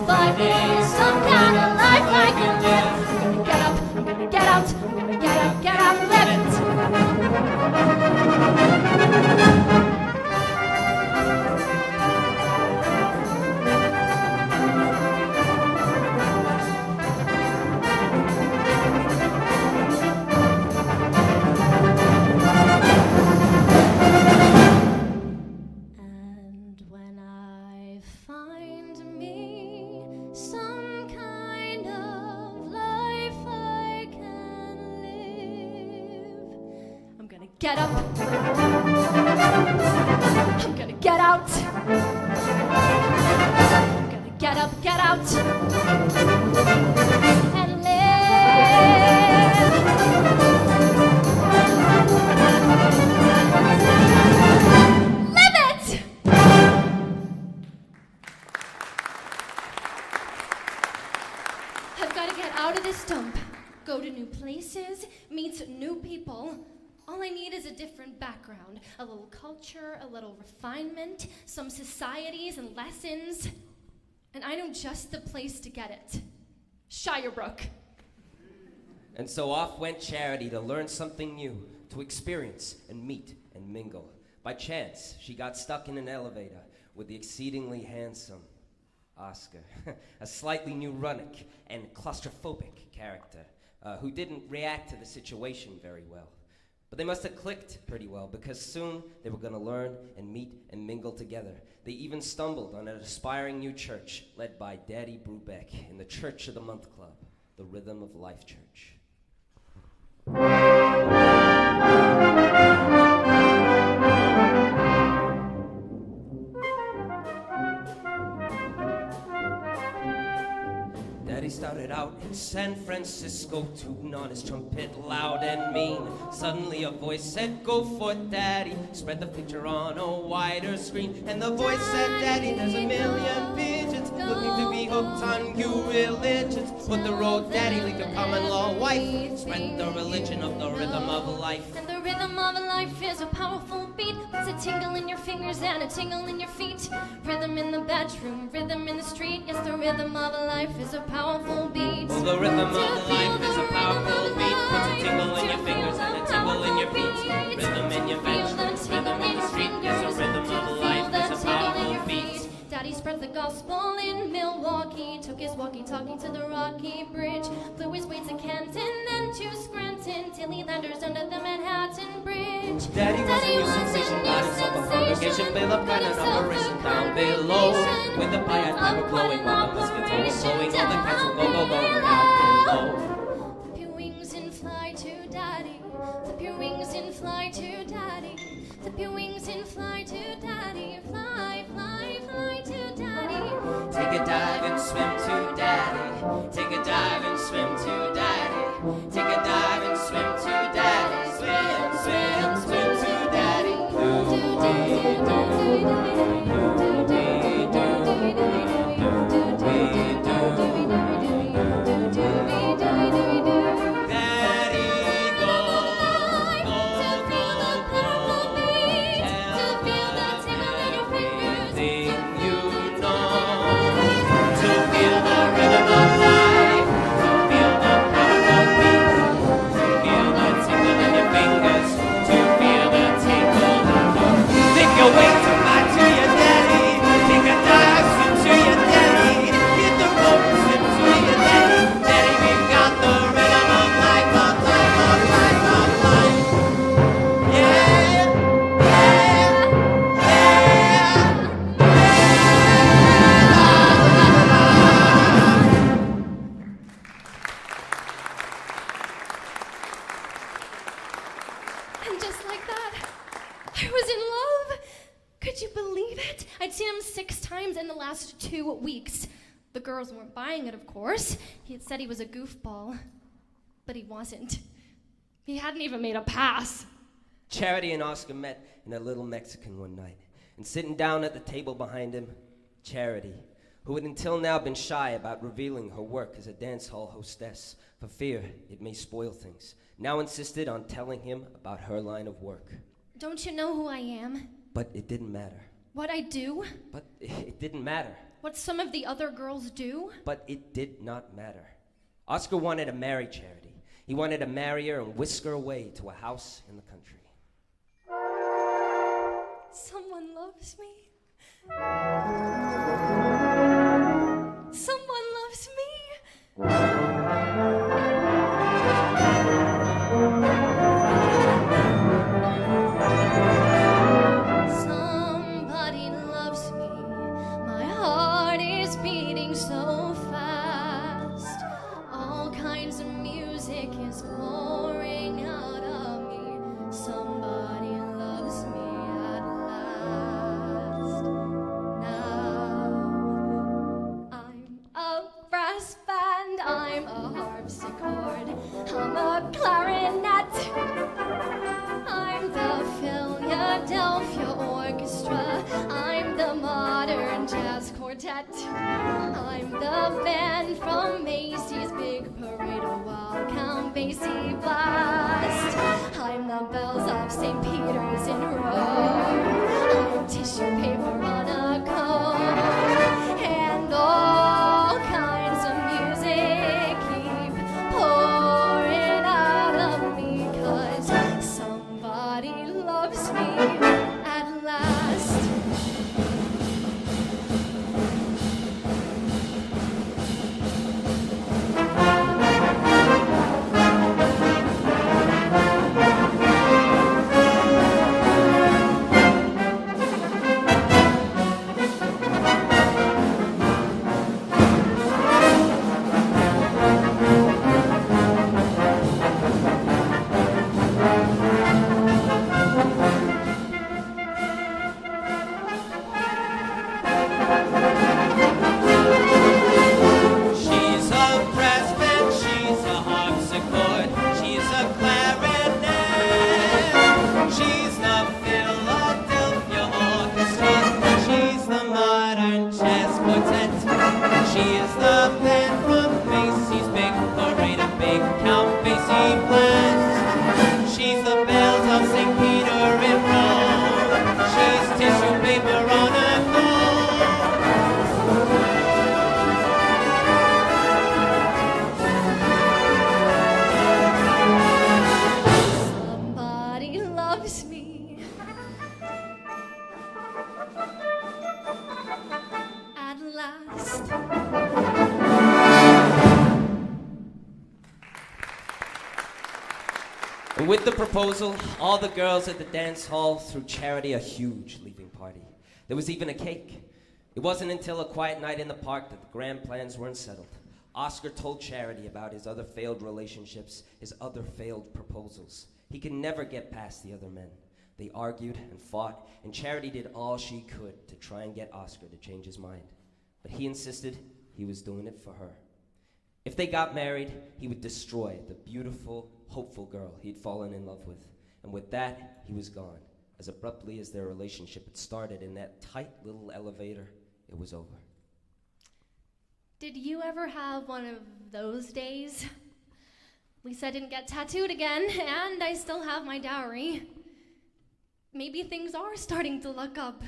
Find me some kind of life I can live. I'm gonna get up, I'm gonna get out, I'm gonna get out and live it. And when I find me some kind of life I can live, I'm gonna get up, I'm gonna get out, I'm gonna get up, get out, and live. Live it! I've got to get out of this dump, go to new places, meet new people. All I need is a different background, a little culture, a little refinement, some societies and lessons. And I know just the place to get it. Shirebrook. And so off went Charity to learn something new, to experience and meet and mingle. By chance, she got stuck in an elevator with the exceedingly handsome Oscar, a slightly neurotic and claustrophobic character who didn't react to the situation very well. But they must have clicked pretty well, because soon they were going to learn and meet and mingle together. They even stumbled on an aspiring new church led by Daddy Brubeck in the Church of the Month Club, the Rhythm of Life Church. Daddy started out in San Francisco, tooting on his trumpet loud and mean. Suddenly a voice said, "Go for it, Daddy." Spread the picture on a wider screen, and the voice said, "Daddy, there's a million pigeons looking to be hooked on new religions. Put the road, Daddy, like a common law wife. Spread the religion of the rhythm of life." And the rhythm of life is a powerful beat. It's a tingle in your fingers and a tingle in your feet. Rhythm in the bedroom, rhythm in the street. Yes, the rhythm of life is a powerful beat. Oh, the rhythm of life is a powerful beat. Puts a tingle in your fingers and a tingle in your feet. Rhythm in your bedroom, rhythm in the street. Yes, the rhythm of life is a powerful beat. Daddy spread the gospel in Milwaukee, took his walkie-talkie to the Rocky Bridge, flew his way to Canton, then to Scranton, till he landers under the Manhattan Bridge. Daddy was a new sensation, got himself a congregation, built up kind of operation down below, with the pious pipe blowing while the muskets overflowing, all the cats will go down below. Flip your wings and fly to Daddy, flip your wings and fly to Daddy, flip your wings and fly to Daddy, fly, fly, fly to Daddy. Take a dive and swim to Daddy. Take a dive and swim to Daddy. Take a dive and swim to Daddy. Swim, swim, swim to Daddy. And just like that, I was in love. Could you believe it? I'd seen him 6 times in the last 2 weeks. The girls weren't buying it, of course. He had said he was a goofball, but he wasn't. He hadn't even made a pass. Charity and Oscar met in a little Mexican one night, and sitting down at the table behind him, Charity, who had until now been shy about revealing her work as a dance hall hostess for fear it may spoil things, now insisted on telling him about her line of work. Don't you know who I am? But it didn't matter. What I do? But it didn't matter. What some of the other girls do? But it did not matter. Oscar wanted to marry Charity. He wanted to marry her and whisk her away to a house in the country. Someone loves me. Someone loves me. Somebody loves me. My heart is beating so fast. All kinds of music is pouring out of me. Somebody loves me at last. Now I'm a brass band. I'm And with the proposal, all the girls at the dance hall threw Charity a huge leaving party. There was even a cake. It wasn't until a quiet night in the park that the grand plans weren't settled. Oscar told Charity about his other failed relationships, his other failed proposals. He could never get past the other men. They argued and fought, and Charity did all she could to try and get Oscar to change his mind. But he insisted he was doing it for her. If they got married, he would destroy the beautiful, hopeful girl he'd fallen in love with. And with that, he was gone. As abruptly as their relationship had started in that tight little elevator, it was over. Did you ever have one of those days? At least I didn't get tattooed again, and I still have my dowry. Maybe things are starting to look up.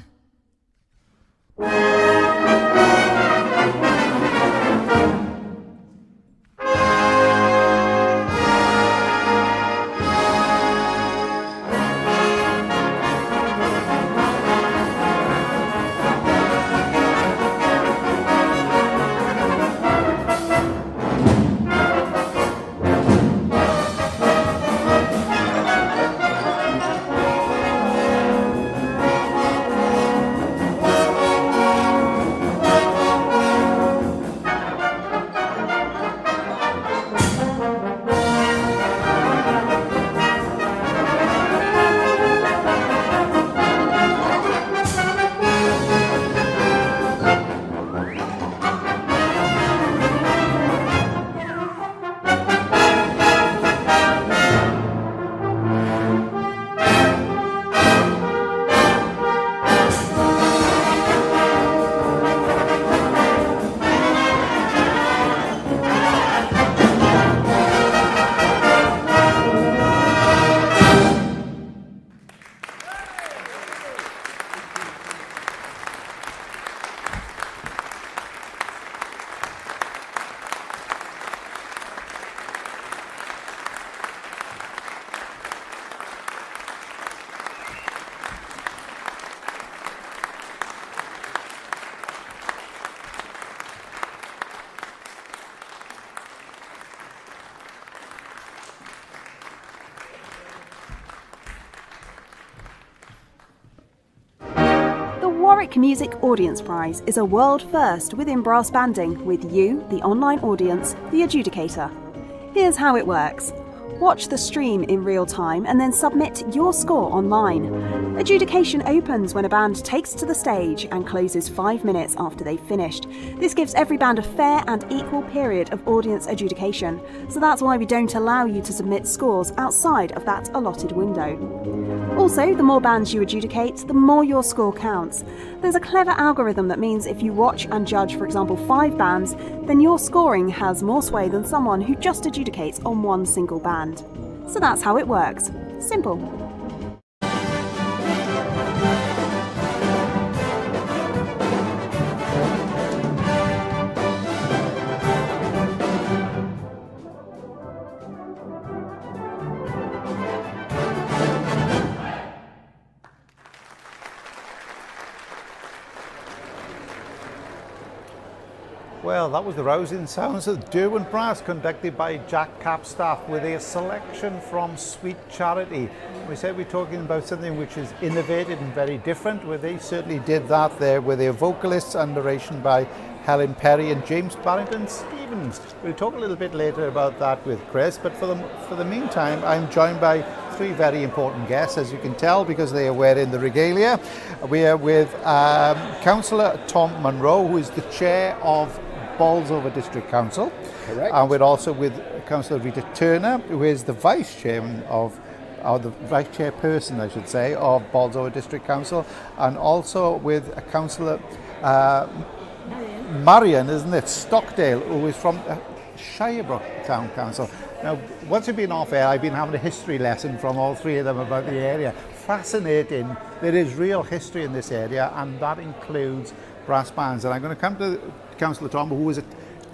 Warwick Music Audience Prize is a world first within brass banding with you, the online audience, the adjudicator. Here's how it works. Watch the stream in real time and then submit your score online. Adjudication opens when a band takes to the stage and closes 5 minutes after they've finished. This gives every band a fair and equal period of audience adjudication, so that's why we don't allow you to submit scores outside of that allotted window. Also, the more bands you adjudicate, the more your score counts. There's a clever algorithm that means if you watch and judge, for example, 5 bands, then your scoring has more sway than someone who just adjudicates on one single band. So that's how it works. Simple. Well, that was the rousing sounds of Derwent Brass, conducted by Jack Capstaff with a selection from Sweet Charity. We said we're talking about something which is innovative and very different, where they certainly did that there with their vocalists and narration by Helen Perry and James Barrington Stevens. We'll talk a little bit later about that with Chris, but for the meantime, I'm joined by 3 very important guests, as you can tell, because they are wearing the regalia. We are with Councillor Tom Munro, who is the chair of Bolsover District Council. Correct. And we're also with Councillor Rita Turner, who is the vice chairman of, or the vice chairperson, I should say, of Bolsover District Council, and also with Councillor Marion, isn't it, Stockdale, who is from Shirebrook Town Council. Now, once we've been off air, I've been having a history lesson from all 3 of them about the area. Fascinating. There is real history in this area, and that includes brass bands. And I'm going to come to Councillor Tom, who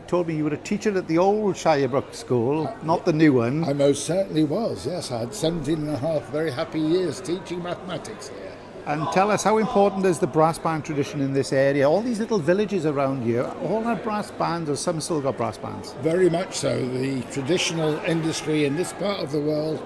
told me you were a teacher at the old Shirebrook School, not the new one. I most certainly was, yes. I had 17 and a half very happy years teaching mathematics here. And tell us, how important is the brass band tradition in this area? All these little villages around here, all have brass bands, or some still got brass bands? Very much so. The traditional industry in this part of the world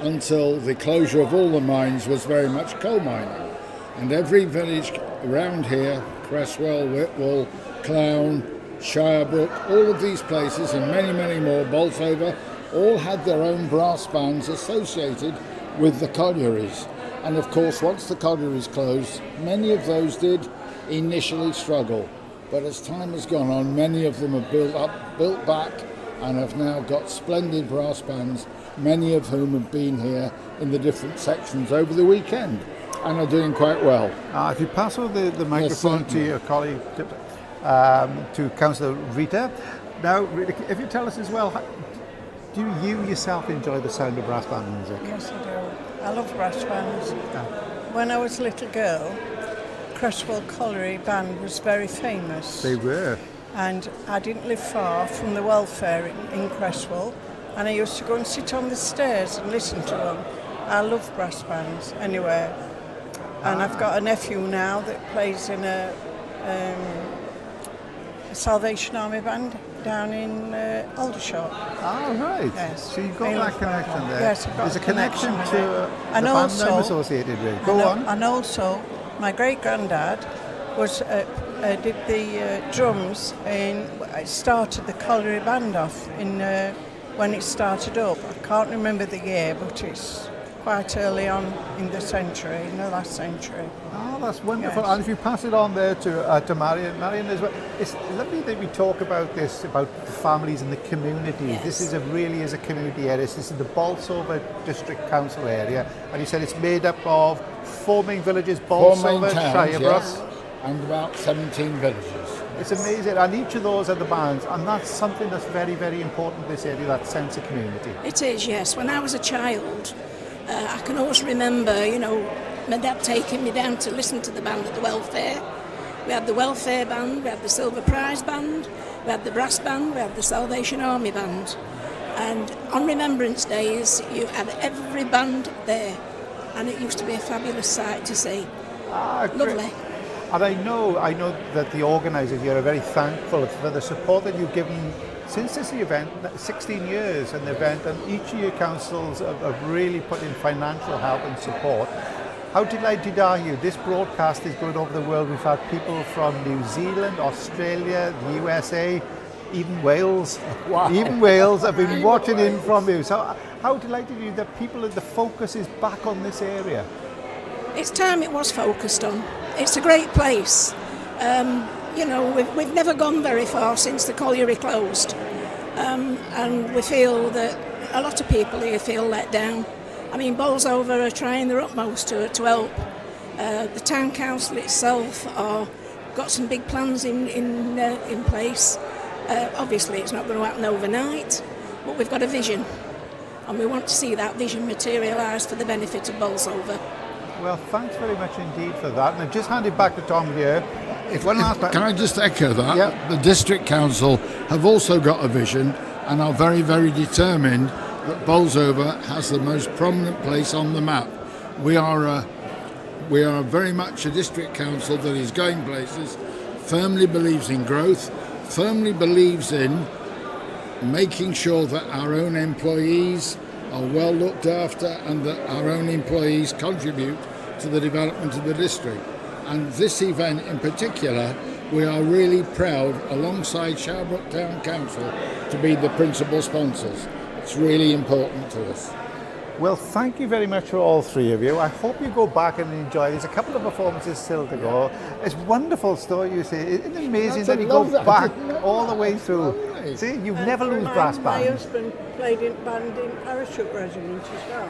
until the closure of all the mines was very much coal mining. And every village around here, Cresswell, Whitwell, Clown, Shirebrook, all of these places and many, many more, Bolsover, all had their own brass bands associated with the collieries. And of course, once the collieries closed, many of those did initially struggle. But as time has gone on, many of them have built back, and have now got splendid brass bands, many of whom have been here in the different sections over the weekend and are doing quite well. If you pass over the microphone to your colleague, to Councillor Rita. Now, Rita, if you tell us as well, do you yourself enjoy the sound of brass band music? Yes, I do. I love brass bands. When I was a little girl, Cresswell Colliery Band was very famous. They were. And I didn't live far from the welfare in Cresswell, and I used to go and sit on the stairs and listen to them. I love brass bands anywhere. And I've got a nephew now that plays in a Salvation Army band down in Aldershot. Oh, right. Yes. So you've got that connection there. Yes, I've got There's a connection to the and band also, I'm associated with. Go on. And also, my great-granddad was did the drums in. Started the colliery band off in when it started up. I can't remember the year, but it's quite early on in the century, in the last century. Oh, that's wonderful. Yes. And if you pass it on there to Marion as well, it's lovely that we talk about this, about the families and the community. Yes. This is really is a community area. This is the Bolsover District Council area, and you said it's made up of 4 main villages: Bolsover, Shirebrook, yes, and about 17 villages. It's amazing, and each of those are the bands, and that's something that's very, very important in this area, that sense of community. It is, yes. When I was a child, I can always remember, my dad taking me down to listen to the band at the welfare. We had the welfare band, we had the Silver Prize band, we had the brass band, we had the Salvation Army band. And on Remembrance Days, you had every band there, and it used to be a fabulous sight to see. Lovely. And I know that the organisers here are very thankful for the support that you've given since this event, 16 years an event, and each of your councils have really put in financial help and support. How delighted are you? This broadcast is going over the world. We've had people from New Zealand, Australia, the USA, even Wales. Wow. Even Wales have been watching in from you. So how delighted are you that the focus is back on this area? It's time it was focused on. It's a great place. We've never gone very far since the colliery closed, and we feel that a lot of people here feel let down. I mean, Bolsover are trying their utmost to help. The town council itself got some big plans in place. Obviously, it's not going to happen overnight, but we've got a vision, and we want to see that vision materialise for the benefit of Bolsover. Well, thanks very much indeed for that. And I've just handed back to Tom here. Can I just echo that? Yep. The District Council have also got a vision and are very, very determined that Bolsover has the most prominent place on the map. We are very much a District Council that is going places, firmly believes in growth, firmly believes in making sure that our own employees are well looked after and that our own employees contribute to the development of the district. And this event in particular, we are really proud, alongside Shirebrook Town Council, to be the principal sponsors. It's really important to us. Well, thank you very much for all 3 of you. I hope you go back and enjoy. There's a couple of performances still to go. It's wonderful story you say. Isn't it amazing that you go back all the way through? See, you never lose brass My bands. husband played in band in Parachute Regiment as well.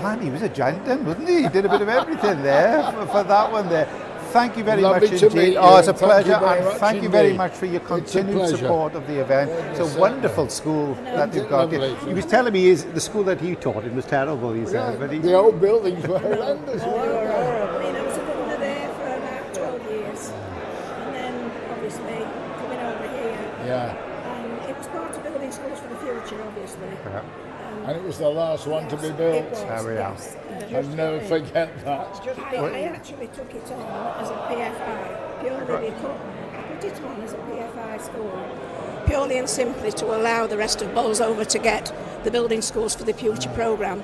And he was a giant then, wasn't he? He did a bit of everything there for that one there. Thank you very Lovely much to meet indeed. you. Oh, it's a Thank pleasure, you very and much thank you very indeed. much for your It's a continued pleasure. support of the event. It's a Yes, wonderful school that you've got here. Lovely. He was telling me the school that he taught in was terrible, he said. But The old buildings were horrendous. I mean, I was a governor there for about 12 years, and then obviously coming over here. Yeah. It was part of building schools for the future, obviously. And it was the last one to be built. It was, yes. I'll never forget that. I actually took it on as a PFI, purely because I put it on as a PFI school, purely and simply to allow the rest of Bolsover to get the building schools for the future programme.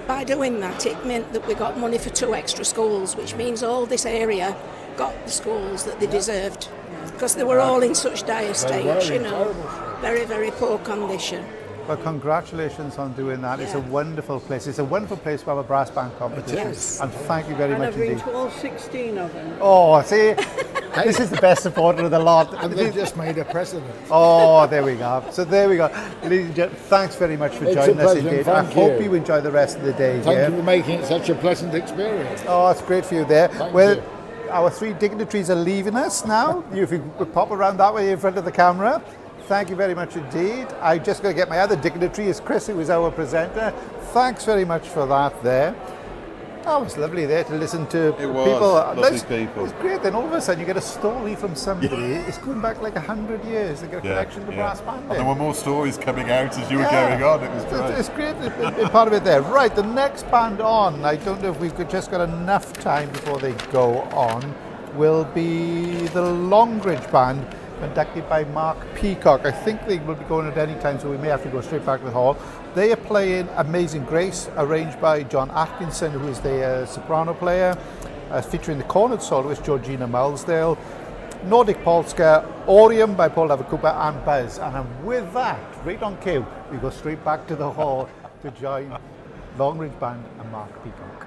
By doing that, it meant that we got money for 2 extra schools, which means all this area got the schools that they deserved, because they were all in such dire state, you know, very, very poor condition. Well, congratulations on doing that. It's a wonderful place. It's a wonderful place to have a brass band competition. Yes. And thank you very And much I've been indeed. to all 16 of them. Oh, see, this is the best supporter of the lot. And they just made a precedent. Oh, there we go. So there we go. Ladies and gentlemen, thanks very much for It's a joining us pleasure, indeed. thank I hope you. you enjoy the rest of the day Thank here. you for making it such a pleasant experience. Oh, it's great for you there. Thank Well, you. our 3 dignitaries are leaving us now. If you could pop around that way in front of the camera. Thank you very much indeed. I'm just going to get my other dignitary, is Chris, who is our presenter. Thanks very much for that there. Oh, it was lovely there to listen to It was, people. lovely people. It's great. Then all of a sudden you get a story from somebody. It's going back like 100 years. They get a connection to brass banding. And there were more stories coming out as you were Yeah. going on. It was great. It's great, part of it there. Right, the next band on, I don't know if we've just got enough time before they go on, will be the Longridge Band, conducted by Mark Peacock. I think they will be going at any time, so we may have to go straight back to the hall. They are playing Amazing Grace, arranged by John Atkinson, who is the soprano player, featuring the cornet soloist Georgina Mulsdale, Nordic Polska, Orium by Paul Cooper, and Buzz. And with that, right on cue, we go straight back to the hall to join Longridge Band and Mark Peacock.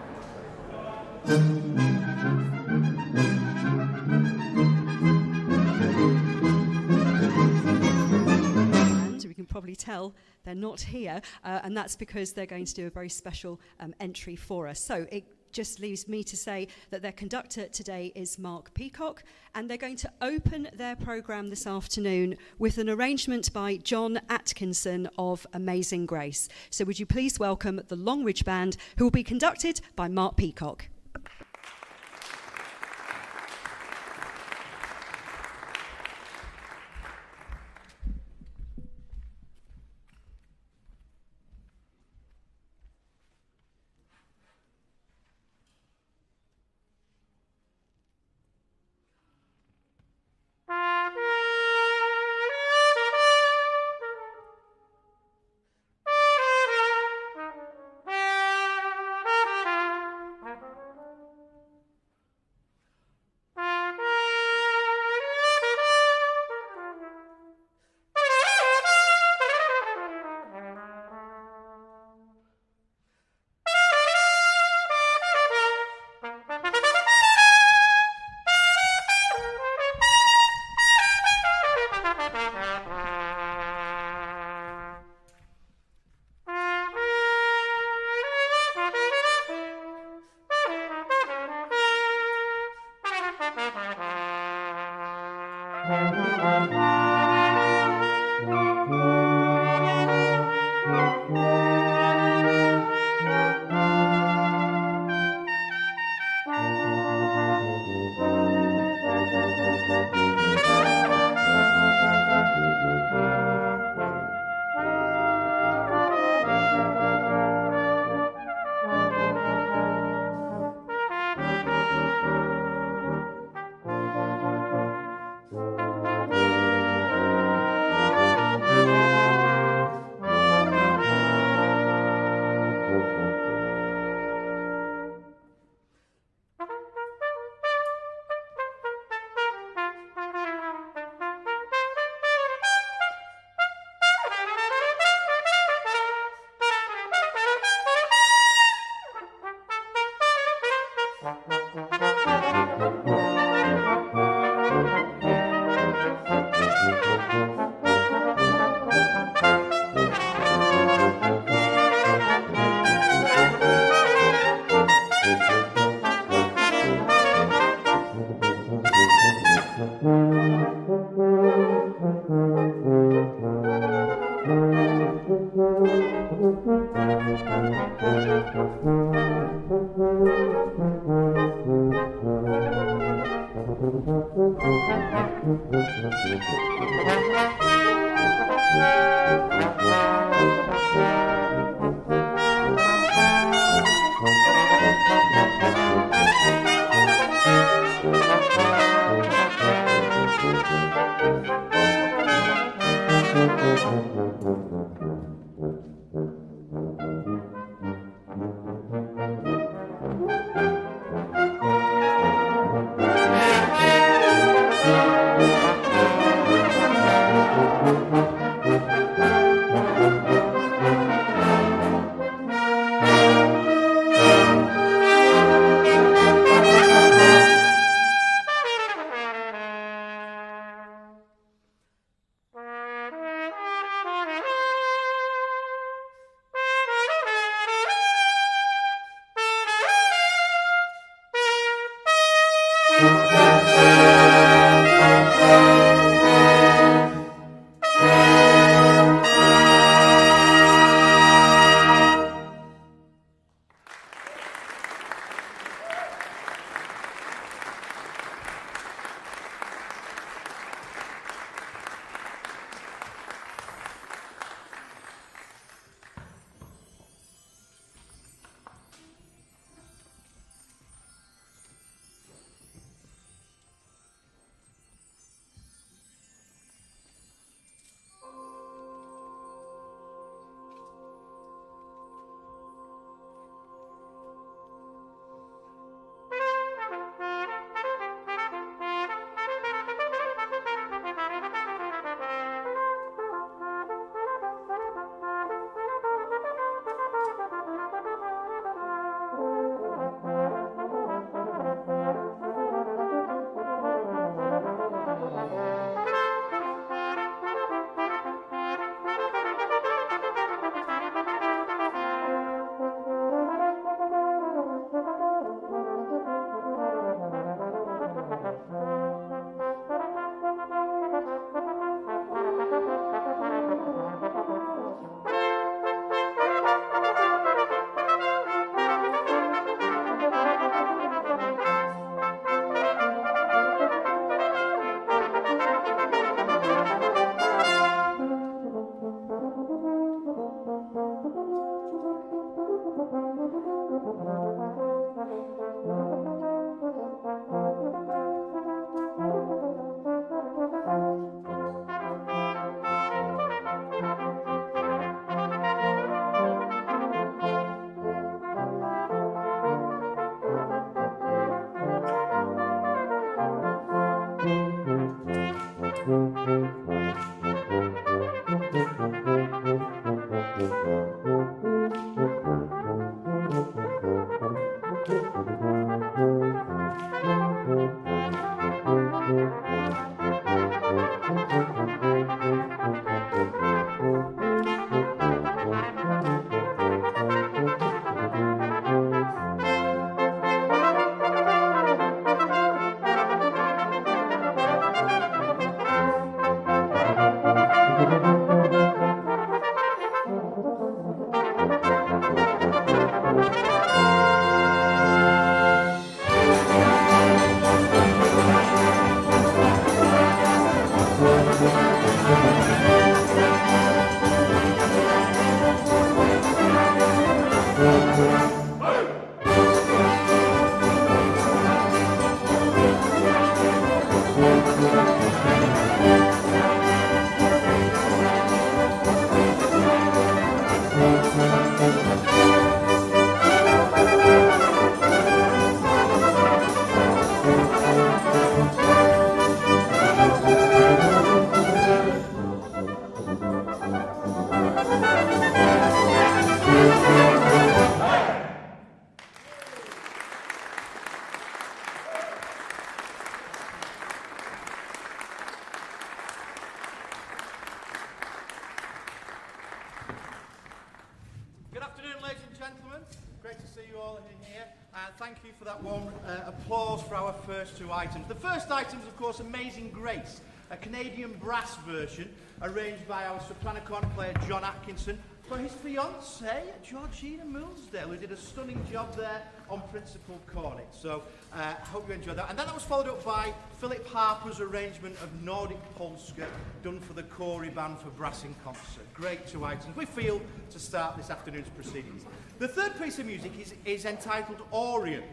And we can probably tell they're not here, and that's because they're going to do a very special entry for us. So it just leaves me to say that their conductor today is Mark Peacock, and they're going to open their programme this afternoon with an arrangement by John Atkinson of Amazing Grace. So would you please welcome the Longridge Band, who will be conducted by Mark Peacock. Good afternoon, ladies and gentlemen. Great to see you all in here. Thank you for that warm applause for our first two items. The first item is, of course, Amazing Grace, a Canadian brass version arranged by our soprano cornet player John Atkinson for his fiancée, Georgina Millsdale, who did a stunning job there on principal cornet. So I hope you enjoyed that. And then that was followed up by Philip Harper's arrangement of Nordic Polska, done for the Corey Band for brass in concert. Great two items, we feel, to start this afternoon's proceedings. The third piece of music is entitled Aureum,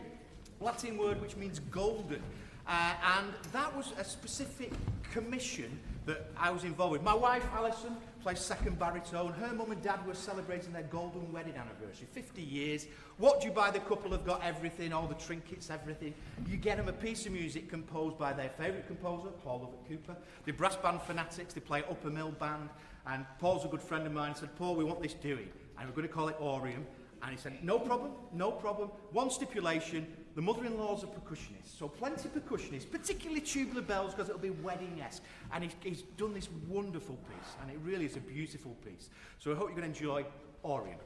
Latin word which means golden. And that was a specific commission that I was involved with. My wife, Alison, plays second baritone. Her mum and dad were celebrating their golden wedding anniversary, 50 years. What do you buy? The couple have got everything, all the trinkets, everything. You get them a piece of music composed by their favourite composer, Paul Lovett Cooper. The brass band fanatics, they play Upper Mill Band. And Paul's a good friend of mine. He said, Paul, we want this doing. And we're going to call it Aureum. And he said, no problem, no problem. One stipulation, the mother-in-law's a percussionist. So plenty of percussionists, particularly tubular bells, because it'll be wedding-esque. And he's done this wonderful piece, and it really is a beautiful piece. So I hope you're going to enjoy Aureum.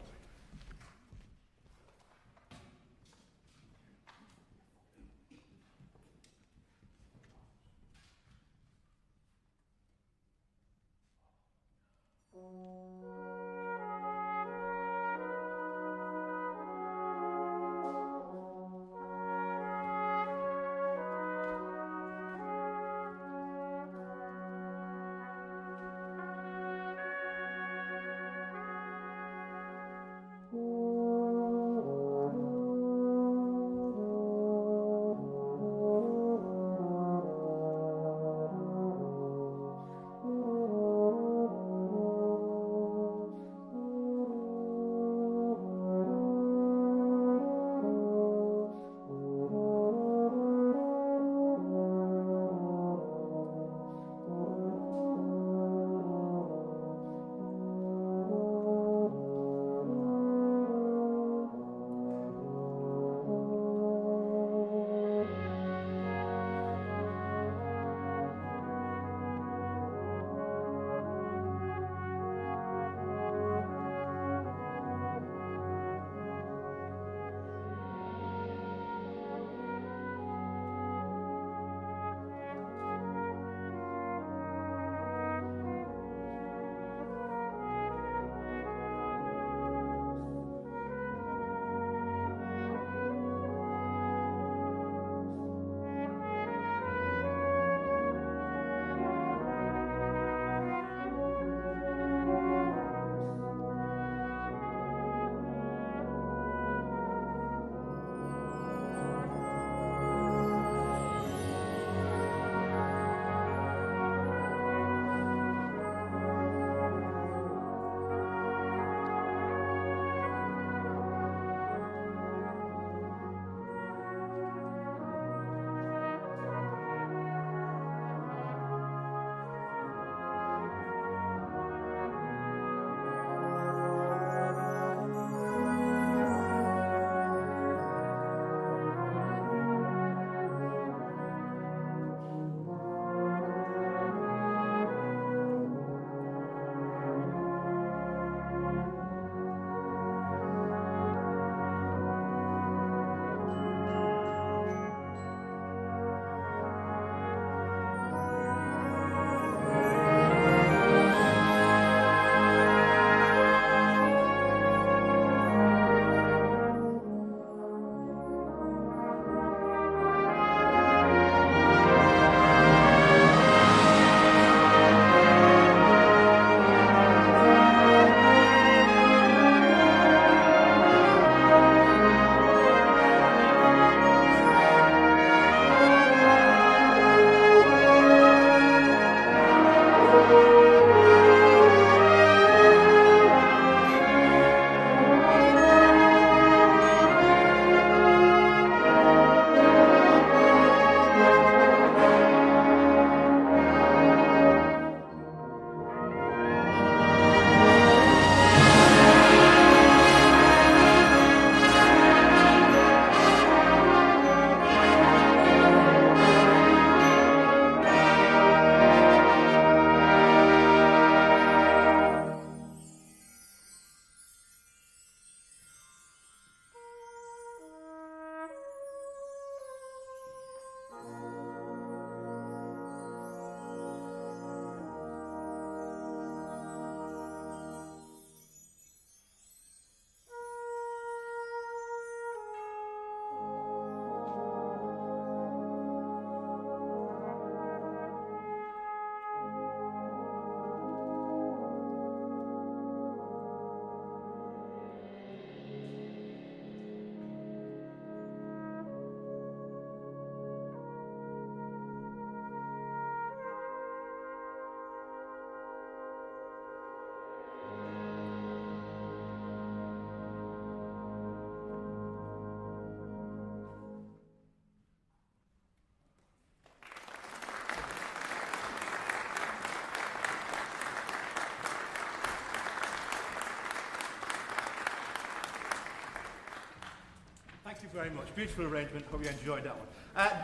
you very much. Beautiful arrangement. Hope you enjoyed that one.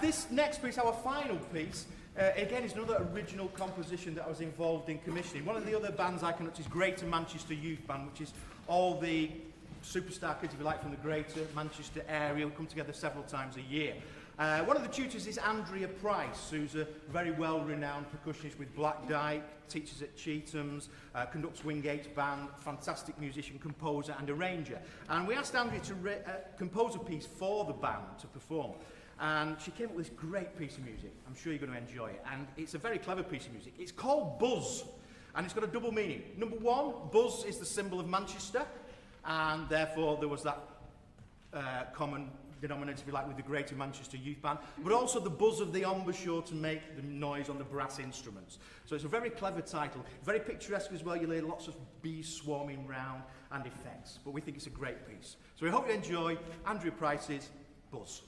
This next piece, our final piece, again, is another original composition that I was involved in commissioning. One of the other bands I conduct is Greater Manchester Youth Band, which is all the superstar kids, if you like, from the Greater Manchester area who come together several times a year. One of the tutors is Andrea Price, who's a very well-renowned percussionist with Black Dyke, teaches at Cheatham's, conducts Wingate's band, fantastic musician, composer and arranger. And we asked Andrea to compose a piece for the band to perform. And she came up with this great piece of music. I'm sure you're going to enjoy it. And it's a very clever piece of music. It's called Buzz, and it's got a double meaning. Number one, Buzz is the symbol of Manchester, and therefore there was that common denominator, if you like, with the Greater Manchester Youth Band, but also the buzz of the embouchure to make the noise on the brass instruments. So it's a very clever title, very picturesque as well. You hear lots of bees swarming round and effects, but we think it's a great piece. So we hope you enjoy Andrea Price's Buzz.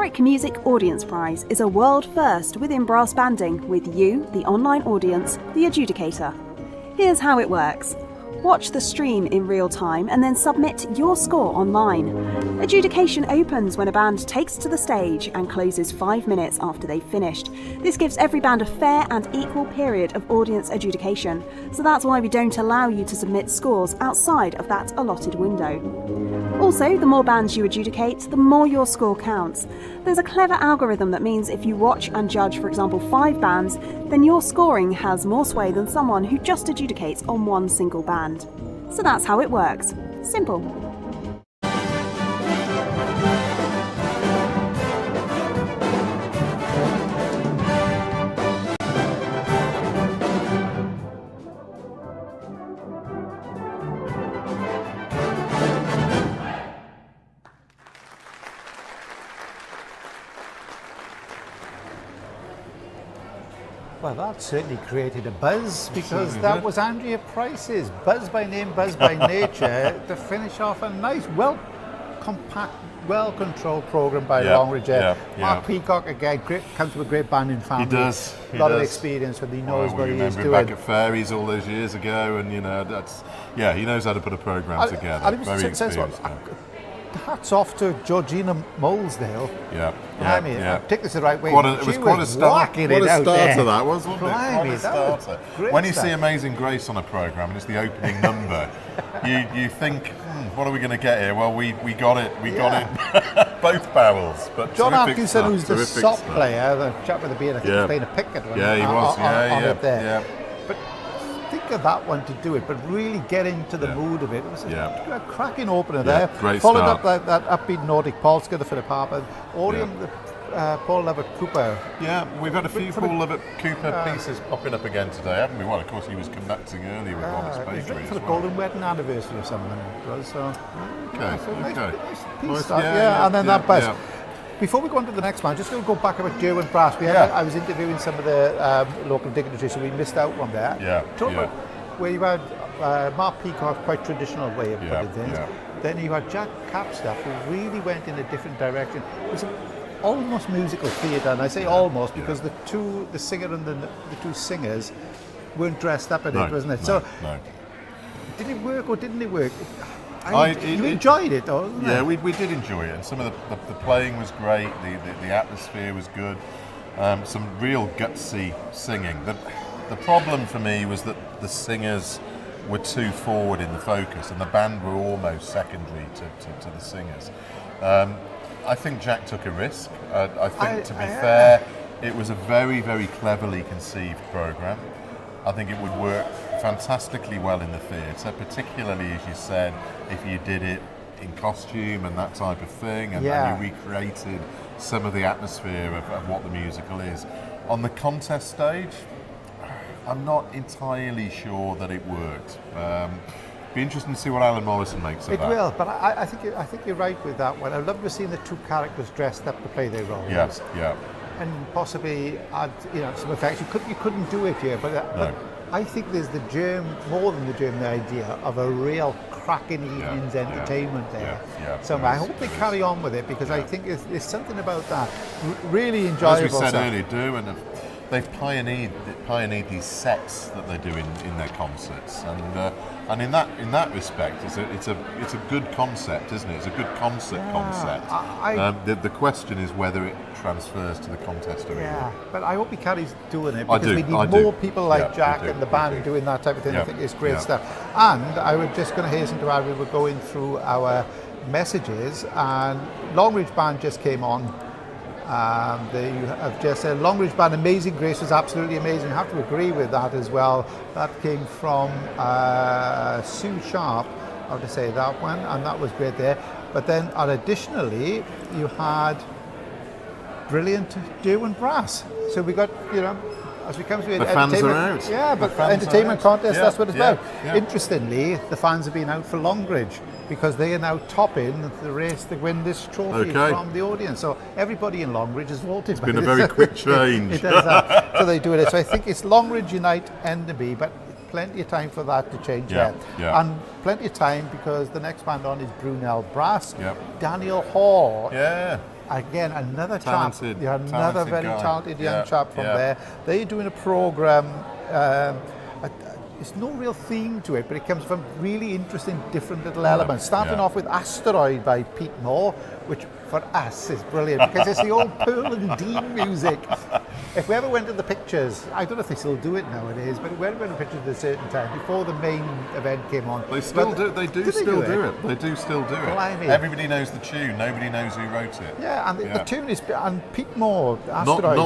Historic Music Audience Prize is a world first within brass banding with you, the online audience, the adjudicator. Here's how it works. Watch the stream in real time and then submit your score online. Adjudication opens when a band takes to the stage and closes 5 minutes after they've finished. This gives every band a fair and equal period of audience adjudication, so that's why we don't allow you to submit scores outside of that allotted window. Also, the more bands you adjudicate, the more your score counts. There's a clever algorithm that means if you watch and judge, for example, 5 bands, then your scoring has more sway than someone who just adjudicates on one single band. So that's how it works. Simple. Well, that certainly created a buzz, because that was Andrea Price's Buzz by Name, Buzz by Nature to finish off a nice, well-compact, well-controlled programme by Longridge. Mark Peacock, again, comes from a great banding family. He does. A lot of experience, and he knows what he is doing. Back at Fairies all those years ago, and he knows how to put a programme together. Very experienced. Hats off to Georgina Molesdale. Take this the right way. It was quite a start. What a starter that was, wasn't it? Blimey, What a starter. When you see Amazing Grace on a programme and it's the opening number, you think, what are we going to get here? Well, we got it. We got it. Both barrels. But John Atkinson, who's the sop player, the chap with the beard, I think was playing a picket one. Yeah, he was. On it there. But think of that one to do it, but really get into the mood of it. It was a cracking opener there. Followed up that upbeat Nordic Polska, the Philip Harper, Paul Lovett Cooper. Yeah, we've had a few Paul Lovett Cooper pieces popping up again today, haven't we? Well, of course, he was conducting earlier with Robert Spadery for the Golden Wedding anniversary or something it was. So, nice piece and then that buzz. Before we go on to the next one, just going to go back about Derwent Brass. I was interviewing some of the local dignitaries, so we missed out one there. Talk about where you had Mark Peacock, quite traditional way of putting things. Then you had Jack Capstaff, who really went in a different direction. It was almost musical theatre, and I say almost because the singer and the two singers weren't dressed up in it, wasn't it? Did it work or didn't it work? You enjoyed it, though, wasn't it? We did enjoy it, and some of the playing was great, the atmosphere was good, some real gutsy singing. The problem for me was that the singers were too forward in the focus, and the band were almost secondary to the singers. I think Jack took a risk. I think, to be fair, it was a very, very cleverly conceived programme. I think it would work fantastically well in the theatre, particularly, as you said, if you did it in costume and that type of thing, and you recreated some of the atmosphere of what the musical is. On the contest stage, I'm not entirely sure that it worked. Be interesting to see what Alan Morrison makes of that. It will, but I think you're right with that one. I'd love to see the two characters dressed up to play their roles. And possibly add, some effects. You couldn't do it here, but I think there's more than the idea of a real cracking evening's entertainment there. So I hope they carry on with it, because I think there's something about that really enjoyable. As we said earlier, they've pioneered these sets that they do in their concerts, and in that respect, it's a good concept, isn't it? It's a good concert concept. The question is whether it transfers to the contest arena. But I hope he carries doing it, because we need more people like Jack and the band doing that type of thing. I think it's great stuff. And I was just going to hasten to add, we were going through our messages, and Longridge Band just came on. They have just said Longridge Band, Amazing Grace was absolutely amazing. I have to agree with that as well. That came from Sue Sharp, how to say that one, and that was great there. But then additionally, you had brilliant Derwent Brass. So we got, as we come to the fans are out. Yeah, but entertainment contest, that's what it's about. Interestingly, the fans have been out for Longridge, because they are now topping the race to win this trophy from the audience. So everybody in Longridge has voted. It's been a very quick change. It does that. So they do it. So I think it's Longridge Unite Enderby, but plenty of time for that to change yet. And plenty of time, because the next band on is Brunel Brass. Daniel Hall. again, another Talented, chap. Yeah, another very guy. talented young chap from yeah. there. They're doing a program. It's no real theme to it, but it comes from really interesting, different little elements. Starting off with Asteroid by Pete Moore, which for us is brilliant because it's the old Pearl and Dean music. If we ever went to the pictures, I don't know if they still do it nowadays, but if we ever went to the pictures at a certain time, before the main event came on. They still do. They do still do it. They do still do it. Blimey. Everybody knows the tune. Nobody knows who wrote it. Yeah, and the tune is, and Pete Moore, Asteroid.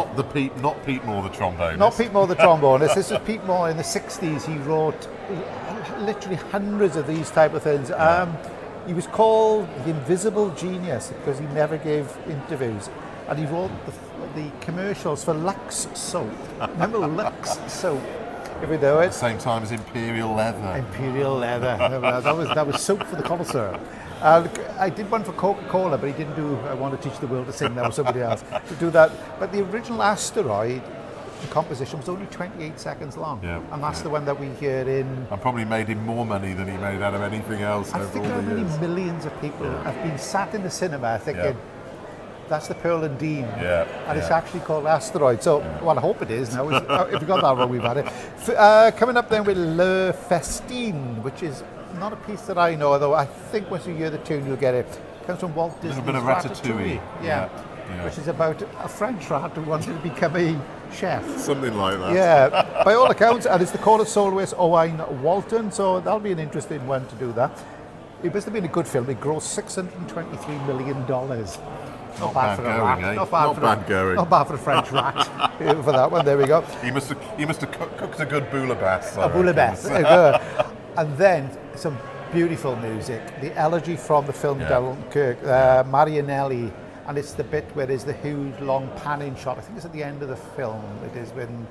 Not Pete Moore, the trombonist. Not Pete Moore, the trombonist. This is Pete Moore in the 60s. He wrote literally hundreds of these type of things. He was called the Invisible Genius because he never gave interviews, and he wrote the commercials for Lux soap. Remember Lux soap? If we do it. At the same time as Imperial Leather. Imperial Leather. that was soap for the common syrup. I did one for Coca-Cola, but he didn't do I Want to Teach the World to Sing. That was somebody else to do that. But the original Asteroid, the composition was only 28 seconds long. And that's the one that we hear in... And probably made him more money than he made out of anything else I over think all how the many years. millions of people have been sat in the cinema thinking, that's the Pearl and Dean. And it's actually called Asteroid. So, well, I hope it is now. If we got that wrong, we've had it. Coming up then with Le Festin, which is not a piece that I know, although I think once you hear the tune, you'll get it. It comes from Walt Disney's bit of Ratatouille. Yeah. Which is about a French rat who wanted to become a chef. Something like that. Yeah, by all accounts, and it's the chorus soloist Owain Walton, so that'll be an interesting one to do that. It must have been a good film. It grossed $623 million. Not bad for a rat. Not bad going. Not bad for a French rat. For that one, there we go. He must have cooked a good bouillabaisse. A bouillabaisse. There you go. And then some beautiful music. The elegy from the film Dunkirk, Marianelli. And it's the bit where there's the huge long panning shot. I think it's at the end of the film. It is when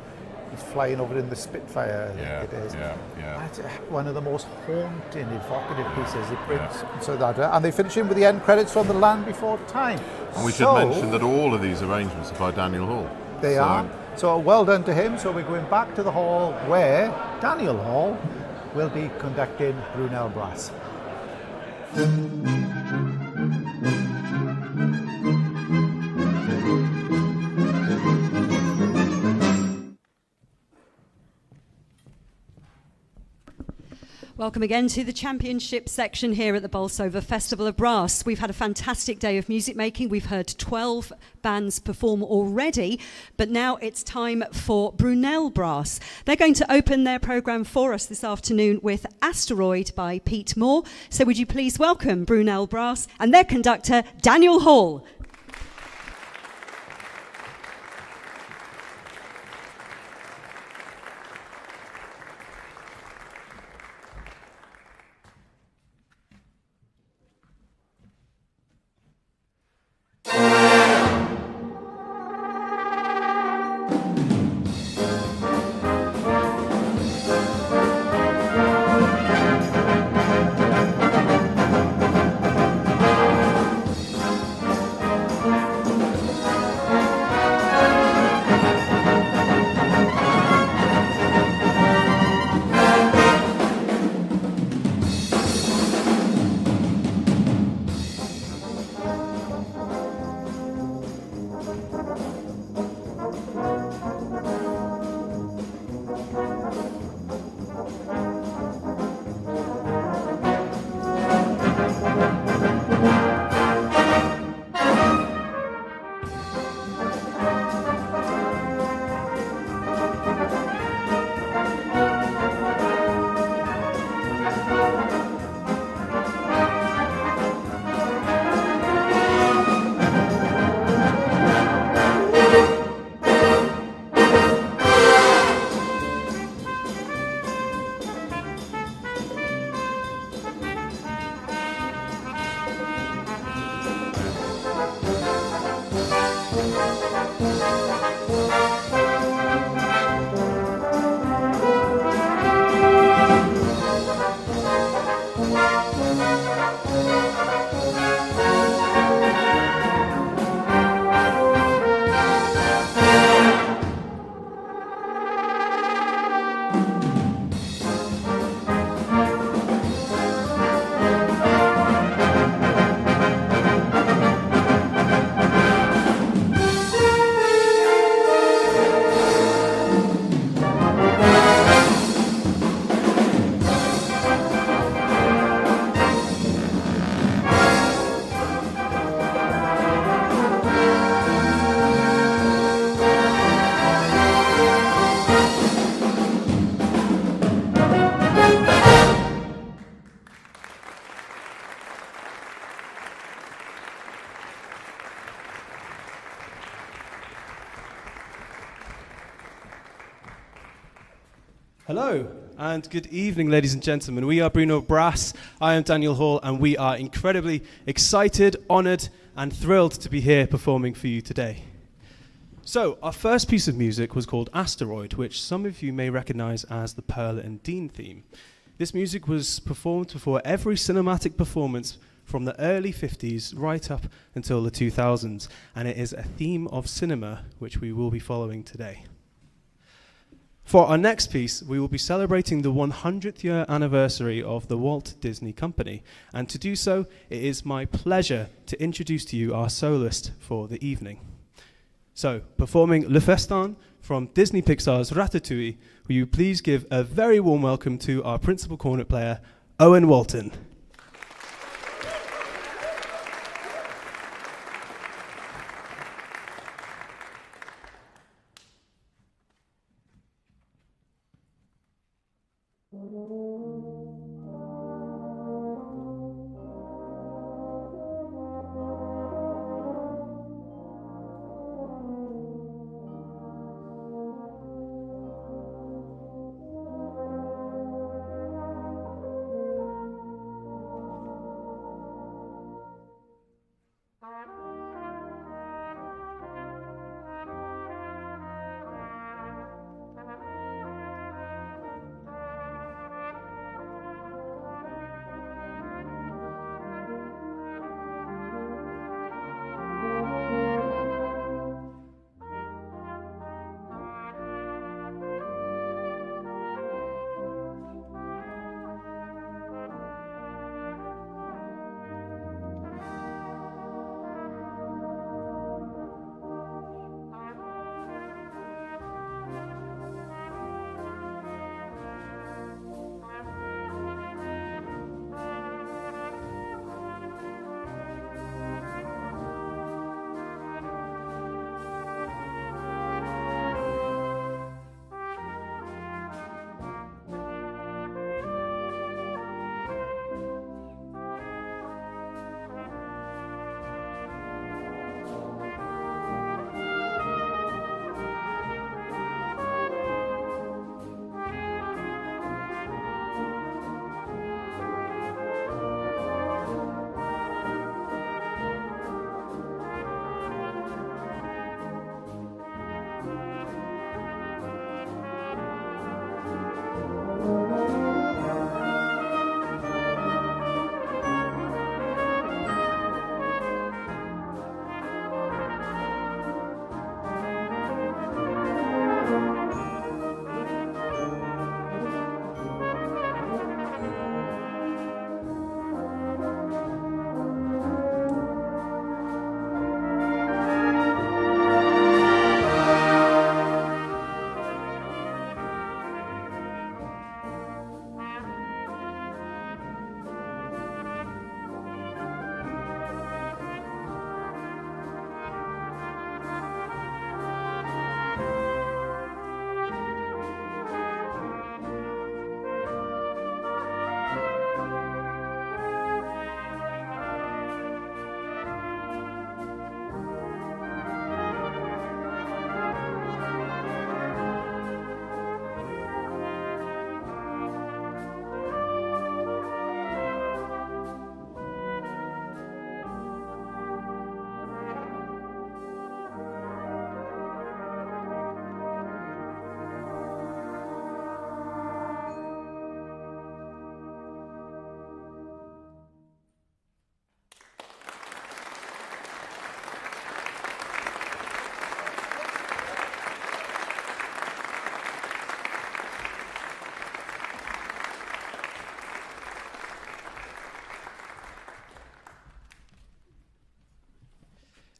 he's flying over in the Spitfire. I think it is. That's one of the most haunting, evocative pieces. It brings so that, and they finish in with the end credits from The Land Before Time. And we should mention that all of these arrangements are by Daniel Hall. They are. So well done to him. So we're going back to the hall where Daniel Hall will be conducting Brunel Brass. Welcome again to the championship section here at the Bolsover Festival of Brass. We've had a fantastic day of music making. We've heard 12 bands perform already, but now it's time for Brunel Brass. They're going to open their programme for us this afternoon with Asteroid by Pete Moore. So would you please welcome Brunel Brass and their conductor, Daniel Hall. Hello and good evening, ladies and gentlemen. We are Bruno Brass. I am Daniel Hall, and we are incredibly excited, honoured, and thrilled to be here performing for you today. So, our first piece of music was called Asteroid, which some of you may recognise as the Pearl and Dean theme. This music was performed before every cinematic performance from the early 50s right up until the 2000s, and it is a theme of cinema which we will be following today. For our next piece, we will be celebrating the 100th year anniversary of the Walt Disney Company, and to do so, it is my pleasure to introduce to you our soloist for the evening. So, performing Le Festin from Disney Pixar's Ratatouille, will you please give a very warm welcome to our principal cornet player, Owen Walton.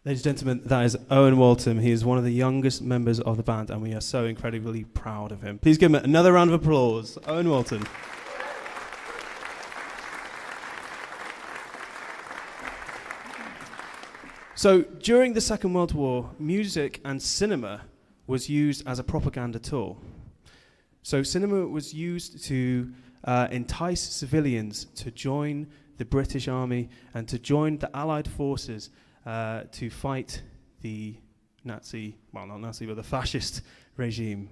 Ladies and gentlemen, that is Owen Walton. He is one of the youngest members of the band, and we are so incredibly proud of him. Please give him another round of applause. Owen Walton. So, during the Second World War, music and cinema was used as a propaganda tool. So, cinema was used to entice civilians to join the British Army and to join the Allied forces to fight the Nazi, well, not Nazi, but the fascist regime.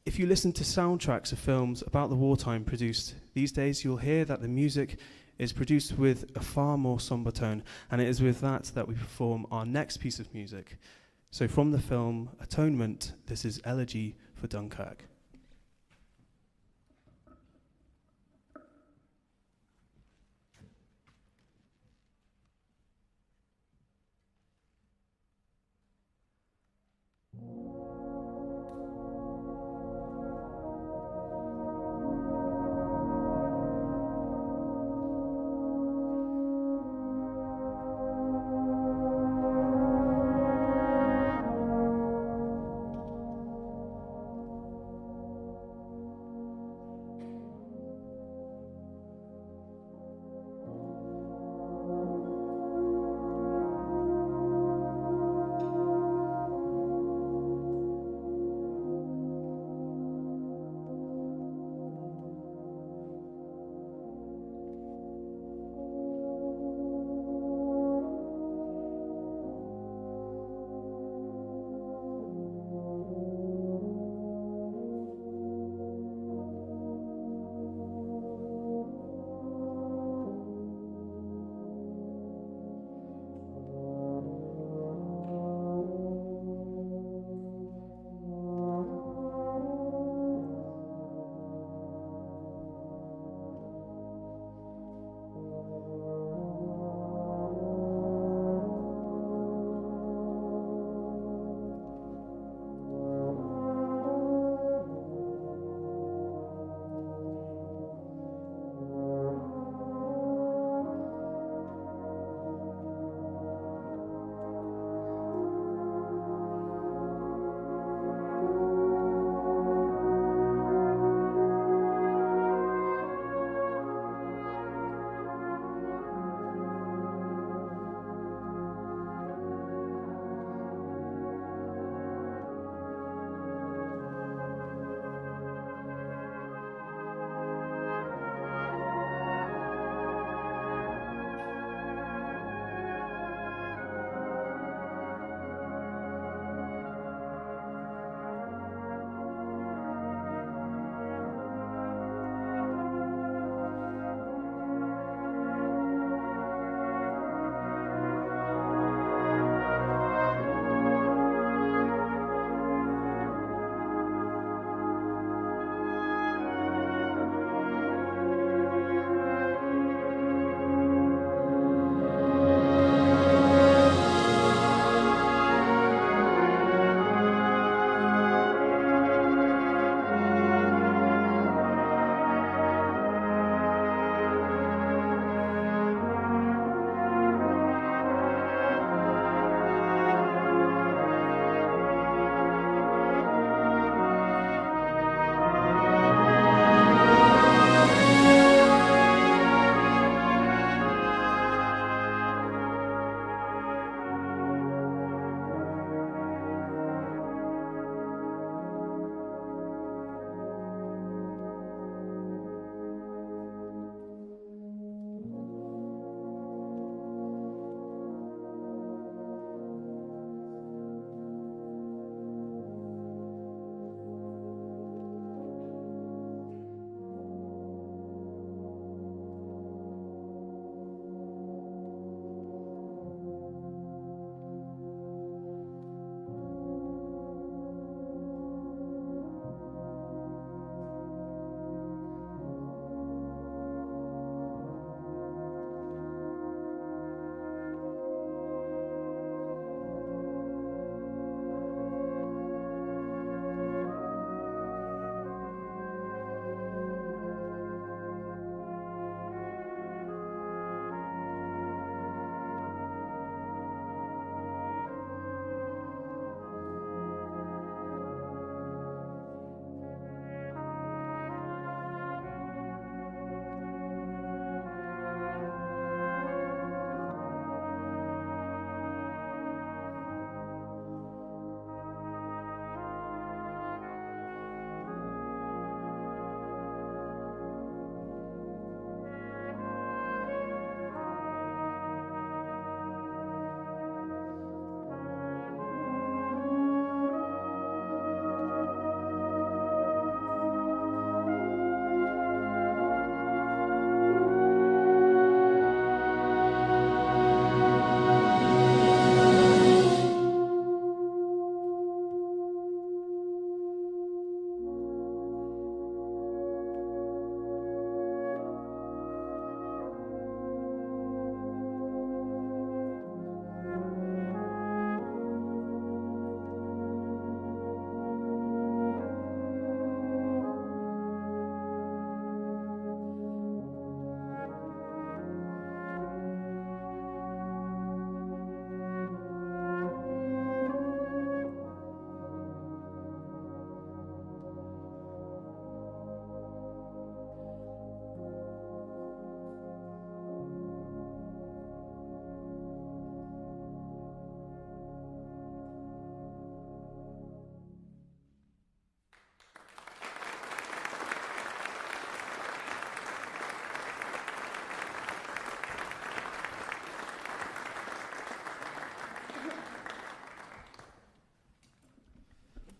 If you listen to soundtracks of films about the wartime produced these days, you'll hear that the music is produced with a far more somber tone, and it is with that we perform our next piece of music. So from the film Atonement, this is Elegy for Dunkirk.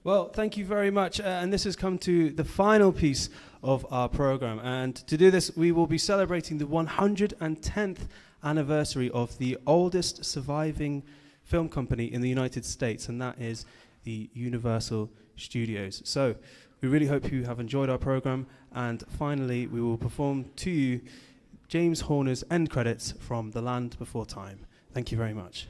Well, thank you very much. And this has come to the final piece of our program. And to do this, we will be celebrating the 110th anniversary of the oldest surviving film company in the United States, and that is the Universal Studios. So we really hope you have enjoyed our program. And finally, we will perform to you James Horner's end credits from The Land Before Time. Thank you very much.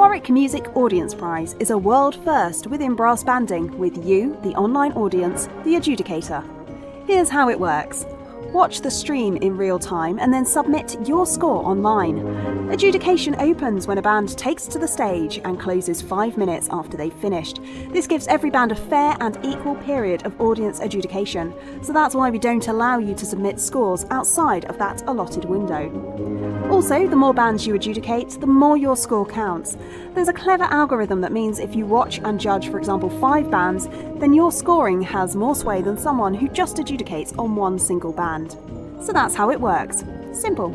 Warwick Music Audience Prize is a world first within brass banding with you, the online audience, the adjudicator. Here's how it works. Watch the stream in real time and then submit your score online. Adjudication opens when a band takes to the stage and closes 5 minutes after they've finished. This gives every band a fair and equal period of audience adjudication, so that's why we don't allow you to submit scores outside of that allotted window. Also, the more bands you adjudicate, the more your score counts. There's a clever algorithm that means if you watch and judge, for example, 5 bands, then your scoring has more sway than someone who just adjudicates on one single band. So that's how it works. Simple.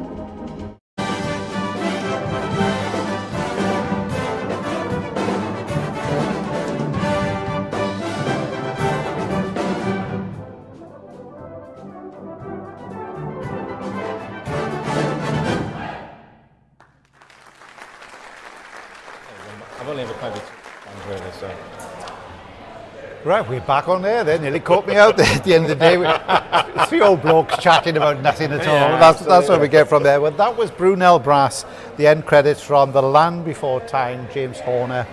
I've only ever played with really, so. Right, we're back on there then. Nearly caught me out there at the end of the day. Three old blokes chatting about nothing at all. Yeah, That's what we get from there. Well, that was Brunel Brass, the end credits from The Land Before Time, James Horner,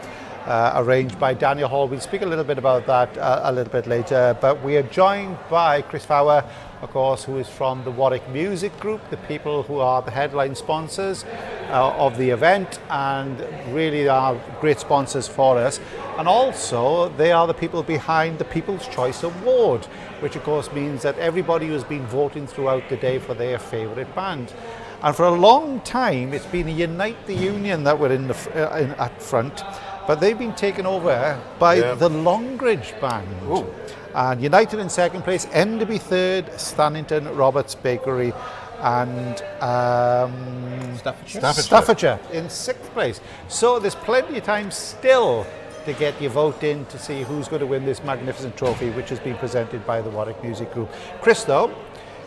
arranged by Daniel Hall. We'll speak a little bit about that a little bit later. But we are joined by Chris Fowler, of course, who is from the Warwick Music Group, the people who are the headline sponsors of the event and really are great sponsors for us. And also, they are the people behind the People's Choice Award, which of course means that everybody who's been voting throughout the day for their favourite band. And for a long time, it's been a Unite the Union that were at front, but they've been taken over by the Longridge Band. Ooh. And United in second place, Enderby third, Stannington, Roberts Bakery, and Staffordshire in sixth place. So there's plenty of time still to get your vote in to see who's going to win this magnificent trophy, which has been presented by the Warwick Music Group. Chris, though,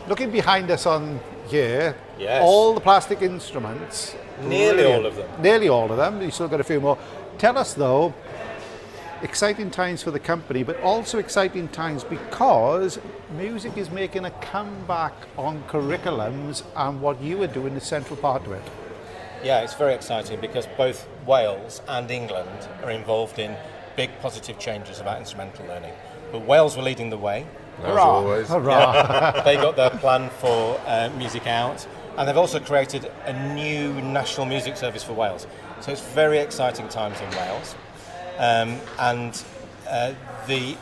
looking behind us on here, all the plastic instruments. Nearly all of them. Nearly all of them. You've still got a few more. Tell us, though, exciting times for the company, but also exciting times because music is making a comeback on curriculums, and what you are doing is central part of it. Yeah, it's very exciting because both Wales and England are involved in big positive changes about instrumental learning. But Wales were leading the way. As always. Hurrah. They got their plan for Music Out, and they've also created a new national music service for Wales. So it's very exciting times in Wales. The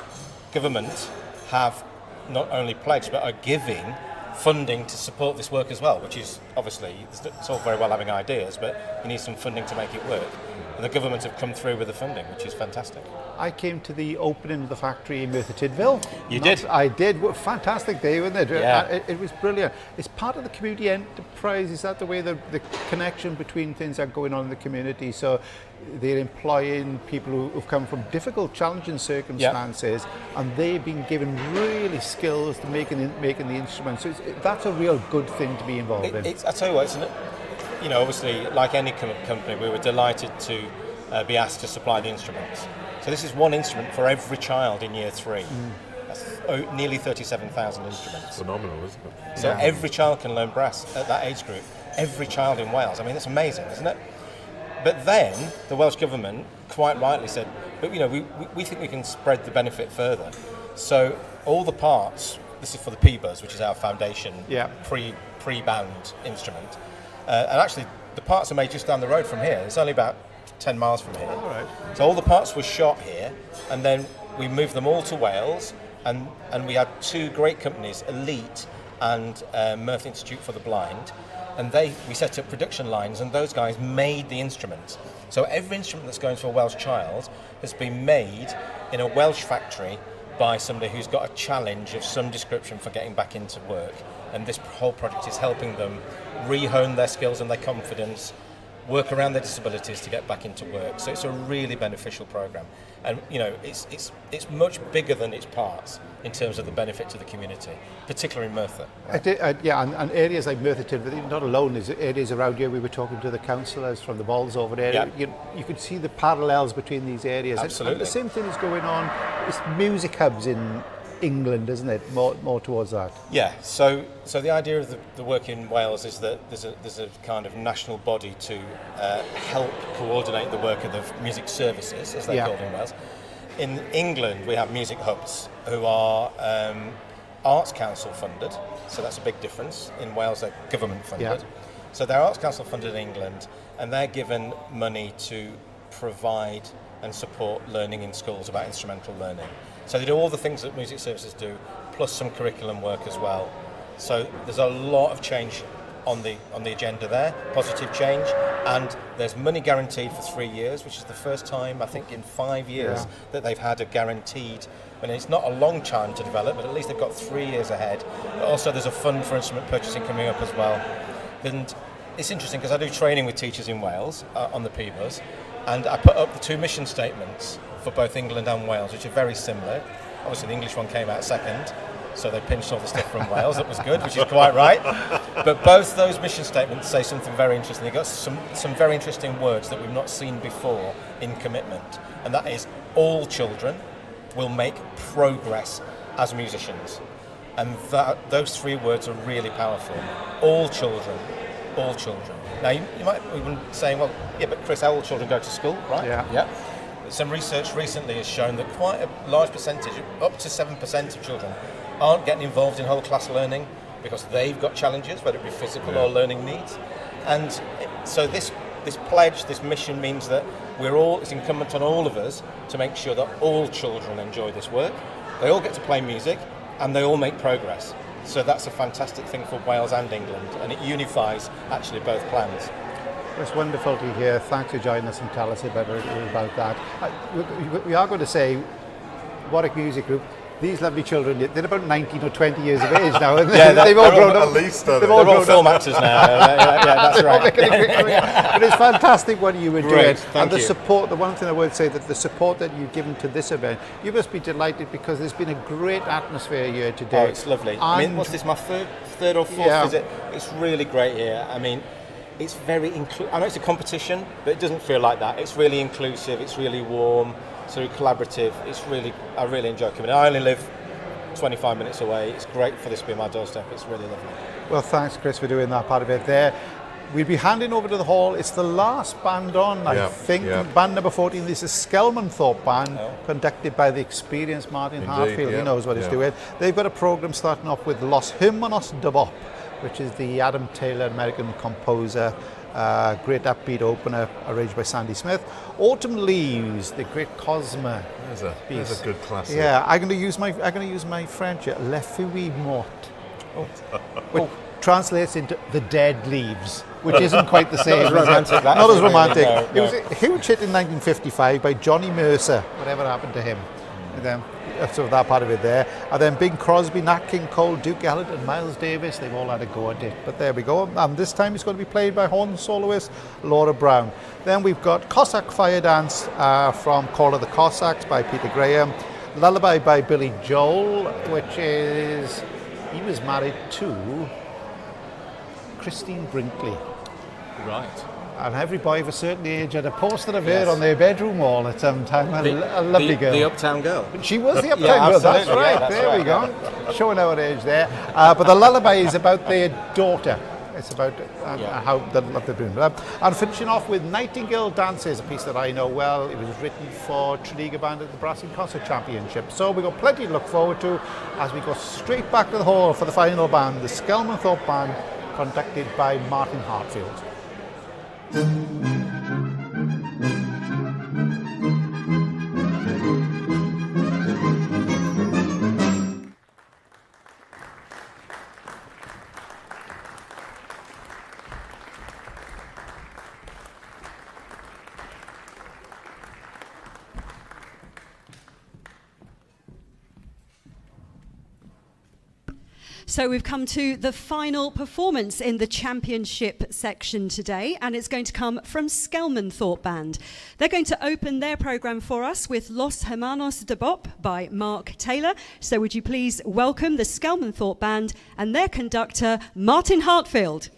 government have not only pledged but are giving funding to support this work as well, which is obviously, it's all very well having ideas, but you need some funding to make it work. And the government have come through with the funding, which is fantastic. I came to the opening of the factory in Merthyr Tydfil. You did? I did. What a fantastic day, wasn't it? Yeah. It was brilliant. It's part of the community enterprise. Is that the way the connection between things are going on in the community? So they're employing people who've come from difficult, challenging circumstances, and they've been given really skills to making the instruments. So that's a real good thing to be involved in. I tell you what, obviously, like any company, we were delighted to be asked to supply the instruments. So this is one instrument for every child in year 3. That's nearly 37,000 instruments. Phenomenal, isn't it? So every child can learn brass at that age group. Every child in Wales. I mean, that's amazing, isn't it? But then the Welsh government quite rightly said, but we think we can spread the benefit further. So all the parts, this is for the P-Buzz, which is our foundation pre-band instrument. And actually, the parts are made just down the road from here. It's only about 10 miles from here. All right. So all the parts were shot here, and then we moved them all to Wales, and we had 2 great companies, Elite and Merthyr Institute for the Blind, and we set up production lines, and those guys made the instruments. So every instrument that's going to a Welsh child has been made in a Welsh factory by somebody who's got a challenge of some description for getting back into work. And this whole project is helping them re-hone their skills and their confidence, work around their disabilities to get back into work. So it's a really beneficial program. And it's much bigger than its parts in terms of the benefit to the community, particularly in Merthyr. And areas like Merthyr Tydfil, not alone, there's areas around here. We were talking to the councillors from the Bolsover area. You could see the parallels between these areas. Absolutely. And the same thing is going on. It's music hubs in England, isn't it? More towards that. Yeah, so the idea of the work in Wales is that there's a kind of national body to help coordinate the work of the music services, as they're called in Wales. In England, we have music hubs who are Arts Council funded, so that's a big difference. In Wales, they're government funded. Yeah. So they're Arts Council funded in England, and they're given money to provide and support learning in schools about instrumental learning. So they do all the things that music services do, plus some curriculum work as well. So there's a lot of change on the agenda there, positive change, and there's money guaranteed for 3 years, which is the first time I think in 5 years that they've had a guaranteed. I mean, it's not a long time to develop, but at least they've got 3 years ahead. But also there's a fund for instrument purchasing coming up as well. And it's interesting because I do training with teachers in Wales on the P-Bus, and I put up the 2 mission statements for both England and Wales, which are very similar. Obviously the English one came out second, so they pinched all the stuff from Wales. That was good, which is quite right. But both those mission statements say something very interesting. They've got some very interesting words that we've not seen before in commitment, and that is all children will make progress as musicians. And those 3 words are really powerful. All children, all children. Now, you might even say, well, yeah, but Chris, all children go to school, right? Yeah. Some research recently has shown that quite a large percentage, up to 7% of children, aren't getting involved in whole class learning because they've got challenges, whether it be physical or learning needs. And so this pledge, this mission means that it's incumbent on all of us to make sure that all children enjoy this work. They all get to play music and they all make progress. So that's a fantastic thing for Wales and England, and it unifies actually both plans. It's wonderful to hear. Thanks for joining us and tell us about that. We are going to say, Warwick Music Group, these lovely children, they're about 19 or 20 years of age now. Yeah, they've all grown up. At least they're all film actors now. Yeah, that's right. But it's fantastic what you were doing. And the you. support, the one thing I would say, that the support that you've given to this event, you must be delighted because there's been a great atmosphere here today. Oh, it's lovely. I mean, what's this, my third or fourth visit? It's really great here. I mean, it's very I know it's a competition, but it doesn't feel like that. It's really inclusive, it's really warm, so collaborative. I really enjoy coming. I only live 25 minutes away. It's great for this to be my doorstep. It's really lovely. Well, thanks, Chris, for doing that part of it there. We'll be handing over to the hall. It's the last band on, I think. Yeah. Band number 14. This is Skelmanthorpe Band, conducted by the experienced Martin Hartfield. He knows what he's doing. They've got a programme starting off with Los Hermanos de Bop, which is the Adam Taylor, American composer, great upbeat opener arranged by Sandy Smith. Autumn Leaves, the great Cosma. There's a good classic. Yeah, I'm going to use my French here. Le Feuille Morte, which translates into the dead leaves, which isn't quite the same. Not as romantic. Not as romantic. No. It was a huge hit in 1955 by Johnny Mercer. Whatever happened to him? And then, so that part of it there. And then Bing Crosby, Nat King Cole, Duke Ellington, Miles Davis, they've all had a go at it. But there we go. And this time it's going to be played by horn soloist Laura Brown. Then we've got Cossack Fire Dance from Call of the Cossacks by Peter Graham. Lullaby by Billy Joel, which is, he was married to Christine Brinkley. Right. And every boy of a certain age had a poster of her on their bedroom wall at some time. A lovely girl. The Uptown Girl. She was the Uptown Girl, that's right. That's there right. we go. Showing our age there. But the lullaby is about their daughter. It's about how they love their dream. And finishing off with Nightingale Dances, a piece that I know well. It was written for Tredegar Band at the Brass and Concert Championship. So we've got plenty to look forward to as we go straight back to the hall for the final band, the Skelmanthorpe Band, conducted by Martin Hartfield. So we've come to the final performance in the championship section today, and it's going to come from Skelmanthorpe Band. They're going to open their programme for us with Los Hermanos de Bop by Mark Taylor. So would you please welcome the Skelmanthorpe Band and their conductor, Martin Hartfield.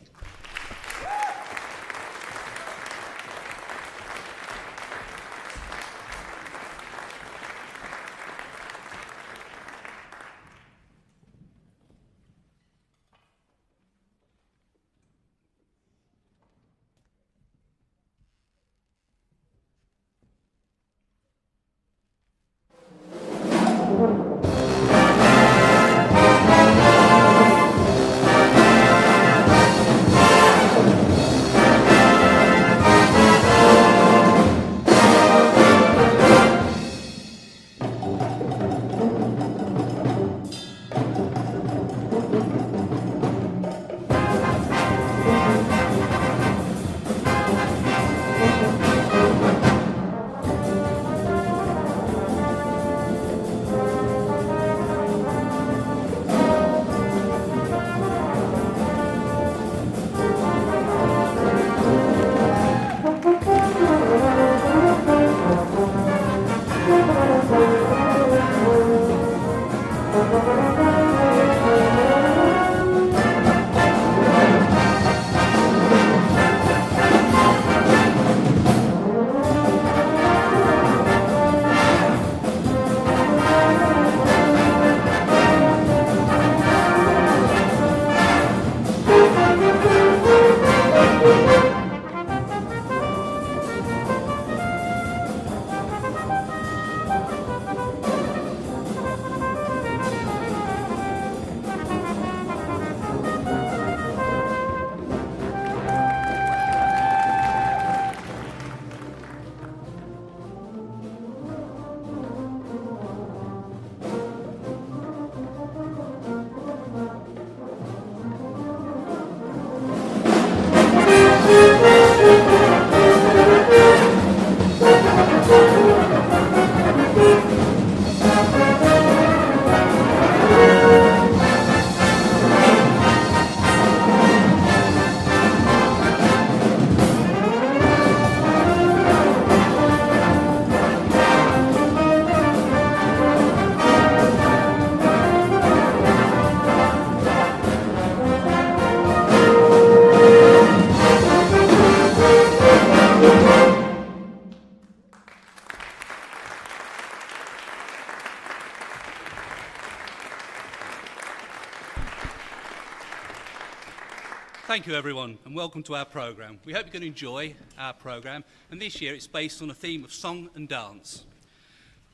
Thank you, everyone, and welcome to our programme. We hope you're going to enjoy our programme, and this year it's based on a theme of song and dance.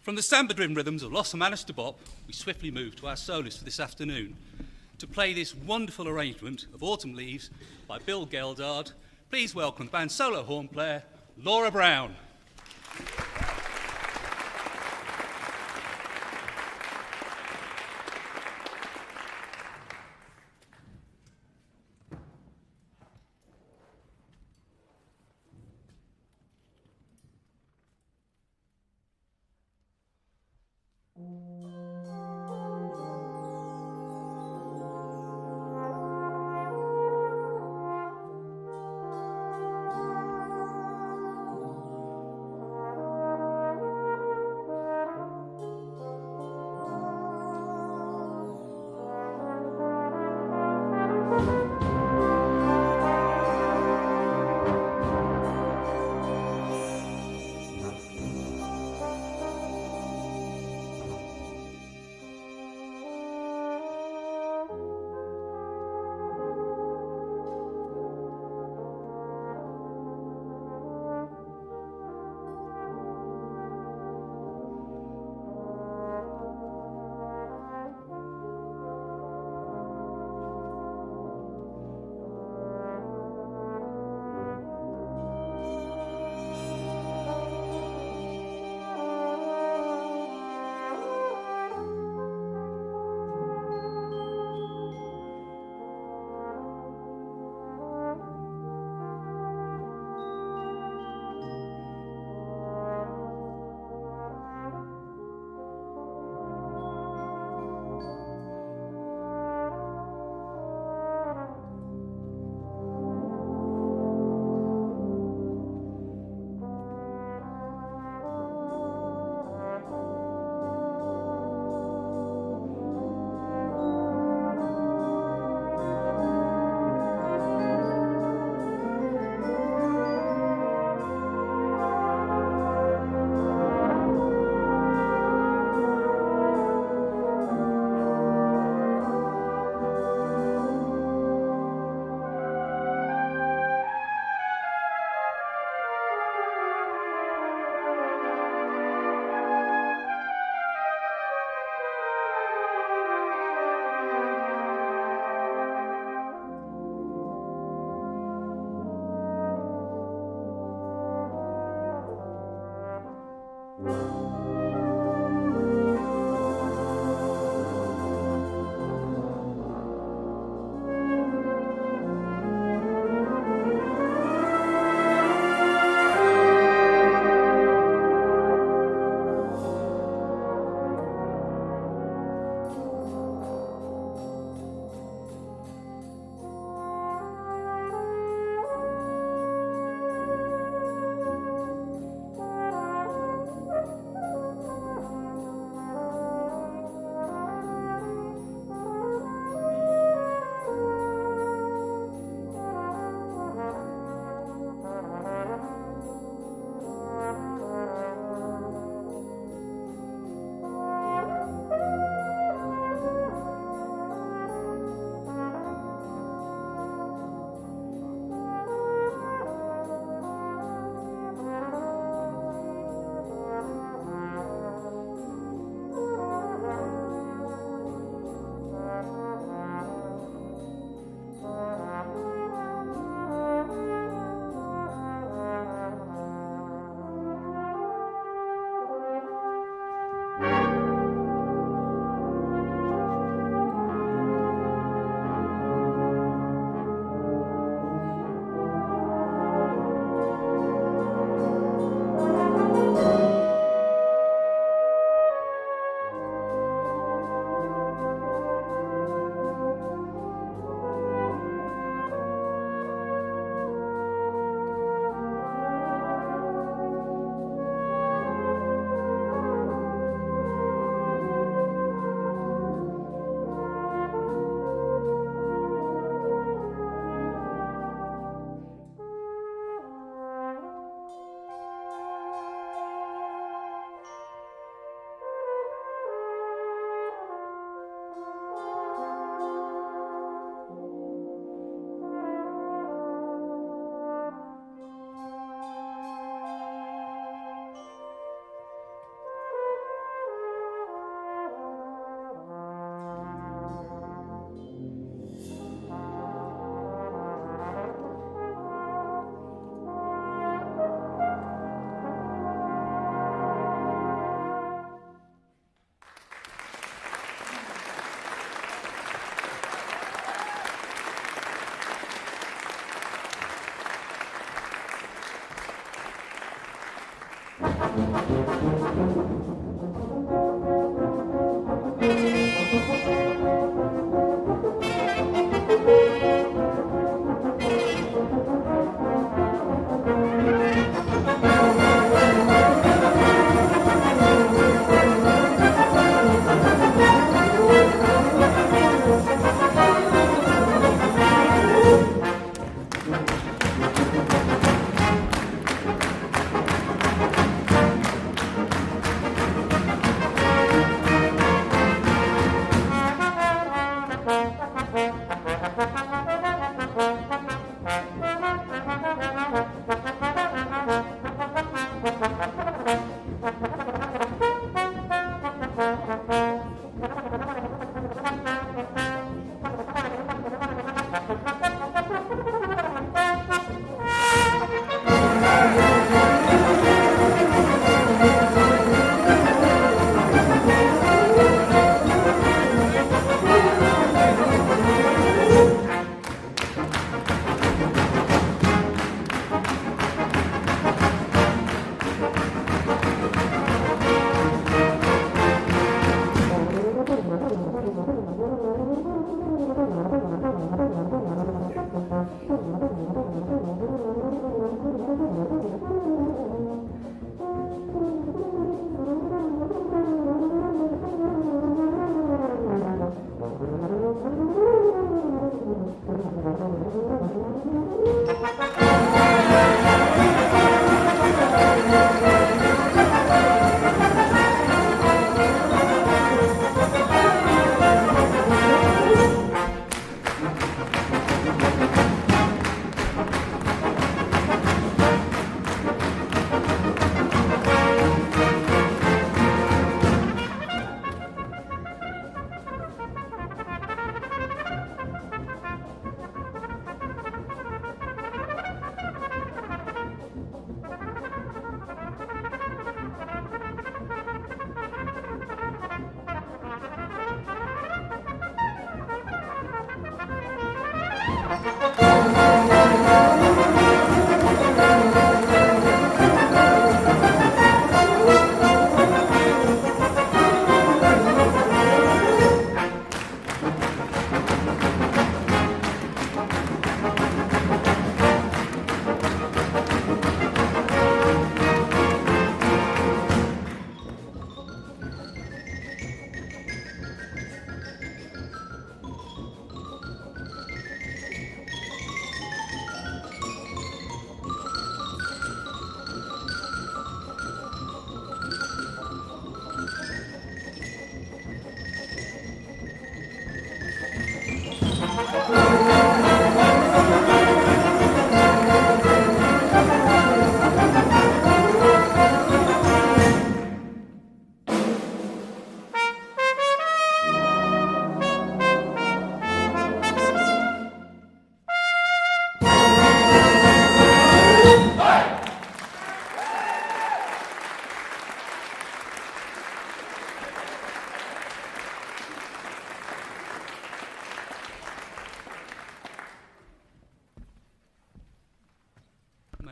From the samba-driven rhythms of Los Hermanos de Bop, we swiftly move to our soloist for this afternoon to play this wonderful arrangement of Autumn Leaves by Bill Geldard. Please welcome the band's solo horn player, Laura Brown.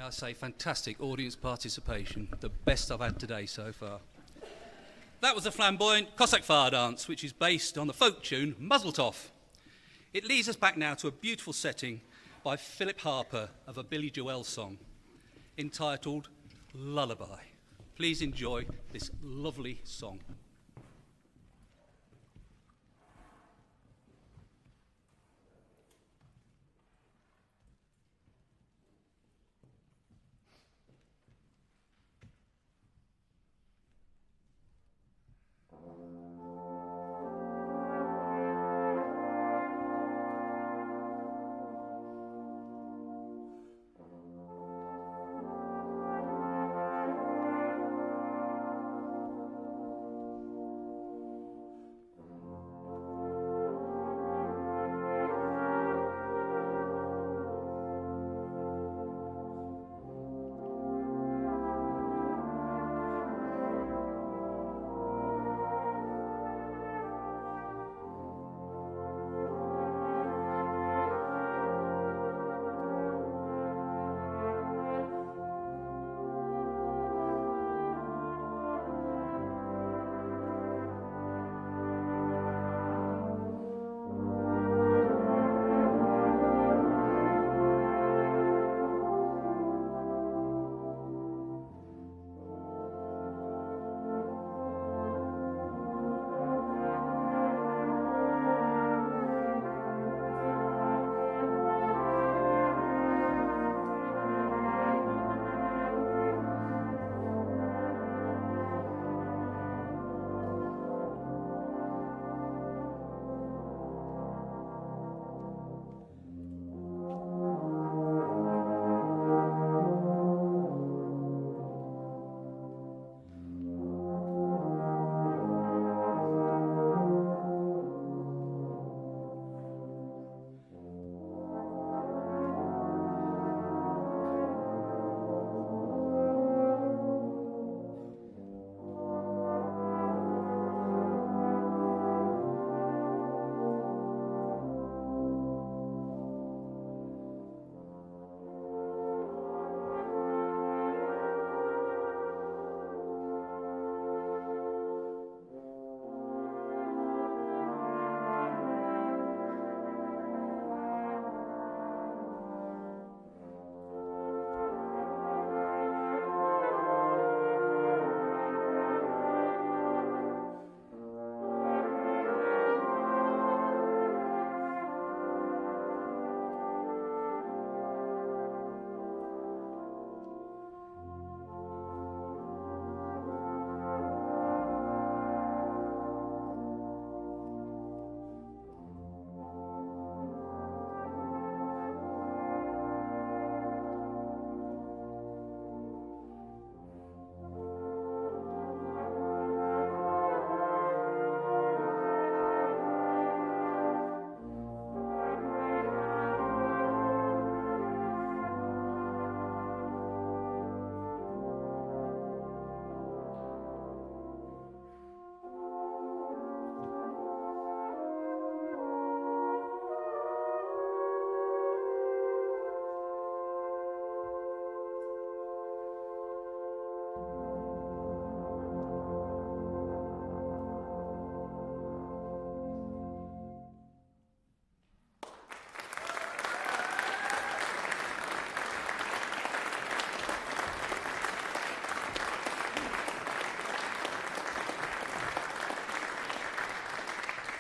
I say fantastic audience participation, the best I've had today so far. That was the flamboyant Cossack fire dance, which is based on the folk tune Muzzletoff. It leads us back now to a beautiful setting by Philip Harper of a Billy Joel song entitled Lullaby. Please enjoy this lovely song.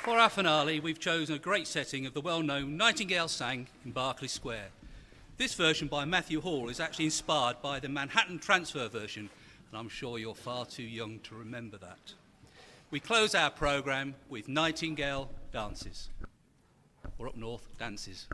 For our finale, we've chosen a great setting of the well-known Nightingale Sang in Berkeley Square. This version by Matthew Hall is actually inspired by the Manhattan Transfer version, and I'm sure you're far too young to remember that. We close our programme with Nightingale Dances, or up north, dances.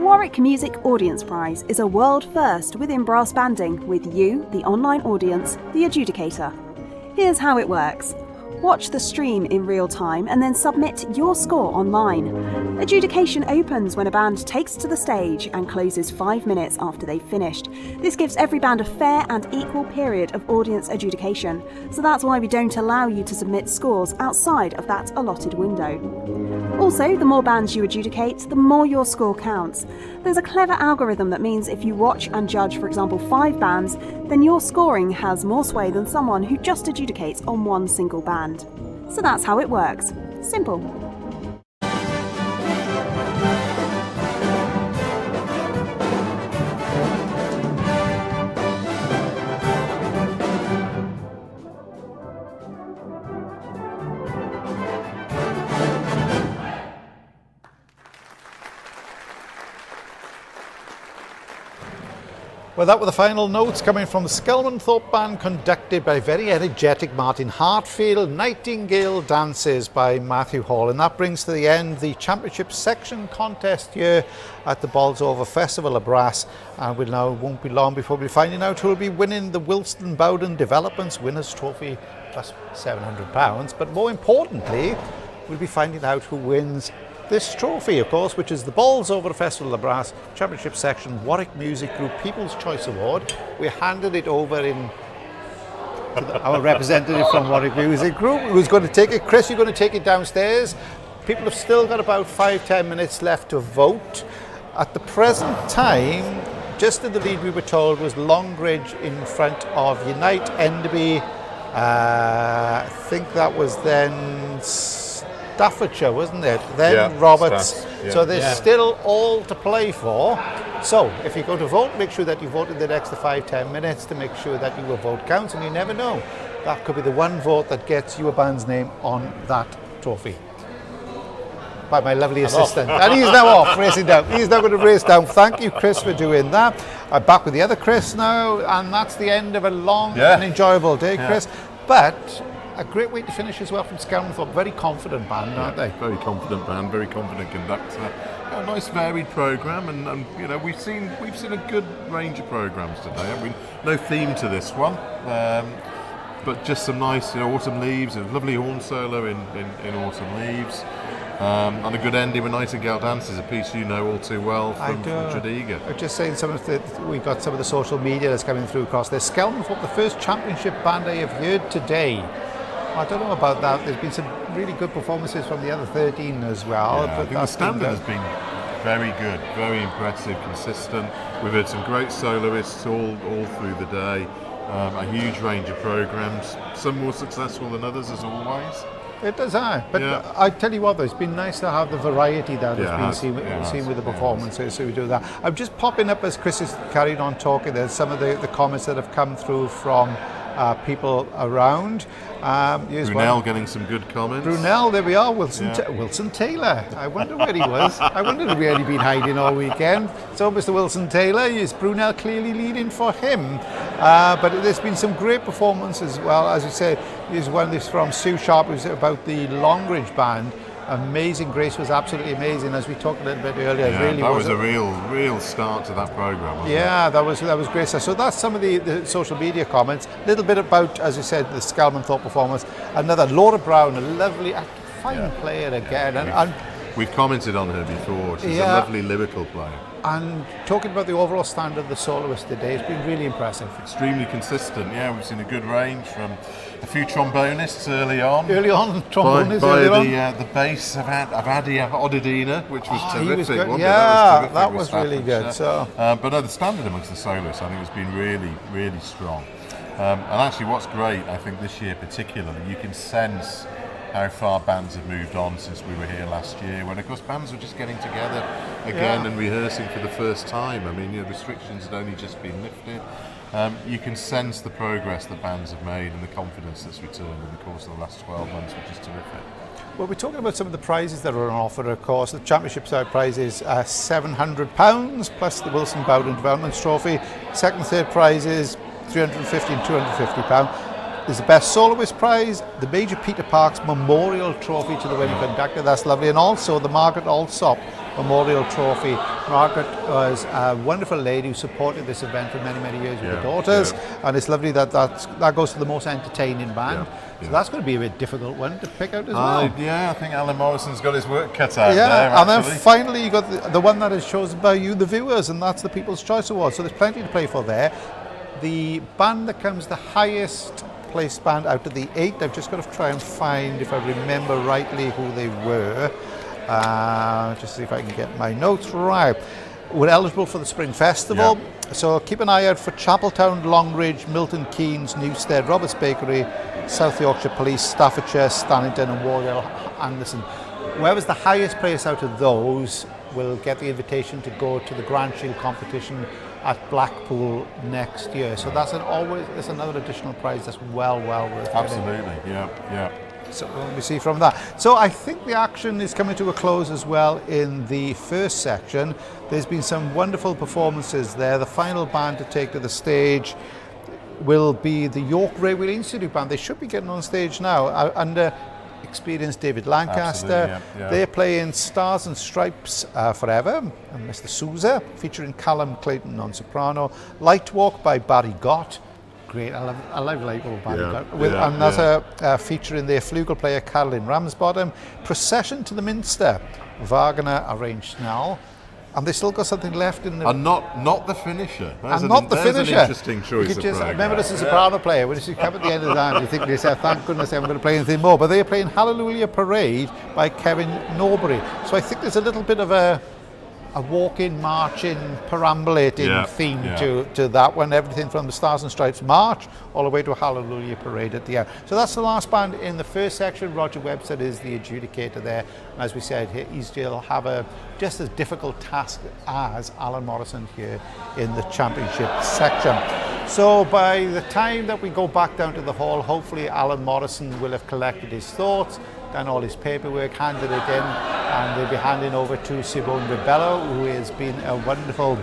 Warwick Music Audience Prize is a world first within brass banding, with you, the online audience, the adjudicator. Here's how it works. Watch the stream in real time and then submit your score online. Adjudication opens when a band takes to the stage and closes 5 minutes after they've finished. This gives every band a fair and equal period of audience adjudication, so that's why we don't allow you to submit scores outside of that allotted window. Also, the more bands you adjudicate, the more your score counts. There's a clever algorithm that means if you watch and judge, for example, 5 bands, then your scoring has more sway than someone who just adjudicates on one single band. So that's how it works. Simple. Well, that were the final notes coming from the Skelmanthorpe Band, conducted by very energetic Martin Hartfield, Nightingale Dances by Matthew Hall. And that brings to the end the championship section contest here at the Bolsover Festival of Brass. And won't be long before we'll be finding out who will be winning the Wilston Bowden Developments Winners' Trophy plus £700. But more importantly, we'll be finding out who wins this trophy, of course, which is the Bolsover Festival of Brass Championship Section Warwick Music Group People's Choice Award. We handed it over to our representative from Warwick Music Group, who's going to take it. Chris, you're going to take it downstairs. People have still got about 5-10 minutes left to vote. At the present time, just in the lead, we were told, was Longridge in front of Unite Enderby. I think that was then Staffordshire, wasn't it? Then Roberts. So there's still all to play for. So if you go to vote, make sure that you vote in the next 5-10 minutes to make sure that your vote counts, and you never know. That could be the one vote that gets your band's name on that trophy. By my lovely assistant. And he's now off, racing down. He's now going to race down. Thank you, Chris, for doing that. I'm back with the other Chris now, and that's the end of a long and enjoyable day, Chris. But a great way to finish as well from Skelmanthorpe. Very confident band, aren't they? Very confident band, very confident conductor. A nice varied programme, and you know, we've seen a good range of programmes today. I mean, no theme to this one. But just some nice, autumn leaves, a lovely horn solo in autumn leaves. And a good ending with Nightingale Dances, a piece you know all too well from Tredegar. I'm just saying, we got some of the social media that's coming through across there. Skelmanthorpe, the first championship band I have heard today. I don't know about that. There's been some really good performances from the other 13 as well. Yeah, I think the standard has been very good, very impressive, consistent. We've heard some great soloists all through the day. A huge range of programmes, some more successful than others, as always. It does, but I tell you what, though, it's been nice to have the variety that has been seen with the performances, so we do that. I'm just popping up as Chris is carried on talking. There's some of the comments that have come through from people around. Brunel getting some good comments. Brunel, there we are. Wilson Taylor. I wonder where he was. I wondered where he'd been hiding all weekend. So Mr. Wilson Taylor, is Brunel clearly leading for him? But there's been some great performances as well. As you said, there's one this from Sue Sharp, who's about the Longridge band. Amazing Grace was absolutely amazing, as we talked a little bit earlier. Yeah, really that was a real start to that programme, wasn't it? That was great. So that's some of the social media comments. A little bit about, as you said, the Skelmanthorpe performance. Another Laura Brown, a lovely, fine player again. And we've commented on her before. She's a lovely lyrical player. And talking about the overall standard of the soloist today, it's been really impressive. Extremely consistent, we've seen a good range from a few trombonists early on. Trombonists by the bass of Adia Odidina, which was terrific. He was good. Wasn't it? That was really good. So. But no, the standard amongst the soloists, I think, has been really, really strong. And actually what's great, I think this year particularly, you can sense how far bands have moved on since we were here last year, when of course bands were just getting together again and rehearsing for the first time. I mean, restrictions had only just been lifted. You can sense the progress that bands have made and the confidence that's returned in the course of the last 12 months, which is terrific. Well, we're talking about some of the prizes that are on offer, of course. The championship side prize is £700 plus the Wilson Bowden Developments Trophy. Second, third prize is £350 and £250. There's the Best Soloist Prize, the Major Peter Parks Memorial Trophy to the winning conductor. That's lovely. And also the Margaret Alsop Memorial Trophy. Margaret was a wonderful lady who supported this event for many, many years with her daughters. And it's lovely that goes to the most entertaining band. So that's going to be a bit difficult one to pick out as well. I think Alan Morrison's got his work cut out there, and then finally you got the one that is chosen by you, the viewers, and that's the People's Choice Award. So there's plenty to play for there. The band that comes the highest place band out of the 8. I've just got to try and find, if I remember rightly, who they were. Just see if I can get my notes right. We're eligible for the Spring Festival, so keep an eye out for Chapeltown, Longridge, Milton Keynes, Newstead, Roberts Bakery, South Yorkshire Police, Staffordshire, Stannington and Wardell Anderson. Whoever's the highest place out of those will get the invitation to go to the Grand Shield competition at Blackpool next year. So that's another additional prize that's well worth getting. Absolutely, yeah. So we see from that. So I think the action is coming to a close as well in the first section. There's been some wonderful performances there. The final band to take to the stage will be the York Railway Institute band. They should be getting on stage now under experienced David Lancaster. They're playing Stars and Stripes Forever, and Mr. Sousa, featuring Callum Clayton on soprano, Light Walk by Barry Gott, great. I love like old band. Yeah, And there's a feature in there, flugel player Caroline Ramsbottom, Procession to the Minster, Wagner arranged now. And they still got something left in the... And not the finisher. There's an interesting choice of just, I program. remember this as a soprano player, when you come at the end of the night, you think to yourself, thank goodness I'm going to play anything more. But they're playing Hallelujah Parade by Kevin Norbury. So I think there's a little bit of a walking, marching, perambulating theme to that one. Everything from the Stars and Stripes March all the way to Hallelujah Parade at the end. So that's the last band in the first section. Roger Webster is the adjudicator there. And as we said, he'll have just as difficult task as Alan Morrison here in the championship section. So by the time that we go back down to the hall, hopefully Alan Morrison will have collected his thoughts, done all his paperwork, handed it in, and they'll be handing over to Simone Ribello, who has been a wonderful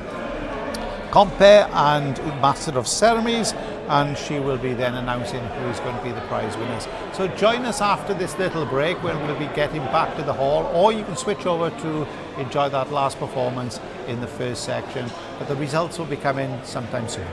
compere and master of ceremonies, and she will be then announcing who's going to be the prize winners. So join us after this little break when we'll be getting back to the hall, or you can switch over to enjoy that last performance in the first section, but the results will be coming sometime soon.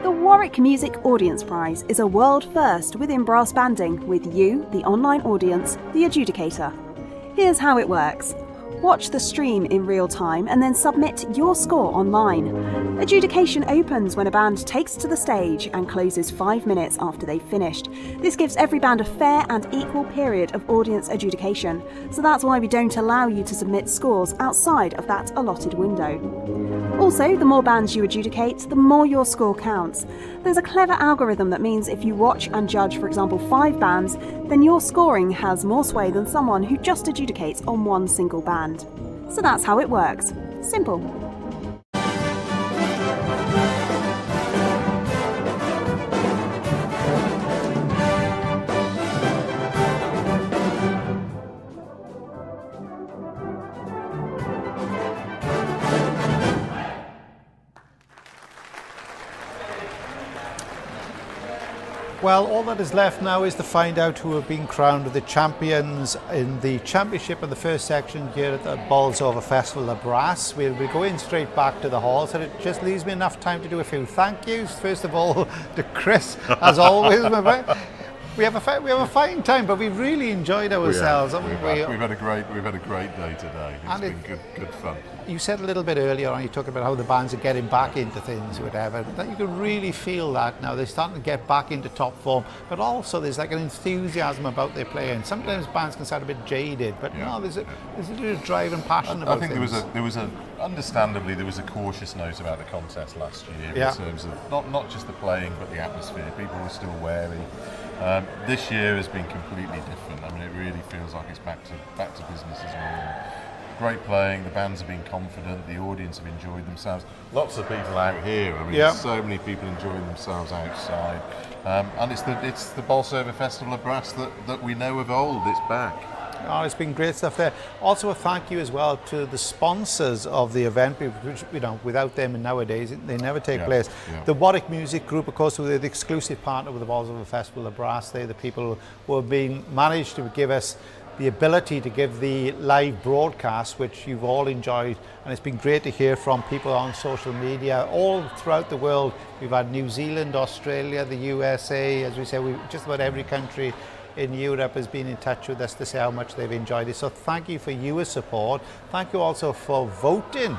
The Warwick Music Audience Prize is a world first within brass banding with you, the online audience, the adjudicator. Here's how it works. Watch the stream in real time and then submit your score online. Adjudication opens when a band takes to the stage and closes 5 minutes after they've finished. This gives every band a fair and equal period of audience adjudication, so that's why we don't allow you to submit scores outside of that allotted window. Also, the more bands you adjudicate, the more your score counts. There's a clever algorithm that means if you watch and judge, for example, 5 bands, then your scoring has more sway than someone who just adjudicates on one single band. So that's how it works. Simple. Well, all that is left now is to find out who have been crowned the champions in the championship in the first section here at the Bolsover Festival of Brass. We'll be going straight back to the hall, so it just leaves me enough time to do a few thank yous. First of all, to Chris, as always, my friend. We have a fine time, but we've really enjoyed ourselves. We've had a great day today. It's been good fun. You said a little bit earlier on, you talked about how the bands are getting back into things, whatever. That you can really feel that now. They're starting to get back into top form, but also there's like an enthusiasm about their playing. Sometimes bands can sound a bit jaded, but no, there's a little drive and passion about things. I think understandably there was a cautious note about the contest last year in terms of not just the playing but the atmosphere. People were still wary. This year has been completely different. I mean, it really feels like it's back to business as normal. Great playing, the bands have been confident, the audience have enjoyed themselves. Lots of people out here. I mean, there's so many people enjoying themselves outside. And it's the Bolsover Festival of Brass that we know of old. It's back. Oh, it's been great stuff there. Also a thank you as well to the sponsors of the event, which, without them nowadays, they never take place. Yeah. The Warwick Music Group, of course, who are the exclusive partner with the Bolsover Festival of Brass. They're the people who have managed to give us the ability to give the live broadcast, which you've all enjoyed, and it's been great to hear from people on social media all throughout the world. We've had New Zealand, Australia, the USA, as we say, just about every country in Europe has been in touch with us to say how much they've enjoyed it. So thank you for your support. Thank you also for voting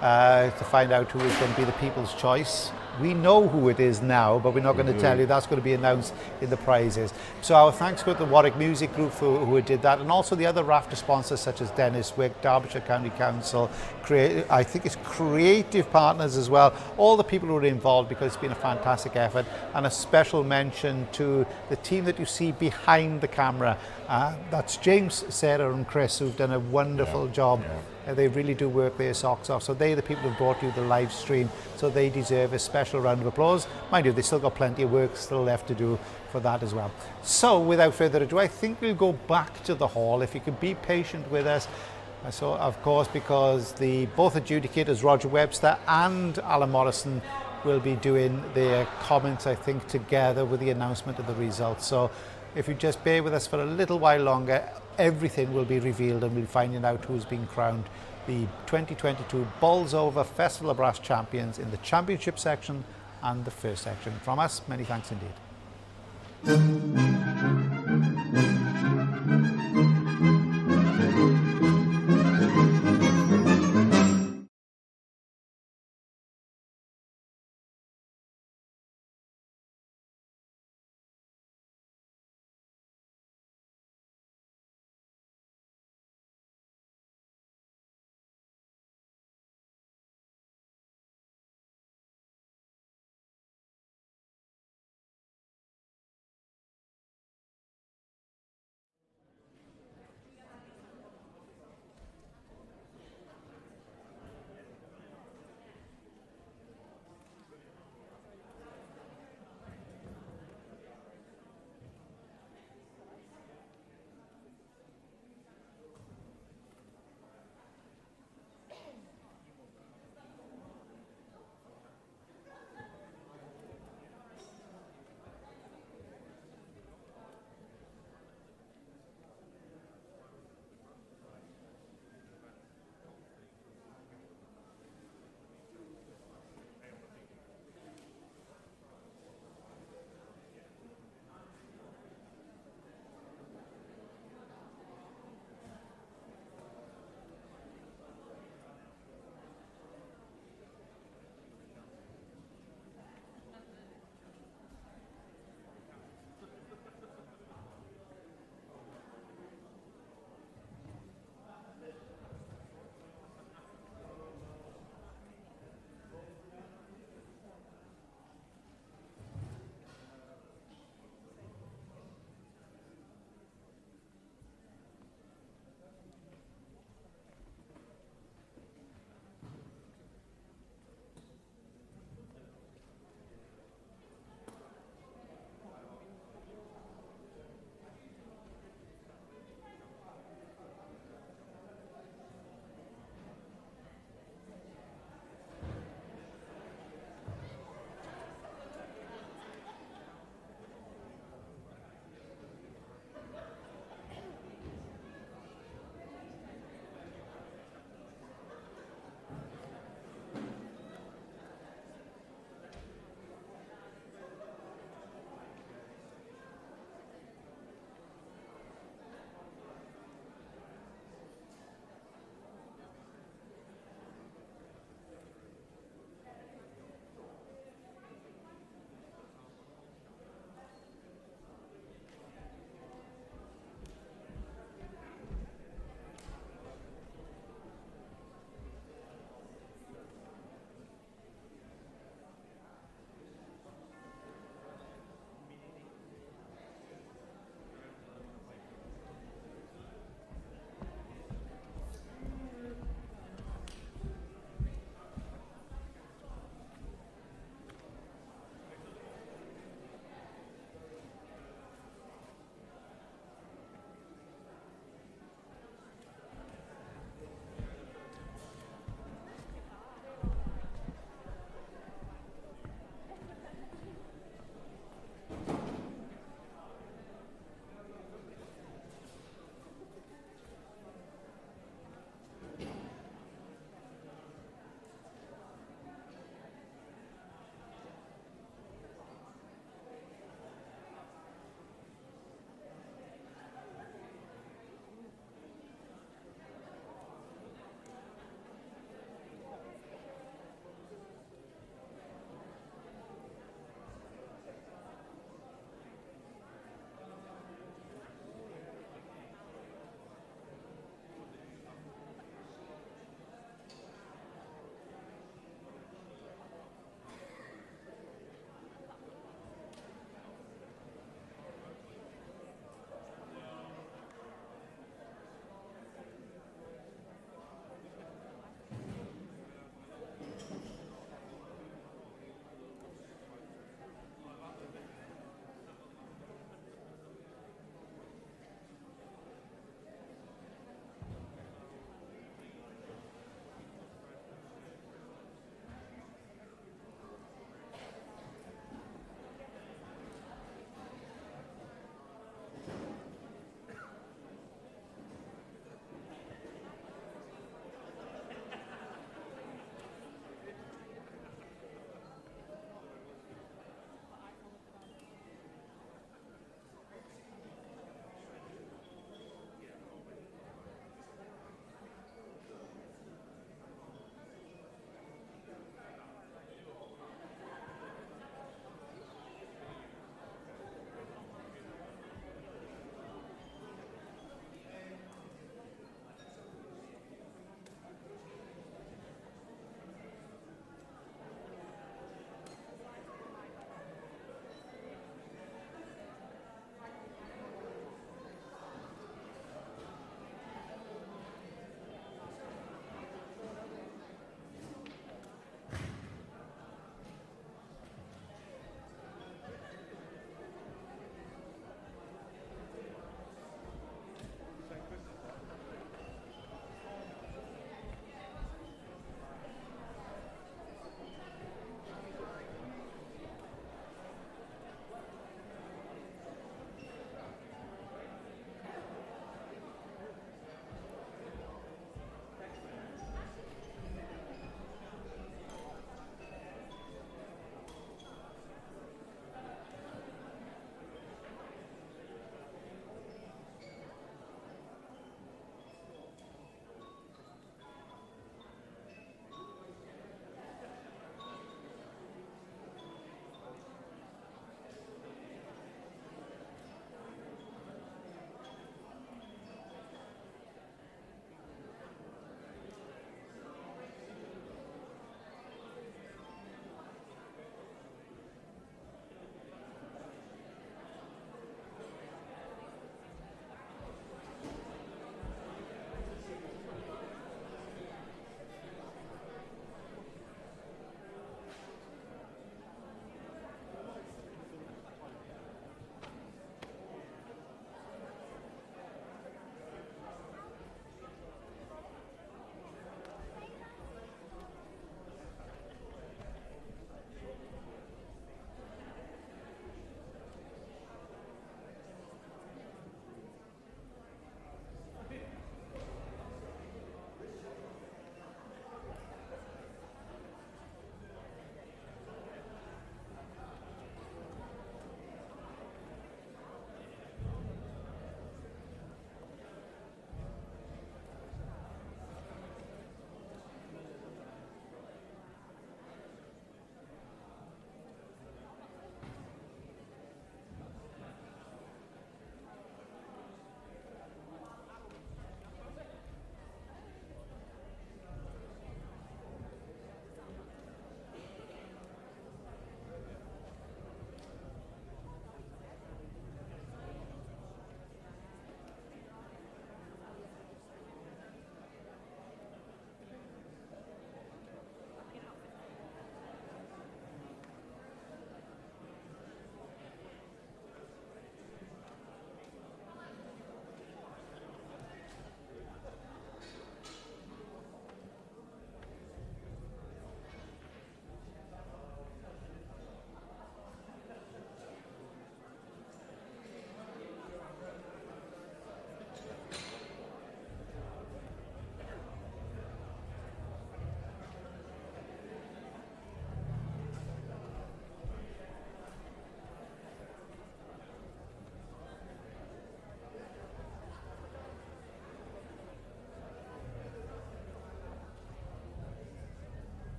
to find out who is going to be the People's Choice. We know who it is now, but we're not going to tell you. That's going to be announced in the prizes. So our thanks go to the Warwick Music Group who did that, and also the other rafter sponsors such as Dennis Wick, Derbyshire County Council, I think it's Creative Partners as well, all the people who are involved, because it's been a fantastic effort. And a special mention to the team that you see behind the camera. That's James, Sarah and Chris, who've done a wonderful job. They really do work their socks off. So they're the people who brought you the live stream, so they deserve a special round of applause. Mind you, they've still got plenty of work still left to do for that as well. So without further ado, I think we'll go back to the hall. If you could be patient with us. So of course, because both adjudicators, Roger Webster and Alan Morrison, will be doing their comments, I think, together with the announcement of the results. So if you just bear with us for a little while longer, everything will be revealed and we'll be finding out who's been crowned the 2022 Bolsover Festival of Brass champions in the championship section and the first section. From us, many thanks indeed.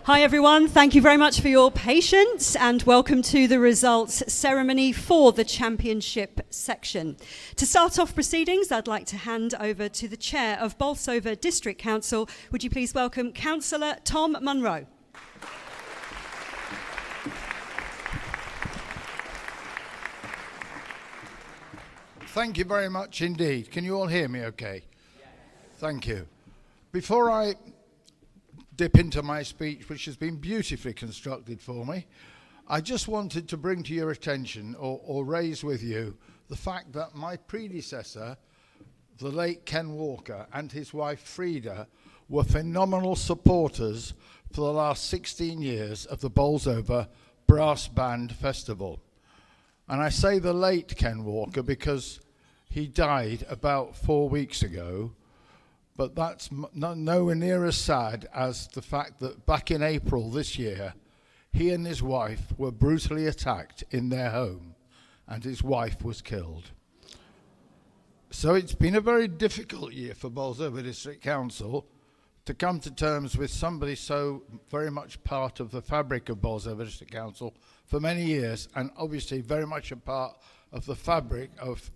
Hi everyone, thank you very much for your patience and welcome to the results ceremony for the championship section. To start off proceedings, I'd like to hand over to the chair of Bolsover District Council. Would you please welcome Councillor Tom Munro. Thank you very much indeed. Can you all hear me okay? Yes. Thank you. Before I dip into my speech, which has been beautifully constructed for me, I just wanted to bring to your attention or raise with you the fact that my predecessor, the late Ken Walker, and his wife Frida were phenomenal supporters for the last 16 years of the Bolsover Brass Band Festival. And I say the late Ken Walker because he died about 4 weeks ago, but that's nowhere near as sad as the fact that back in April this year, he and his wife were brutally attacked in their home, and his wife was killed. So it's been a very difficult year for Bolsover District Council to come to terms with somebody so very much part of the fabric of Bolsover District Council for many years, and obviously very much a part of the fabric of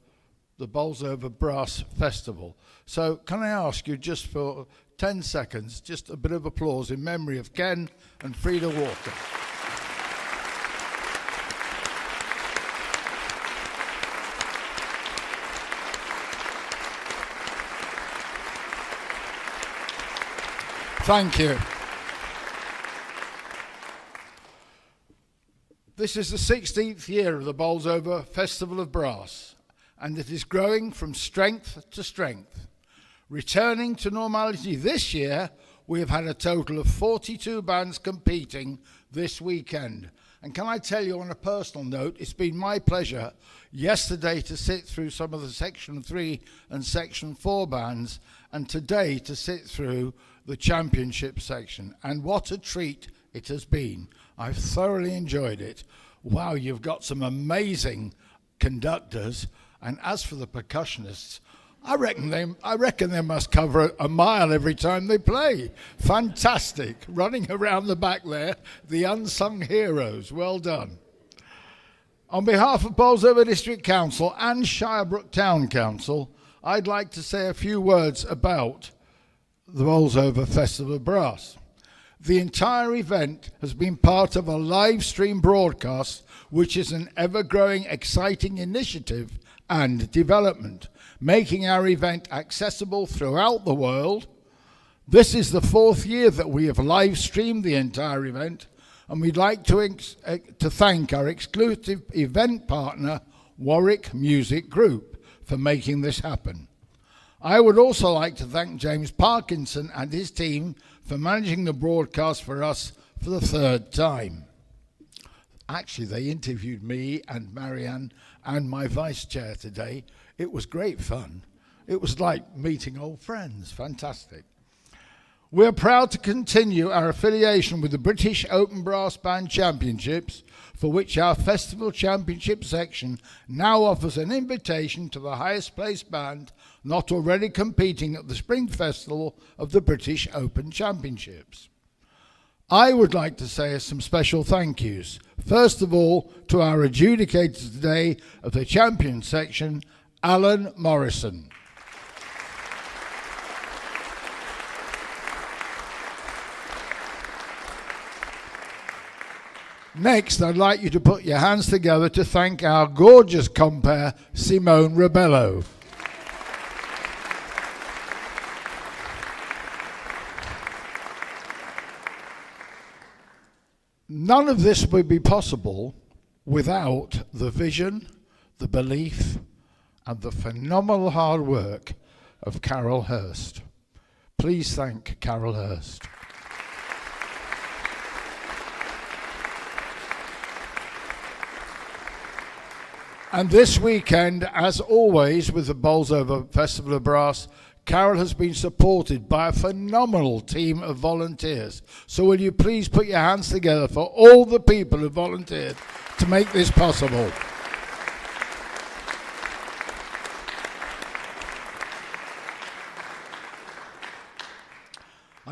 the Bolsover Brass Festival. So can I ask you just for 10 seconds, just a bit of applause in memory of Ken and Frida Walker. Thank you. This is the 16th year of the Bolsover Festival of Brass, and it is growing from strength to strength. Returning to normality this year, we have had a total of 42 bands competing this weekend. And can I tell you on a personal note, it's been my pleasure yesterday to sit through some of the Section 3 and Section 4 bands, and today to sit through the championship section. And what a treat it has been. I've thoroughly enjoyed it. Wow, you've got some amazing conductors. And as for the percussionists, I reckon they must cover a mile every time they play. Fantastic. Running around the back there, the unsung heroes. Well done. On behalf of Bolsover District Council and Shirebrook Town Council, I'd like to say a few words about the Bolsover Festival of Brass. The entire event has been part of a live stream broadcast, which is an ever-growing, exciting initiative and development, making our event accessible throughout the world. This is the 4th year that we have live streamed the entire event, and we'd like to thank our exclusive event partner, Warwick Music Group, for making this happen. I would also like to thank James Parkinson and his team for managing the broadcast for us for the 3rd time. Actually, they interviewed me and Marianne and my vice chair today. It was great fun. It was like meeting old friends. Fantastic. We're proud to continue our affiliation with the British Open Brass Band Championships, for which our Festival Championship section now offers an invitation to the highest placed band not already competing at the Spring Festival of the British Open Championships. I would like to say some special thank yous. First of all, to our adjudicators today of the champion section, Alan Morrison. Next, I'd like you to put your hands together to thank our gorgeous compere, Simone Rebello. None of this would be possible without the vision, the belief, and the phenomenal hard work of Carol Hurst. Please thank Carol Hurst. And this weekend, as always with the Bolsover Festival of Brass, Carol has been supported by a phenomenal team of volunteers. So will you please put your hands together for all the people who volunteered to make this possible.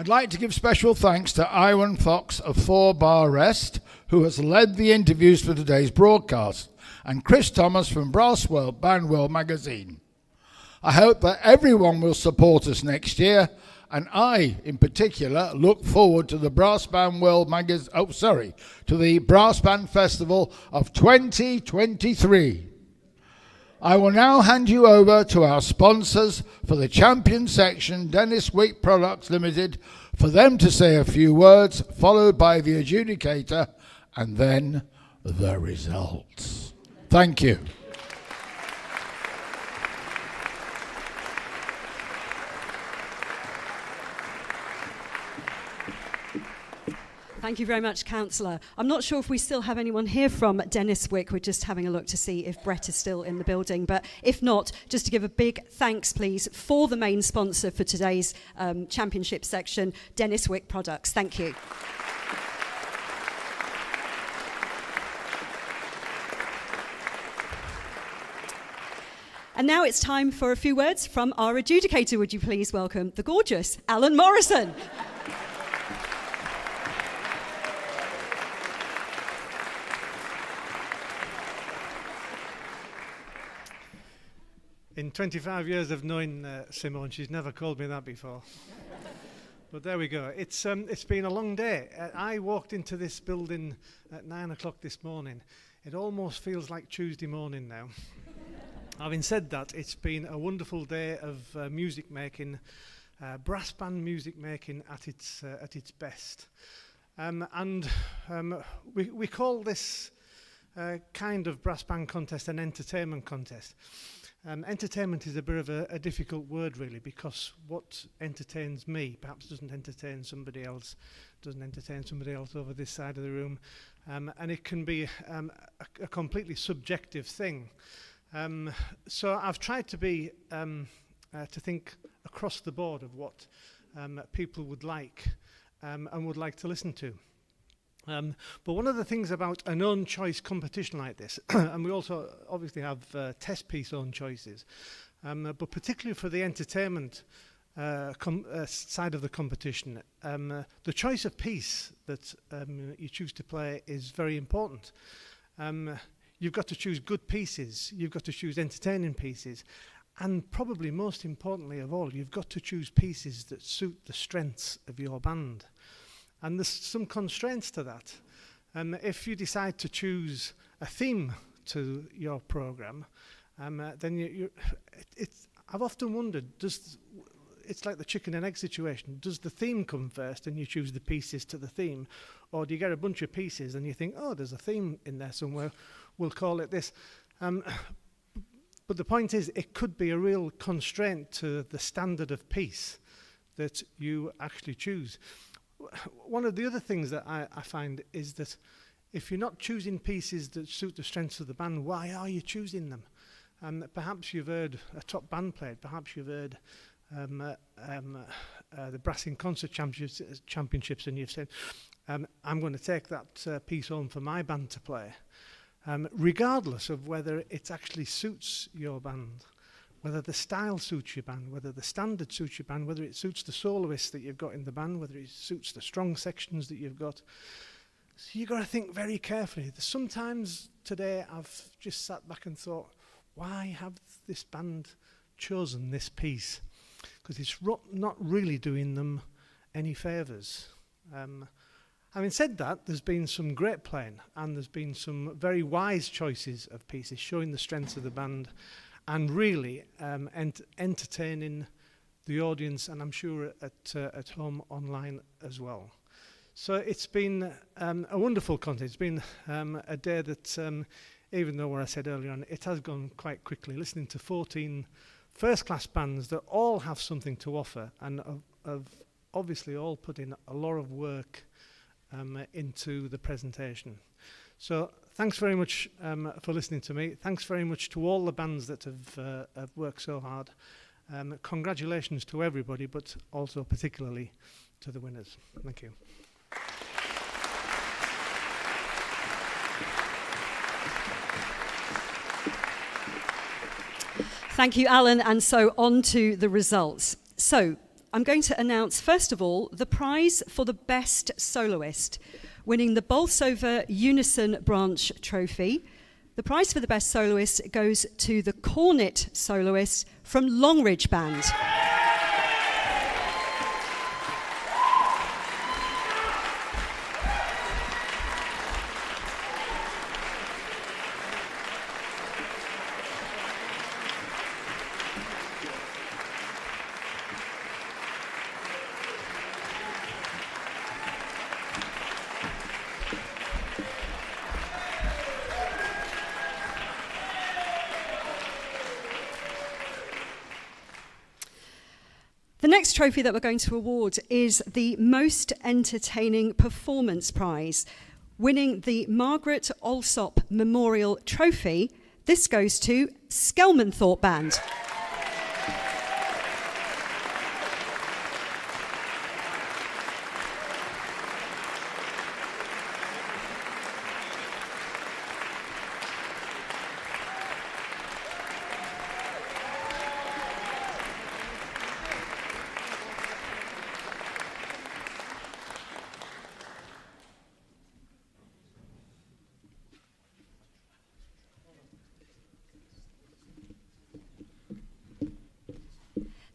I'd like to give special thanks to Iwan Fox of 4 Bar Rest, who has led the interviews for today's broadcast, and Chris Thomas from Brass World Band World magazine. I hope that everyone will support us next year, and I, in particular, look forward to the Brass Band to the Brass Band Festival of 2023. I will now hand you over to our sponsors for the champion section, Dennis Wick Products Limited, for them to say a few words, followed by the adjudicator, and then the results. Thank you. Thank you very much, Councillor. I'm not sure if we still have anyone here from Dennis Wick. We're just having a look to see if Brett is still in the building. But if not, just to give a big thanks, please, for the main sponsor for today's championship section, Dennis Wick Products. Thank you. And now it's time for a few words from our adjudicator. Would you please welcome the gorgeous Alan Morrison? In 25 years of knowing Simone, she's never called me that before. But there we go. It's been a long day. I walked into this building at 9 o'clock this morning. It almost feels like Tuesday morning now. Having said that, it's been a wonderful day of music making, brass band music making at its best. We call this kind of brass band contest an entertainment contest. Entertainment is a bit of a difficult word, really, because what entertains me perhaps doesn't entertain somebody else over this side of the room, and it can be a completely subjective thing. So I've tried to be to think across the board of what people would like and would like to listen to. But one of the things about an own choice competition like this, and we also obviously have test piece own choices, but particularly for the entertainment side of the competition, the choice of piece that you choose to play is very important. You've got to choose good pieces, you've got to choose entertaining pieces, and probably most importantly of all, you've got to choose pieces that suit the strengths of your band. And there's some constraints to that. If you decide to choose a theme to your programme, then I've often wondered, it's like the chicken and egg situation. Does the theme come first and you choose the pieces to the theme? Or do you get a bunch of pieces and you think, oh, there's a theme in there somewhere, we'll call it this. But the point is, it could be a real constraint to the standard of piece that you actually choose. One of the other things that I find is that if you're not choosing pieces that suit the strengths of the band, why are you choosing them? Perhaps you've heard a top band played, perhaps you've heard the Brass in Concert Championships and you've said, I'm going to take that piece home for my band to play, regardless of whether it actually suits your band. Whether the style suits your band, whether the standard suits your band, whether it suits the soloists that you've got in the band, whether it suits the strong sections that you've got. So you've got to think very carefully. Sometimes today I've just sat back and thought, why have this band chosen this piece? Because it's not really doing them any favours. Having said that, there's been some great playing and there's been some very wise choices of pieces showing the strengths of the band and really entertaining the audience, and I'm sure at home online as well. So it's been a wonderful contest. It's been a day that, even though what I said earlier on, it has gone quite quickly. Listening to 14 first-class bands that all have something to offer and have obviously all put in a lot of work into the presentation. So thanks very much for listening to me. Thanks very much to all the bands that have worked so hard. Congratulations to everybody, but also particularly to the winners. Thank you. Thank you, Alan. And so on to the results. So I'm going to announce, first of all, the prize for the best soloist, winning the Bolsover Unison Branch Trophy. The prize for the best soloist goes to the cornet soloist from Longridge Band. The next trophy that we're going to award is the Most Entertaining Performance Prize. Winning the Margaret Alsop Memorial Trophy, this goes to Skelmanthorpe Band.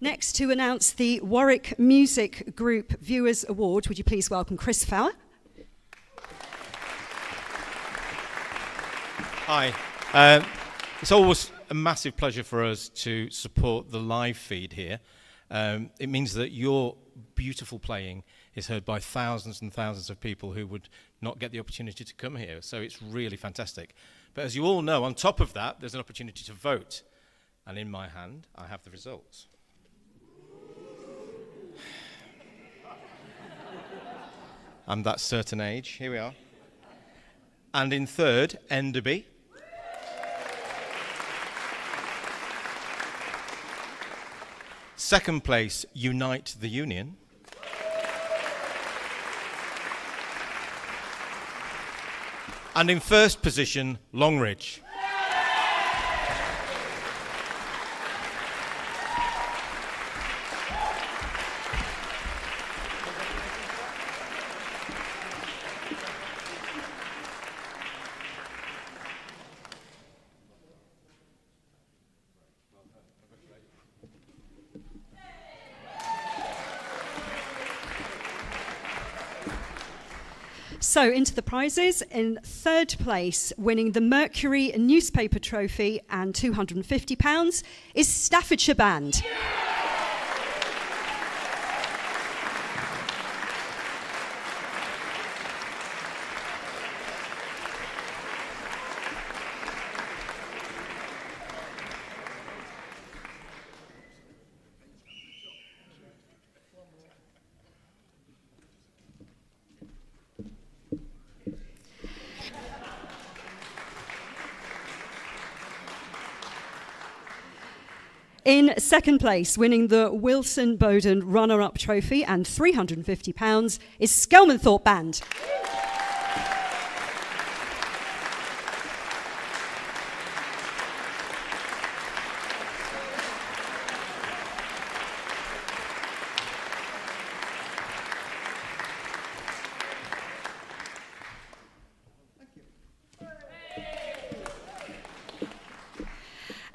Next, to announce the Warwick Music Group Viewers Award, would you please welcome Chris Fowler? Hi. It's always a massive pleasure for us to support the live feed here. It means that your beautiful playing is heard by thousands and thousands of people who would not get the opportunity to come here. So it's really fantastic. But as you all know, on top of that, there's an opportunity to vote. And in my hand, I have the results. I'm that certain age. Here we are. And in third, Enderby. Second place, Unite the Union. And in first position, Longridge. So, into the prizes. In third place, winning the Mercury Newspaper Trophy and £250, is Staffordshire Band. In second place, winning the Wilson Bowden Runner-Up Trophy and £350, is Skelmanthorpe Band.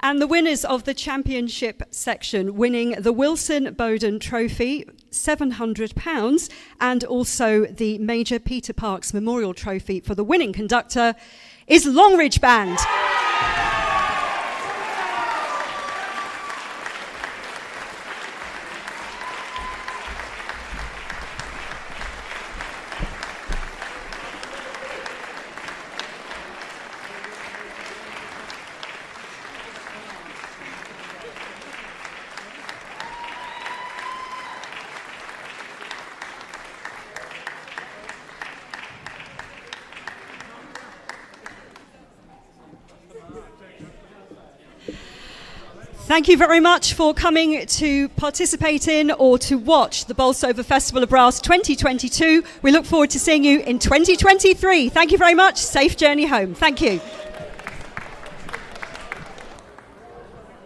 And the winners of the championship section, winning the Wilson Bowden Trophy, £700, and also the Major Peter Parks Memorial Trophy for the winning conductor, is Longridge Band. Thank you very much for coming to participate in or to watch the Bolsover Festival of Brass 2022. We look forward to seeing you in 2023. Thank you very much. Safe journey home. Thank you.